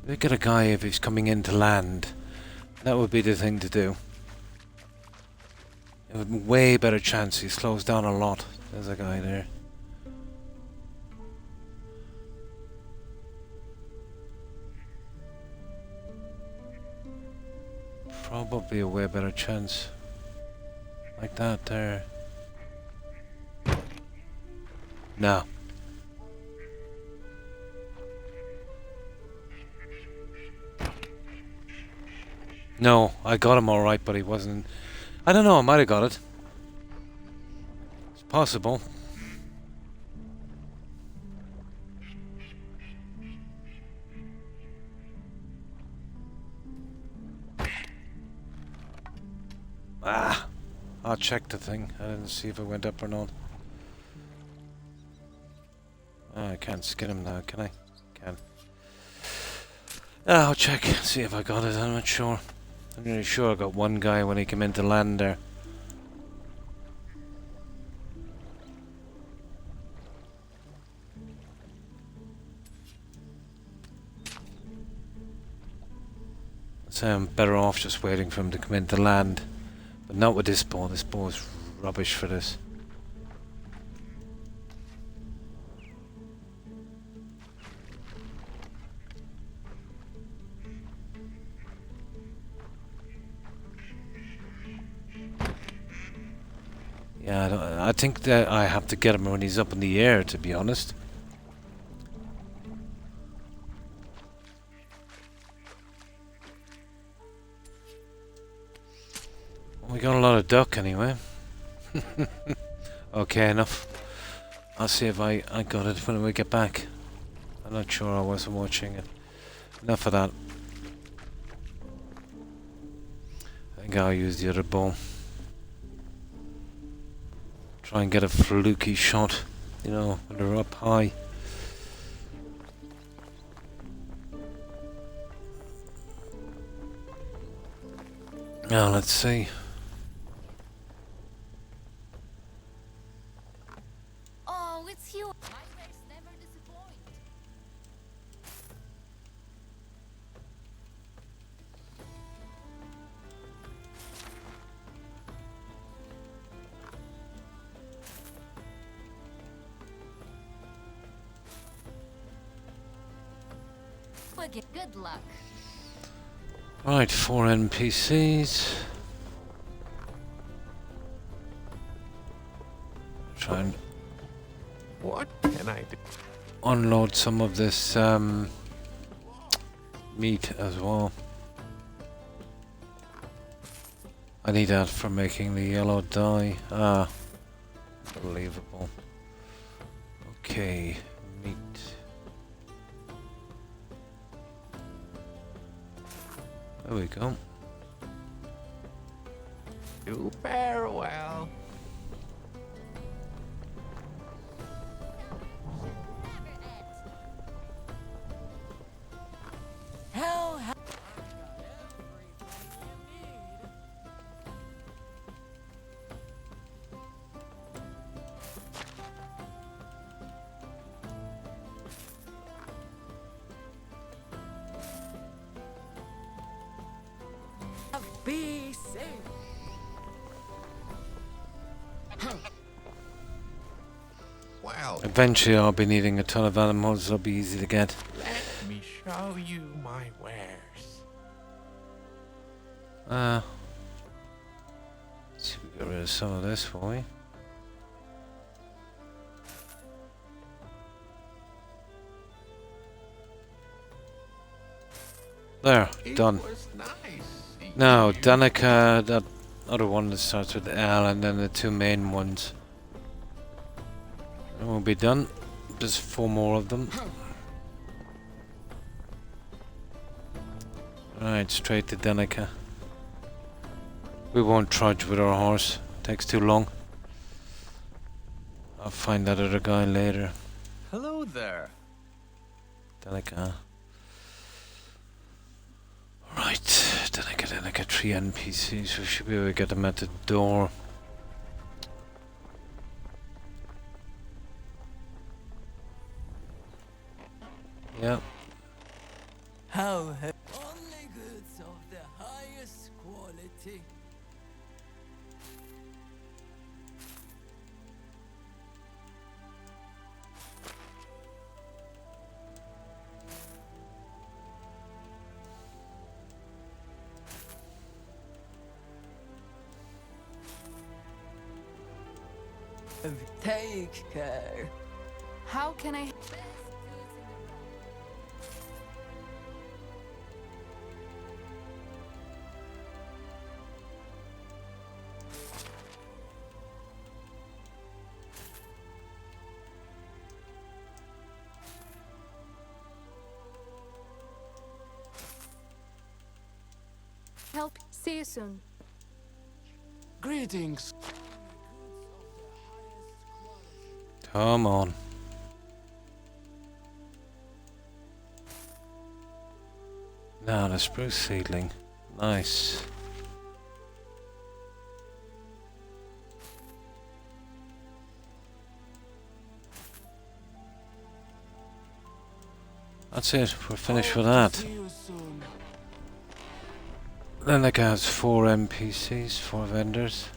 Look at a guy if he's coming in to land. That would be the thing to do. It would be way better chance. He slows down a lot. There's a guy there. Probably a way better chance. Like that there. No. No, I got him alright, but he wasn't... I don't know, I might have got it. It's possible. Ah! I'll check the thing. I didn't see if it went up or not. Oh, I can't skin him now, can I? Can. I'll check, see if I got it, I'm not sure. I'm really sure I got one guy when he came in to land there. So I'm better off just waiting for him to come in to land. But not with this bow. This bow is rubbish for this. Yeah, I think that I have to get him when he's up in the air, to be honest. We got a lot of duck anyway. Okay, enough. I'll see if I got it when we get back. I'm not sure, I wasn't watching it. Enough of that. I think I'll use the other bow. Try and get a fluky shot, you know, when they're up high. Now let's see. Oh, it's you. My face never disappoints. again. Good luck. Right, 4 NPCs. Try and What can I do? unload some of this meat as well. I need that for making the yellow dye. Ah, unbelievable. Okay, meat. There we go. Do farewell. Hell, be safe. Well, Eventually I'll be needing a ton of animals, they'll be easy to get. let me show you my wares. Let's see if we get rid of some of this for me. There, done. It was nice seeing Now, you. Danica, that other one that starts with L, and then the 2 main ones. And we'll be done. Just 4 more of them. Right, straight to Danica. We won't trudge with our horse. Takes too long. I'll find that other guy later. Hello there. Danica. Right, Danica, 3 NPCs. We should be able to get them at the door. Yep. How only goods of the highest quality. Take care. How can I? Help. See you soon. Greetings. Come on. Now the spruce seedling. Nice. That's it. We're finished with that. See you soon. Lenica has 4 NPCs, 4 vendors.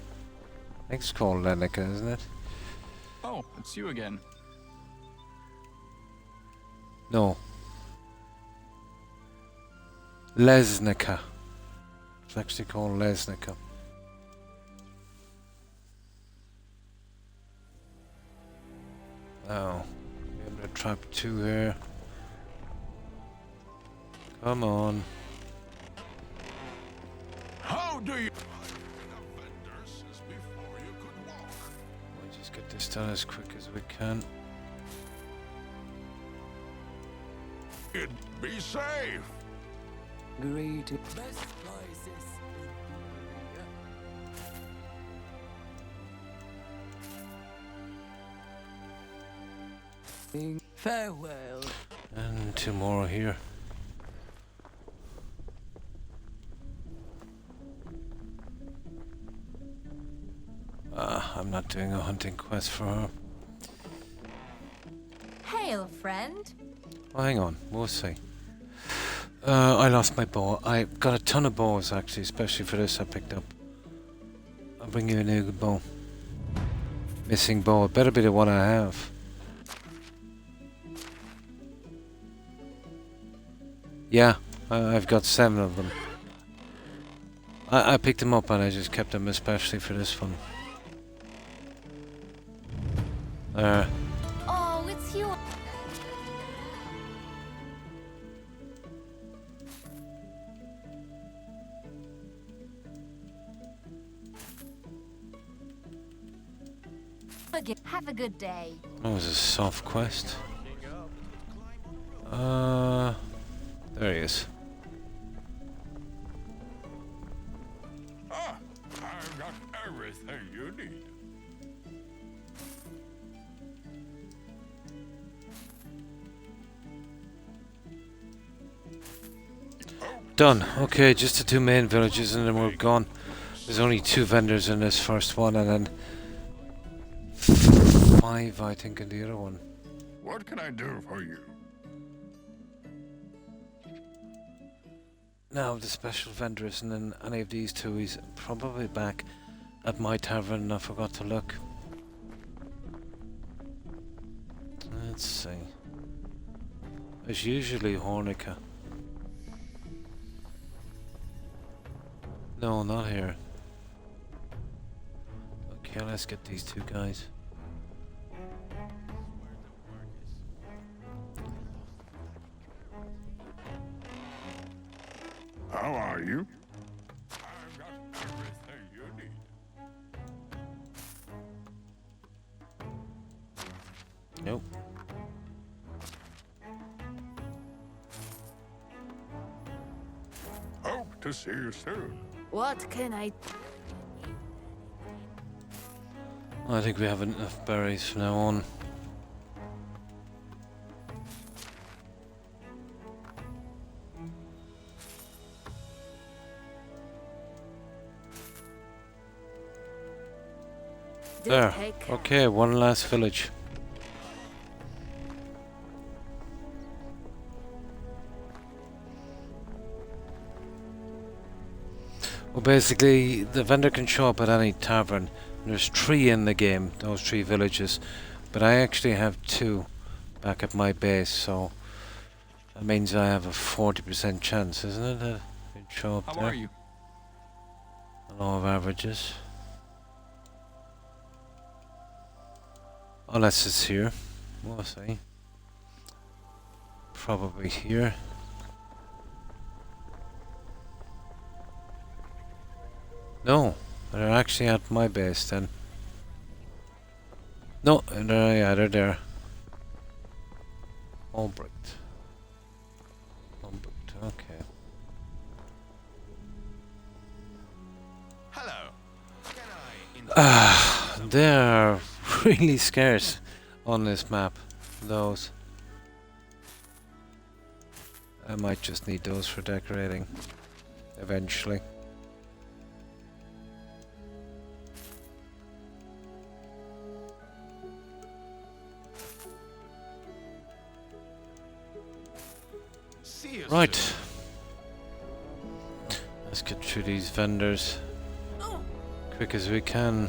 I think it's called Lenica, isn't it? Oh, it's you again. No. Lesnica. It's actually called Lesnica. Now, be able to trap 2 here. Come on. How do you? Vendors as before you could walk. We'll just get this done as quick as we can. Be safe. Great. Best prices. Farewell. And 2 more here. I'm not doing a hunting quest for her. Hail, friend. Oh, hang on, we'll see. I lost my bow. I got a ton of bows actually, especially for this I picked up. I'll bring you a new bow. Missing bow. It better be the one I have. Yeah, I've got 7 of them. I picked them up and I just kept them especially for this one. Oh, it's you. Have a good day. That was a soft quest. There he is. Ah, I've got everything you need. Done. Okay, just the 2 main villages and then we're gone. There's only 2 vendors in this first one and then 5 I think in the other one. What can I do for you? Now the special vendor isn't in any of these 2. He's probably back at my tavern and I forgot to look. Let's see. There's usually Hornica. No, not here. Okay, let's get these 2 guys. How are you? I've got everything you need. Nope. Hope to see you soon. What can I... I think we have enough berries from now on. There. Okay, one last village. Well, basically, the vendor can show up at any tavern. There's 3 in the game, those 3 villages. But I actually have 2 back at my base, so that means I have a 40% chance, isn't it? That it'd show up How there. are you? The law of averages. Unless it's here. We'll see. Probably here. No, they're actually at my base then. No, they're there. All bricked. All bricked, okay. Hello. Can I They're really scarce on this map. Those. I might just need those for decorating. Eventually. see you Right. soon? Let's get through these vendors quick as we can.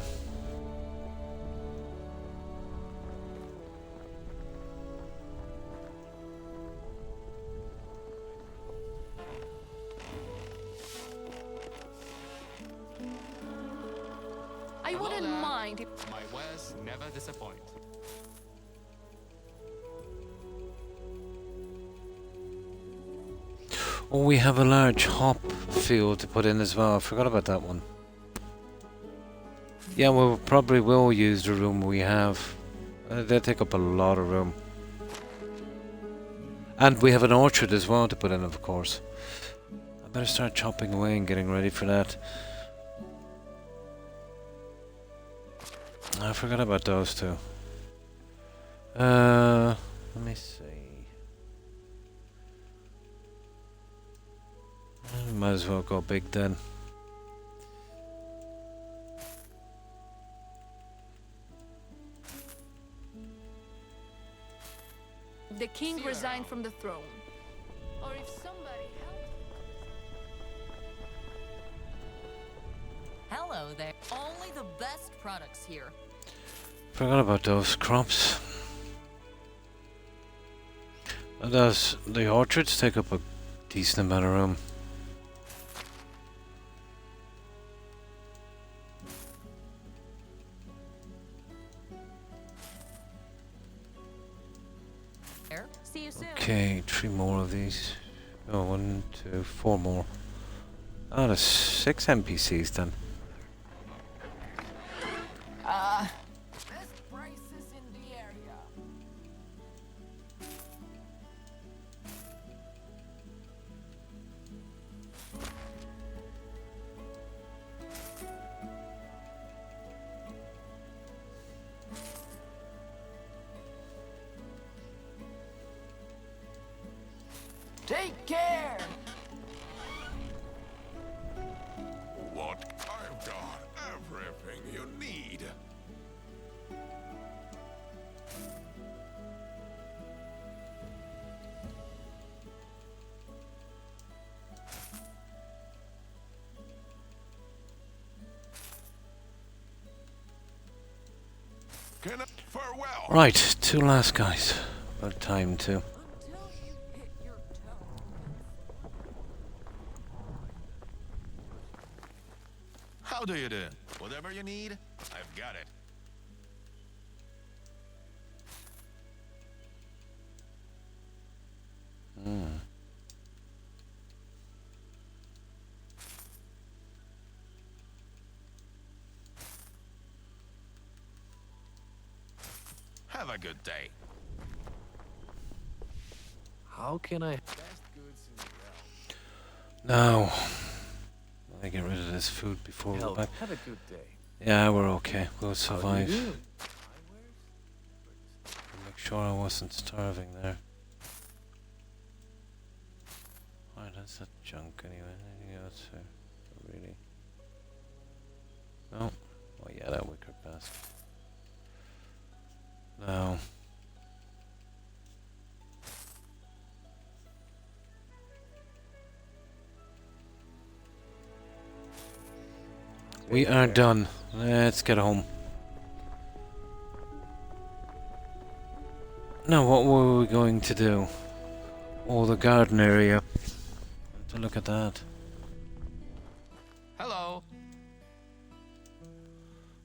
I Hello wouldn't there. mind if... My wares never disappoint. Oh, we have a large hop field to put in as well. I forgot about that one. Yeah, we probably will use the room we have. They take up a lot of room. And we have an orchard as well to put in, of course. I better start chopping away and getting ready for that. I forgot about those two. Let me see. Might as well go big then. The king resigned from the throne. Or if somebody helped... Hello there. Only the best products here. Forgot about those crops. And does the orchards take up a decent amount of room. There. See you soon. Okay, 3 more of these. Oh, 1, 2, 4 more. Oh, there's 6 NPCs then. Best prices in the area. Take care. What? I've got everything you need. Can I farewell? Right, 2 last guys. About time to. Until you hit your toe. How do you do? Whatever you need, I've got it. Have a good day. How can I? Now, let me get rid of this food before we go Help. back. Have a good day. Yeah, we're okay. We'll How do you survive. do? Make sure I wasn't starving there. Right, that's that junk anyway. Anything else here? Not really. No. Oh yeah, that wicker basket. No. We are done. Let's get home. Now, what were we going to do? Oh, the garden area. To look at that. Hello.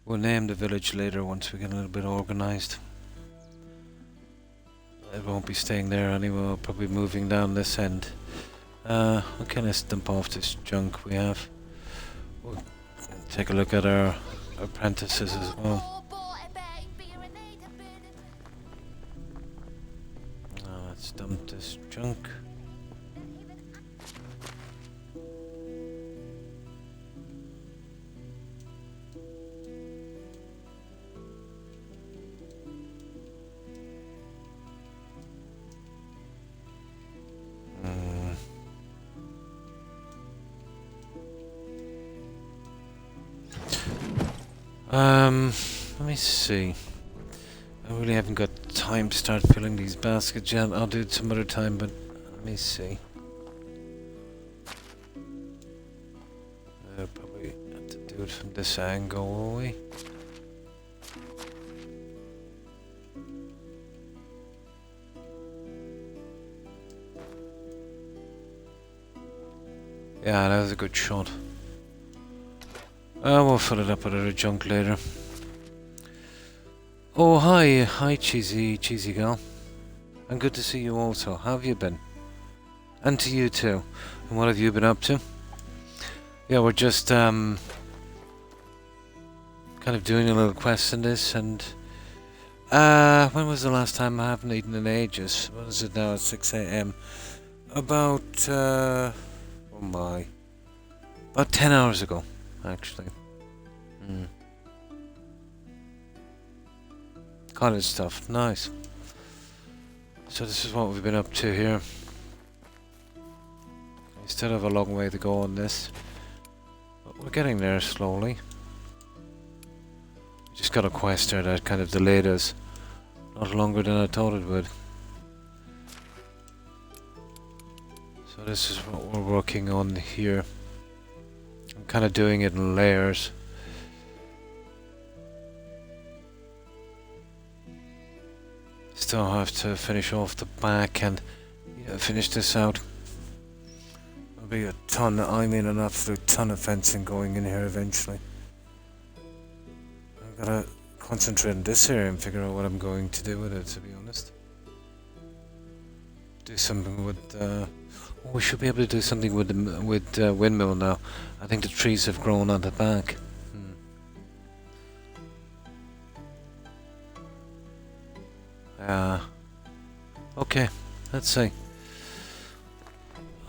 We'll name the village later once we get a little bit organized. It won't be staying there anyway. We'll probably be moving down this end. Okay, let's dump off this junk we have. We'll take a look at our apprentices as well. Let's dump this junk. Let me see. I really haven't got time to start filling these baskets yet. I'll do it some other time, but let me see. Probably have to do it from this angle, will we? Yeah, that was a good shot. We'll fill it up with other junk later. Oh, hi cheesy girl. And good to see you also. How have you been? And to you too. And what have you been up to? Yeah, we're just kind of doing a little quest in this, and when was the last time? I haven't eaten in ages. What is it now? It's 6 AM. About oh my, about 10 hours ago, actually. College stuff, nice. So this is what we've been up to here. We still have a long way to go on this, but we're getting there slowly. We just got a quest there that kind of delayed us, not longer than I thought it would. So this is what we're working on here. I'm kind of doing it in layers. Still have to finish off the back and finish this out. be a ton, I mean an absolute ton of fencing going in here eventually. I've gotta concentrate on this area and figure out what I'm going to do with it, to be honest. Do something with, we should be able to do something with the windmill now. I think the trees have grown on the back. Okay, let's see.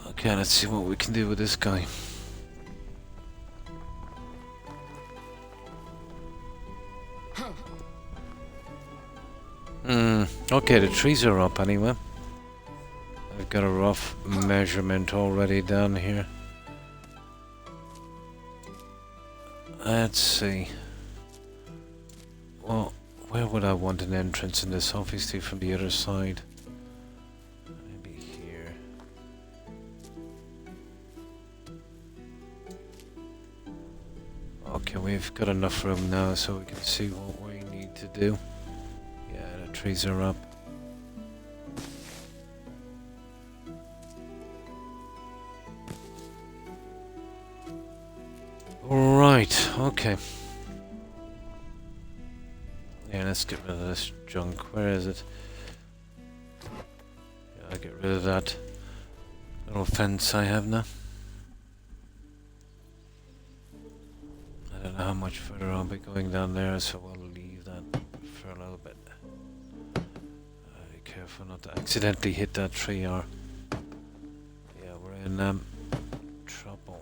Okay, let's see what we can do with this guy. Okay, the trees are up anyway. I've got a rough measurement already down here. Let's see. Well, where would I want an entrance in this? Obviously from the other side. Maybe here. Okay, we've got enough room now so we can see what we need to do. Yeah, the trees are up. Right, okay. Yeah, let's get rid of this junk. Where is it? Yeah, I'll get rid of that little fence I have now. I don't know how much further I'll be going down there, so we'll leave that for a little bit. Be careful not to accidentally hit that tree, or yeah, we're in trouble.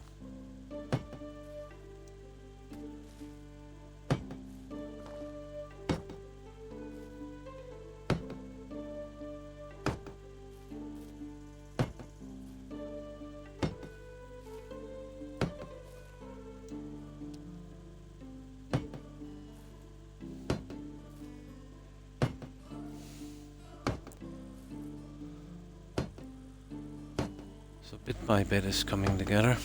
So bit by bit is coming together.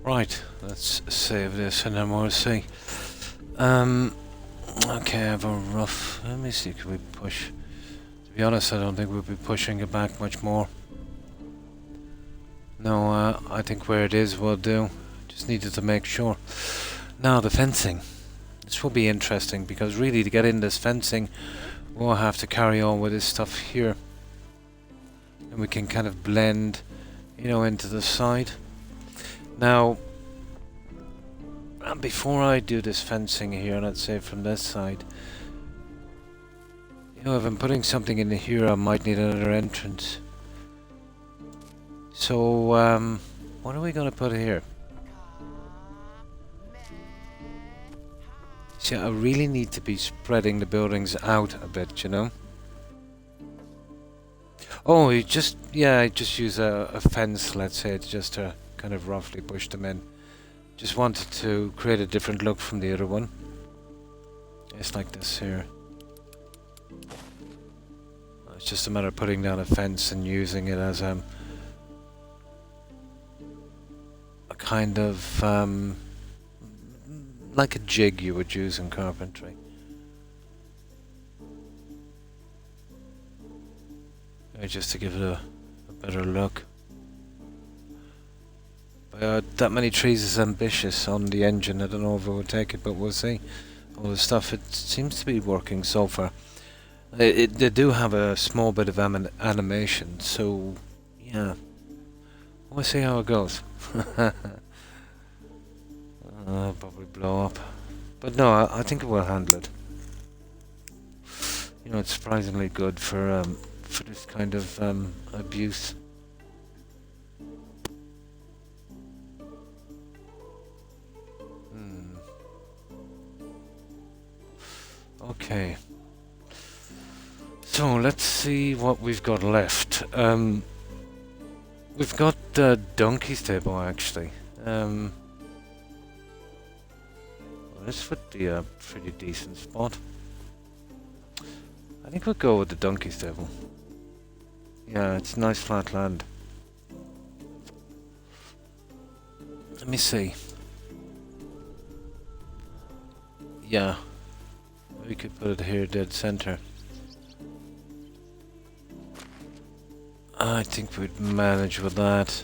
Right, let's save this and then we'll see. Okay, I have a rough... Let me see, can we push... To be honest, I don't think we'll be pushing it back much more. No, I think where it is will do. Just needed to make sure. Now, the fencing. This will be interesting, because really to get in this fencing, we'll have to carry on with this stuff here. And we can kind of blend, you know, into the side. Now... And before I do this fencing here, let's say from this side, you know, if I'm putting something in here, I might need another entrance. So, what are we going to put here? See, I really need to be spreading the buildings out a bit, you know? Oh, you just, yeah, I just use a fence, let's say, just to kind of roughly push them in. Just wanted to create a different look from the other one. It's like this here. It's just a matter of putting down a fence and using it as a kind of like a jig you would use in carpentry. Just to give it a better look. That many trees is ambitious on the engine. I don't know if it will take it, but we'll see. All the stuff, it seems to be working so far. They do have a small bit of animation, so yeah. We'll see how it goes. I'll probably blow up. But no, I think it will handle it. You know, it's surprisingly good for this kind of abuse. Okay, so let's see what we've got left. We've got the donkey stable actually. Well, this would be a pretty decent spot. I think we'll go with the donkey stable. Yeah, it's nice flat land. Let me see. Yeah. We could put it here dead center. I think we'd manage with that.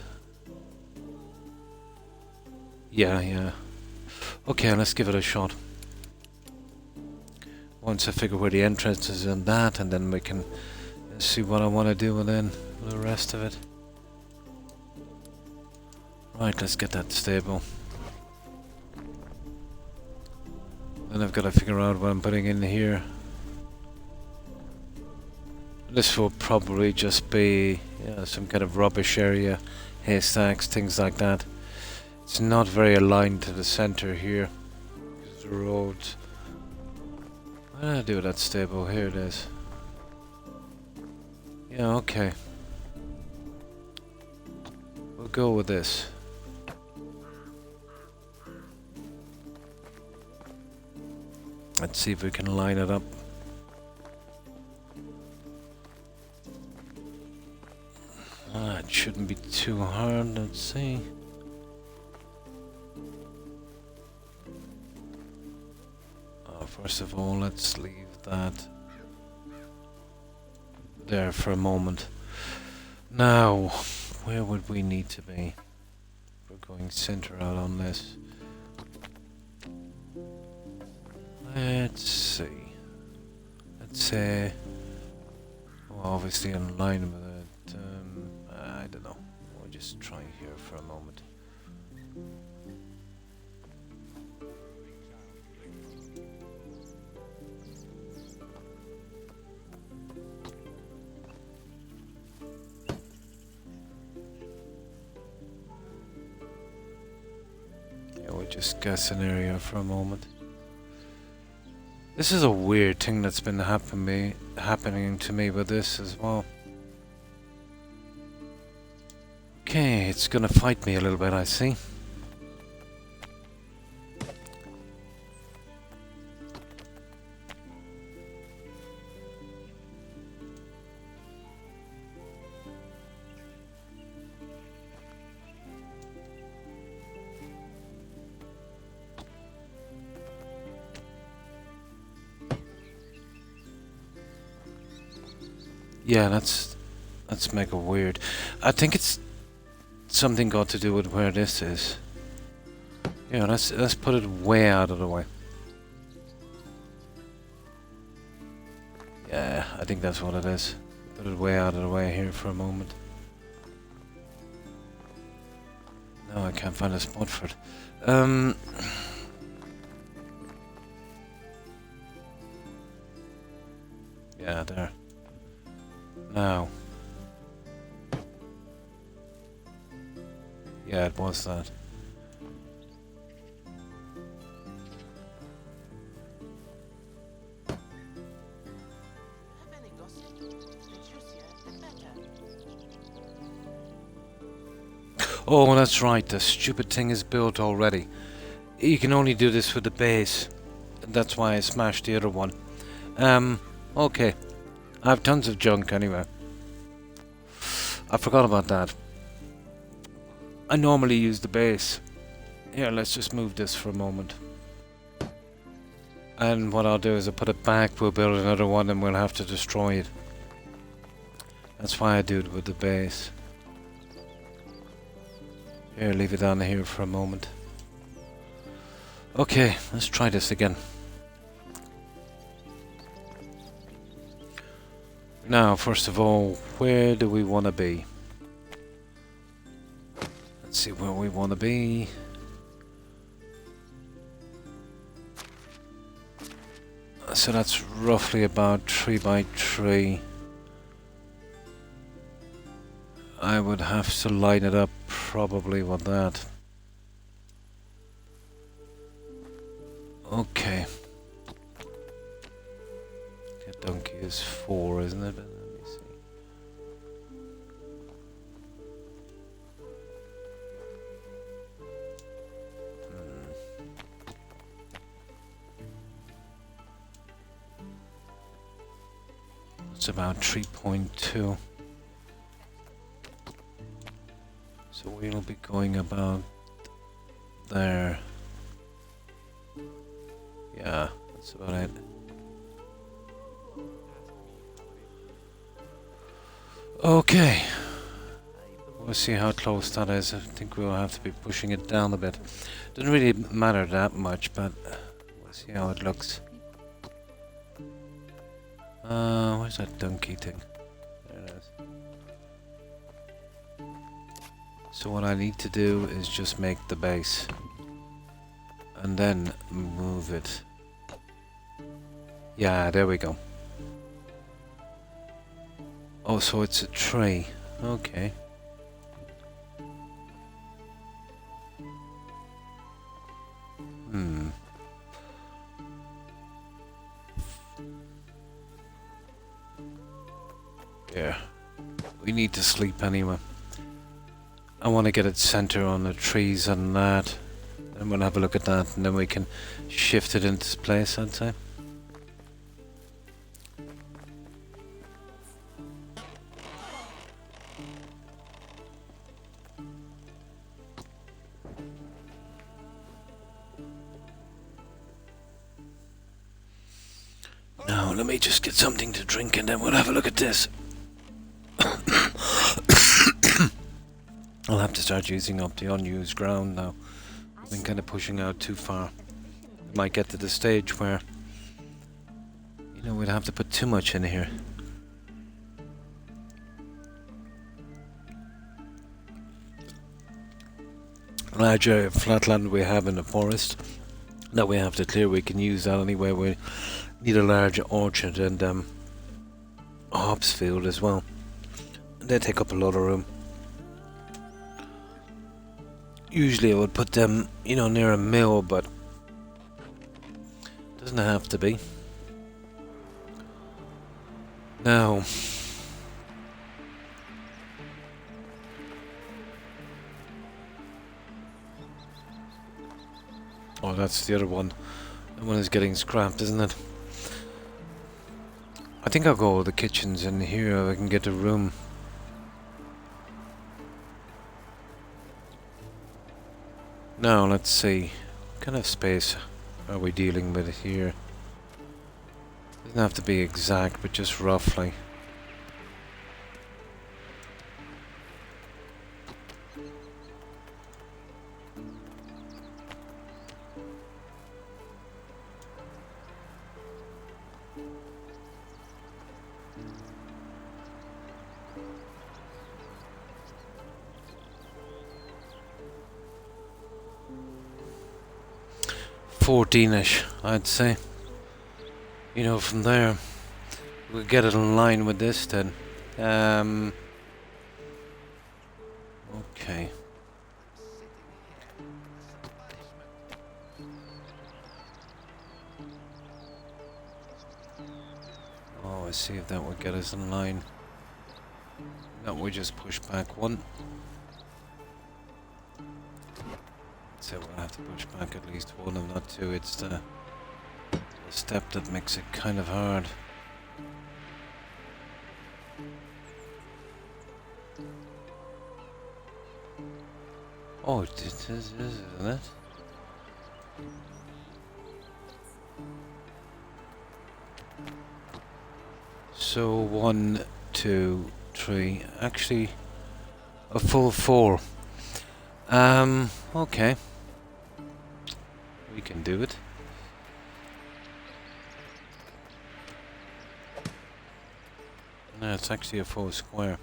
Yeah. Okay, let's give it a shot. Once I figure where the entrance is and that, and then we can see what I want to do with the rest of it. Right, let's get that stable. Then I've got to figure out what I'm putting in here. This will probably just be some kind of rubbish area, haystacks, things like that. It's not very aligned to the center here. The roads. What did I do with that stable? Here it is. Yeah, okay. We'll go with this. Let's see if we can line it up. It shouldn't be too hard, let's see. First of all, let's leave that there for a moment. Now, where would we need to be? We're going center out on this. Let's see. Let's say, well, obviously in line with it. I don't know. We'll just try here for a moment. Yeah, we'll just guess an area for a moment. This is a weird thing that's been happening to me with this as well. Okay, it's gonna fight me a little bit, I see. Yeah, let's make it weird. I think it's something got to do with where this is. Yeah, let's put it way out of the way. Yeah, I think that's what it is. Put it way out of the way here for a moment. No, I can't find a spot for it. Yeah, there. Now. Yeah, it was that. Have any gossip? The juicier, the better. Oh, that's right. The stupid thing is built already. You can only do this with the base. That's why I smashed the other one. Okay. I have tons of junk anyway. I forgot about that. I normally use the base. Here, let's just move this for a moment. And what I'll do is I'll put it back, we'll build another one and we'll have to destroy it. That's why I do it with the base. Here, leave it on here for a moment. Okay, let's try this again. Now, first of all, where do we want to be? Let's see where we want to be. So that's roughly about 3 by 3. I would have to line it up probably with that. Okay. The donkey is 4, isn't it? Let me see. It's about 3.2. So we'll be going about there. Yeah, that's about it. Okay. We'll see how close that is. I think we'll have to be pushing it down a bit. Doesn't really matter that much, but we'll see how it looks. Where's that donkey thing? There it is. So what I need to do is just make the base. And then move it. Yeah, there we go. Oh, so it's a tray. Okay. Yeah. We need to sleep anyway. I want to get it center on the trees and that. Then we'll have a look at that and then we can shift it into place, I'd say. Now, let me just get something to drink and then we'll have a look at this. I'll have to start using up the unused ground now. I've been kind of pushing out too far. We might get to the stage where, you know, we'd have to put too much in here. Large area of flatland we have in the forest that we have to clear, we can use that anyway. We need a large orchard and a hops field as well. And they take up a lot of room. Usually I would put them, you know, near a mill, but doesn't have to be. Now, oh, that's the other one. That one is getting scrapped, isn't it? I think I'll go with the kitchens in here. I can get a room. Now, let's see. What kind of space are we dealing with here? Doesn't have to be exact, but just roughly. .14ish, I'd say. You know, from there we'll get it in line with this then. Okay. Oh, I see if that would get us in line. No, we just push back one. So we'll have to push back at least one and not two. It's the step that makes it kind of hard. Oh, this is, isn't it? So 1, 2, 3. Actually, a full 4. Okay. We can do it. No, it's actually a full square.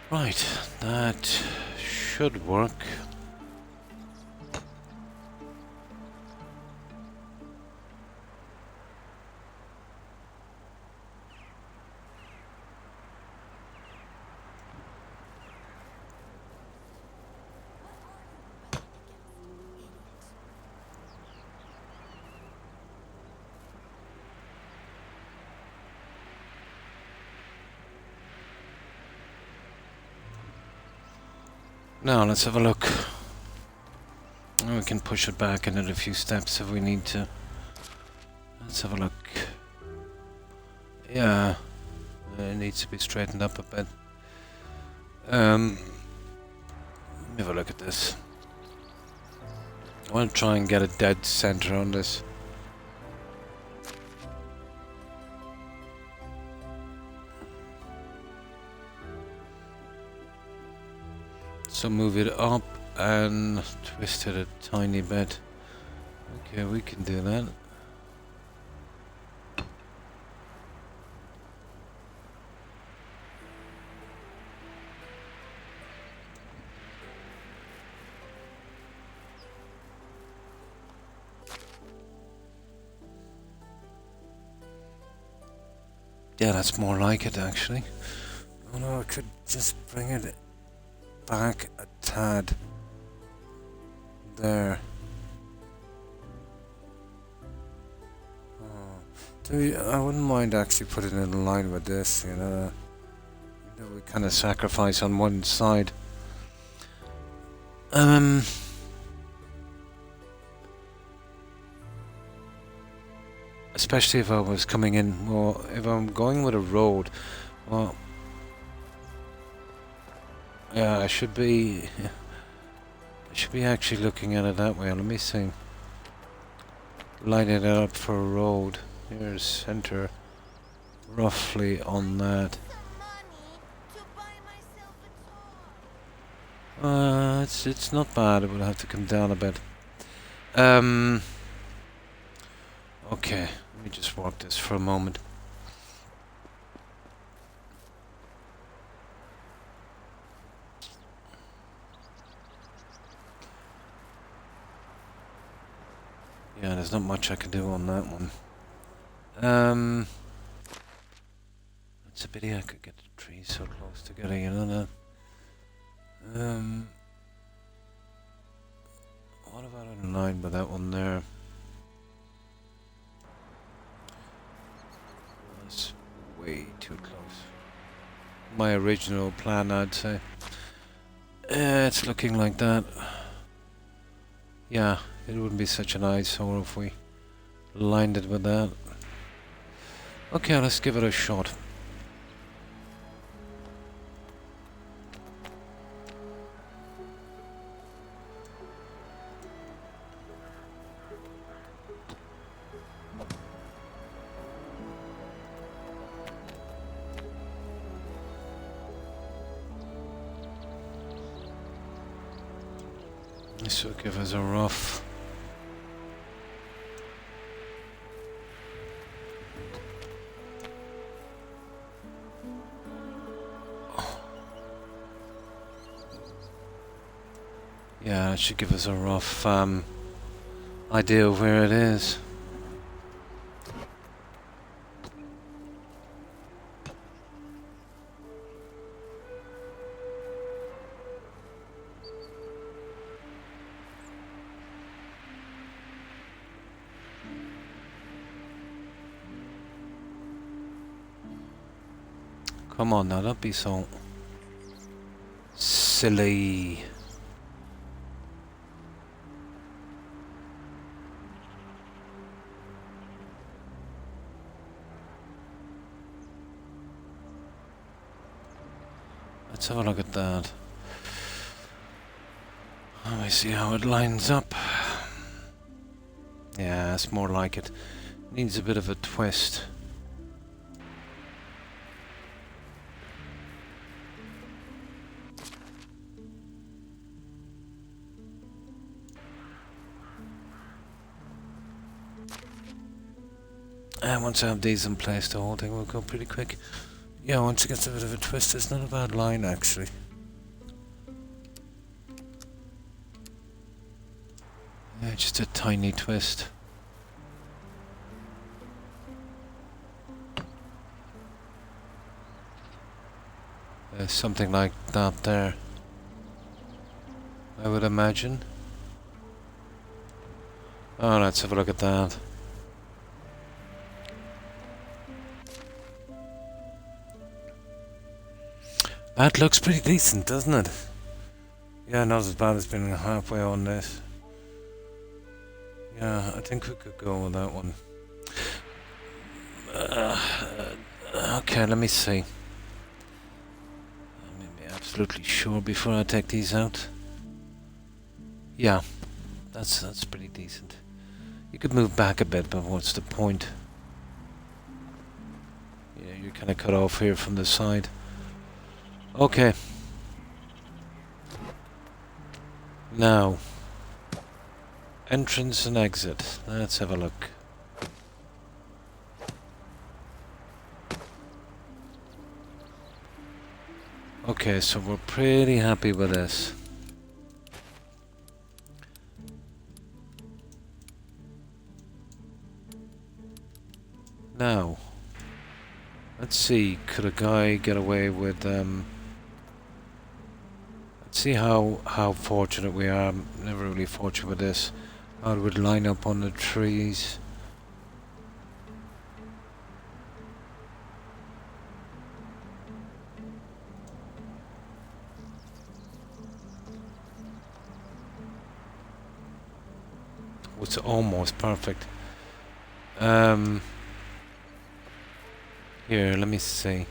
Right, that should work. Now let's have a look. We can push it back another few steps if we need to. Let's have a look. Yeah, it needs to be straightened up a bit. Let me have a look at this. I want to try and get a dead center on this. So move it up and twist it a tiny bit. Okay, we can do that. Yeah, that's more like it actually. Oh no, I could just bring it back a tad. There. Oh. I wouldn't mind actually putting it in line with this, you know. We kind of sacrifice on one side. Especially if I was coming in, well, if I'm going with a road, well, yeah, I should be actually looking at it that way. Let me see. Line it up for a road. Here's center, roughly on that. Some money to buy myself a toy. It's not bad. It will have to come down a bit. Okay, let me just walk this for a moment. Yeah, there's not much I can do on that one. It's a pity I could get the trees so close together, you know that. What about in line with that one there? That's way too close. My original plan, I'd say. It's looking like that. Yeah, it wouldn't be such an eyesore if we lined it with that. Okay, let's give it a shot. This will give us a rough. Yeah, it should give us a rough idea of where it is. Come on now, don't be so silly. Let's have a look at that. Let me see how it lines up. Yeah, it's more like it. Needs a bit of a twist. And once I have these in place, the whole thing will go pretty quick. Yeah, once it gets a bit of a twist, it's not a bad line actually. Yeah, just a tiny twist. Something like that there, I would imagine. Oh, let's have a look at that. That looks pretty decent, doesn't it? Yeah, not as bad as being halfway on this. Yeah, I think we could go with that one. Okay, let me see. Let me be absolutely sure before I take these out. Yeah, that's pretty decent. You could move back a bit, but what's the point? Yeah, you're kind of cut off here from the side. Okay. Now, entrance and exit. Let's have a look. Okay, so we're pretty happy with this. Now, let's see, could a guy get away with, let's see how fortunate we are. I'm never really fortunate with this. How it would line up on the trees. It's almost perfect. Here, let me see.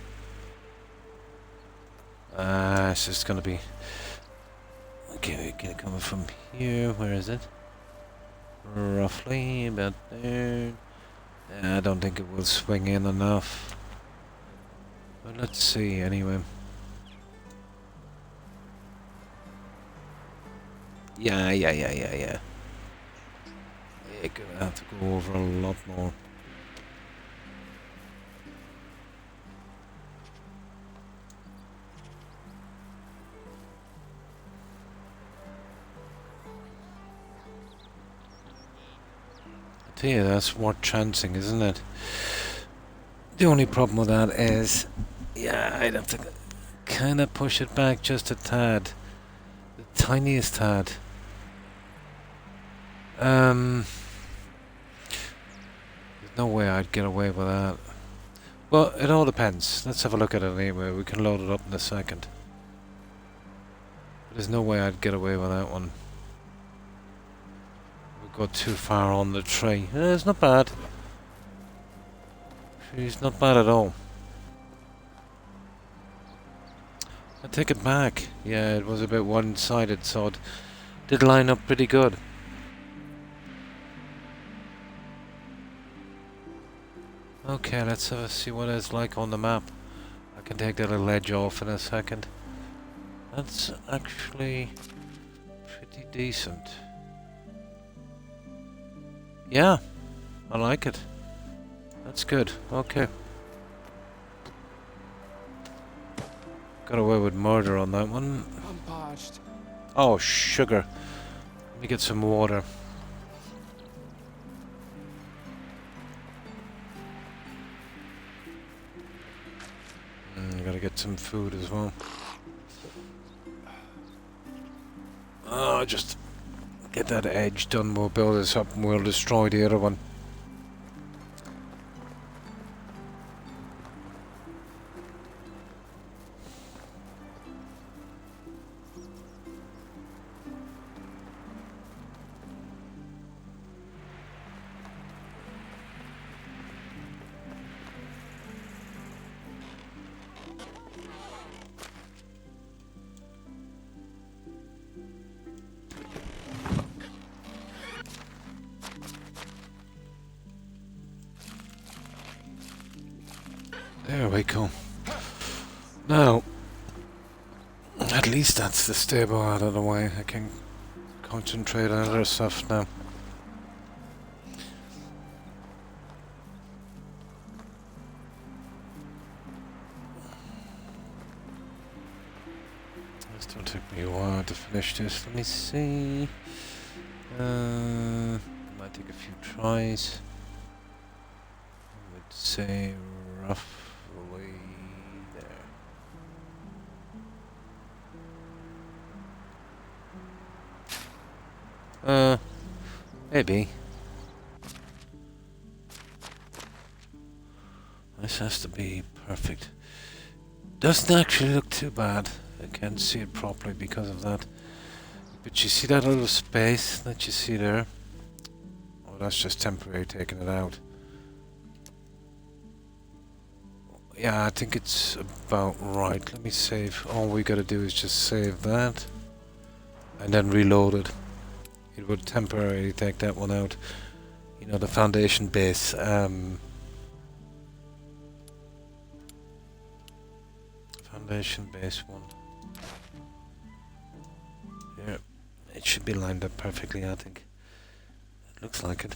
It's just gonna be... Okay, we're coming from here. Where is it? Roughly about there. I don't think it will swing in enough. But let's see anyway. Yeah. Yeah, gonna have to go over a lot more. I tell you, that's worth chancing, isn't it? The only problem with that is, yeah, I'd have to kind of push it back just a tad. The tiniest tad. There's no way I'd get away with that. Well, it all depends. Let's have a look at it anyway. We can load it up in a second. But there's no way I'd get away with that one. We got too far on the tree. It's not bad. It's not bad at all. I take it back. Yeah, it was a bit one-sided, so it did line up pretty good. Okay, let's see what it's like on the map. I can take that little edge off in a second. That's actually pretty decent. Yeah, I like it. That's good. Okay. Got away with murder on that one. I'm parched. Oh, sugar. Let me get some water. Gotta get some food as well. Oh, just get that edge done. We'll build this up and we'll destroy the other one. There we go. Now, at least that's the stable out of the way. I can concentrate on other stuff now. It still took me a while to finish this. Let me see. Might take a few tries. I would say roughly there. Maybe. This has to be perfect. Doesn't actually look too bad. I can't see it properly because of that. But you see that little space that you see there? Oh, that's just temporary taking it out. Yeah, I think it's about right. Let me save. All we gotta do is just save that. And then reload it. It would temporarily take that one out. You know, the foundation base. Foundation base one. Here. It should be lined up perfectly, I think. It looks like it.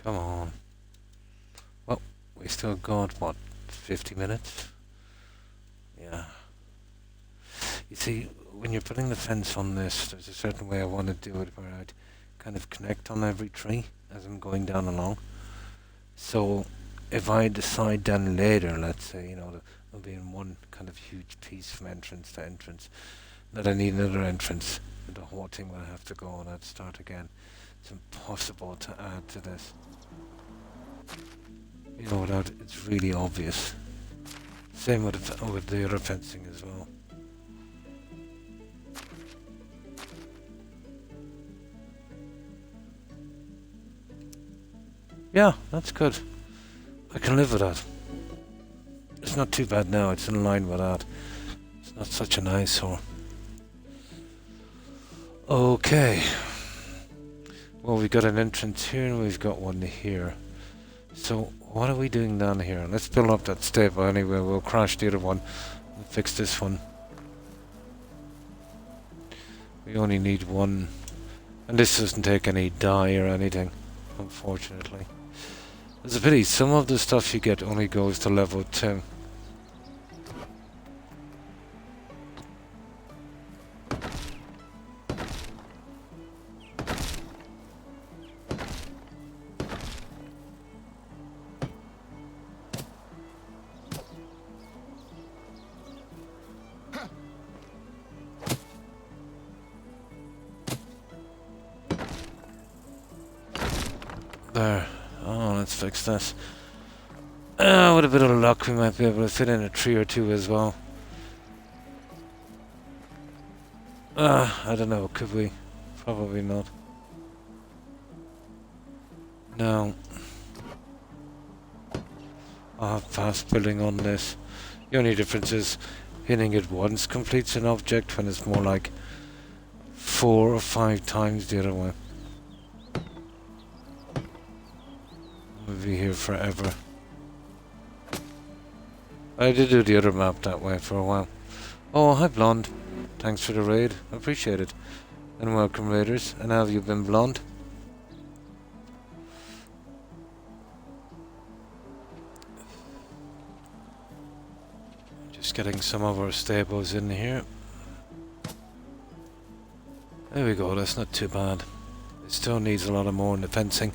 Come on. Well, we still got, what, 50 minutes? Yeah. You see, when you're putting the fence on this, there's a certain way I want to do it where I'd kind of connect on every tree as I'm going down along. So, if I decide then later, let's say, you know, there'll be in one kind of huge piece from entrance to entrance, that I need another entrance, and the whole thing will have to go and I'd start again. It's impossible to add to this. You know, without it's really obvious. Same with the other fencing as well. Yeah, that's good. I can live with that. It's not too bad now, it's in line with that. It's not such an eyesore. Okay. Well, we've got an entrance here and we've got one here. So, what are we doing down here? Let's build up that stable anyway. We'll crash the other one and fix this one. We only need one. And this doesn't take any dye or anything, unfortunately. It's a pity. Some of the stuff you get only goes to level 2. There. Oh, let's fix this. With a bit of luck, we might be able to fit in a tree or two as well. I don't know, could we? Probably not. No. I'll have fast building on this. The only difference is hitting it once completes an object when it's more like 4 or 5 times the other way. We'll be here forever. I did do the other map that way for a while. Oh, hi Blonde. Thanks for the raid. I appreciate it. And welcome raiders. And how have you been, Blonde? Just getting some of our stables in here. There we go, that's not too bad. It still needs a lot of more in the fencing.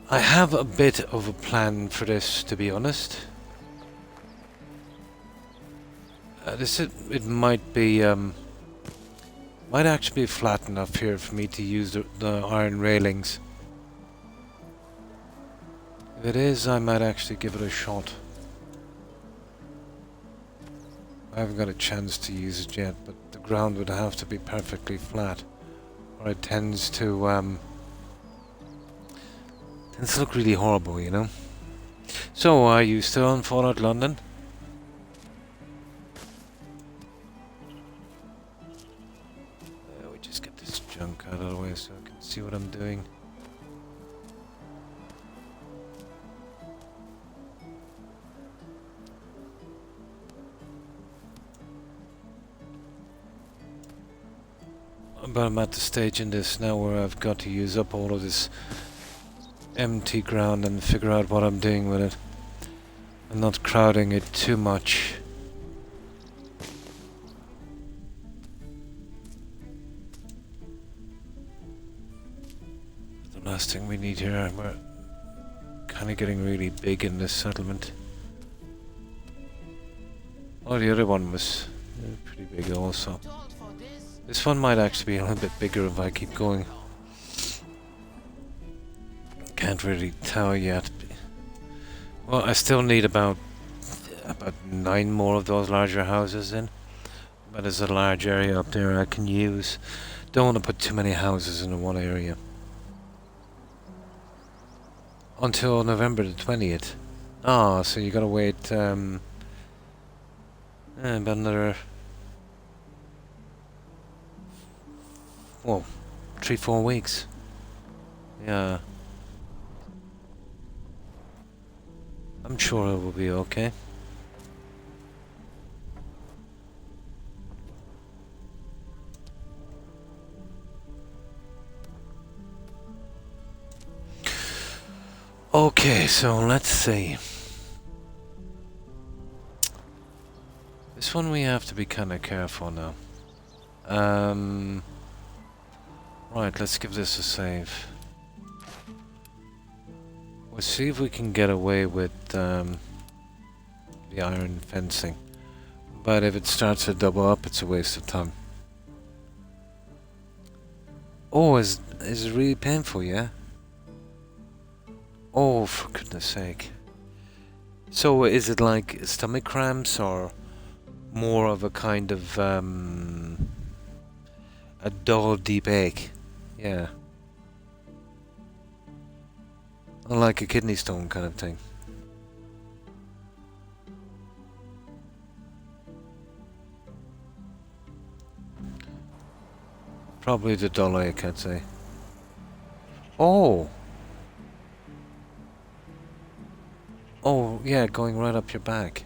I have a bit of a plan for this, to be honest. It might be, might actually be flat enough here for me to use the iron railings. If it is, I might actually give it a shot. I haven't got a chance to use it yet, but the ground would have to be perfectly flat, or it tends to look really horrible, you know. So, are you still on Fallout London? We just get this junk out of the way so I can see what I'm doing. But I'm at the stage in this now where I've got to use up all of this empty ground and figure out what I'm doing with it. I'm not crowding it too much. last thing we need here. We're kind of getting really big in this settlement. Oh, the other one was pretty big also. Told for this. This one might actually be a little bit bigger if I keep going. Can't really tell yet. Well, I still need about 9 more of those larger houses in. But there's a large area up there I can use. Don't want to put too many houses in one area. Until November the 20th. Ah, so you gotta wait about another 3-4 weeks. Yeah. I'm sure it will be okay. Okay, so let's see. This one we have to be kind of careful now. Right, let's give this a save. We'll see if we can get away with the iron fencing. But if it starts to double up, it's a waste of time. Oh, is it really painful, yeah? Oh, for goodness sake. So is it like stomach cramps or more of a kind of a dull, deep ache? Yeah. Like a kidney stone kind of thing. Probably the dull ache, I'd say. Oh! Oh, yeah, going right up your back.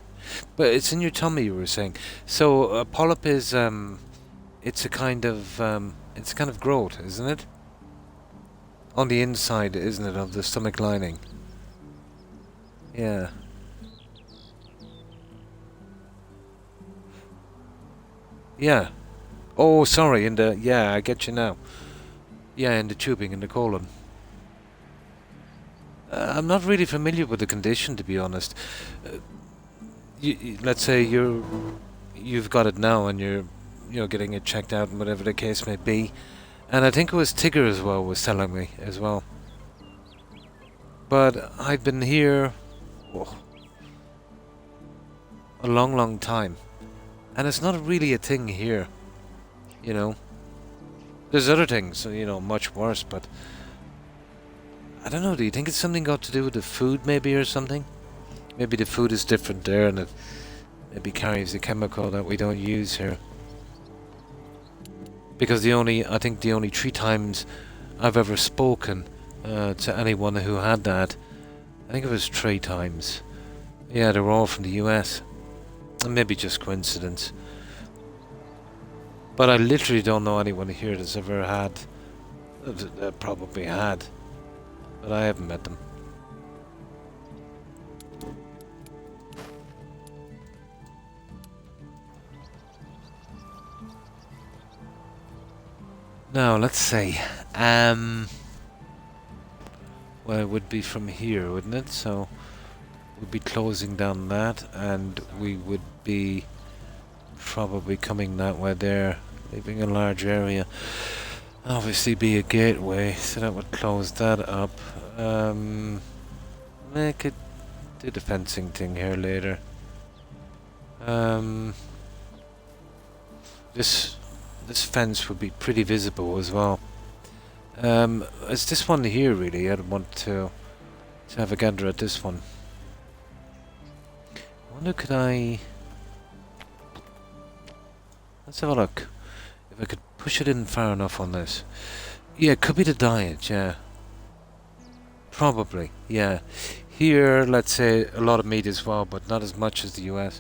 But it's in your tummy, you were saying. So a polyp is it's a kind of growth, isn't it? On the inside, isn't it, of the stomach lining? Yeah. Yeah. Oh, sorry, yeah, I get you now. Yeah, in the tubing, in the colon. I'm not really familiar with the condition, to be honest. Let's say you've got it now, and you're getting it checked out, and whatever the case may be. And I think it was Tigger as well was telling me as well. But I've been here a long, long time, and it's not really a thing here. You know, there's other things, much worse. But I don't know. Do you think it's something got to do with the food, maybe, or something? Maybe the food is different there, and it maybe carries a chemical that we don't use here. Because I think the only 3 times I've ever spoken to anyone who had that, I think it was 3 times. Yeah, they were all from the US. And maybe just coincidence. But I literally don't know anyone here that's ever had, probably had, but I haven't met them. Now, let's see. Well, it would be from here, wouldn't it? So, we'd be closing down that, and we would be probably coming that way there, leaving a large area. Obviously, be a gateway, so that would close that up. I could do the fencing thing here later. This fence would be pretty visible as well. It's this one here, really. I'd want to have a gander at this one. I wonder, could I... Let's have a look. If I could push it in far enough on this. Yeah, it could be the diet, yeah. Probably, yeah. Here, let's say, a lot of meat as well, but not as much as the US.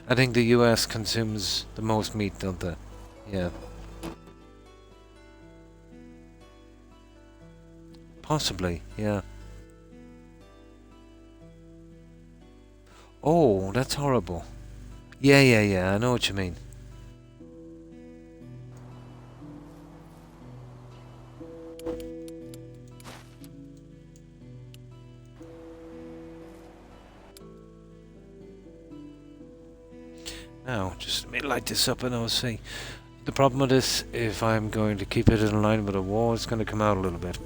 I think the US consumes the most meat, don't they? Yeah. Possibly, yeah. Oh, that's horrible. Yeah, I know what you mean. Now, just let me light this up and I'll see. The problem with this, if I'm going to keep it in line with a wall, it's going to come out a little bit.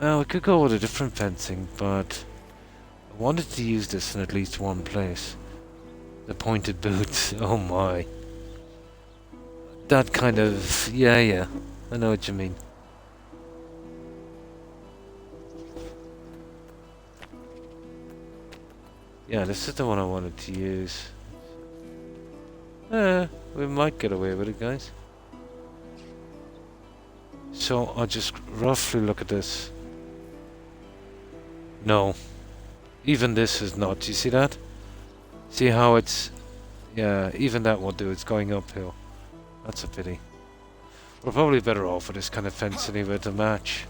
Now, we could go with a different fencing, but I wanted to use this in at least one place. The pointed boots, oh my. That kind of, yeah, I know what you mean. Yeah, this is the one I wanted to use. We might get away with it, guys. So I'll just roughly look at this. No. Even this is not. Do you see that? See how it's... Yeah, even that won't do. It's going uphill. That's a pity. We're probably better off with this kind of fence anyway to match.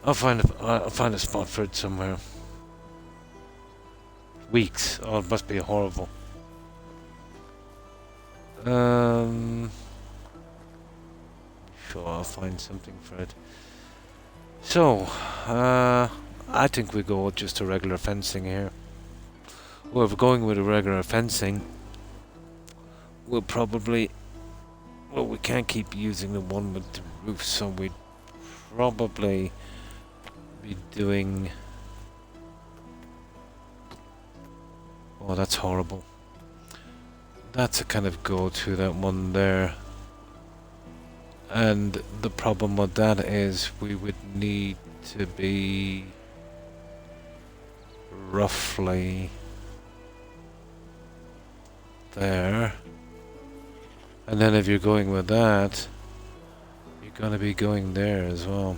I'll find a spot for it somewhere. Weeks. Oh, it must be horrible. Sure, I'll find something for it. So, I think we go with just a regular fencing here. Well, if we're going with a regular fencing, we'll probably... Well, we can't keep using the one with the roof, so we'd probably be doing... Oh, that's horrible. That's a kind of go-to, that one there. And the problem with that is we would need to be roughly there. And then if you're going with that, you're going to be going there as well.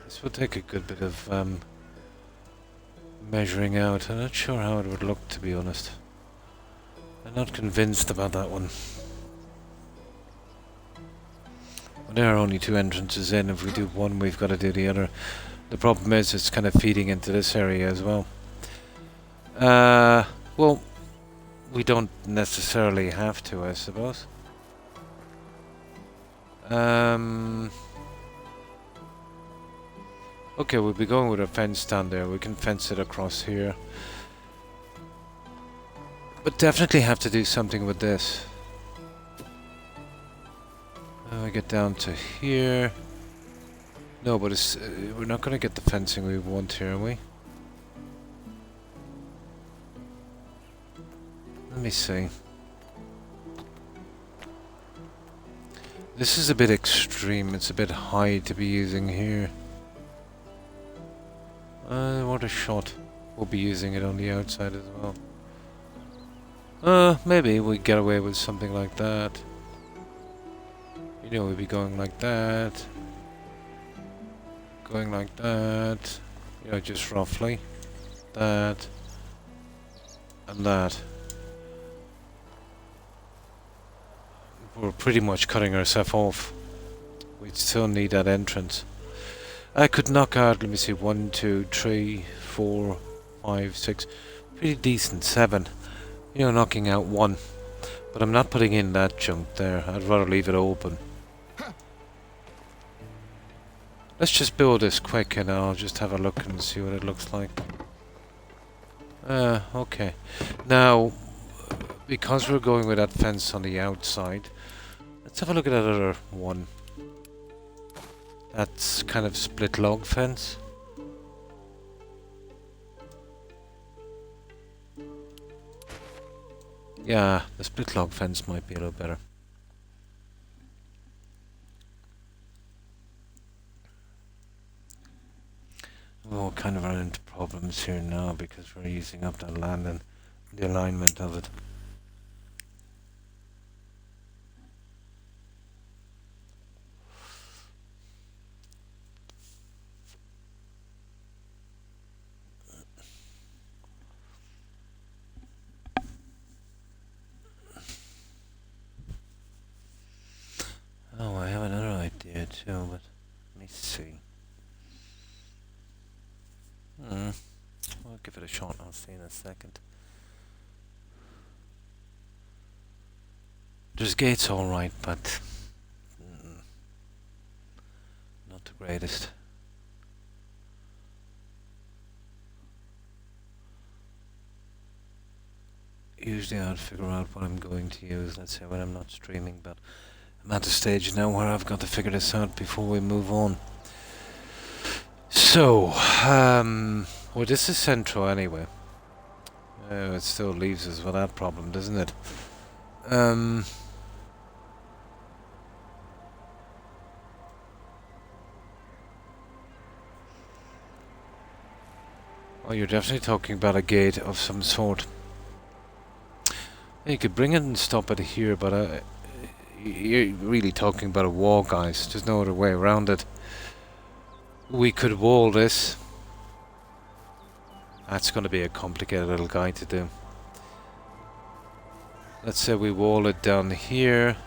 This would take a good bit of measuring out. I'm not sure how it would look, to be honest. I'm not convinced about that one. Well, there are only two entrances in. If we do one, we've got to do the other. The problem is it's kind of feeding into this area as well. Well, we don't necessarily have to, I suppose. Okay, we'll be going with a fence down there. We can fence it across here. But definitely have to do something with this. We get down to here. No, but it's, we're not going to get the fencing we want here, are we? Let me see. This is a bit extreme. It's a bit high to be using here. What a shot. We'll be using it on the outside as well. Maybe we get away with something like that. You know, we'll be going like that. Going like that. You know, just roughly. That. And that. We're pretty much cutting ourselves off. We still need that entrance. I could knock out, let me see, 1, 2, 3, 4, 5, 6. Pretty decent, 7. You know, knocking out 1. But I'm not putting in that junk there. I'd rather leave it open. Let's just build this quick and I'll just have a look and see what it looks like. Okay. Now, because we're going with that fence on the outside, let's have a look at that other one. That's kind of split log fence. Yeah, the split log fence might be a little better. We'll kind of run into problems here now because we're using up that land and the alignment of it. Oh, I have another idea too, but let me see. I'll give it a shot, I'll see in a second. There's gates alright, but not the greatest. Usually I'd figure out what I'm going to use, let's say when I'm not streaming, but I'm at the stage now where I've got to figure this out before we move on. So, well, this is Centro anyway. It still leaves us with that problem, doesn't it? Oh, you're definitely talking about a gate of some sort. You could bring it and stop it here, but you're really talking about a wall, guys. There's no other way around it. We could wall this. That's going to be a complicated little guy to do. Let's say we wall it down here.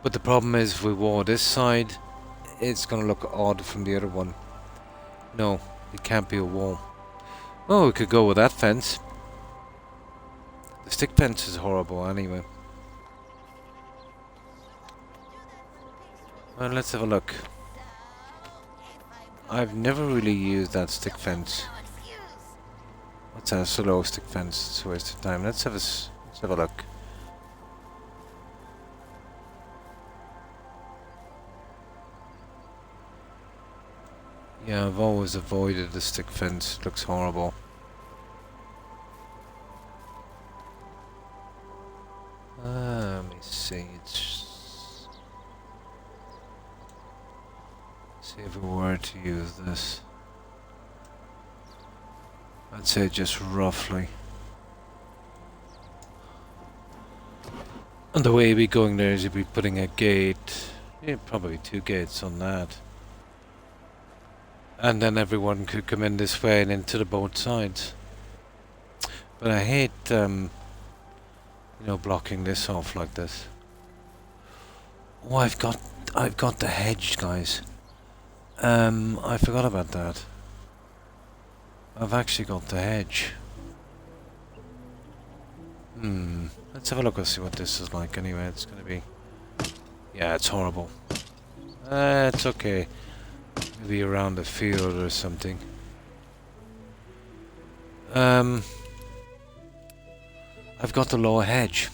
But the problem is if we wall this side, it's going to look odd from the other one. No, it can't be a wall. Oh, we could go with that fence. The stick fence is horrible anyway. Well, let's have a look. I've never really used that stick fence. What's that? Slow stick fence. It's a waste of time. Let's have a look. Yeah, I've always avoided the stick fence. It looks horrible. Let me see. See if we were to use this. I'd say just roughly. And the way you'd be going there is you'd be putting a gate, yeah, probably 2 gates on that. And then everyone could come in this way and into the both sides. But I hate, you know, blocking this off like this. Oh, I've got the hedge, guys. I forgot about that. I've actually got the hedge. Let's have a look and see what this is like anyway. It's gonna be... Yeah, it's horrible. It's okay. Maybe around the field or something. I've got the lower hedge.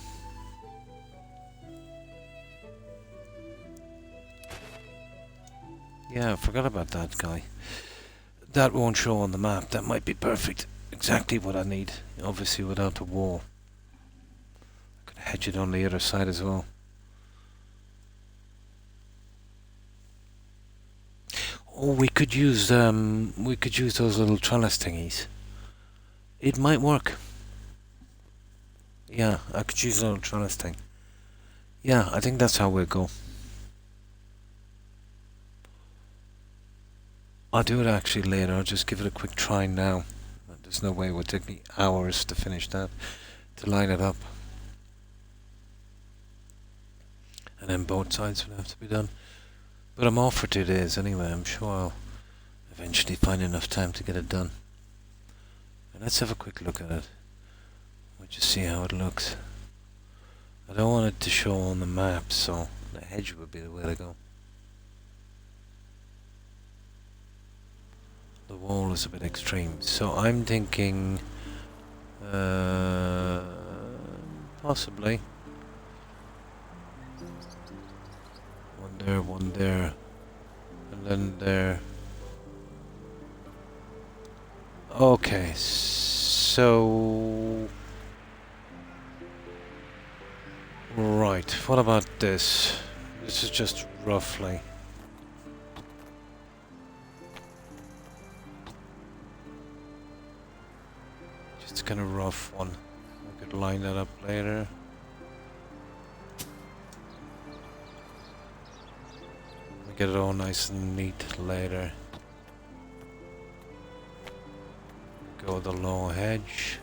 Yeah, I forgot about that guy. That won't show on the map. That might be perfect. Exactly what I need. Obviously without the wall. I could hedge it on the other side as well. Oh, we could use those little trellis thingies. It might work. Yeah, I could use a little trellis thing. Yeah, I think that's how we'll go. I'll do it actually later. I'll just give it a quick try now. There's no way it would take me hours to finish that, to line it up. And then both sides will have to be done. But I'm off for 2 days anyway. I'm sure I'll eventually find enough time to get it done. And let's have a quick look at it. We'll just see how it looks. I don't want it to show on the map, so the hedge would be the way to go. The wall is a bit extreme, so I'm thinking possibly one there, and then there. Okay, so right, what about this? This is just roughly. It's kind of rough one. I could line that up later. We get it all nice and neat later. Go with the low hedge.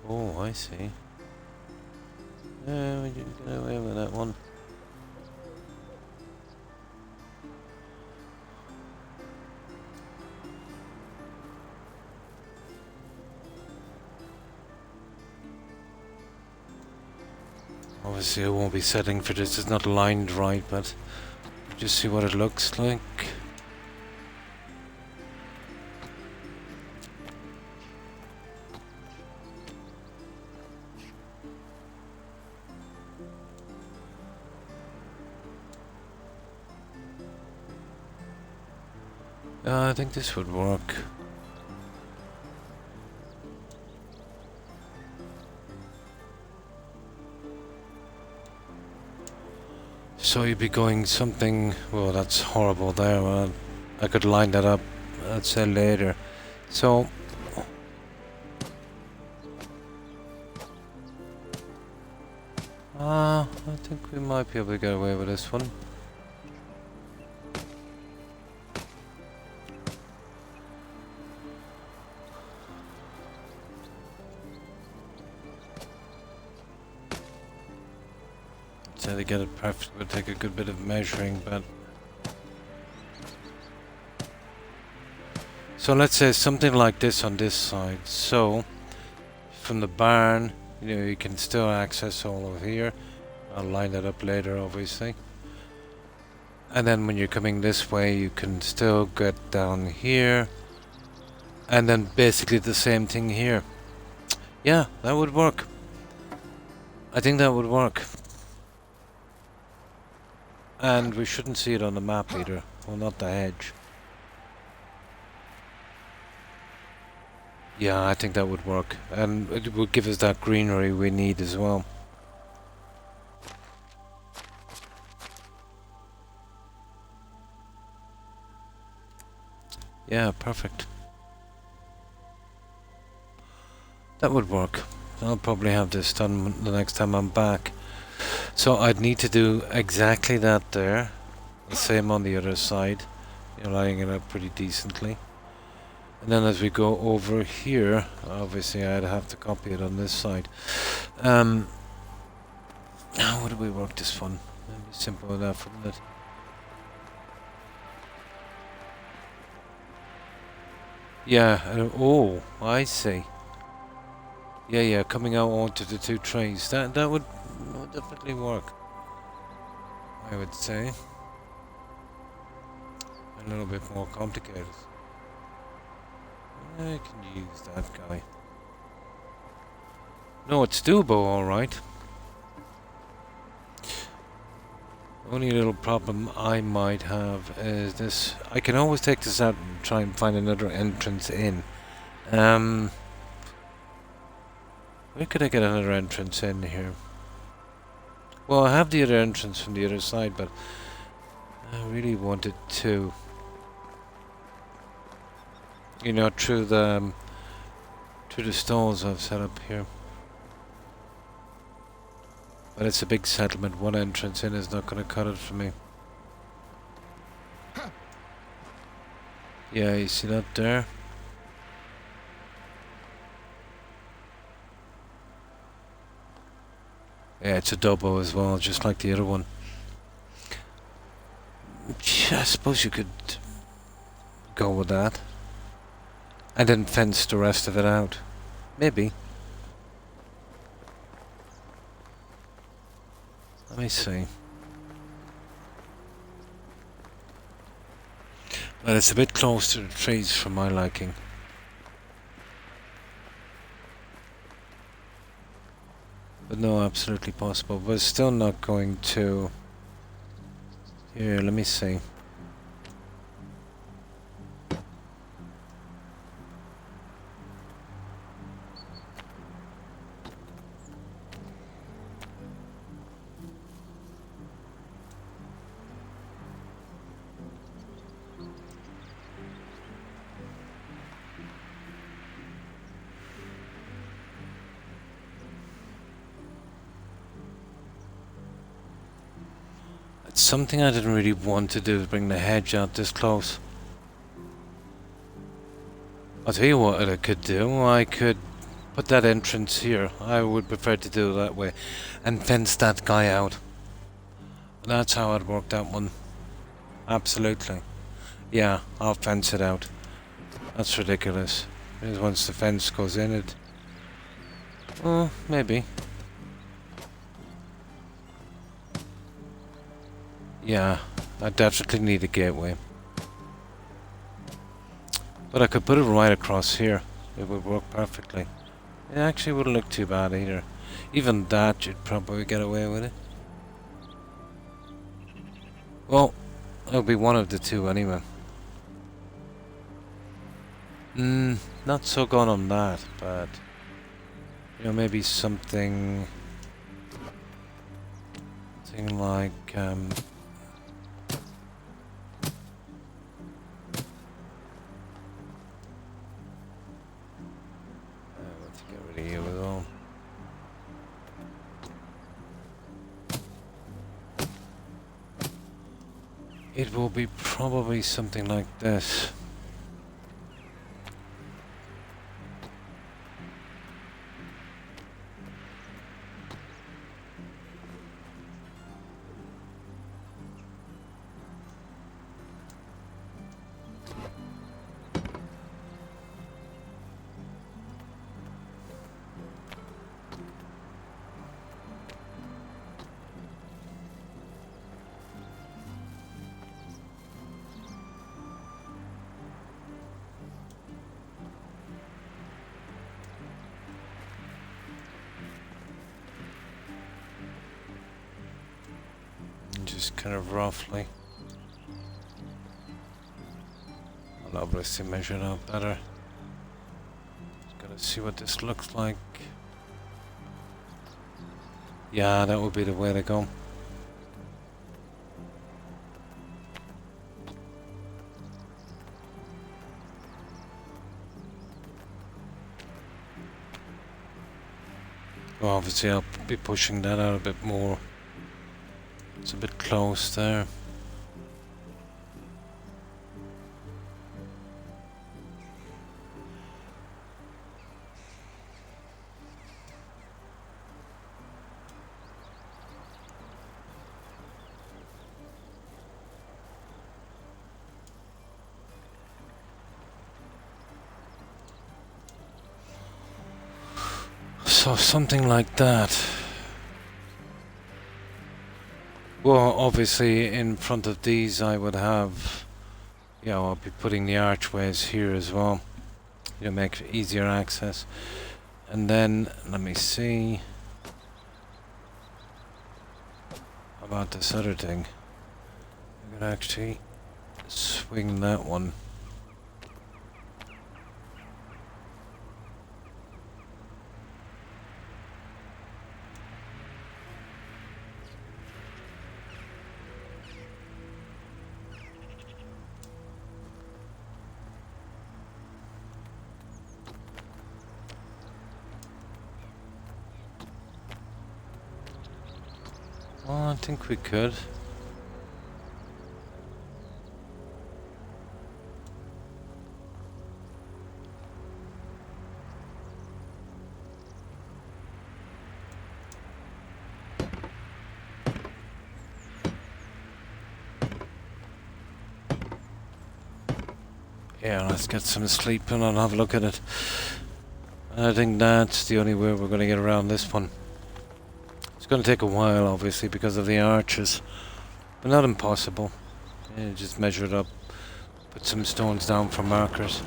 Oh, I see. Yeah, we didn't get away with that one. Obviously I won't be settling for this, it's not lined right, but just see what it looks like. I think this would work. So you'd be going something, well that's horrible there, well, I could line that up, I'd say later. So, I think we might be able to get away with this one. To get it perfect would take a good bit of measuring, but so let's say something like this on this side. So from the barn, you know, you can still access all of here. I'll line that up later, obviously. And then when you're coming this way, you can still get down here, and then basically the same thing here. Yeah, that would work. I think that would work. And we shouldn't see it on the map either. Well, not the hedge. Yeah, I think that would work. And it would give us that greenery we need as well. Yeah, perfect. That would work. I'll probably have this done the next time I'm back. So I'd need to do exactly that there. The same on the other side. You're lining it up pretty decently. And then as we go over here, obviously I'd have to copy it on this side. How would we work this one? Maybe simple enough, wouldn't it? Yeah, oh, I see. Yeah, coming out onto the two trays. That would definitely work, I would say. A little bit more complicated. I can use that guy. No, it's doable, alright. Only little problem I might have is this. I can always take this out and try and find another entrance in. Where could I get another entrance in here? Well, I have the other entrance from the other side, but I really wanted to, you know, through the stalls I've set up here. But it's a big settlement. One entrance in is not going to cut it for me. Yeah, you see that there? Yeah, it's a double as well, just like the other one. I suppose you could go with that. And then fence the rest of it out. Maybe. Let me see. Well, it's a bit close to the trees for my liking. But no, absolutely possible. But it's still not going to... Here, let me see. Something I didn't really want to do is bring the hedge out this close. I'll tell you what I could do. I could put that entrance here. I would prefer to do it that way. And fence that guy out. That's how I'd work that one. Absolutely. Yeah, I'll fence it out. That's ridiculous. Because once the fence goes in it... Oh, maybe. Yeah, I definitely need a gateway. But I could put it right across here. It would work perfectly. It actually wouldn't look too bad either. Even that, you'd probably get away with it. Well, it'll be one of the two anyway. Not so gone on that, but you know, maybe something like let's get rid of you as well. It will be probably something like this. Just kind of roughly. I'll obviously measure it out better. Just gotta see what this looks like. Yeah, that would be the way to go. Well, obviously I'll be pushing that out a bit more. It's a bit close there. So something like that. Well, obviously in front of these I would have, you know, I'll be putting the archways here as well. You know, make easier access. And then, let me see. How about this other thing? I could actually swing that one. Well, I think we could. Yeah, let's get some sleep and I'll have a look at it. I think that's the only way we're going to get around this one. It's going to take a while, obviously, because of the arches, but not impossible. Yeah, just measure it up, put some stones down for markers.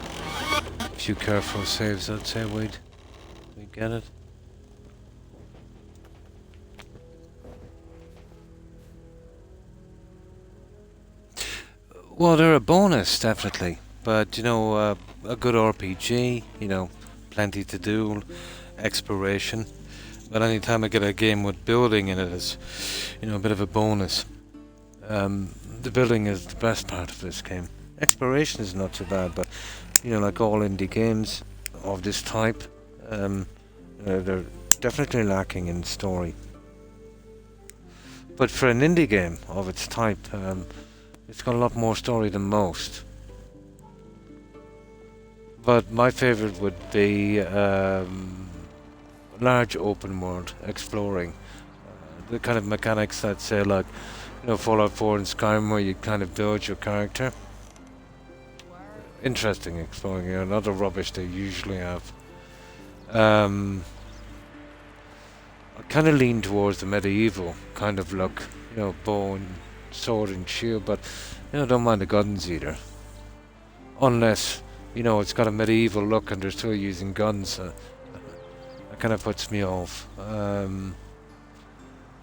A few careful saves, I'd say we'd get it. Well, they're a bonus, definitely. But, you know, a good RPG, you know, plenty to do, exploration. But anytime I get a game with building in it, it's, you know, a bit of a bonus. The building is the best part of this game. Exploration is not so bad, but, you know, like all indie games of this type, they're definitely lacking in story. But for an indie game of its type, it's got a lot more story than most. But my favorite would be large open world exploring. The kind of mechanics that say, like, you know, Fallout 4 and Skyrim, where you kind of build your character. Interesting exploring, you know, another rubbish they usually have. I kind of lean towards the medieval kind of look, you know, bow and sword and shield, but don't mind the guns either. Unless it's got a medieval look and they're still using guns. That kind of puts me off.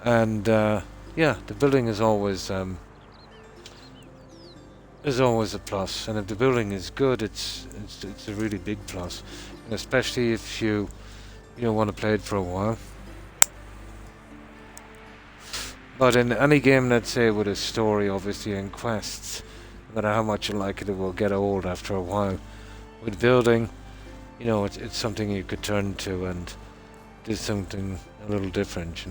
Yeah, the building is always a plus, and if the building is good, it's a really big plus, and especially if you want to play it for a while. But in any game, let's say with a story, obviously, and quests, no matter how much you like it, it will get old after a while. With building, it's something you could turn to and do something a little different,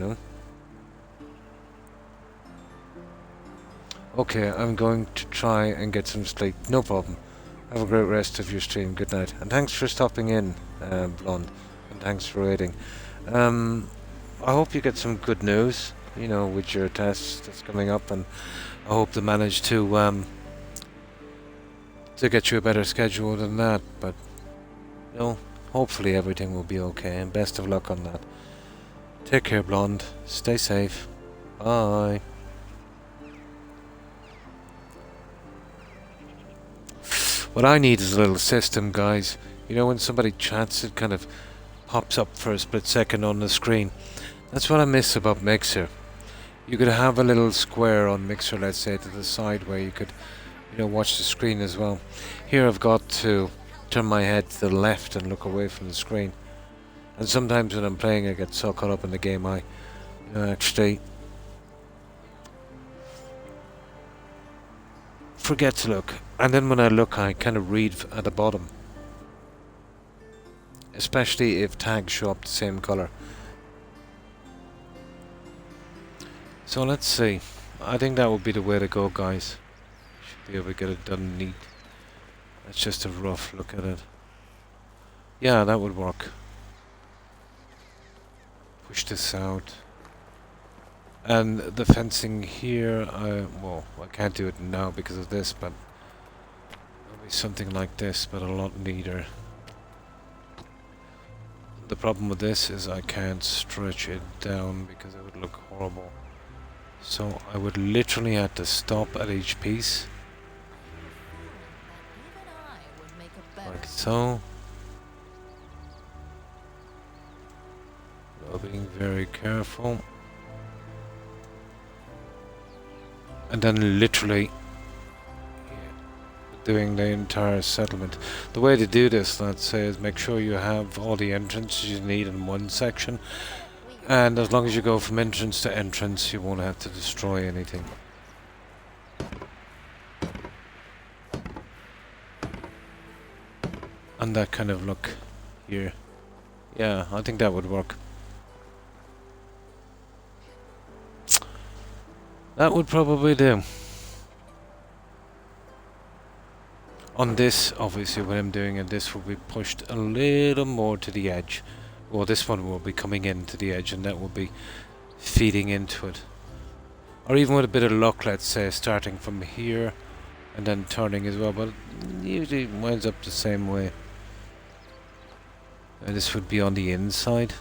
Okay, I'm going to try and get some sleep. No problem. Have a great rest of your stream. Good night. And thanks for stopping in, Blonde. And thanks for waiting. I hope you get some good news, with your tests that's coming up. And I hope they manage to get you a better schedule than that. But, hopefully everything will be okay. And best of luck on that. Take care, Blonde. Stay safe. Bye. What I need is a little system, guys. When somebody chats, it kind of pops up for a split second on the screen. That's what I miss about Mixer. You could have a little square on Mixer, let's say, to the side where you could, watch the screen as well. Here I've got to turn my head to the left and look away from the screen. And sometimes when I'm playing, I get so caught up in the game, I actually forget to look. And then when I look, I kind of read at the bottom. Especially if tags show up the same color. So let's see. I think that would be the way to go, guys. Should be able to get it done neat. That's just a rough look at it. Yeah, that would work. Push this out. And the fencing here, well, I can't do it now because of this, but it'll be something like this, but a lot neater. The problem with this is I can't stretch it down because it would look horrible. So I would literally have to stop at each piece. Like so. While being very careful. And then literally doing the entire settlement. The way to do this, let's say, is make sure you have all the entrances you need in one section. And as long as you go from entrance to entrance, you won't have to destroy anything. And that kind of look here. Yeah, I think that would work. That would probably do. On this, obviously, when I'm doing it, this will be pushed a little more to the edge. Well, this one will be coming into the edge, and that will be feeding into it. Or even with a bit of luck, let's say, starting from here and then turning as well, but it usually winds up the same way. And this would be on the inside.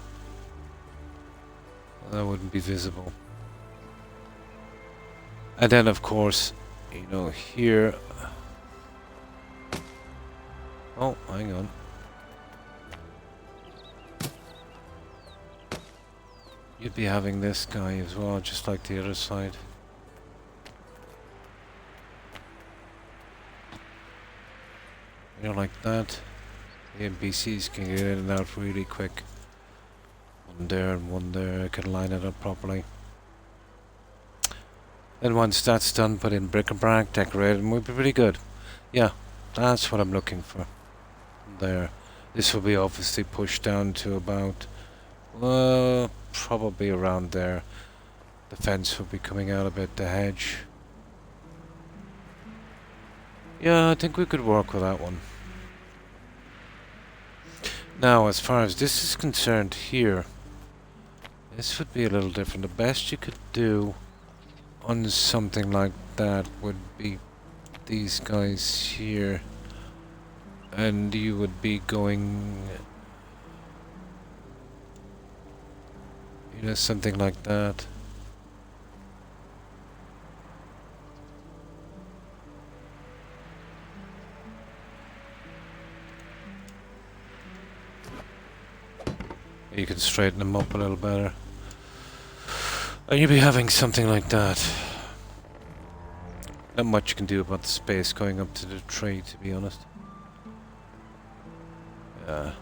That wouldn't be visible. And then, of course, here... Oh, hang on. You'd be having this guy as well, just like the other side. Like that. The NPCs can get in and out really quick. One there and one there, I can line it up properly. Then once that's done, put in bric-a-brac, decorate, and we'll be pretty good. Yeah, that's what I'm looking for. There. This will be obviously pushed down to about, probably around there. The fence will be coming out a bit, the hedge. Yeah, I think we could work with that one. Now, as far as this is concerned here, this would be a little different. The best you could do on something like that would be these guys here, and you would be going, something like that. You can straighten them up a little better. And you'll be having something like that. Not much you can do about the space going up to the tree, to be honest. Yeah.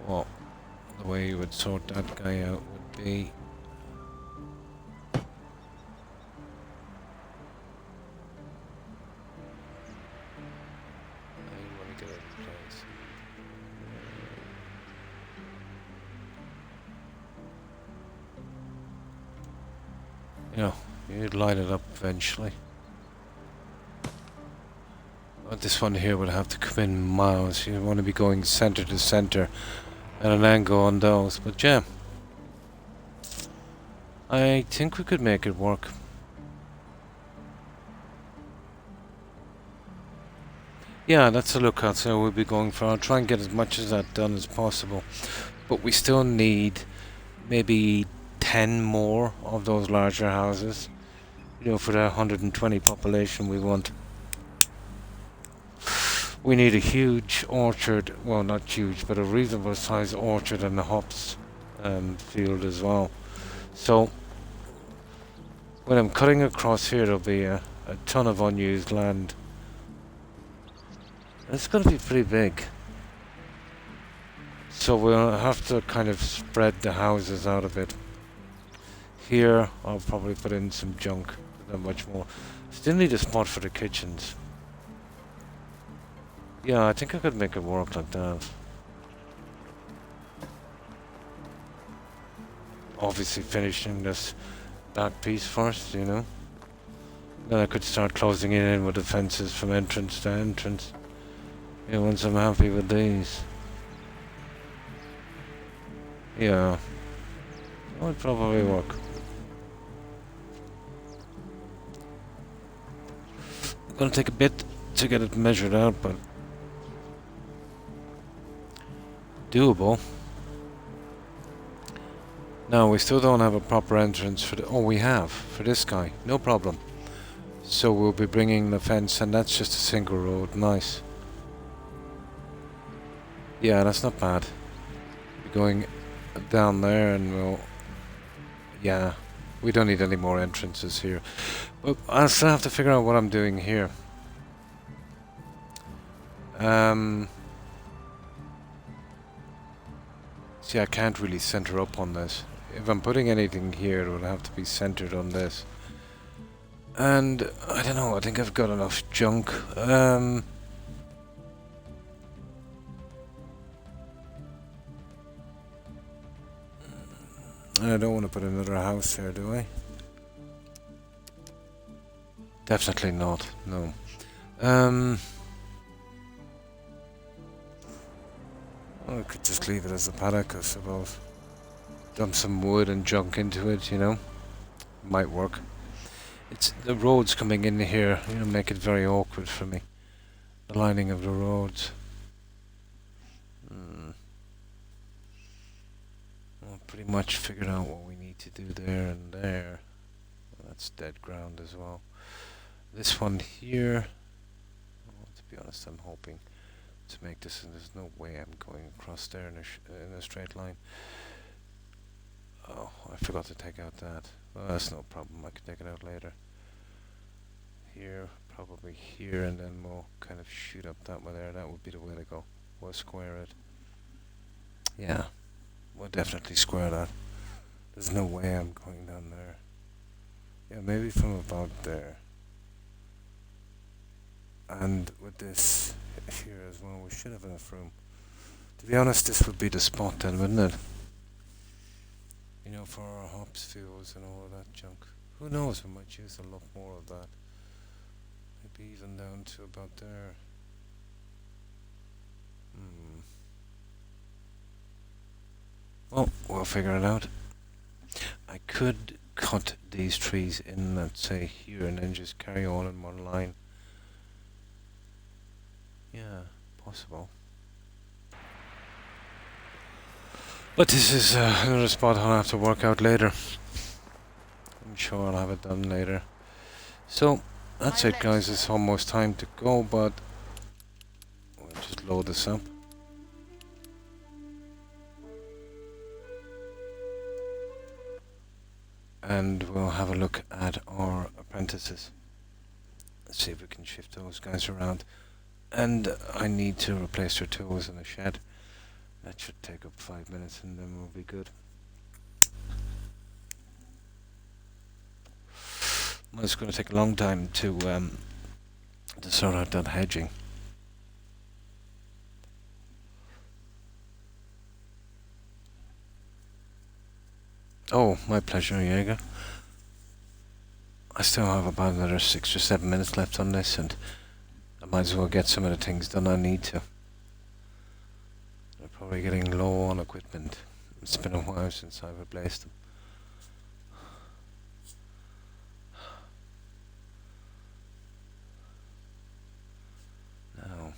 Well, the way you would sort that guy out would be... I want to get out of place. You know, you'd line it up eventually. But this one here would have to come in miles. You want to be going center to center at an angle on those. But yeah, I think we could make it work. Yeah, that's a look outside we'll be going for. I'll try and get as much of that done as possible. But we still need maybe 10 more of those larger houses. You know, for the 120 population we want. We need a huge orchard, well not huge, but a reasonable size orchard and a hops field as well. So, when I'm cutting across here there'll be a ton of unused land. It's going to be pretty big. So we'll have to kind of spread the houses out a bit. Here, I'll probably put in some junk, not much more. Still need a spot for the kitchens. Yeah, I think I could make it work like that. Obviously finishing this back piece first, you know. Then I could start closing it in with the fences from entrance to entrance. Yeah, once I'm happy with these. Yeah. That would probably work. Gonna take a bit to get it measured out, but doable. Now we still don't have a proper entrance for the... Oh, we have for this guy, no problem. So we'll be bringing the fence, and that's just a single road. Nice. Yeah, that's not bad. We're going down there, and we'll... Yeah. We don't need any more entrances here. But I still have to figure out what I'm doing here. See, I can't really center up on this. If I'm putting anything here, it would have to be centered on this. And, I don't know, I think I've got enough junk. I don't want to put another house there, do I? Definitely not, no. Well, I could just leave it as a paddock, I suppose. Dump some wood and junk into it, you know. Might work. It's the roads coming in here, you know, make it very awkward for me. The lining of the roads. Well, pretty much figured out what we need to do there and there. That's dead ground as well. This one here, well, to be honest, I'm hoping to make this, and there's no way I'm going across there in a straight line. Oh, I forgot to take out that. Well, that's no problem, I can take it out later. Here, probably here, and then we'll kind of shoot up that way there. That would be the way to go. We'll square it. Yeah, we'll definitely square that. There's no way I'm going down there. Yeah, maybe from about there. And with this here as well, we should have enough room. To be honest, this would be the spot then, wouldn't it? You know, for our hops fields and all of that junk. Who knows, we might use a lot more of that. Maybe even down to about there. Well, we'll figure it out. I could cut these trees in, let's say, here, and then just carry on in one line. Yeah, possible. But this is another spot I'll have to work out later. I'm sure I'll have it done later. So, that's it guys, it's almost time to go, but we'll just load this up. and we'll have a look at our apprentices. Let's see if we can shift those guys around. And I need to replace their tools in the shed. That should take up 5 minutes and then we'll be good. Well, it's going to take a long time to sort out that hedging. Oh, my pleasure, Jaeger. I still have about another 6 or 7 minutes left on this, and I might as well get some of the things done I need to. I'm probably getting low on equipment. It's been a while since I've replaced them. Now.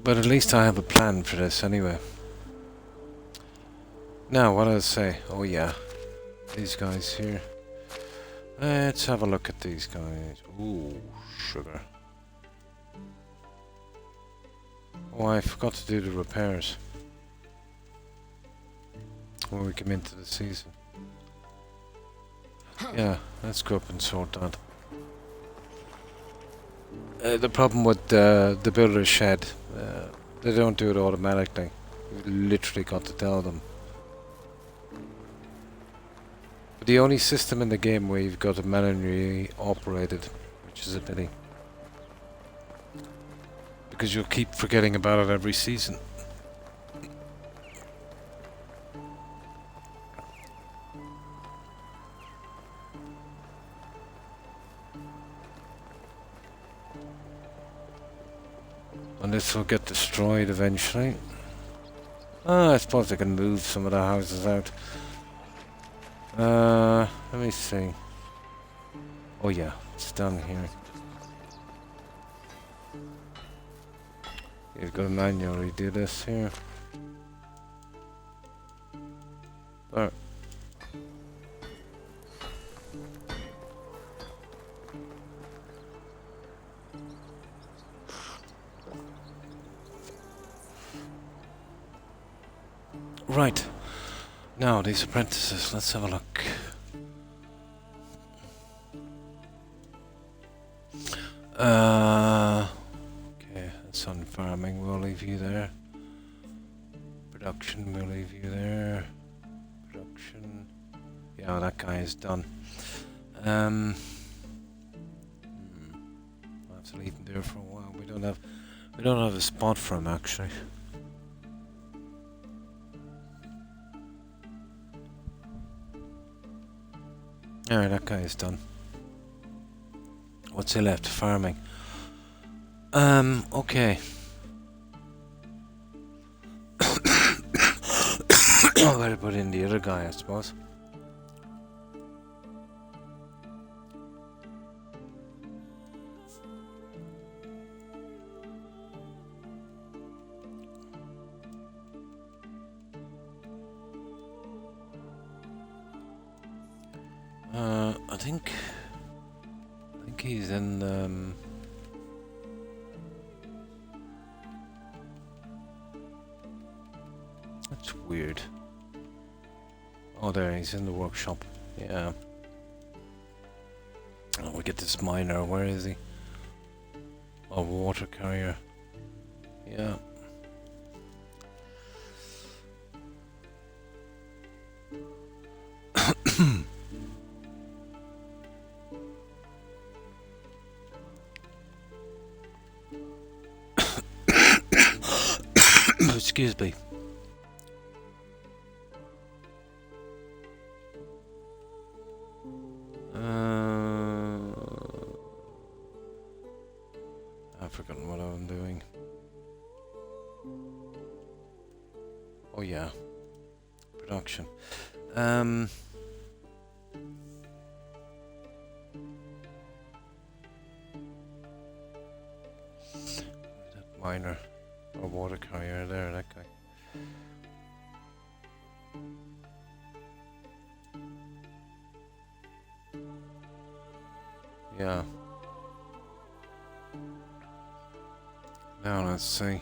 But at least I have a plan for this anyway. Now, what did I say? Oh yeah, these guys here. Let's have a look at these guys. Ooh, sugar. Oh, I forgot to do the repairs when we come into the season. Yeah, let's go up and sort that. The problem with the builder's shed, they don't do it automatically. You literally got to tell them. But the only system in the game where you've got it manually operated, which is a pity. Because you'll keep forgetting about it every season. And this will get destroyed eventually. I suppose I can move some of the houses out. Let me see. Oh yeah, it's done here. You've got to manually do this here. There. Right. Now, these apprentices, let's have a look. Okay, that's on farming, we'll leave you there. Production, we'll leave you there. Production. Yeah, that guy is done. I'll have to leave him there for a while. We don't have a spot for him actually. Alright, that guy is done. What's he left? Farming. Okay. I'll better put in the other guy, I suppose. I think he's in that's weird. Oh, there, he's in the workshop. Yeah. Oh, we get this miner. Where is he? A water carrier. Yeah. Excuse me. I've forgotten what I'm doing. Oh yeah. Production. That miner. Or water carrier there, that guy. Yeah. Now let's see.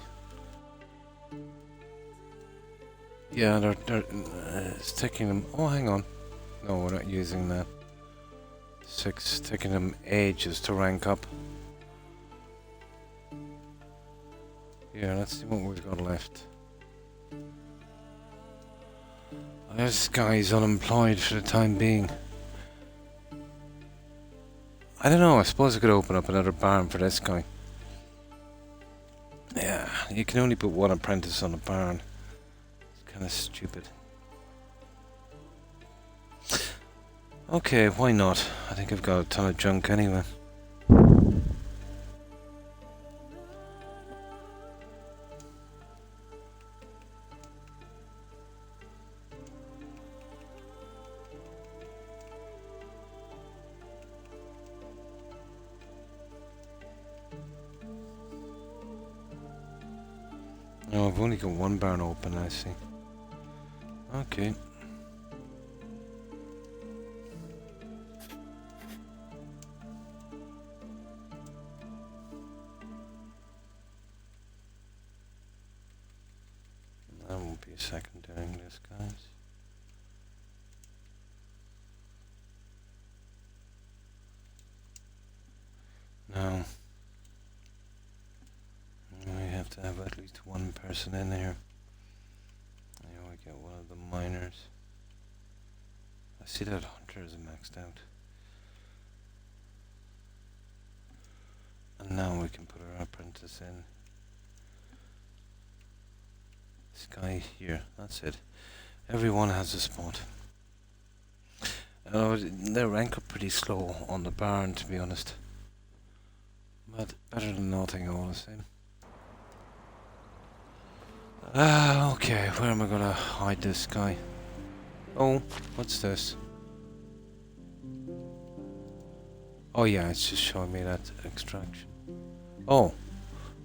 Yeah, it's taking them. Oh, hang on. No, we're not using that. 6, taking them ages to rank up. Yeah, let's see what we've got left. This guy's unemployed for the time being. I don't know, I suppose I could open up another barn for this guy. Yeah, you can only put one apprentice on a barn. It's kind of stupid. Okay, why not? I think I've got a ton of junk anyway. No, I've only got one barn open, I see. Okay. That won't be a second doing this, guys. No. We have to have at least one person in here. Here we get one of the miners. I see that hunter is maxed out. And now we can put our apprentice in. This guy here, that's it. Everyone has a spot. They rank up pretty slow on the barn, to be honest. But better than nothing all the same. Okay, where am I gonna hide this guy? Oh, what's this? Oh yeah, it's just showing me that extraction. Oh,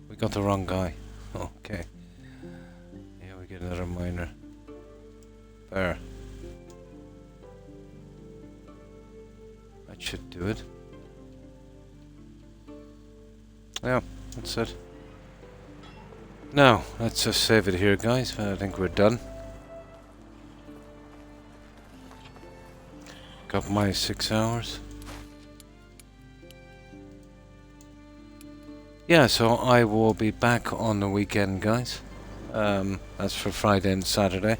we got the wrong guy. Okay. Yeah, we get another miner. There. That should do it. Yeah, that's it. Now, let's just save it here, guys. I think we're done. Got my 6 hours. Yeah, so I will be back on the weekend, guys. That's for Friday and Saturday.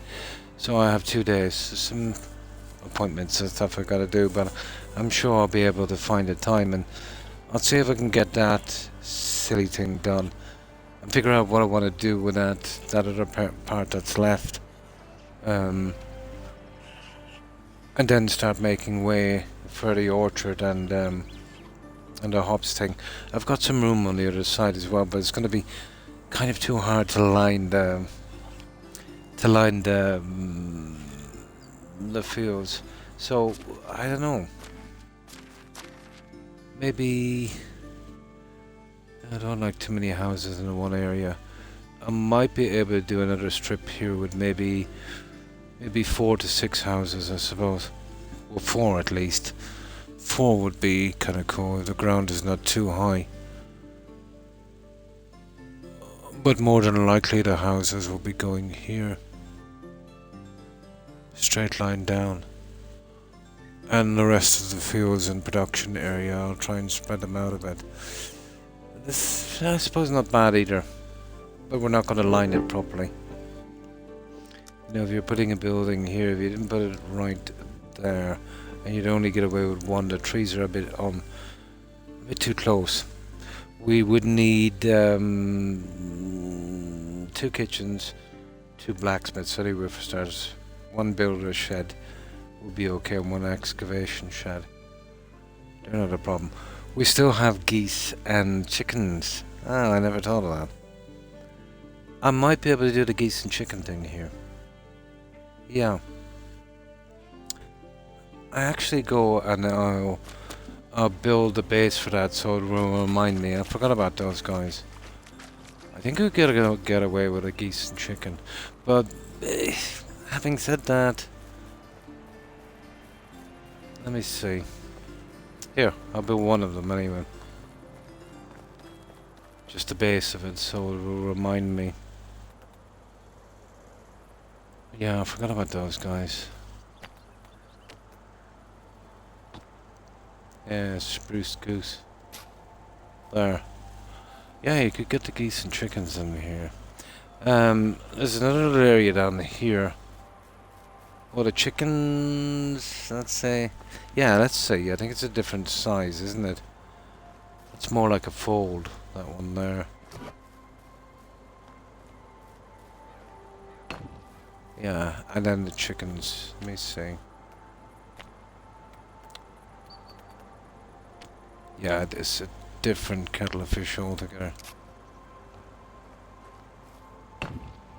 So I have 2 days. Some appointments and stuff I gotta do, but I'm sure I'll be able to find a time, and I'll see if I can get that silly thing done. And figure out what I want to do with that other part that's left, and then start making way for the orchard and the hops thing. I've got some room on the other side as well, but it's going to be kind of too hard to line the fields. So I don't know. Maybe. I don't like too many houses in one area. I might be able to do another strip here with maybe 4 to 6 houses, I suppose. Well, 4 at least. 4 would be kind of cool if the ground is not too high. But more than likely the houses will be going here. Straight line down. And the rest of the fields and production area, I'll try and spread them out a bit. This, I suppose, not bad either, but we're not going to line it properly. You know, if you're putting a building here, if you didn't put it right there, and you'd only get away with one, the trees are a bit too close. We would need 2 kitchens, 2 blacksmiths anyway for starters. 1 builder's shed would be okay, and 1 excavation shed. They're not a problem. We still have geese and chickens. Oh, I never thought of that. I might be able to do the geese and chicken thing here. Yeah. I actually go and I'll build the base for that, so it will remind me. I forgot about those guys. I think we could get away with a geese and chicken. But having said that, let me see. Here, I'll build 1 of them anyway. just the base of it, so it will remind me. Yeah, I forgot about those guys. Yeah, spruce goose. There. Yeah, you could get the geese and chickens in here. There's another area down here. Well, the chickens, let's say. Yeah, let's say. I think it's a different size, isn't it? It's more like a fold, that one there. Yeah, and then the chickens, let me see. Yeah, it's a different kettle of fish altogether.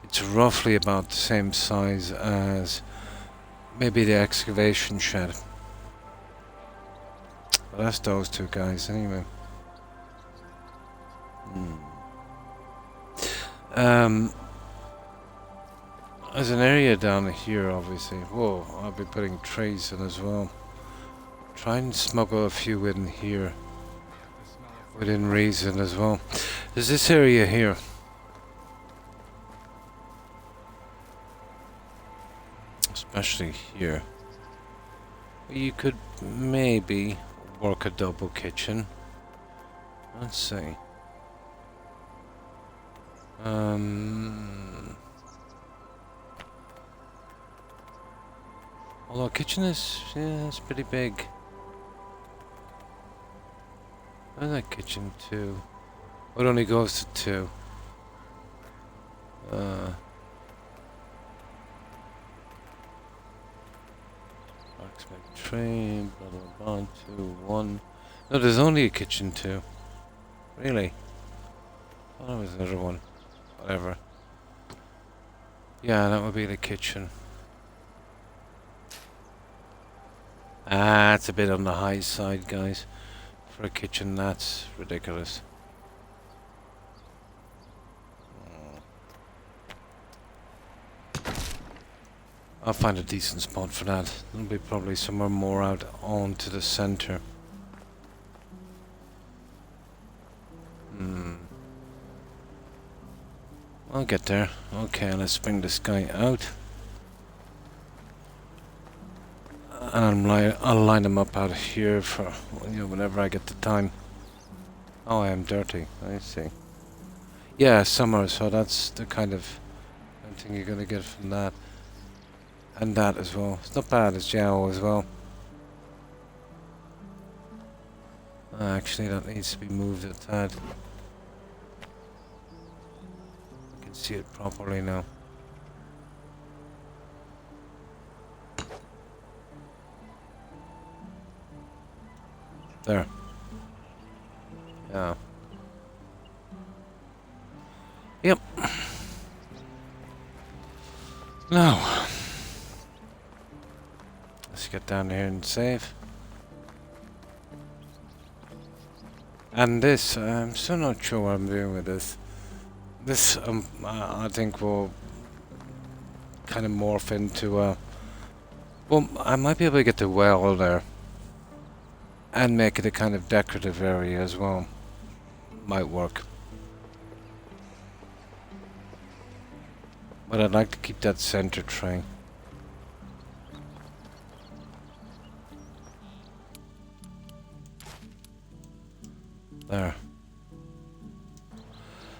It's roughly about the same size as maybe the excavation shed. But that's those two guys anyway. There's an area down here, obviously. Whoa, I'll be putting trees in as well. Try and smuggle a few in here. Within reason as well. There's this area here. Especially here. You could maybe work a double kitchen. Let's see. Although kitchen is, yeah, it's pretty big. Where's that kitchen too? It only goes to 2. Expect train, blah blah blah, 2, 1. No, there's only a kitchen too. Really? Oh, there was another one. Whatever. Yeah, that would be the kitchen. Ah, it's a bit on the high side, guys. For a kitchen, that's ridiculous. I'll find a decent spot for that. It'll be probably somewhere more out onto the center. I'll get there. Okay, let's bring this guy out. And I'll line him up out here for, you know, whenever I get the time. Oh, I am dirty. I see. Yeah, summer, so that's the kind of thing you're gonna get from that. And that as well. It's not bad, it's Jowl as well. Actually, that needs to be moved a tad. I can see it properly now. There. Yeah. Yep. Now, let's get down here and save. And this, I'm still not sure what I'm doing with this. This, I think will kind of morph into well, I might be able to get the well there. And make it a kind of decorative area as well. Might work. But I'd like to keep that center tray. There.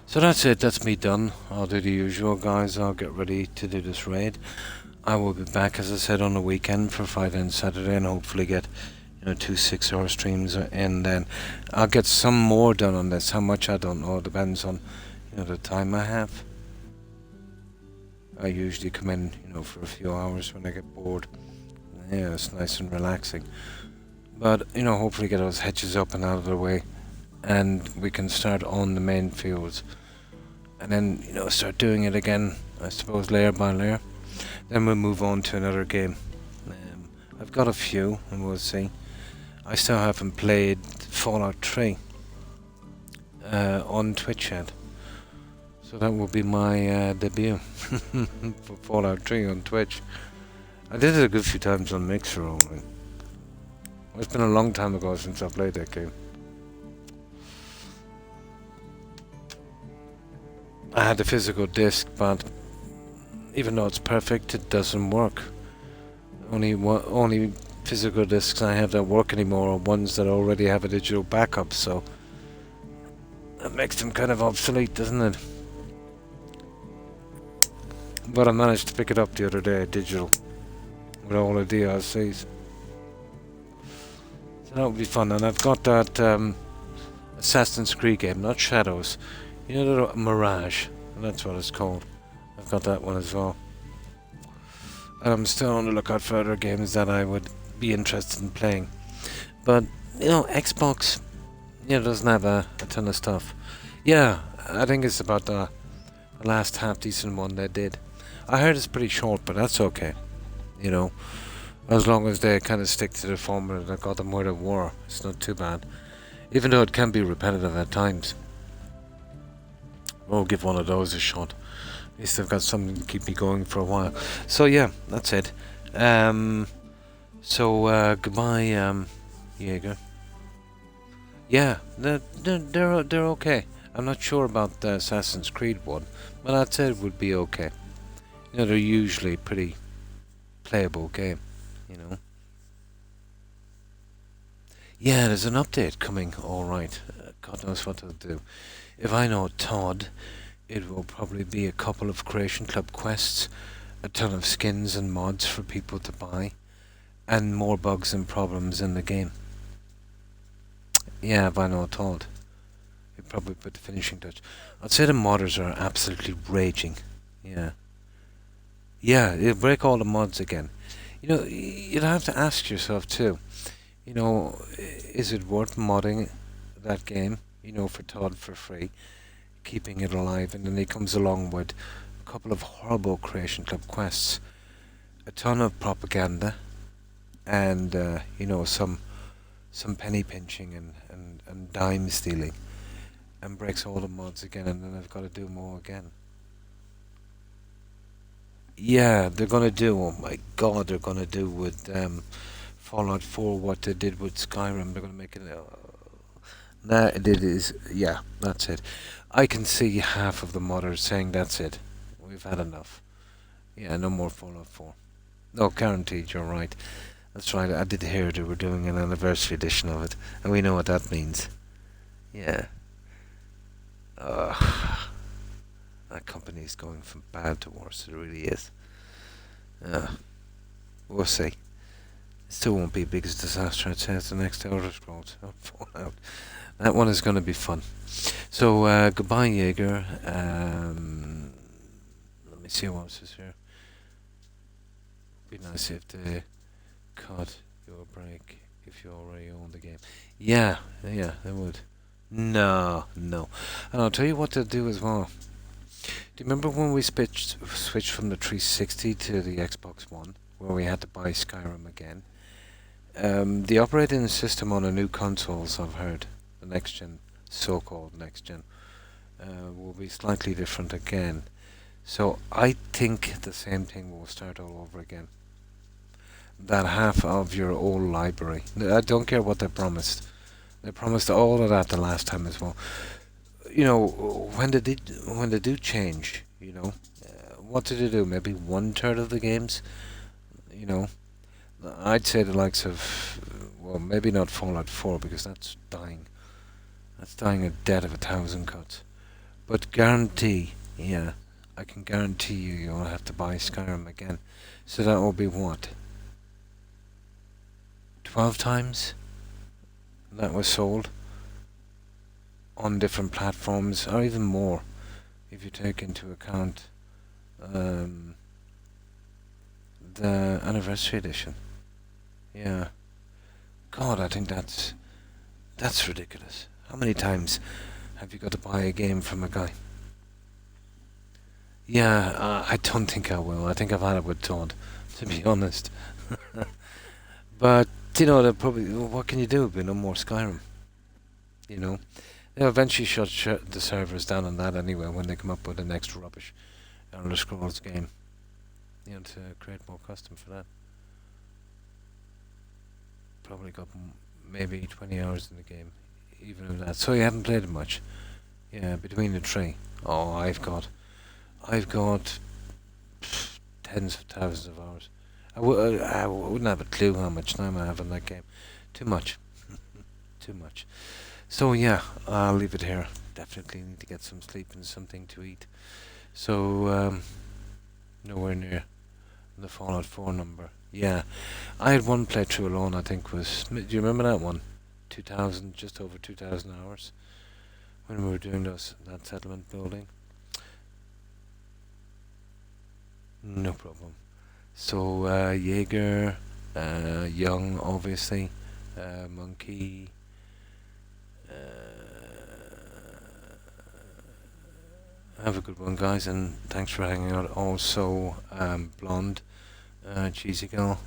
So that's it, that's me done. I'll do the usual, guys. I'll get ready to do this raid. I will be back, as I said, on the weekend for Friday and Saturday, and hopefully get 2 6-hour streams, and then I'll get some more done on this. How much, I don't know. It depends on the time I have. I usually come in for a few hours when I get bored. Yeah, it's nice and relaxing. But hopefully get those hedges up and out of the way, and we can start on the main fields, and then start doing it again, I suppose, layer by layer. Then we'll move on to another game. I've got a few, and we'll see. I still haven't played Fallout 3 on Twitch yet. So that will be my debut for Fallout 3 on Twitch. I did it a good few times on Mixer only. It's been a long time ago since I played that game. I had the physical disc, but even though it's perfect, it doesn't work. Only physical discs I have that work anymore are ones that already have a digital backup, so that makes them kind of obsolete, doesn't it? But I managed to pick it up the other day, digital, with all the DLCs. So that would be fun, and I've got that Assassin's Creed game, not Shadows. You know, the Mirage, and that's what it's called. I've got that one as well. And I'm still on the lookout for other games that I would be interested in playing. But, you know, Xbox, you know, doesn't have a ton of stuff. Yeah, I think it's about the last half-decent one they did. I heard it's pretty short, but that's okay. You know, as long as they kind of stick to the formula that got them where they were, it's not too bad. Even though it can be repetitive at times. We'll give one of those a shot. At least they've got something to keep me going for a while. So yeah, that's it. Goodbye, Jaeger. Yeah, they're okay. I'm not sure about the Assassin's Creed one, but I'd say it would be okay. You know, they're usually pretty playable game, you know. Yeah, there's an update coming, alright. God knows what they'll do. If I know Todd, it will probably be a couple of Creation Club quests, a ton of skins and mods for people to buy, and more bugs and problems in the game. Yeah, if I know Todd, he'll probably put the finishing touch. I'd say the modders are absolutely raging. Yeah. Yeah, it'll break all the mods again. You know, you'd have to ask yourself too, you know, is it worth modding that game, you know, for Todd for free, keeping it alive, and then he comes along with a couple of horrible Creation Club quests, a ton of propaganda, and, you know, some penny pinching and dime stealing, and breaks all the mods again, and then I've got to do more again. Yeah, they're gonna do, oh my god, they're gonna do with Fallout 4 what they did with Skyrim. They're gonna make it. Nah, it is. Yeah, that's it. I can see half of the modders saying that's it. We've had enough. Yeah, no more Fallout 4. No, guaranteed. You're right. That's right. I did hear they were doing an anniversary edition of it, and we know what that means. Yeah. That company is going from bad to worse. It really is. We'll see. It still won't be as big as disaster, I'd say, as the next Elder Scrolls Fallout. That one is going to be fun. So, goodbye, Jaeger. Let me see what else is here. Be nice if they cut your break if you already own the game. Yeah, they would. No. And I'll tell you what they'll do as well. Do you remember when we switched from the 360 to the Xbox One, where we had to buy Skyrim again? The operating system on the new consoles, I've heard, the next gen, so-called next gen, will be slightly different again. So I think the same thing will start all over again. That half of your old library. I don't care what they promised. They promised all of that the last time as well. You know, when they do change, you know, what did they do? Maybe 1/3 of the games. You know, I'd say the likes of, well, maybe not Fallout 4 because that's dying. That's dying a death of 1,000 cuts. But guarantee, yeah, I can guarantee you'll have to buy Skyrim again. So that will be what? 12 times that was sold on different platforms, or even more, if you take into account the anniversary edition. Yeah. God, I think that's ridiculous. How many times have you got to buy a game from a guy? Yeah, I don't think I will. I think I've had it with Todd, to be honest. But, you know, what can you do? There'll be no more Skyrim. You know? They'll eventually shut the servers down on that anyway when they come up with the next rubbish Elder Scrolls game. You know, to create more custom for that. Probably got maybe 20 hours in the game, even with that. So you haven't played it much. Yeah, between the three. Oh, I've got tens of thousands of hours. I wouldn't have a clue how much time I have in that game. Too much. Too much. So yeah, I'll leave it here. Definitely need to get some sleep and something to eat. So, nowhere near the Fallout 4 number. Yeah, I had one playthrough alone, I think was... Do you remember that one? 2,000, just over 2,000 hours. When we were doing that settlement building. No problem. So, Jaeger, Young, obviously, Monkey, have a good one, guys, and thanks for hanging out. Also, Blonde, Cheesy Girl,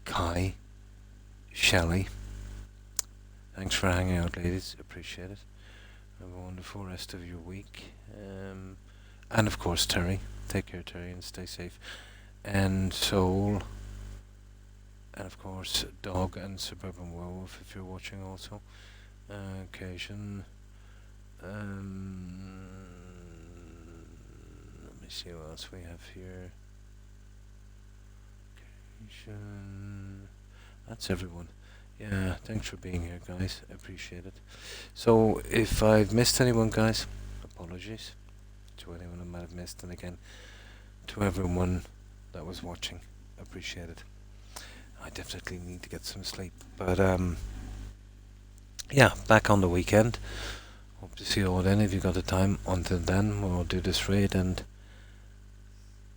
Kai, Shelley. Thanks for hanging out, ladies. Appreciate it. Have a wonderful rest of your week. And of course, Terry. Take care, Terry, and stay safe. And Soul. And of course, Dog and Suburban Werewolf, if you're watching also. Occasion. Let me see what else we have here. Occasion. That's everyone. Yeah, thanks for being here, guys. Appreciate it. So, if I've missed anyone, guys, apologies to anyone I might have missed, and again, to everyone that was watching, appreciate it. I definitely need to get some sleep, but yeah, back on the weekend. Hope to see you all then if you got the time. Until then, we'll do this raid, and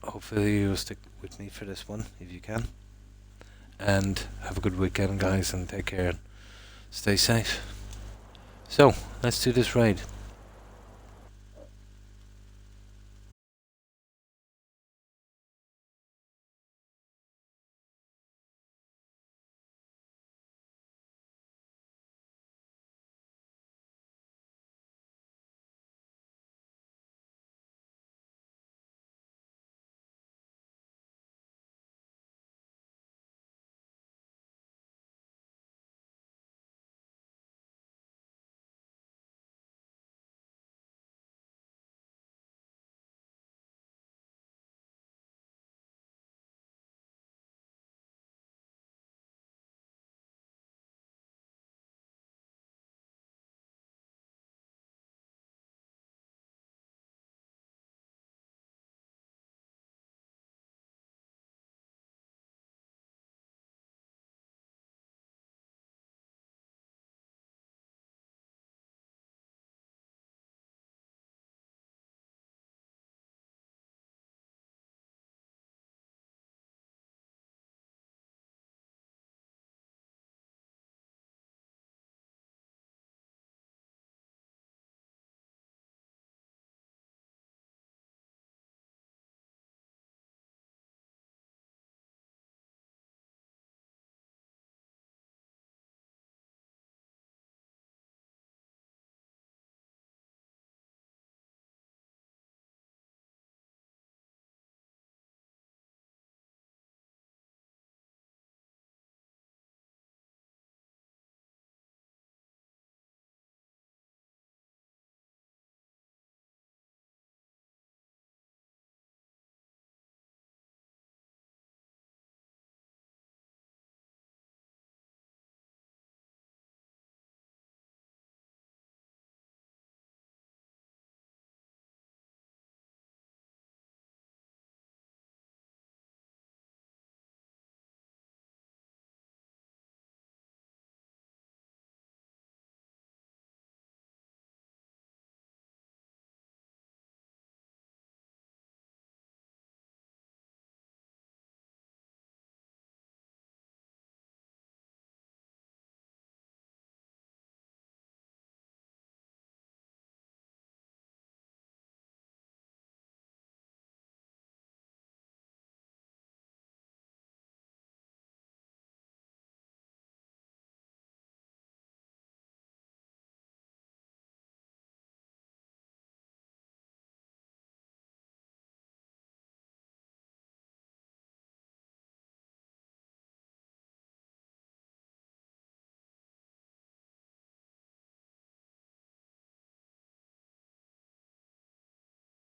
hopefully you'll stick with me for this one if you can. And have a good weekend, guys, and take care and stay safe. So, let's do this raid.